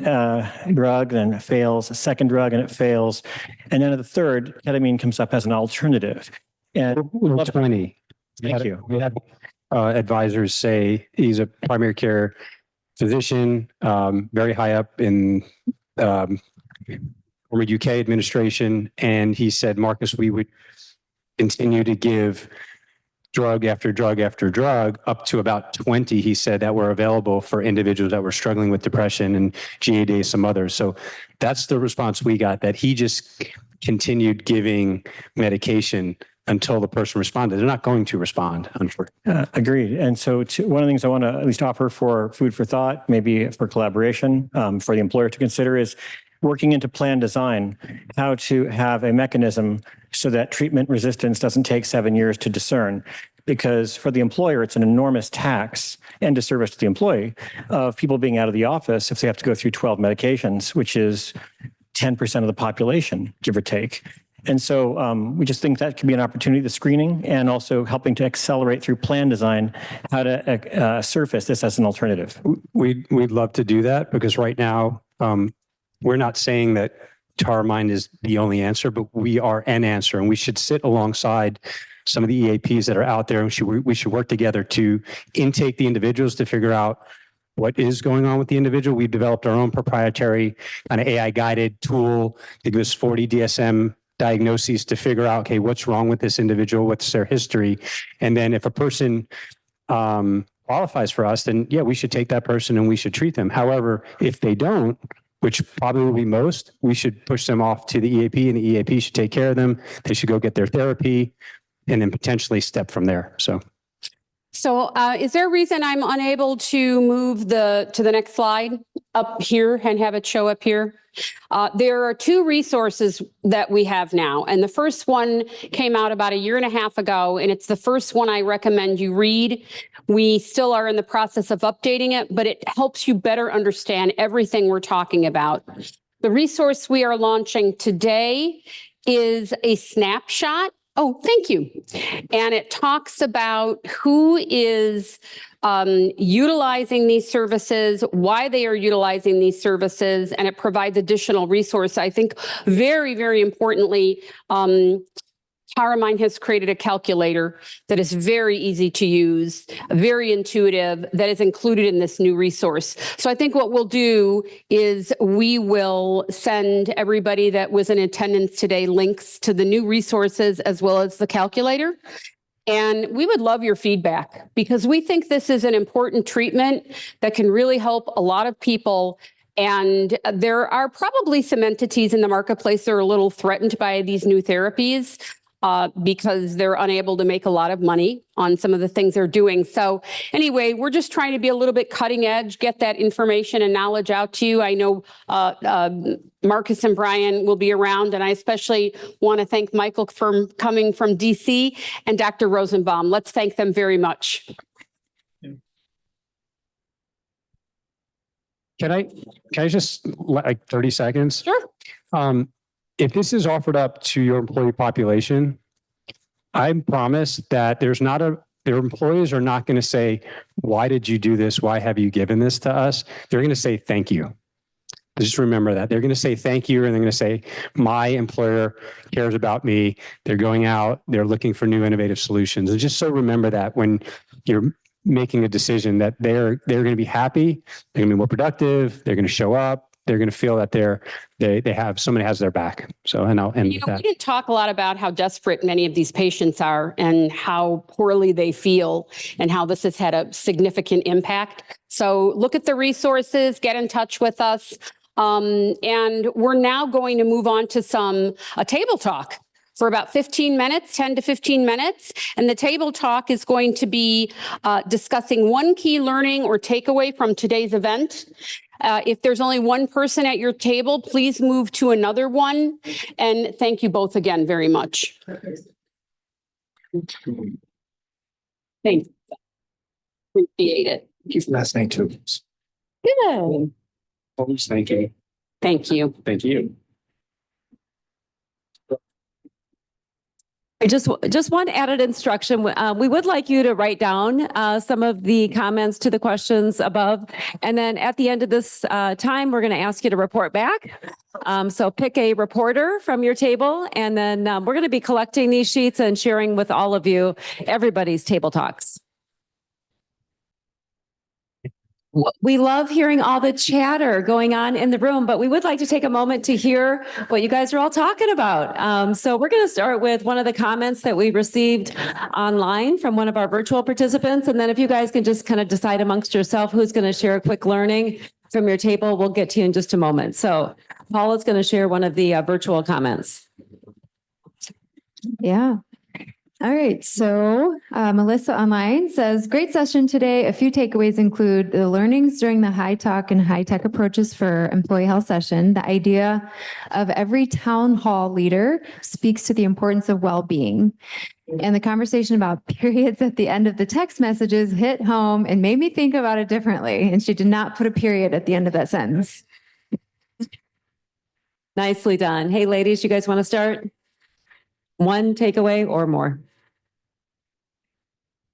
Speaker 23: drug, then it fails, a second drug, and it fails. And then at the third, ketamine comes up as an alternative. And
Speaker 3: we're 20.
Speaker 23: Thank you.
Speaker 3: We had advisors say he's a primary care physician, very high up in former UK administration. And he said, Marcus, we would continue to give drug after drug after drug, up to about 20, he said, that were available for individuals that were struggling with depression and GAD, some others. So that's the response we got, that he just continued giving medication until the person responded. They're not going to respond, unfortunately.
Speaker 23: Agreed. And so one of the things I want to at least offer for food for thought, maybe for collaboration, for the employer to consider, is working into plan design, how to have a mechanism so that treatment resistance doesn't take 7 years to discern. Because for the employer, it's an enormous tax and disservice to the employee of people being out of the office if they have to go through 12 medications, which is 10% of the population, give or take. And so we just think that could be an opportunity, the screening, and also helping to accelerate through plan design, how to surface this as an alternative.
Speaker 3: We'd love to do that because right now, we're not saying that TaraMind is the only answer, but we are an answer, and we should sit alongside some of the EAPs that are out there, and we should work together to intake the individuals to figure out what is going on with the individual. We've developed our own proprietary kind of AI-guided tool that gives 40 DSM diagnoses to figure out, okay, what's wrong with this individual, what's their history, and then if a person qualifies for us, then yeah, we should take that person and we should treat them. However, if they don't, which probably will be most, we should push them off to the EAP, and the EAP should take care of them. They should go get their therapy and then potentially step from there. So
Speaker 2: is there a reason I'm unable to move to the next slide up here and have it show up here? There are two resources that we have now, and the first one came out about 1.5 years ago, and it's the first one I recommend you read. We still are in the process of updating it, but it helps you better understand everything we're talking about. The resource we are launching today is a snapshot. Oh, thank you. And it talks about who is utilizing these services, why they are utilizing these services, and it provides additional resources. I think very, very importantly, TaraMind has created a calculator that is very easy to use, very intuitive, that is included in this new resource. So I think what we'll do is we will send everybody that was in attendance today links to the new resources as well as the calculator. And we would love your feedback because we think this is an important treatment that can really help a lot of people. And there are probably some entities in the marketplace that are a little threatened by these new therapies because they're unable to make a lot of money on some of the things they're doing. So anyway, we're just trying to be a little bit cutting edge, get that information and knowledge out to you. I know Marcus and Brian will be around, and I especially want to thank Michael for coming from DC and Dr. Rosenbaum. Let's thank them very much.
Speaker 3: Can I just like 30 seconds?
Speaker 2: Sure.
Speaker 3: If this is offered up to your employee population, I promise that their employees are not going to say, why did you do this? Why have you given this to us? They're going to say, thank you. Just remember that. They're going to say thank you, and they're going to say, my employer cares about me. They're going out, they're looking for new innovative solutions. And just so remember that when you're making a decision that they're going to be happy, they're going to be more productive, they're going to show up, they're going to feel that they have someone has their back. So, and I'll end with that.
Speaker 2: We didn't talk a lot about how desperate many of these patients are and how poorly they feel and how this has had a significant impact. So look at the resources, get in touch with us. And we're now going to move on to a table talk for about 15 minutes, 10 to 15 minutes. And the table talk is going to be discussing one key learning or takeaway from today's event. If there's only one person at your table, please move to another one. And thank you both again very much. Thanks. Appreciate it.
Speaker 5: Last name too.
Speaker 2: Good.
Speaker 5: Thank you.
Speaker 2: Thank you.
Speaker 5: Thank you.
Speaker 16: Just one added instruction. We would like you to write down some of the comments to the questions above. And then at the end of this time, we're going to ask you to report back. So pick a reporter from your table, and then we're going to be collecting these sheets and sharing with all of you everybody's table talks. We love hearing all the chatter going on in the room, but we would like to take a moment to hear what you guys are all talking about. So we're going to start with one of the comments that we received online from one of our virtual participants. And then if you guys can just kind of decide amongst yourself who's going to share a quick learning from your table, we'll get to you in just a moment. So Paula's going to share one of the virtual comments.
Speaker 7: Yeah. All right. So Melissa online says, great session today. A few takeaways include the learnings during the high talk and high tech approaches for employee health session. The idea of every town hall leader speaks to the importance of well-being. And the conversation about periods at the end of the text messages hit home and made me think about it differently. And she did not put a period at the end of that sentence.
Speaker 16: Nicely done. Hey, ladies, you guys want to start? One takeaway or more?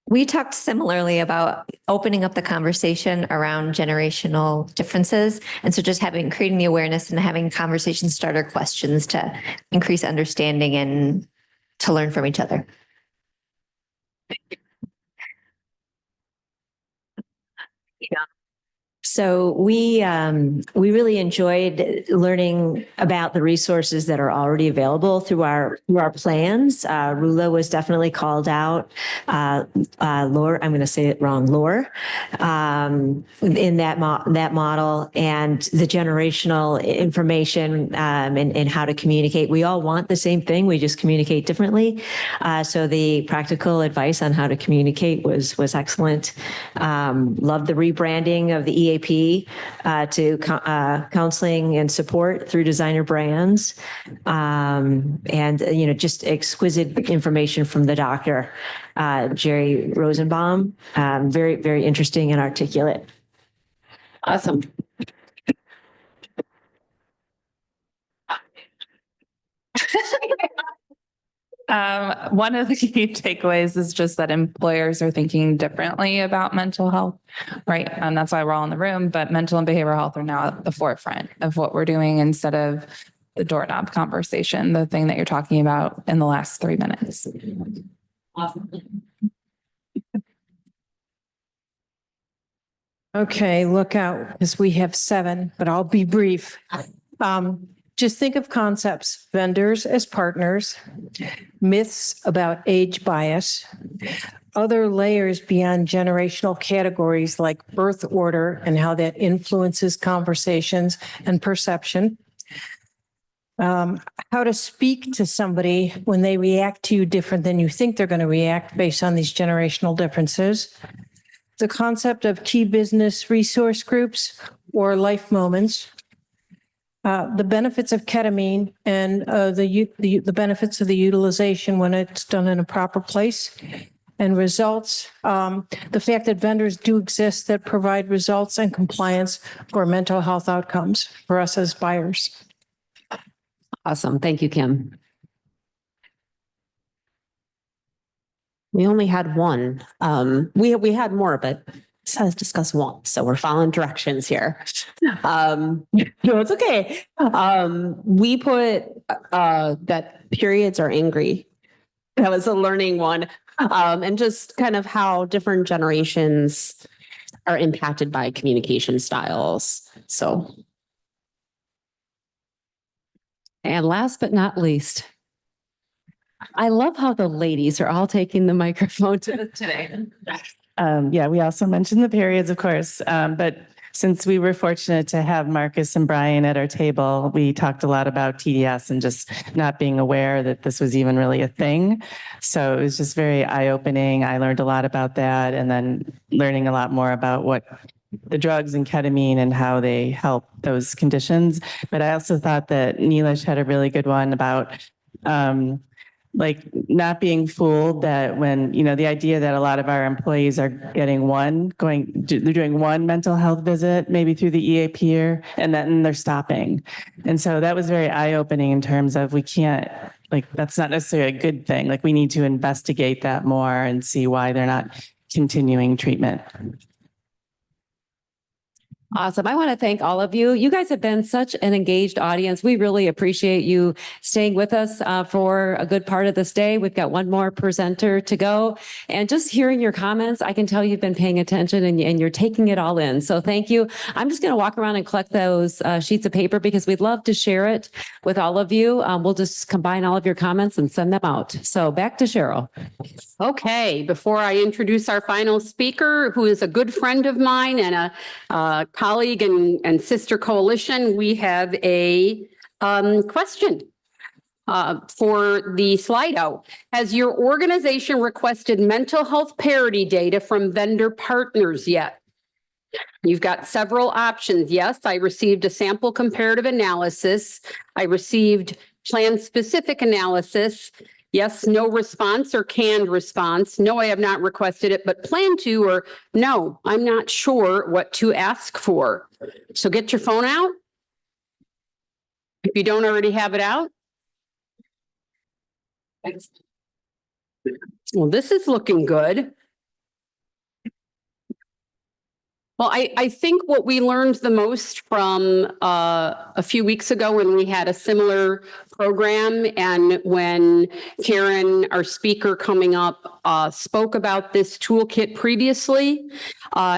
Speaker 12: We talked similarly about opening up the conversation around generational differences. And so just creating the awareness and having conversation starter questions to increase understanding and to learn from each other.
Speaker 13: So we really enjoyed learning about the resources that are already available through our plans. Rula was definitely called out. Laura, I'm going to say it wrong, Laura, in that model, and the generational information and how to communicate. We all want the same thing. We just communicate differently. So the practical advice on how to communicate was excellent. Loved the rebranding of the EAP to counseling and support through designer brands, and just exquisite information from the doctor, Jerry Rosenbaum. Very, very interesting and articulate.
Speaker 16: Awesome.
Speaker 11: One of the key takeaways is just that employers are thinking differently about mental health, right? And that's why we're all in the room, but mental and behavioral health are now at the forefront of what we're doing instead of the doorknob conversation, the thing that you're talking about in the last 3 minutes.
Speaker 16: Awesome.
Speaker 14: Okay, look out, because we have 7, but I'll be brief. Just think of concepts, vendors as partners, myths about age bias, other layers beyond generational categories like birth order and how that influences conversations and perception. How to speak to somebody when they react to you different than you think they're going to react based on these generational differences. The concept of key business resource groups or life moments. The benefits of ketamine and the benefits of the utilization when it's done in a proper place, and results. The fact that vendors do exist that provide results and compliance for mental health outcomes for us as buyers.
Speaker 16: Awesome. Thank you, Kim.
Speaker 2: We only had one. We had more, but it says discuss one. So we're following directions here. No, it's okay. We put that periods are angry. That was a learning one. And just kind of how different generations are impacted by communication styles. So.
Speaker 16: And last but not least, I love how the ladies are all taking the microphone today.
Speaker 10: Yeah, we also mentioned the periods, of course, but since we were fortunate to have Marcus and Brian at our table, we talked a lot about TDS and just not being aware that this was even really a thing. So it was just very eye-opening. I learned a lot about that, and then learning a lot more about what the drugs and ketamine and how they help those conditions. But I also thought that Neelish had a really good one about like not being fooled that when, the idea that a lot of our employees are getting they're doing one mental health visit, maybe through the EAP year, and then they're stopping. And so that was very eye-opening in terms of we can't, that's not necessarily a good thing. We need to investigate that more and see why they're not continuing treatment.
Speaker 16: Awesome. I want to thank all of you. You guys have been such an engaged audience. We really appreciate you staying with us for a good part of this day. We've got one more presenter to go. And just hearing your comments, I can tell you've been paying attention and you're taking it all in. So thank you. I'm just going to walk around and collect those sheets of paper because we'd love to share it with all of you. We'll just combine all of your comments and send them out. So back to Cheryl.
Speaker 2: Okay, before I introduce our final speaker, who is a good friend of mine and a colleague and sister coalition, we have a question for the slide out. Has your organization requested mental health parity data from vendor partners yet? You've got several options. Yes, I received a sample comparative analysis. I received plan-specific analysis. Yes, no response, or canned response. No, I have not requested it, but plan to, or no, I'm not sure what to ask for. So get your phone out. If you don't already have it out. Well, this is looking good. Well, I think what we learned the most from a few weeks ago when we had a similar program and when Karen, our speaker coming up, spoke about this toolkit previously,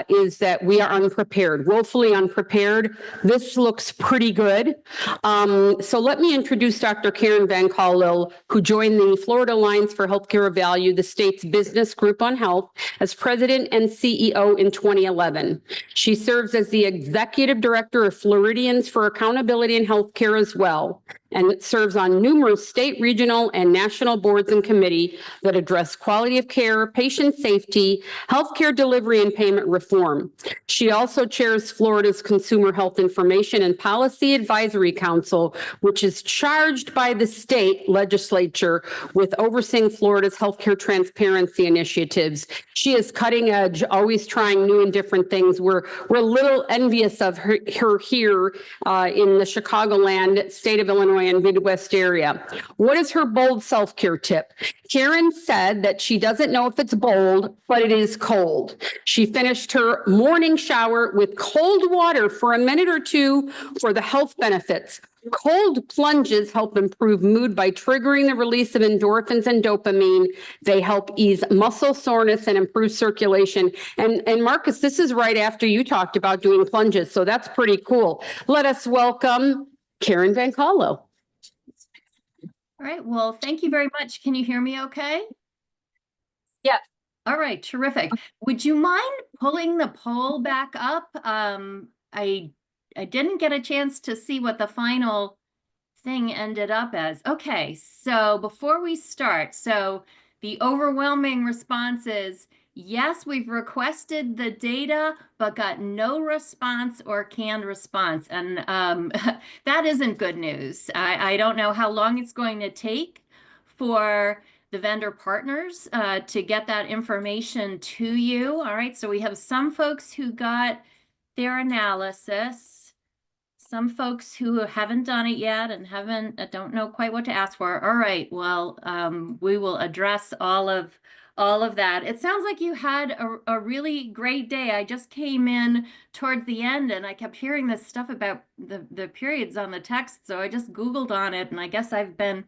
Speaker 2: is that we are unprepared, woefully unprepared. This looks pretty good. So let me introduce Dr. Karen Van Kallil, who joined the Florida Alliance for Healthcare of Value, the state's business group on health, as president and CEO in 2011. She serves as the executive director of Floridians for Accountability in Healthcare as well, and serves on numerous state, regional, and national boards and committee that address quality of care, patient safety, healthcare delivery, and payment reform. She also chairs Florida's Consumer Health Information and Policy Advisory Council, which is charged by the state legislature with overseeing Florida's healthcare transparency initiatives. She is cutting edge, always trying new and different things. We're a little envious of her here in the Chicagoland, state of Illinois, and Midwest area. What is her bold self-care tip? Karen said that she doesn't know if it's bold, but it is cold. She finished her morning shower with cold water for a minute or two for the health benefits. Cold plunges help improve mood by triggering the release of endorphins and dopamine. They help ease muscle soreness and improve circulation. And Marcus, this is right after you talked about doing plunges, so that's pretty cool. Let us welcome Karen Van Kallil.
Speaker 15: All right, well, thank you very much. Can you hear me okay?
Speaker 2: Yeah.
Speaker 15: All right, terrific. Would you mind pulling the poll back up? I didn't get a chance to see what the final thing ended up as. Okay, so before we start, so the overwhelming response is, yes, we've requested the data, but got no response or canned response. And that isn't good news. I don't know how long it's going to take for the vendor partners to get that information to you. All right, so we have some folks who got their analysis. Some folks who haven't done it yet and don't know quite what to ask for. All right, well, we will address all of that. It sounds like you had a really great day. I just came in towards the end and I kept hearing this stuff about the periods on the text, so I just Googled on it, and I guess I've been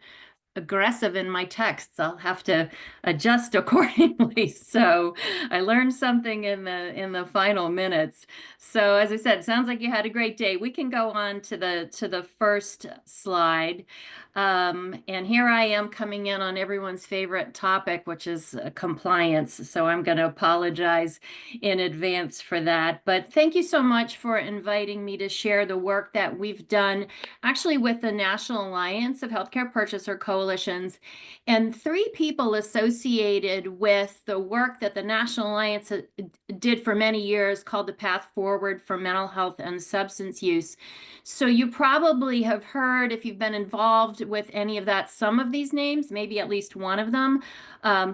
Speaker 15: aggressive in my texts. I'll have to adjust accordingly. So I learned something in the final minutes. So as I said, sounds like you had a great day. We can go on to the first slide. And here I am coming in on everyone's favorite topic, which is compliance. So I'm going to apologize in advance for that. But thank you so much for inviting me to share the work that we've done actually with the National Alliance of Healthcare Purchaser Coalitions, and 3 people associated with the work that the National Alliance did for many years called the Path Forward for Mental Health and Substance Use. So you probably have heard, if you've been involved with any of that, some of these names, maybe at least one of them.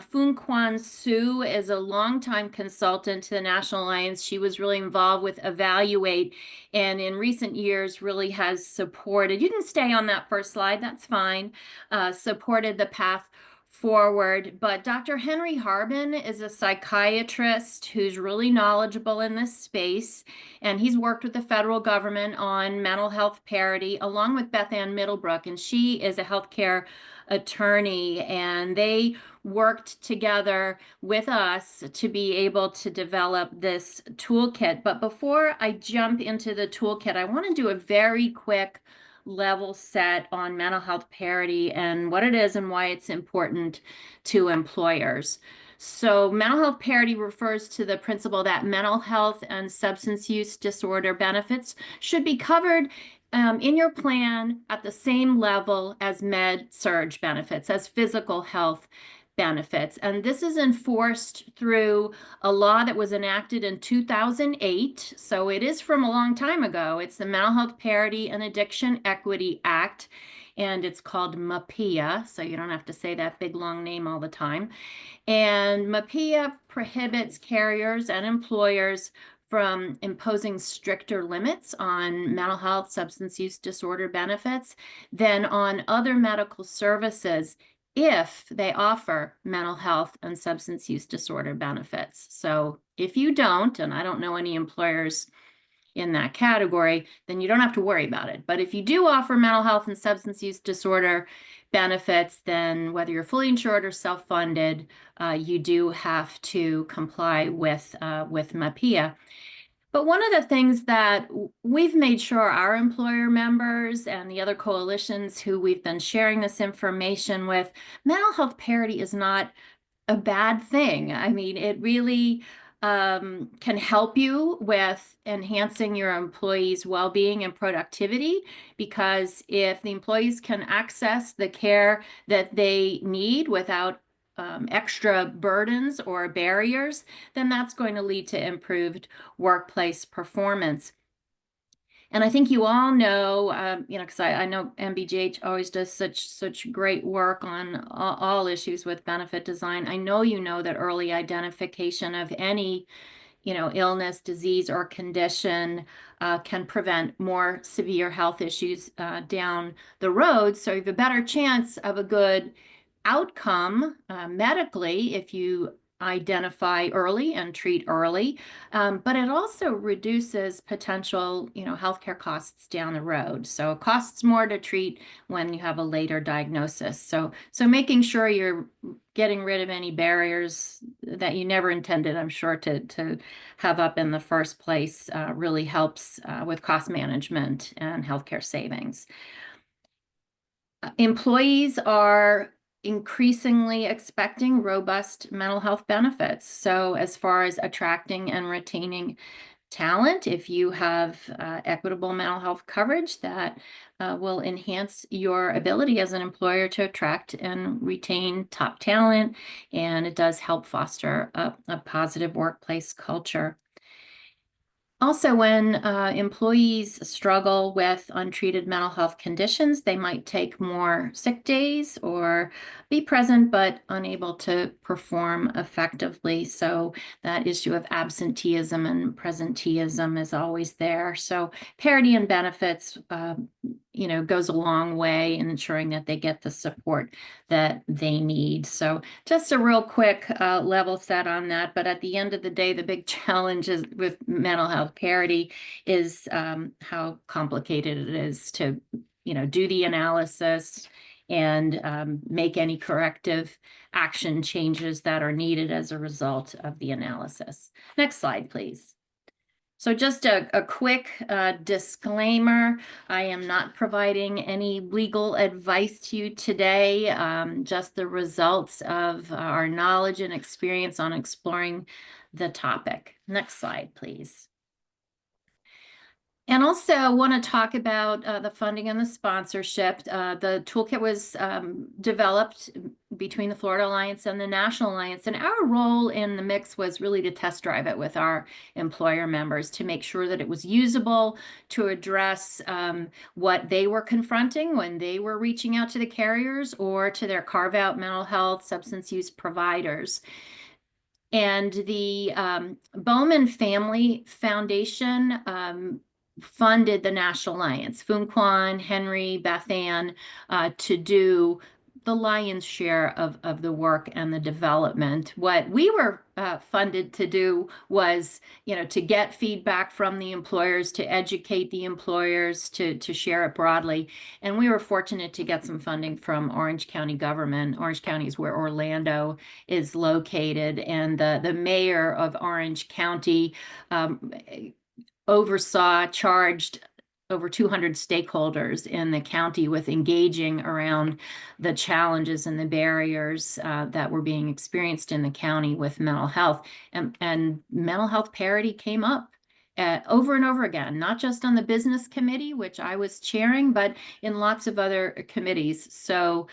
Speaker 15: Foon Kwan Soo is a longtime consultant to the National Alliance. She was really involved with Evaluate, and in recent years really has supported, you can stay on that first slide, that's fine, supported the Path Forward. But Dr. Henry Harbin is a psychiatrist who's really knowledgeable in this space, and he's worked with the federal government on mental health parity, along with Beth Ann Middlebrook, and she is a healthcare attorney, and they worked together with us to be able to develop this toolkit. But before I jump into the toolkit, I want to do a very quick level set on mental health parity and what it is and why it's important to employers. So mental health parity refers to the principle that mental health and substance use disorder benefits should be covered in your plan at the same level as med-surg benefits, as physical health benefits. And this is enforced through a law that was enacted in 2008. So it is from a long time ago. It's the Mental Health Parity and Addiction Equity Act, and it's called MAPIA. So you don't have to say that big long name all the time. And MAPIA prohibits carriers and employers from imposing stricter limits on mental health, substance use disorder benefits than on other medical services if they offer mental health and substance use disorder benefits. So if you don't, and I don't know any employers in that category, then you don't have to worry about it. But if you do offer mental health and substance use disorder benefits, then whether you're fully insured or self-funded, you do have to comply with MAPIA. But one of the things that we've made sure our employer members and the other coalitions who we've been sharing this information with, mental health parity is not a bad thing. I mean, it really can help you with enhancing your employees' well-being and productivity, because if the employees can access the care that they need without extra burdens or barriers, then that's going to lead to improved workplace performance. And I think you all know, because I know MBGH always does such great work on all issues with benefit design. I know you know that early identification of any, illness, disease, or condition can prevent more severe health issues down the road. So you have a better chance of a good outcome medically if you identify early and treat early, but it also reduces potential, healthcare costs down the road. So it costs more to treat when you have a later diagnosis. So making sure you're getting rid of any barriers that you never intended, I'm sure, to have up in the first place really helps with cost management and healthcare savings. Employees are increasingly expecting robust mental health benefits. So as far as attracting and retaining talent, if you have equitable mental health coverage, that will enhance your ability as an employer to attract and retain top talent, and it does help foster a positive workplace culture. Also, when employees struggle with untreated mental health conditions, they might take more sick days or be present but unable to perform effectively. So that issue of absenteeism and presenteeism is always there. So parity in benefits, goes a long way in ensuring that they get the support that they need. So just a real quick level set on that. But at the end of the day, the big challenge is with mental health parity is how complicated it is to, do the analysis and make any corrective action changes that are needed as a result of the analysis. Next slide, please. So just a quick disclaimer, I am not providing any legal advice to you today, just the results of our knowledge and experience on exploring the topic. Next slide, please. And also want to talk about the funding and the sponsorship. The toolkit was developed between the Florida Alliance and the National Alliance, and our role in the mix was really to test drive it with our employer members to make sure that it was usable to address what they were confronting when they were reaching out to the carriers or to their carve-out mental health substance use providers. And the Bowman Family Foundation funded the National Alliance, Foon Kwan, Henry, Beth Ann, to do the lion's share of the work and the development. What we were funded to do was, to get feedback from the employers, to educate the employers, to share it broadly. And we were fortunate to get some funding from Orange County government. Orange County is where Orlando is located, and the mayor of Orange County charged over 200 stakeholders in the county with engaging around the challenges and the barriers that were being experienced in the county with mental health. And mental health parity came up over and over again, not just on the business committee, which I was chairing, but in lots of other committees. So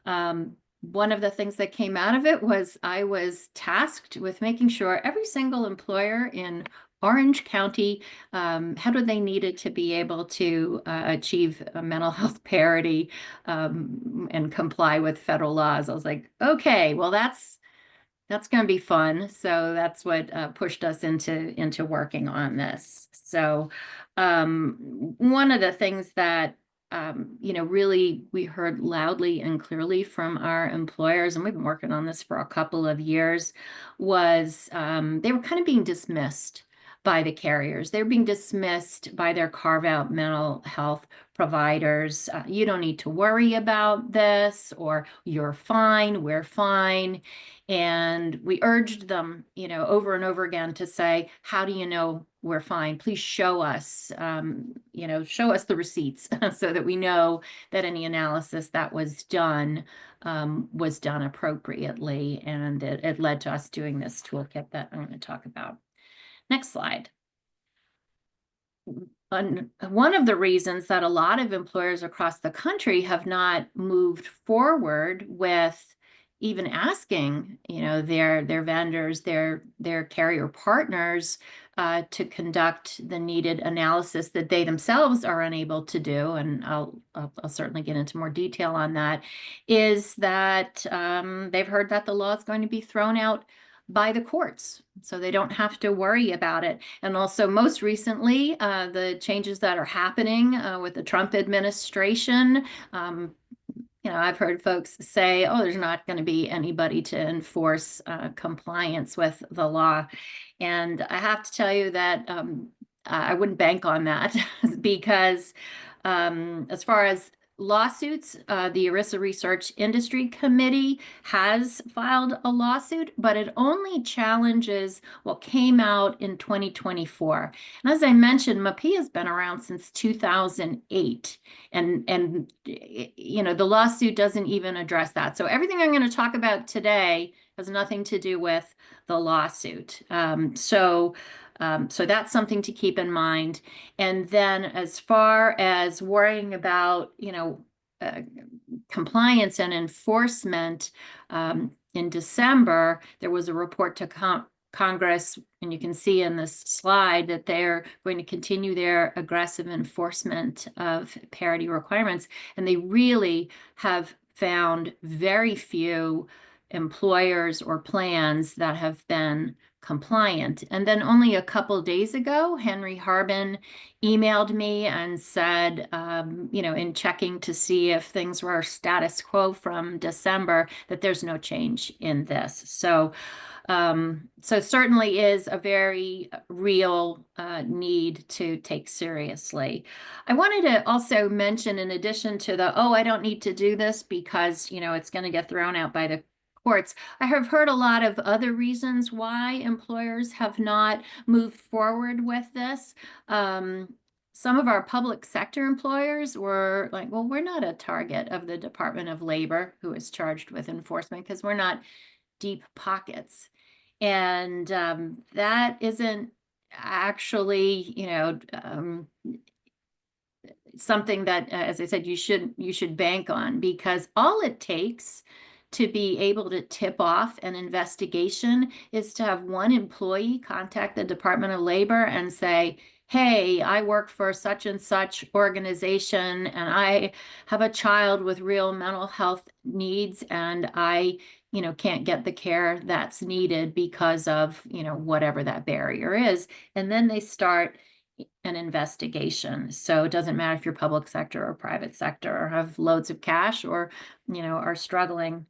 Speaker 15: one of the things that came out of it was I was tasked with making sure every single employer in Orange County had what they needed to be able to achieve mental health parity and comply with federal laws. I was like, okay, well, that's going to be fun. So that's what pushed us into working on this. So one of the things that really we heard loudly and clearly from our employers, and we've been working on this for a couple of years, was they were kind of being dismissed by the carriers. They're being dismissed by their carve-out mental health providers. You don't need to worry about this, or you're fine, we're fine. And we urged them, over and over again to say, how do you know we're fine? Please show us, show us the receipts so that we know that any analysis that was done appropriately. And it led to us doing this toolkit that I'm going to talk about. Next slide. One of the reasons that a lot of employers across the country have not moved forward with even asking, their vendors, their carrier partners to conduct the needed analysis that they themselves are unable to do, and I'll certainly get into more detail on that, is that they've heard that the law is going to be thrown out by the courts, so they don't have to worry about it. And also, most recently, the changes that are happening with the Trump administration, I've heard folks say, oh, there's not going to be anybody to enforce compliance with the law. And I have to tell you that I wouldn't bank on that because as far as lawsuits, the ERISA Research Industry Committee has filed a lawsuit, but it only challenges what came out in 2024. And as I mentioned, MAPI has been around since 2008, and the lawsuit doesn't even address that. So everything I'm going to talk about today has nothing to do with the lawsuit. So that's something to keep in mind. And then as far as worrying about, compliance and enforcement, in December, there was a report to Congress, and you can see in this slide that they're going to continue their aggressive enforcement of parity requirements. And they really have found very few employers or plans that have been compliant. And then only a couple days ago, Henry Harbin emailed me and said, in checking to see if things were status quo from December, that there's no change in this. So certainly is a very real need to take seriously. I wanted to also mention, in addition to I don't need to do this because, it's going to get thrown out by the courts, I have heard a lot of other reasons why employers have not moved forward with this. Some of our public sector employers were like, well, we're not a target of the Department of Labor, who is charged with enforcement, because we're not deep pockets. And that isn't actually, something that, as I said, you should bank on, because all it takes to be able to tip off an investigation is to have one employee contact the Department of Labor and say, hey, I work for such and such organization, and I have a child with real mental health needs, and I can't get the care that's needed because of, whatever that barrier is. And then they start an investigation. So it doesn't matter if you're public sector or private sector, or have loads of cash, or, are struggling.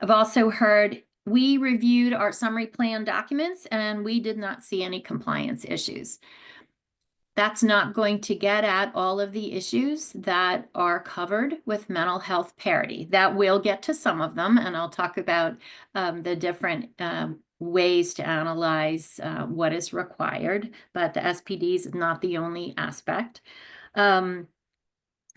Speaker 15: I've also heard, we reviewed our summary plan documents and we did not see any compliance issues. That's not going to get at all of the issues that are covered with mental health parity. That will get to some of them, and I'll talk about the different ways to analyze what is required, but the SPDs is not the only aspect.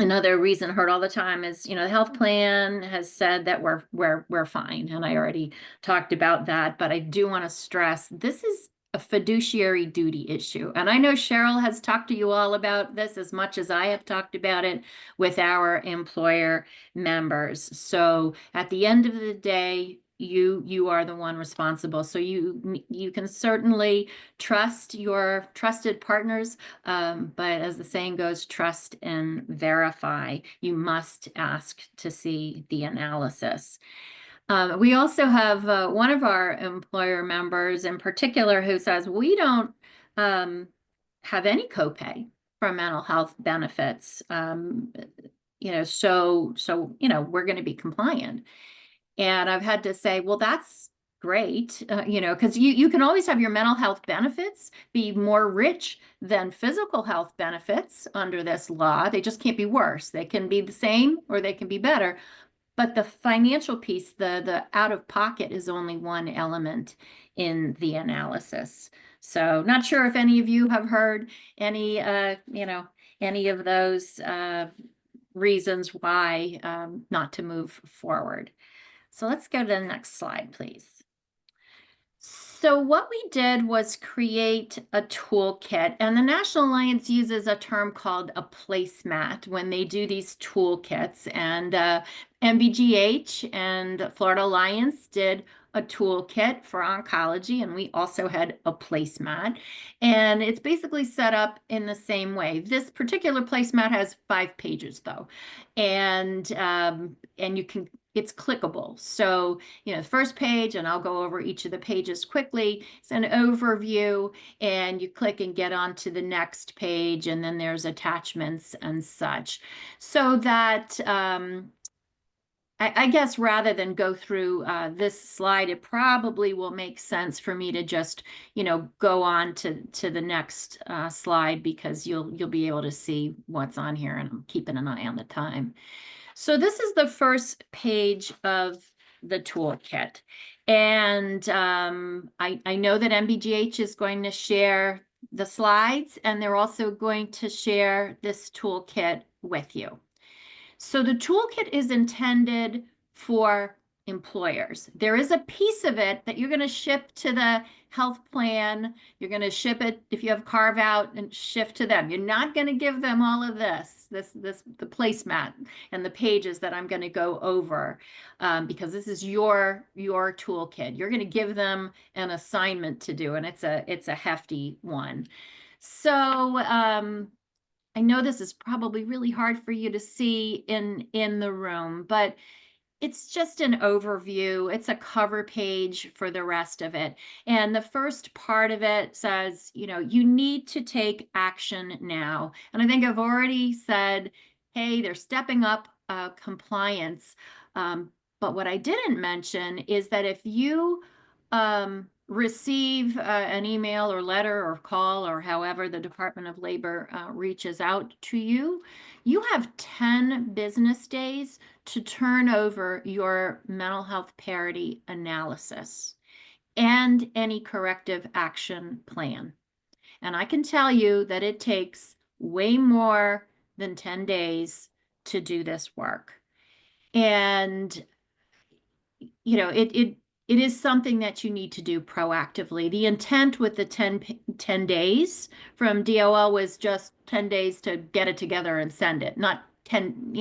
Speaker 15: Another reason heard all the time is, the health plan has said that we're fine, and I already talked about that, but I do want to stress this is a fiduciary duty issue. And I know Cheryl has talked to you all about this as much as I have talked about it with our employer members. So at the end of the day, you are the one responsible. So you can certainly trust your trusted partners, but as the saying goes, trust and verify. You must ask to see the analysis. We also have one of our employer members in particular who says, we don't have any copay for mental health benefits. so, we're going to be compliant. And I've had to say, well, that's great, because you can always have your mental health benefits be more rich than physical health benefits under this law. They just can't be worse. They can be the same or they can be better. But the financial piece, the out of pocket, is only one element in the analysis. So not sure if any of you have heard any, any of those reasons why not to move forward. So let's go to the next slide, please. So what we did was create a toolkit, and the National Alliance uses a term called a placemat when they do these toolkits, and MBGH and Florida Alliance did a toolkit for oncology, and we also had a placemat, and it's basically set up in the same way. This particular placemat has 5 pages though, and you can, it's clickable. So, the first page, and I'll go over each of the pages quickly, it's an overview, and you click and get onto the next page, and then there's attachments and such. So that, I guess rather than go through this slide, it probably will make sense for me to just, go on to the next slide, because you'll be able to see what's on here, and I'm keeping an eye on the time. So this is the first page of the toolkit. And I know that MBGH is going to share the slides, and they're also going to share this toolkit with you. So the toolkit is intended for employers. There is a piece of it that you're going to ship to the health plan. You're going to ship it, if you have carve out, and shift to them. You're not going to give them all of the placemat and the pages that I'm going to go over, because this is your toolkit. You're going to give them an assignment to do, and it's a hefty one. So I know this is probably really hard for you to see in the room, but it's just an overview. It's a cover page for the rest of it. And the first part of it says, you need to take action now. And I think I've already said, hey, they're stepping up compliance. But what I didn't mention is that if you receive an email or letter or call, or however the Department of Labor reaches out to you, you have 10 business days to turn over your mental health parity analysis and any corrective action plan. And I can tell you that it takes way more than 10 days to do this work. And, it is something that you need to do proactively. The intent with the 10 days from DOL was just 10 days to get it together and send it, not 10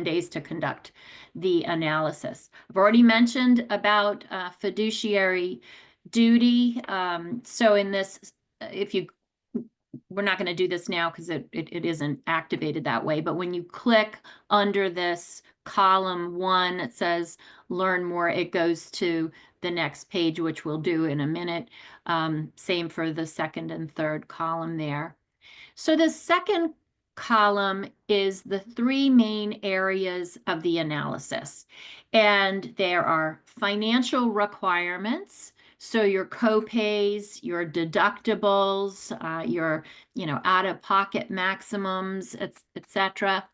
Speaker 15: days to conduct the analysis. I've already mentioned about fiduciary duty. So in this, we're not going to do this now because it isn't activated that way, but when you click under this column 1, it says learn more, it goes to the next page, which we'll do in a minute. Same for the second and third column there. So the second column is the 3 main areas of the analysis. And there are financial requirements. So your co-pays, your deductibles, your, out-of-pocket maximums, etc.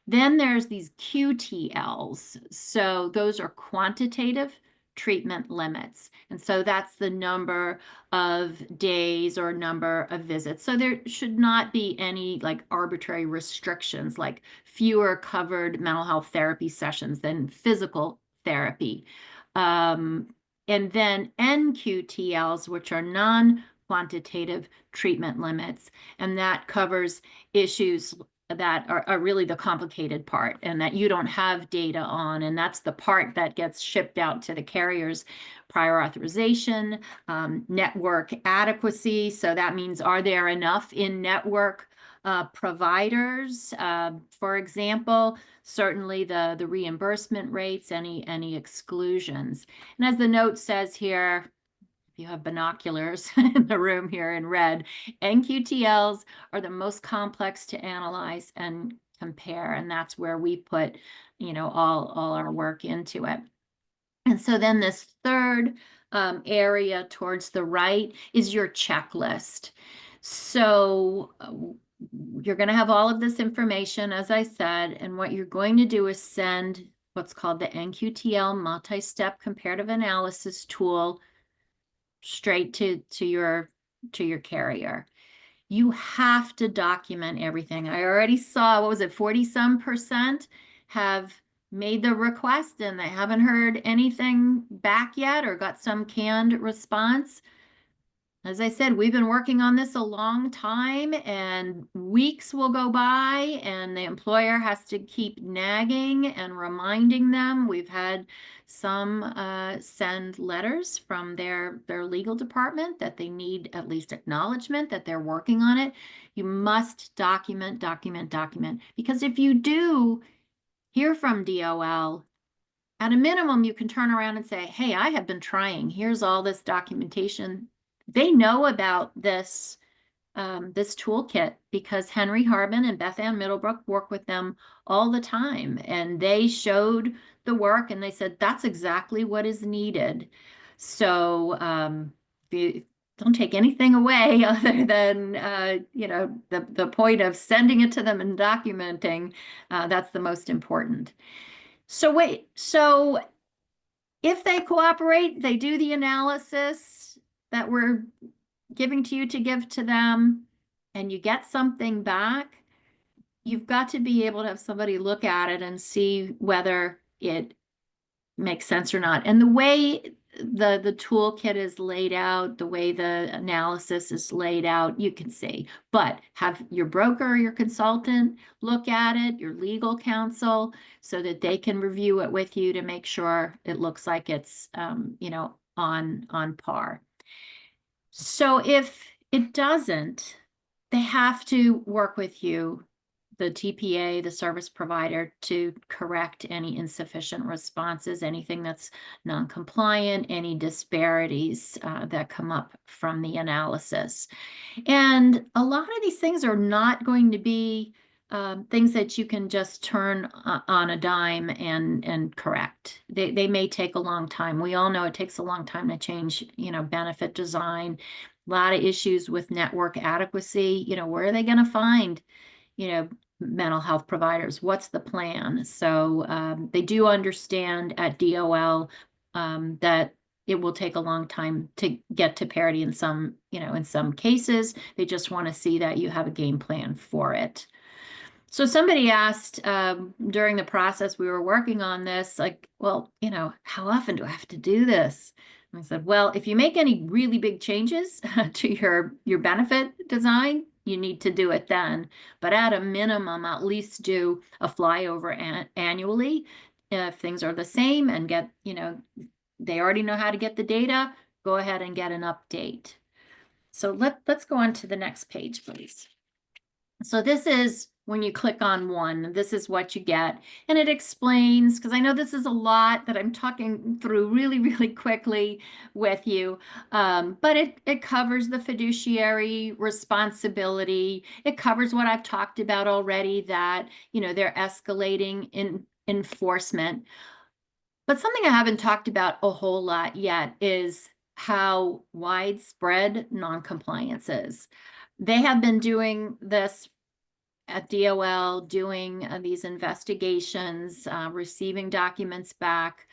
Speaker 15: Then there's these QTLs. So those are quantitative treatment limits. And so that's the number of days or number of visits. So there should not be any arbitrary restrictions, like fewer covered mental health therapy sessions than physical therapy. And then NQTLs, which are non-quantitative treatment limits, and that covers issues that are really the complicated part and that you don't have data on. And that's the part that gets shipped out to the carriers: prior authorization, network adequacy. So that means, are there enough in-network providers? For example, certainly the reimbursement rates, any exclusions. And as the note says here, you have binoculars in the room here in red, NQTLs are the most complex to analyze and compare. And that's where we put, all our work into it. And so then this third area towards the right is your checklist. So you're going to have all of this information, as I said, and what you're going to do is send what's called the NQTL multi-step comparative analysis tool straight to your carrier. You have to document everything. I already saw, what was it, 40-some% have made the request and they haven't heard anything back yet or got some canned response. As I said, we've been working on this a long time, and weeks will go by and the employer has to keep nagging and reminding them. We've had some send letters from their legal department that they need at least acknowledgement that they're working on it. You must document, document, document, because if you do hear from DOL, at a minimum, you can turn around and say, hey, I have been trying. Here's all this documentation. They know about this this toolkit because Henry Harbin and Beth Ann Middlebrook work with them all the time, and they showed the work and they said that's exactly what is needed. So you don't take anything away other than the point of sending it to them and documenting. That's the most important. So if they cooperate, they do the analysis that we're giving to you to give to them, and you get something back, you've got to be able to have somebody look at it and see whether it makes sense or not. And the way the toolkit is laid out, the way the analysis is laid out, you can see. But have your broker or your consultant look at it, your legal counsel, so that they can review it with you to make sure it looks like it's on par. So if it doesn't, they have to work with you, the TPA, the service provider, to correct any insufficient responses, anything that's non-compliant, any disparities that come up from the analysis. And a lot of these things are not going to be things that you can just turn on a dime and correct. They may take a long time. We all know it takes a long time to change, benefit design. A lot of issues with network adequacy. Where are they going to find, mental health providers? What's the plan? So they do understand at DOL that it will take a long time to get to parity in some cases. They just want to see that you have a game plan for it. So somebody asked during the process we were working on this, like, well, how often do I have to do this? And I said, well, if you make any really big changes to your benefit design, you need to do it then. But at a minimum, at least do a flyover annually. If things are the same and get, they already know how to get the data, go ahead and get an update. So let's go on to the next page, please. So this is when you click on one, this is what you get. And it explains, because I know this is a lot that I'm talking through really, really quickly with you, but it covers the fiduciary responsibility. It covers what I've talked about already, that, they're escalating in enforcement. But something I haven't talked about a whole lot yet is how widespread noncompliance is. They have been doing this at DOL, doing these investigations, receiving documents back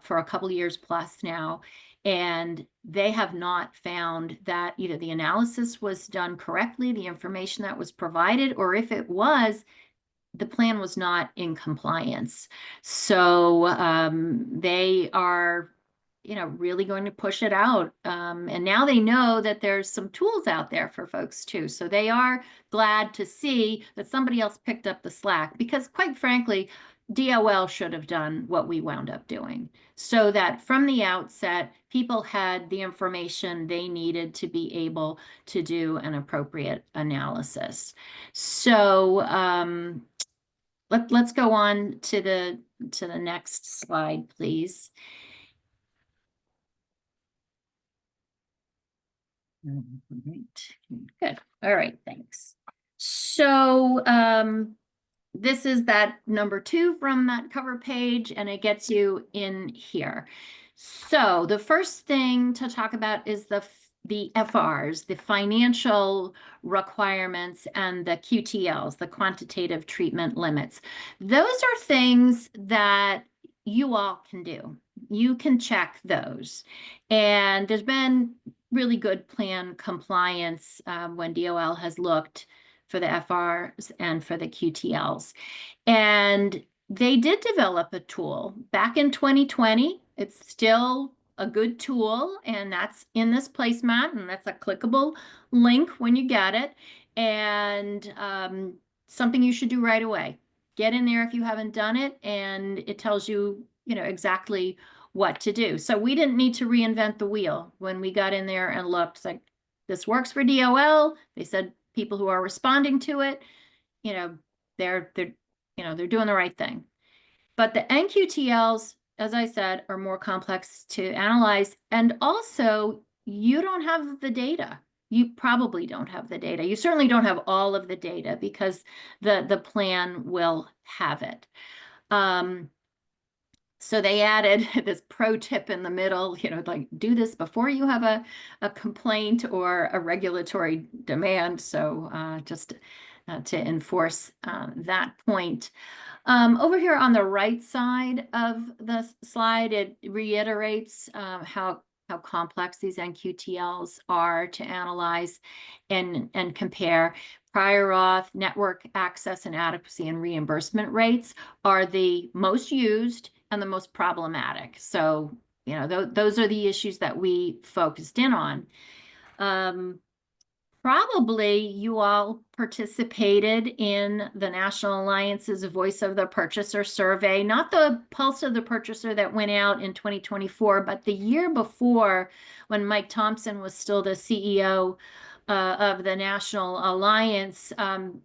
Speaker 15: for a couple years plus now. And they have not found that either the analysis was done correctly, the information that was provided, or if it was, the plan was not in compliance. So they are really going to push it out. And now they know that there's some tools out there for folks too. So they are glad to see that somebody else picked up the slack, because quite frankly, DOL should have done what we wound up doing, so that from the outset, people had the information they needed to be able to do an appropriate analysis. So let's go on to the next slide, please. Right. Good. All right. Thanks. So this is that number 2 from that cover page, and it gets you in here. So the first thing to talk about is the FRs, the financial requirements, and the QTLs, the quantitative treatment limits. Those are things that you all can do. You can check those. And there's been really good plan compliance when DOL has looked for the FRs and for the QTLs. And they did develop a tool back in 2020. It's still a good tool, and that's in this placemat, and that's a clickable link when you get it, and something you should do right away. Get in there if you haven't done it, and it tells you, exactly what to do. So we didn't need to reinvent the wheel when we got in there and looked. It's like, this works for DOL. They said people who are responding to it, they're doing the right thing. But the NQTLs, as I said, are more complex to analyze. And also, you don't have the data. You probably don't have the data. You certainly don't have all of the data because the plan will have it. So they added this pro tip in the middle, like do this before you have a complaint or a regulatory demand. So just to enforce that point. Over here on the right side of the slide, it reiterates how complex these NQTLs are to analyze and compare. Prior auth, network access and adequacy, and reimbursement rates are the most used and the most problematic. So, those are the issues that we focused in on. Probably you all participated in the National Alliance's Voice of the Purchaser survey, not the Pulse of the Purchaser that went out in 2024, but the year before, when Mike Thompson was still the CEO of the National Alliance.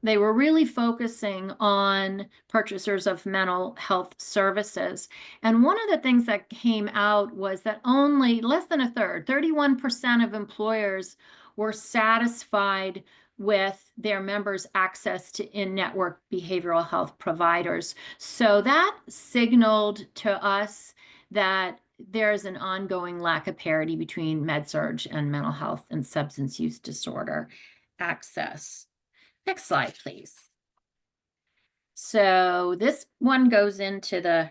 Speaker 15: They were really focusing on purchasers of mental health services. And one of the things that came out was that only less than a third, 31% of employers were satisfied with their members' access to in-network behavioral health providers. So that signaled to us that there's an ongoing lack of parity between med-surg and mental health and substance use disorder access. Next slide, please. So this one goes into the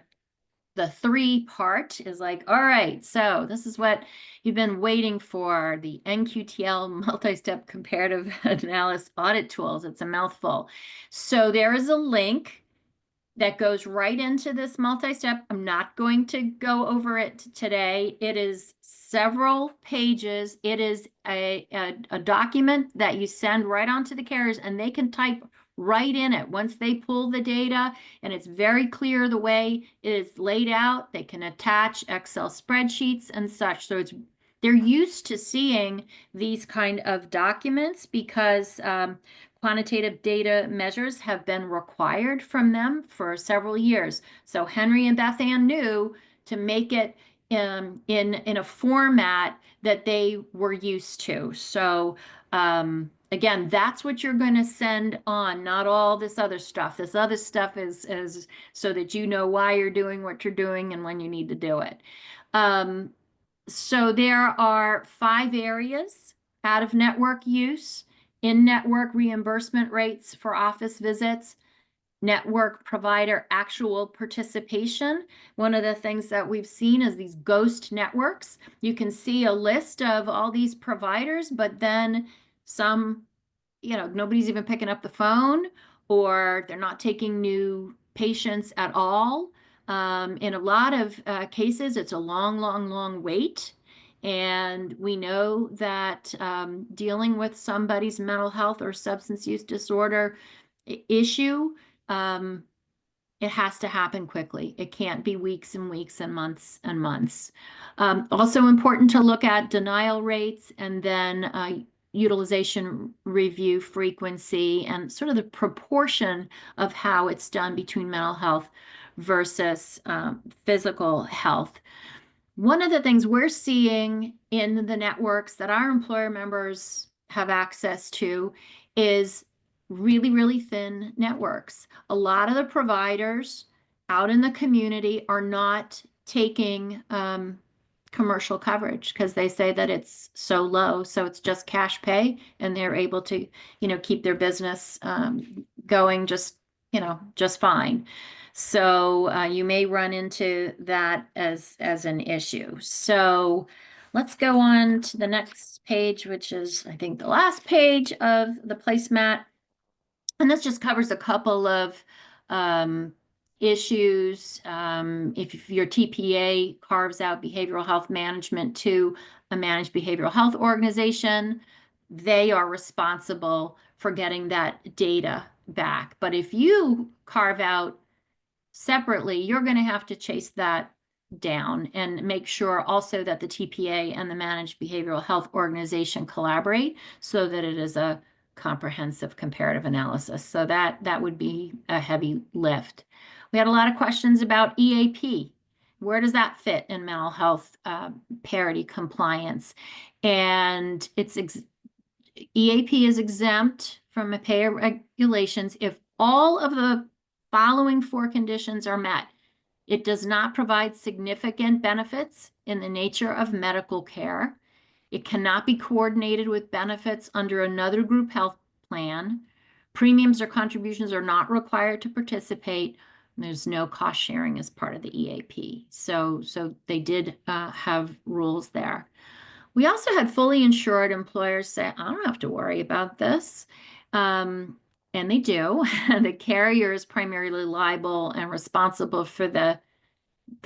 Speaker 15: 3-part is like, all right, so this is what you've been waiting for, the NQTL multi-step comparative analysis audit tools. It's a mouthful. So there is a link that goes right into this multi-step. I'm not going to go over it today. It is several pages. It is a document that you send right onto the carriers, and they can type right in it. Once they pull the data, and it's very clear the way it is laid out, they can attach Excel spreadsheets and such. So they're used to seeing these kind of documents because quantitative data measures have been required from them for several years. So Henry and Beth Ann knew to make it in a format that they were used to. So again, that's what you're going to send on, not all this other stuff. This other stuff is so that you know why you're doing what you're doing and when you need to do it. So there are 5 areas: out-of-network use, in-network reimbursement rates for office visits, network provider actual participation. One of the things that we've seen is these ghost networks. You can see a list of all these providers, but then some, nobody's even picking up the phone, or they're not taking new patients at all. In a lot of cases, it's a long, long, long wait. And we know that dealing with somebody's mental health or substance use disorder issue, it has to happen quickly. It can't be weeks and weeks and months and months. Also important to look at denial rates, and then utilization review frequency, and sort of the proportion of how it's done between mental health versus physical health. One of the things we're seeing in the networks that our employer members have access to is really, really thin networks. A lot of the providers out in the community are not taking commercial coverage because they say that it's so low. So it's just cash pay, and they're able to, keep their business going just fine. So you may run into that as an issue. So let's go on to the next page, which is, I think, the last page of the placemat. And this just covers a couple of issues. If your TPA carves out behavioral health management to a managed behavioral health organization, they are responsible for getting that data back. But if you carve out separately, you're going to have to chase that down and make sure also that the TPA and the managed behavioral health organization collaborate so that it is a comprehensive comparative analysis. So that would be a heavy lift. We had a lot of questions about EAP. Where does that fit in mental health parity compliance? And EAP is exempt from payer regulations if all of the following 4 conditions are met. It does not provide significant benefits in the nature of medical care. It cannot be coordinated with benefits under another group health plan. Premiums or contributions are not required to participate. There's no cost sharing as part of the EAP. So they did have rules there. We also had fully insured employers say, I don't have to worry about this. And they do. The carrier is primarily liable and responsible for the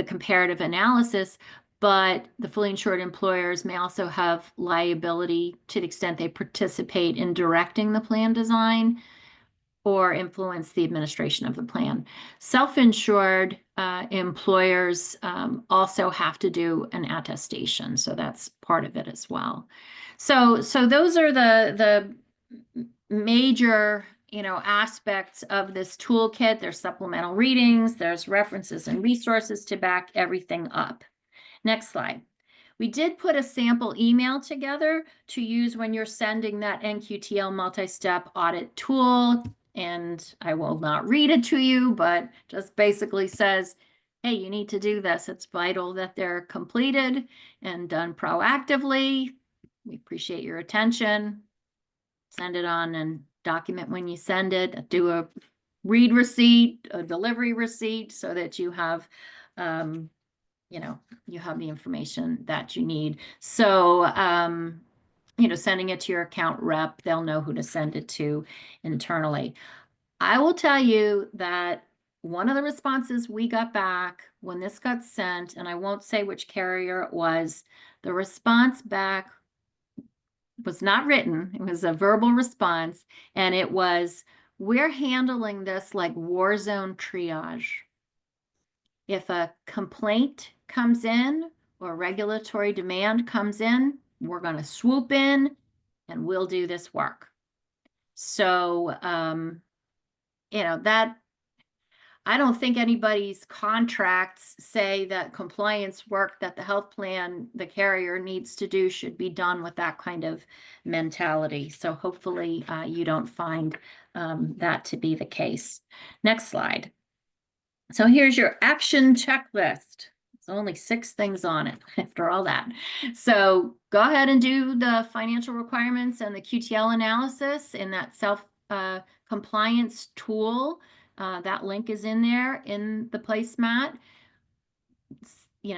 Speaker 15: comparative analysis, but the fully insured employers may also have liability to the extent they participate in directing the plan design or influence the administration of the plan. Self-insured employers also have to do an attestation, so that's part of it as well. So those are the major aspects of this toolkit. There's supplemental readings, there's references and resources to back everything up. Next slide. We did put a sample email together to use when you're sending that NQTL multi-step audit tool. And I will not read it to you, but just basically says, hey, you need to do this. It's vital that they're completed and done proactively. We appreciate your attention. Send it on and document when you send it. Do a read receipt, a delivery receipt, so that you have, you have the information that you need. So, sending it to your account rep, they'll know who to send it to internally. I will tell you that one of the responses we got back when this got sent, and I won't say which carrier it was, the response back was not written. It was a verbal response, and it was, we're handling this like war zone triage. If a complaint comes in or regulatory demand comes in, we're going to swoop in and we'll do this work. So, that I don't think anybody's contracts say that compliance work that the health plan, the carrier needs to do should be done with that kind of mentality. So hopefully you don't find that to be the case. Next slide. So here's your action checklist. There's only 6 things on it after all that. So go ahead and do the financial requirements and the QTL analysis in that self-compliance tool. That link is in there in the placemat.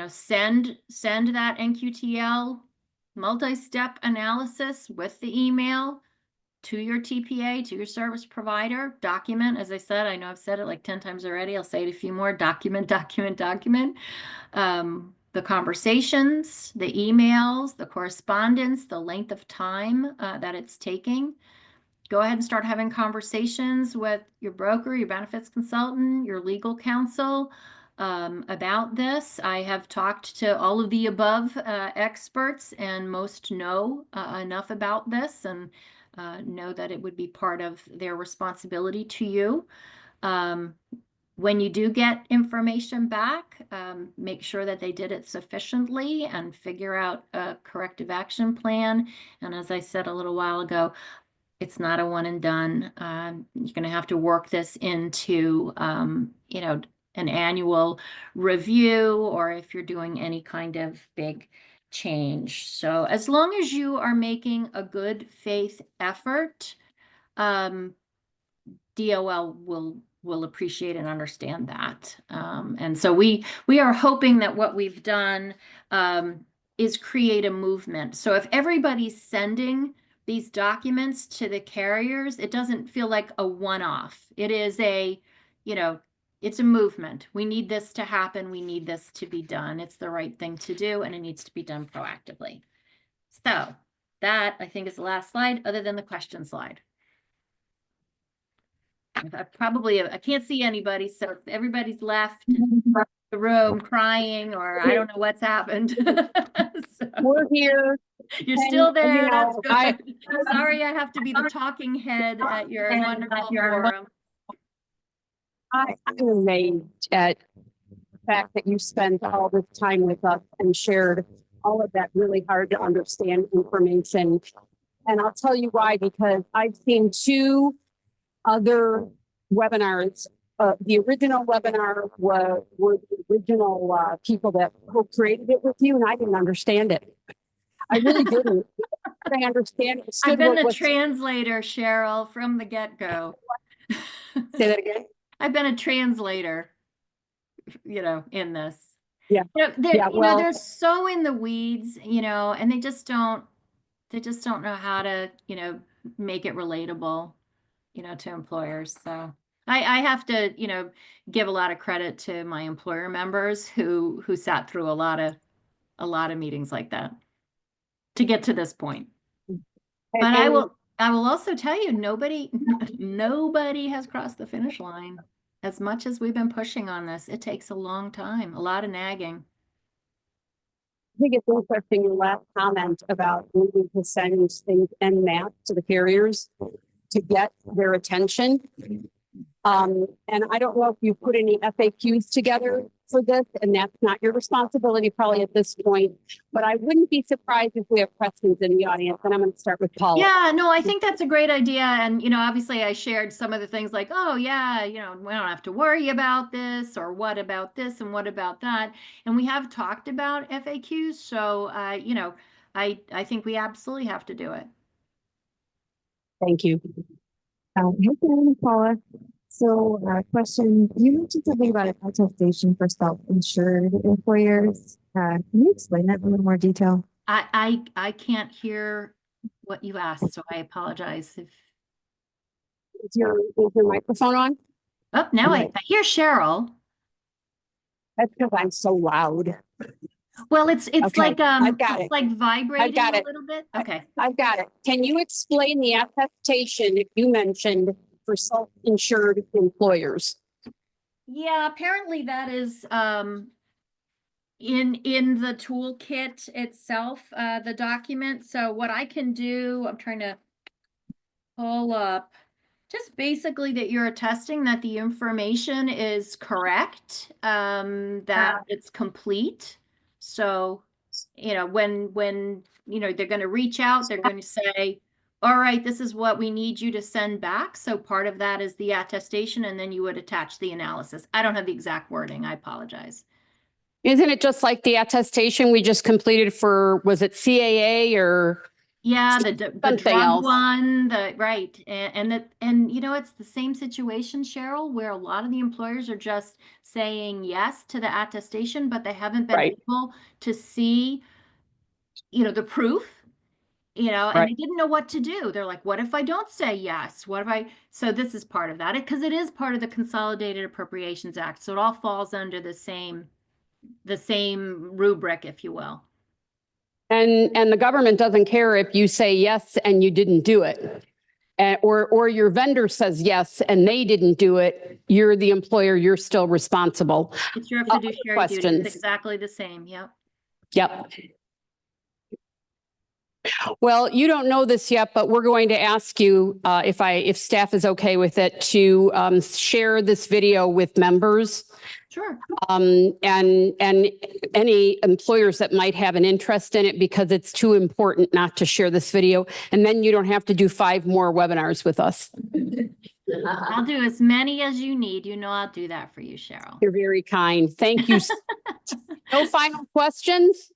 Speaker 15: Send that NQTL multi-step analysis with the email to your TPA, to your service provider. Document, as I said, I know I've said it like 10 times already. I'll say it a few more. Document. The conversations, the emails, the correspondence, the length of time that it's taking. Go ahead and start having conversations with your broker, your benefits consultant, your legal counsel about this. I have talked to all of the above experts, and most know enough about this and know that it would be part of their responsibility to you. When you do get information back, make sure that they did it sufficiently and figure out a corrective action plan. And as I said a little while ago, It's not a one and done. You're going to have to work this into, you know, an annual review, or if you're doing any kind of big change. So as long as you are making a good faith effort, DOL will appreciate and understand that. And so we are hoping that what we've done is create a movement. So if everybody's sending these documents to the carriers, it doesn't feel like a one-off. It is a, you know, it's a movement. We need this to happen. We need this to be done. It's the right thing to do, and it needs to be done proactively. So that, I think, is the last slide, other than the question slide. I can't see anybody, so if everybody's left the room crying, or I don't know what's happened. So,
Speaker 2: We're here.
Speaker 15: You're still there. That's good. Sorry, I have to be the talking head at your wonderful forum.
Speaker 2: I'm amazed at the fact that you spent all this time with us and shared all of that really hard to understand information. And I'll tell you why, because I've seen two other webinars. The original webinar were the original people that created it with you, and I didn't understand it. I really didn't. I understand.
Speaker 15: I've been the translator, Cheryl, from the get-go.
Speaker 2: Say that again.
Speaker 15: I've been a translator, you know, in this.
Speaker 2: Yeah.
Speaker 15: You know, they're so in the weeds, you know, and they just don't know how to, you know, make it relatable, you know, to employers. So I have to, you know, give a lot of credit to my employer members who sat through a lot of meetings like that to get to this point. But I will also tell you, nobody has crossed the finish line. As much as we've been pushing on this, it takes a long time, a lot of nagging.
Speaker 2: I think it's interesting your last comment about needing to send things en masse to the carriers to get their attention. And I don't know if you put any FAQs together for this, and that's not your responsibility probably at this point, but I wouldn't be surprised if we have questions in the audience, and I'm going to start with Paula.
Speaker 15: Yeah, no, I think that's a great idea. And, you know, obviously I shared some of the things like, oh yeah, you know, we don't have to worry about this, or what about this and what about that. And we have talked about FAQs. So, you know, I think we absolutely have to do it.
Speaker 2: Thank you.
Speaker 17: Hey, Karen, Paula. So, question, you mentioned something about an attestation for self-insured employers. Can you explain that in a little more detail?
Speaker 15: I can't hear what you asked, so I apologize. If
Speaker 2: is your microphone on?
Speaker 15: Oh, now I hear Cheryl.
Speaker 2: That's because I'm so loud.
Speaker 15: Well, it's
Speaker 2: okay.
Speaker 15: like
Speaker 2: I've got
Speaker 15: it's
Speaker 2: it.
Speaker 15: like vibrating
Speaker 2: a
Speaker 15: little bit. Okay.
Speaker 2: I've got it. Can you explain the attestation that you mentioned for self-insured employers?
Speaker 15: Yeah, apparently that is in the toolkit itself, the document. So what I can do, I'm trying to pull up, just basically that you're attesting that the information is correct, that it's complete. So, you know, when you know, they're going to reach out, they're going to say, all right, this is what we need you to send back. So part of that is the attestation, and then you would attach the analysis. I don't have the exact wording. I apologize.
Speaker 2: Isn't it just like the attestation we just completed for, was it CAA or?
Speaker 15: Yeah, the drug
Speaker 2: else.
Speaker 15: one, right. And you know, it's the same situation, Cheryl, where a lot of the employers are just saying yes to the attestation, but they haven't been able to see, you know, the proof. You know, and they didn't know what to do. They're like, what if I don't say yes? What if I, so this is part of that, because it is part of the Consolidated Appropriations Act. So it all falls under the same rubric, if you will.
Speaker 2: And the government doesn't care if you say yes and you didn't do it. Or your vendor says yes and they didn't do it. You're the employer, you're still responsible.
Speaker 15: It's your fiduciary duty. It's exactly the same. Yep.
Speaker 2: Yep. Well, you don't know this yet, but we're going to ask you if staff is okay with it to share this video with members.
Speaker 15: Sure.
Speaker 2: And any employers that might have an interest in it, because it's too important not to share this video. And then you don't have to do 5 more webinars with us.
Speaker 15: I'll do as many as you need. You know, I'll do that for you, Cheryl.
Speaker 2: You're very kind. Thank you. No final questions?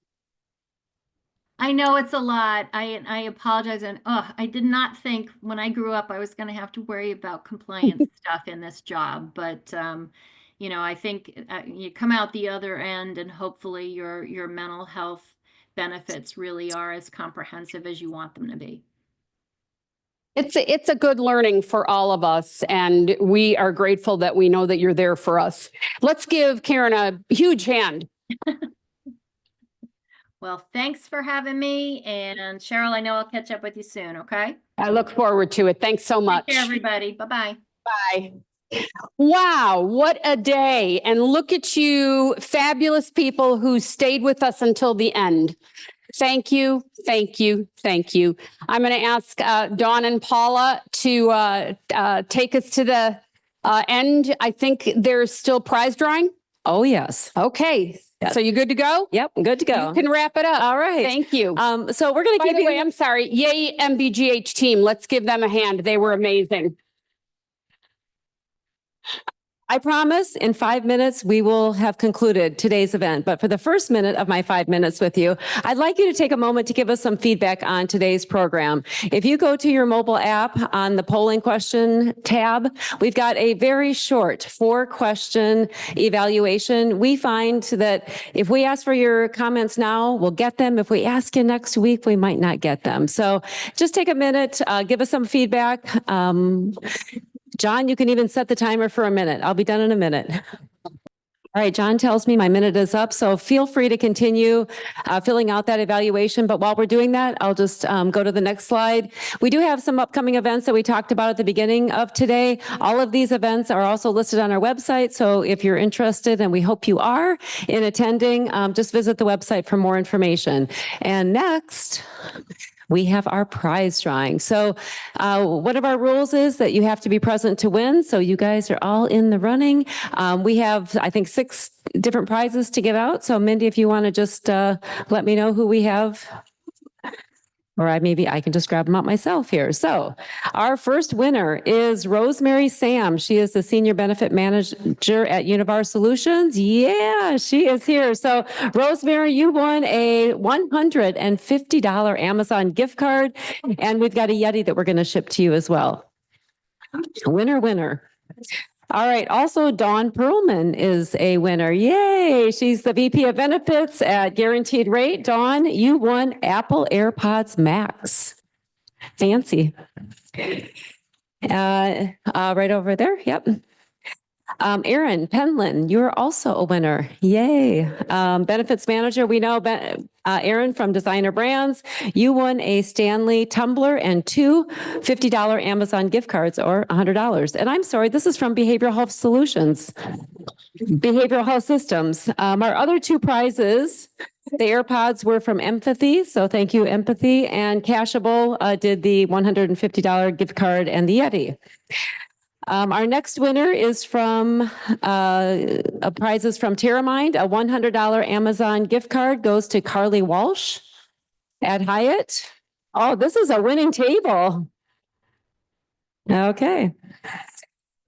Speaker 15: I know it's a lot. I apologize. And I did not think when I grew up I was going to have to worry about compliance stuff in this job. But, you know, I think you come out the other end and hopefully your mental health benefits really are as comprehensive as you want them to be.
Speaker 2: It's a good learning for all of us, and we are grateful that we know that you're there for us. Let's give Karen a huge hand.
Speaker 15: Well, thanks for having me. And Cheryl, I know I'll catch up with you soon, okay?
Speaker 2: I look forward to it. Thanks so much.
Speaker 15: Take care, everybody. Bye-bye.
Speaker 2: Bye. Wow, what a day. And look at you, fabulous people who stayed with us until the end. Thank you, thank you, thank you. I'm going to ask Dawn and Paula to take us to the end. I think there's still prize drawing.
Speaker 16: Oh, yes.
Speaker 2: Okay.
Speaker 16: Yes.
Speaker 2: So you good to go?
Speaker 16: Yep, good to go.
Speaker 2: You can wrap it up.
Speaker 16: All right.
Speaker 2: Thank you.
Speaker 16: So we're going to
Speaker 2: By
Speaker 16: give
Speaker 2: the
Speaker 16: you.
Speaker 2: way, I'm sorry. Yay, MBGH team. Let's give them a hand. They were amazing.
Speaker 16: I promise in 5 minutes, we will have concluded today's event. But for the first minute of my 5 minutes with you, I'd like you to take a moment to give us some feedback on today's program. If you go to your mobile app on the polling question tab, we've got a very short 4-question evaluation. We find that if we ask for your comments now, we'll get them. If we ask you next week, we might not get them. So just take a minute, give us some feedback. John, you can even set the timer for a minute. I'll be done in a minute. All right, John tells me my minute is up, so feel free to continue filling out that evaluation. But while we're doing that, I'll just go to the next slide. We do have some upcoming events that we talked about at the beginning of today. All of these events are also listed on our website, so if you're interested, and we hope you are, in attending, just visit the website for more information. And next, we have our prize drawing. So one of our rules is that you have to be present to win. So you guys are all in the running. We have, I think, 6 different prizes to give out. So Mindy, if you want to just let me know who we have. Or maybe I can just grab them out myself here. So our first winner is Rosemary Sam. She is the Senior Benefit Manager at Univar Solutions. Yeah, she is here. So Rosemary, you won a $150 Amazon gift card. And we've got a Yeti that we're going to ship to you as well. Winner, winner. All right. Also, Dawn Perlman is a winner. Yay. She's the VP of Benefits at Guaranteed Rate. Dawn, you won Apple AirPods Max. Fancy. Right over there. Yep. Erin Penland, you're also a winner. Yay. Benefits Manager, we know Erin from Designer Brands. You won a Stanley tumbler and 2 $50 Amazon gift cards, or $100. And I'm sorry, this is from Behavioral Health Solutions, Behavioral Health Systems. Our other 2 prizes, the AirPods were from Empathy. So thank you, Empathy. And Cashable did the $150 gift card and the Yeti. Our next winner is from prizes from TerraMind. A $100 Amazon gift card goes to Carly Walsh at Hyatt. Oh, this is a winning table. Okay.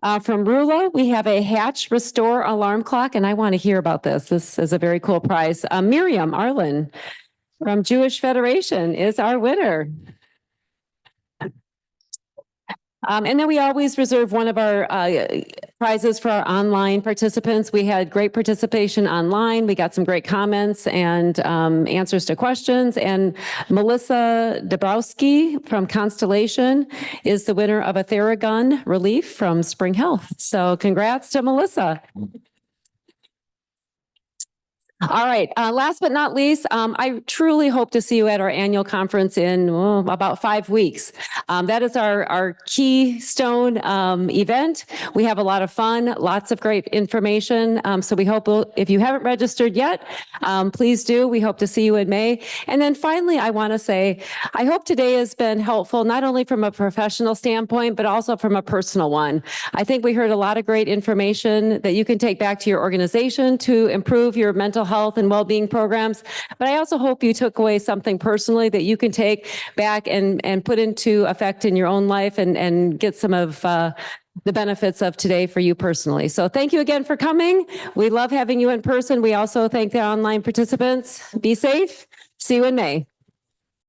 Speaker 16: From Rula, we have a Hatch Restore alarm clock, and I want to hear about this. This is a very cool prize. Miriam Arlen from Jewish Federation is our winner. And then we always reserve one of our prizes for our online participants. We had great participation online. We got some great comments and answers to questions. And Melissa Dabrowski from Constellation is the winner of a Theragun Relief from Spring Health. So congrats to Melissa. All right. Last but not least, I truly hope to see you at our annual conference in about 5 weeks. That is our keystone event. We have a lot of fun, lots of great information. So we hope if you haven't registered yet, please do. We hope to see you in May. And then finally, I want to say, I hope today has been helpful, not only from a professional standpoint, but also from a personal one. I think we heard a lot of great information that you can take back to your organization to improve your mental health and well-being programs. But I also hope you took away something personally that you can take back and put into effect in your own life and get some of the benefits of today for you personally. So thank you again for coming. We love having you in person. We also thank the online participants. Be safe. See you in May.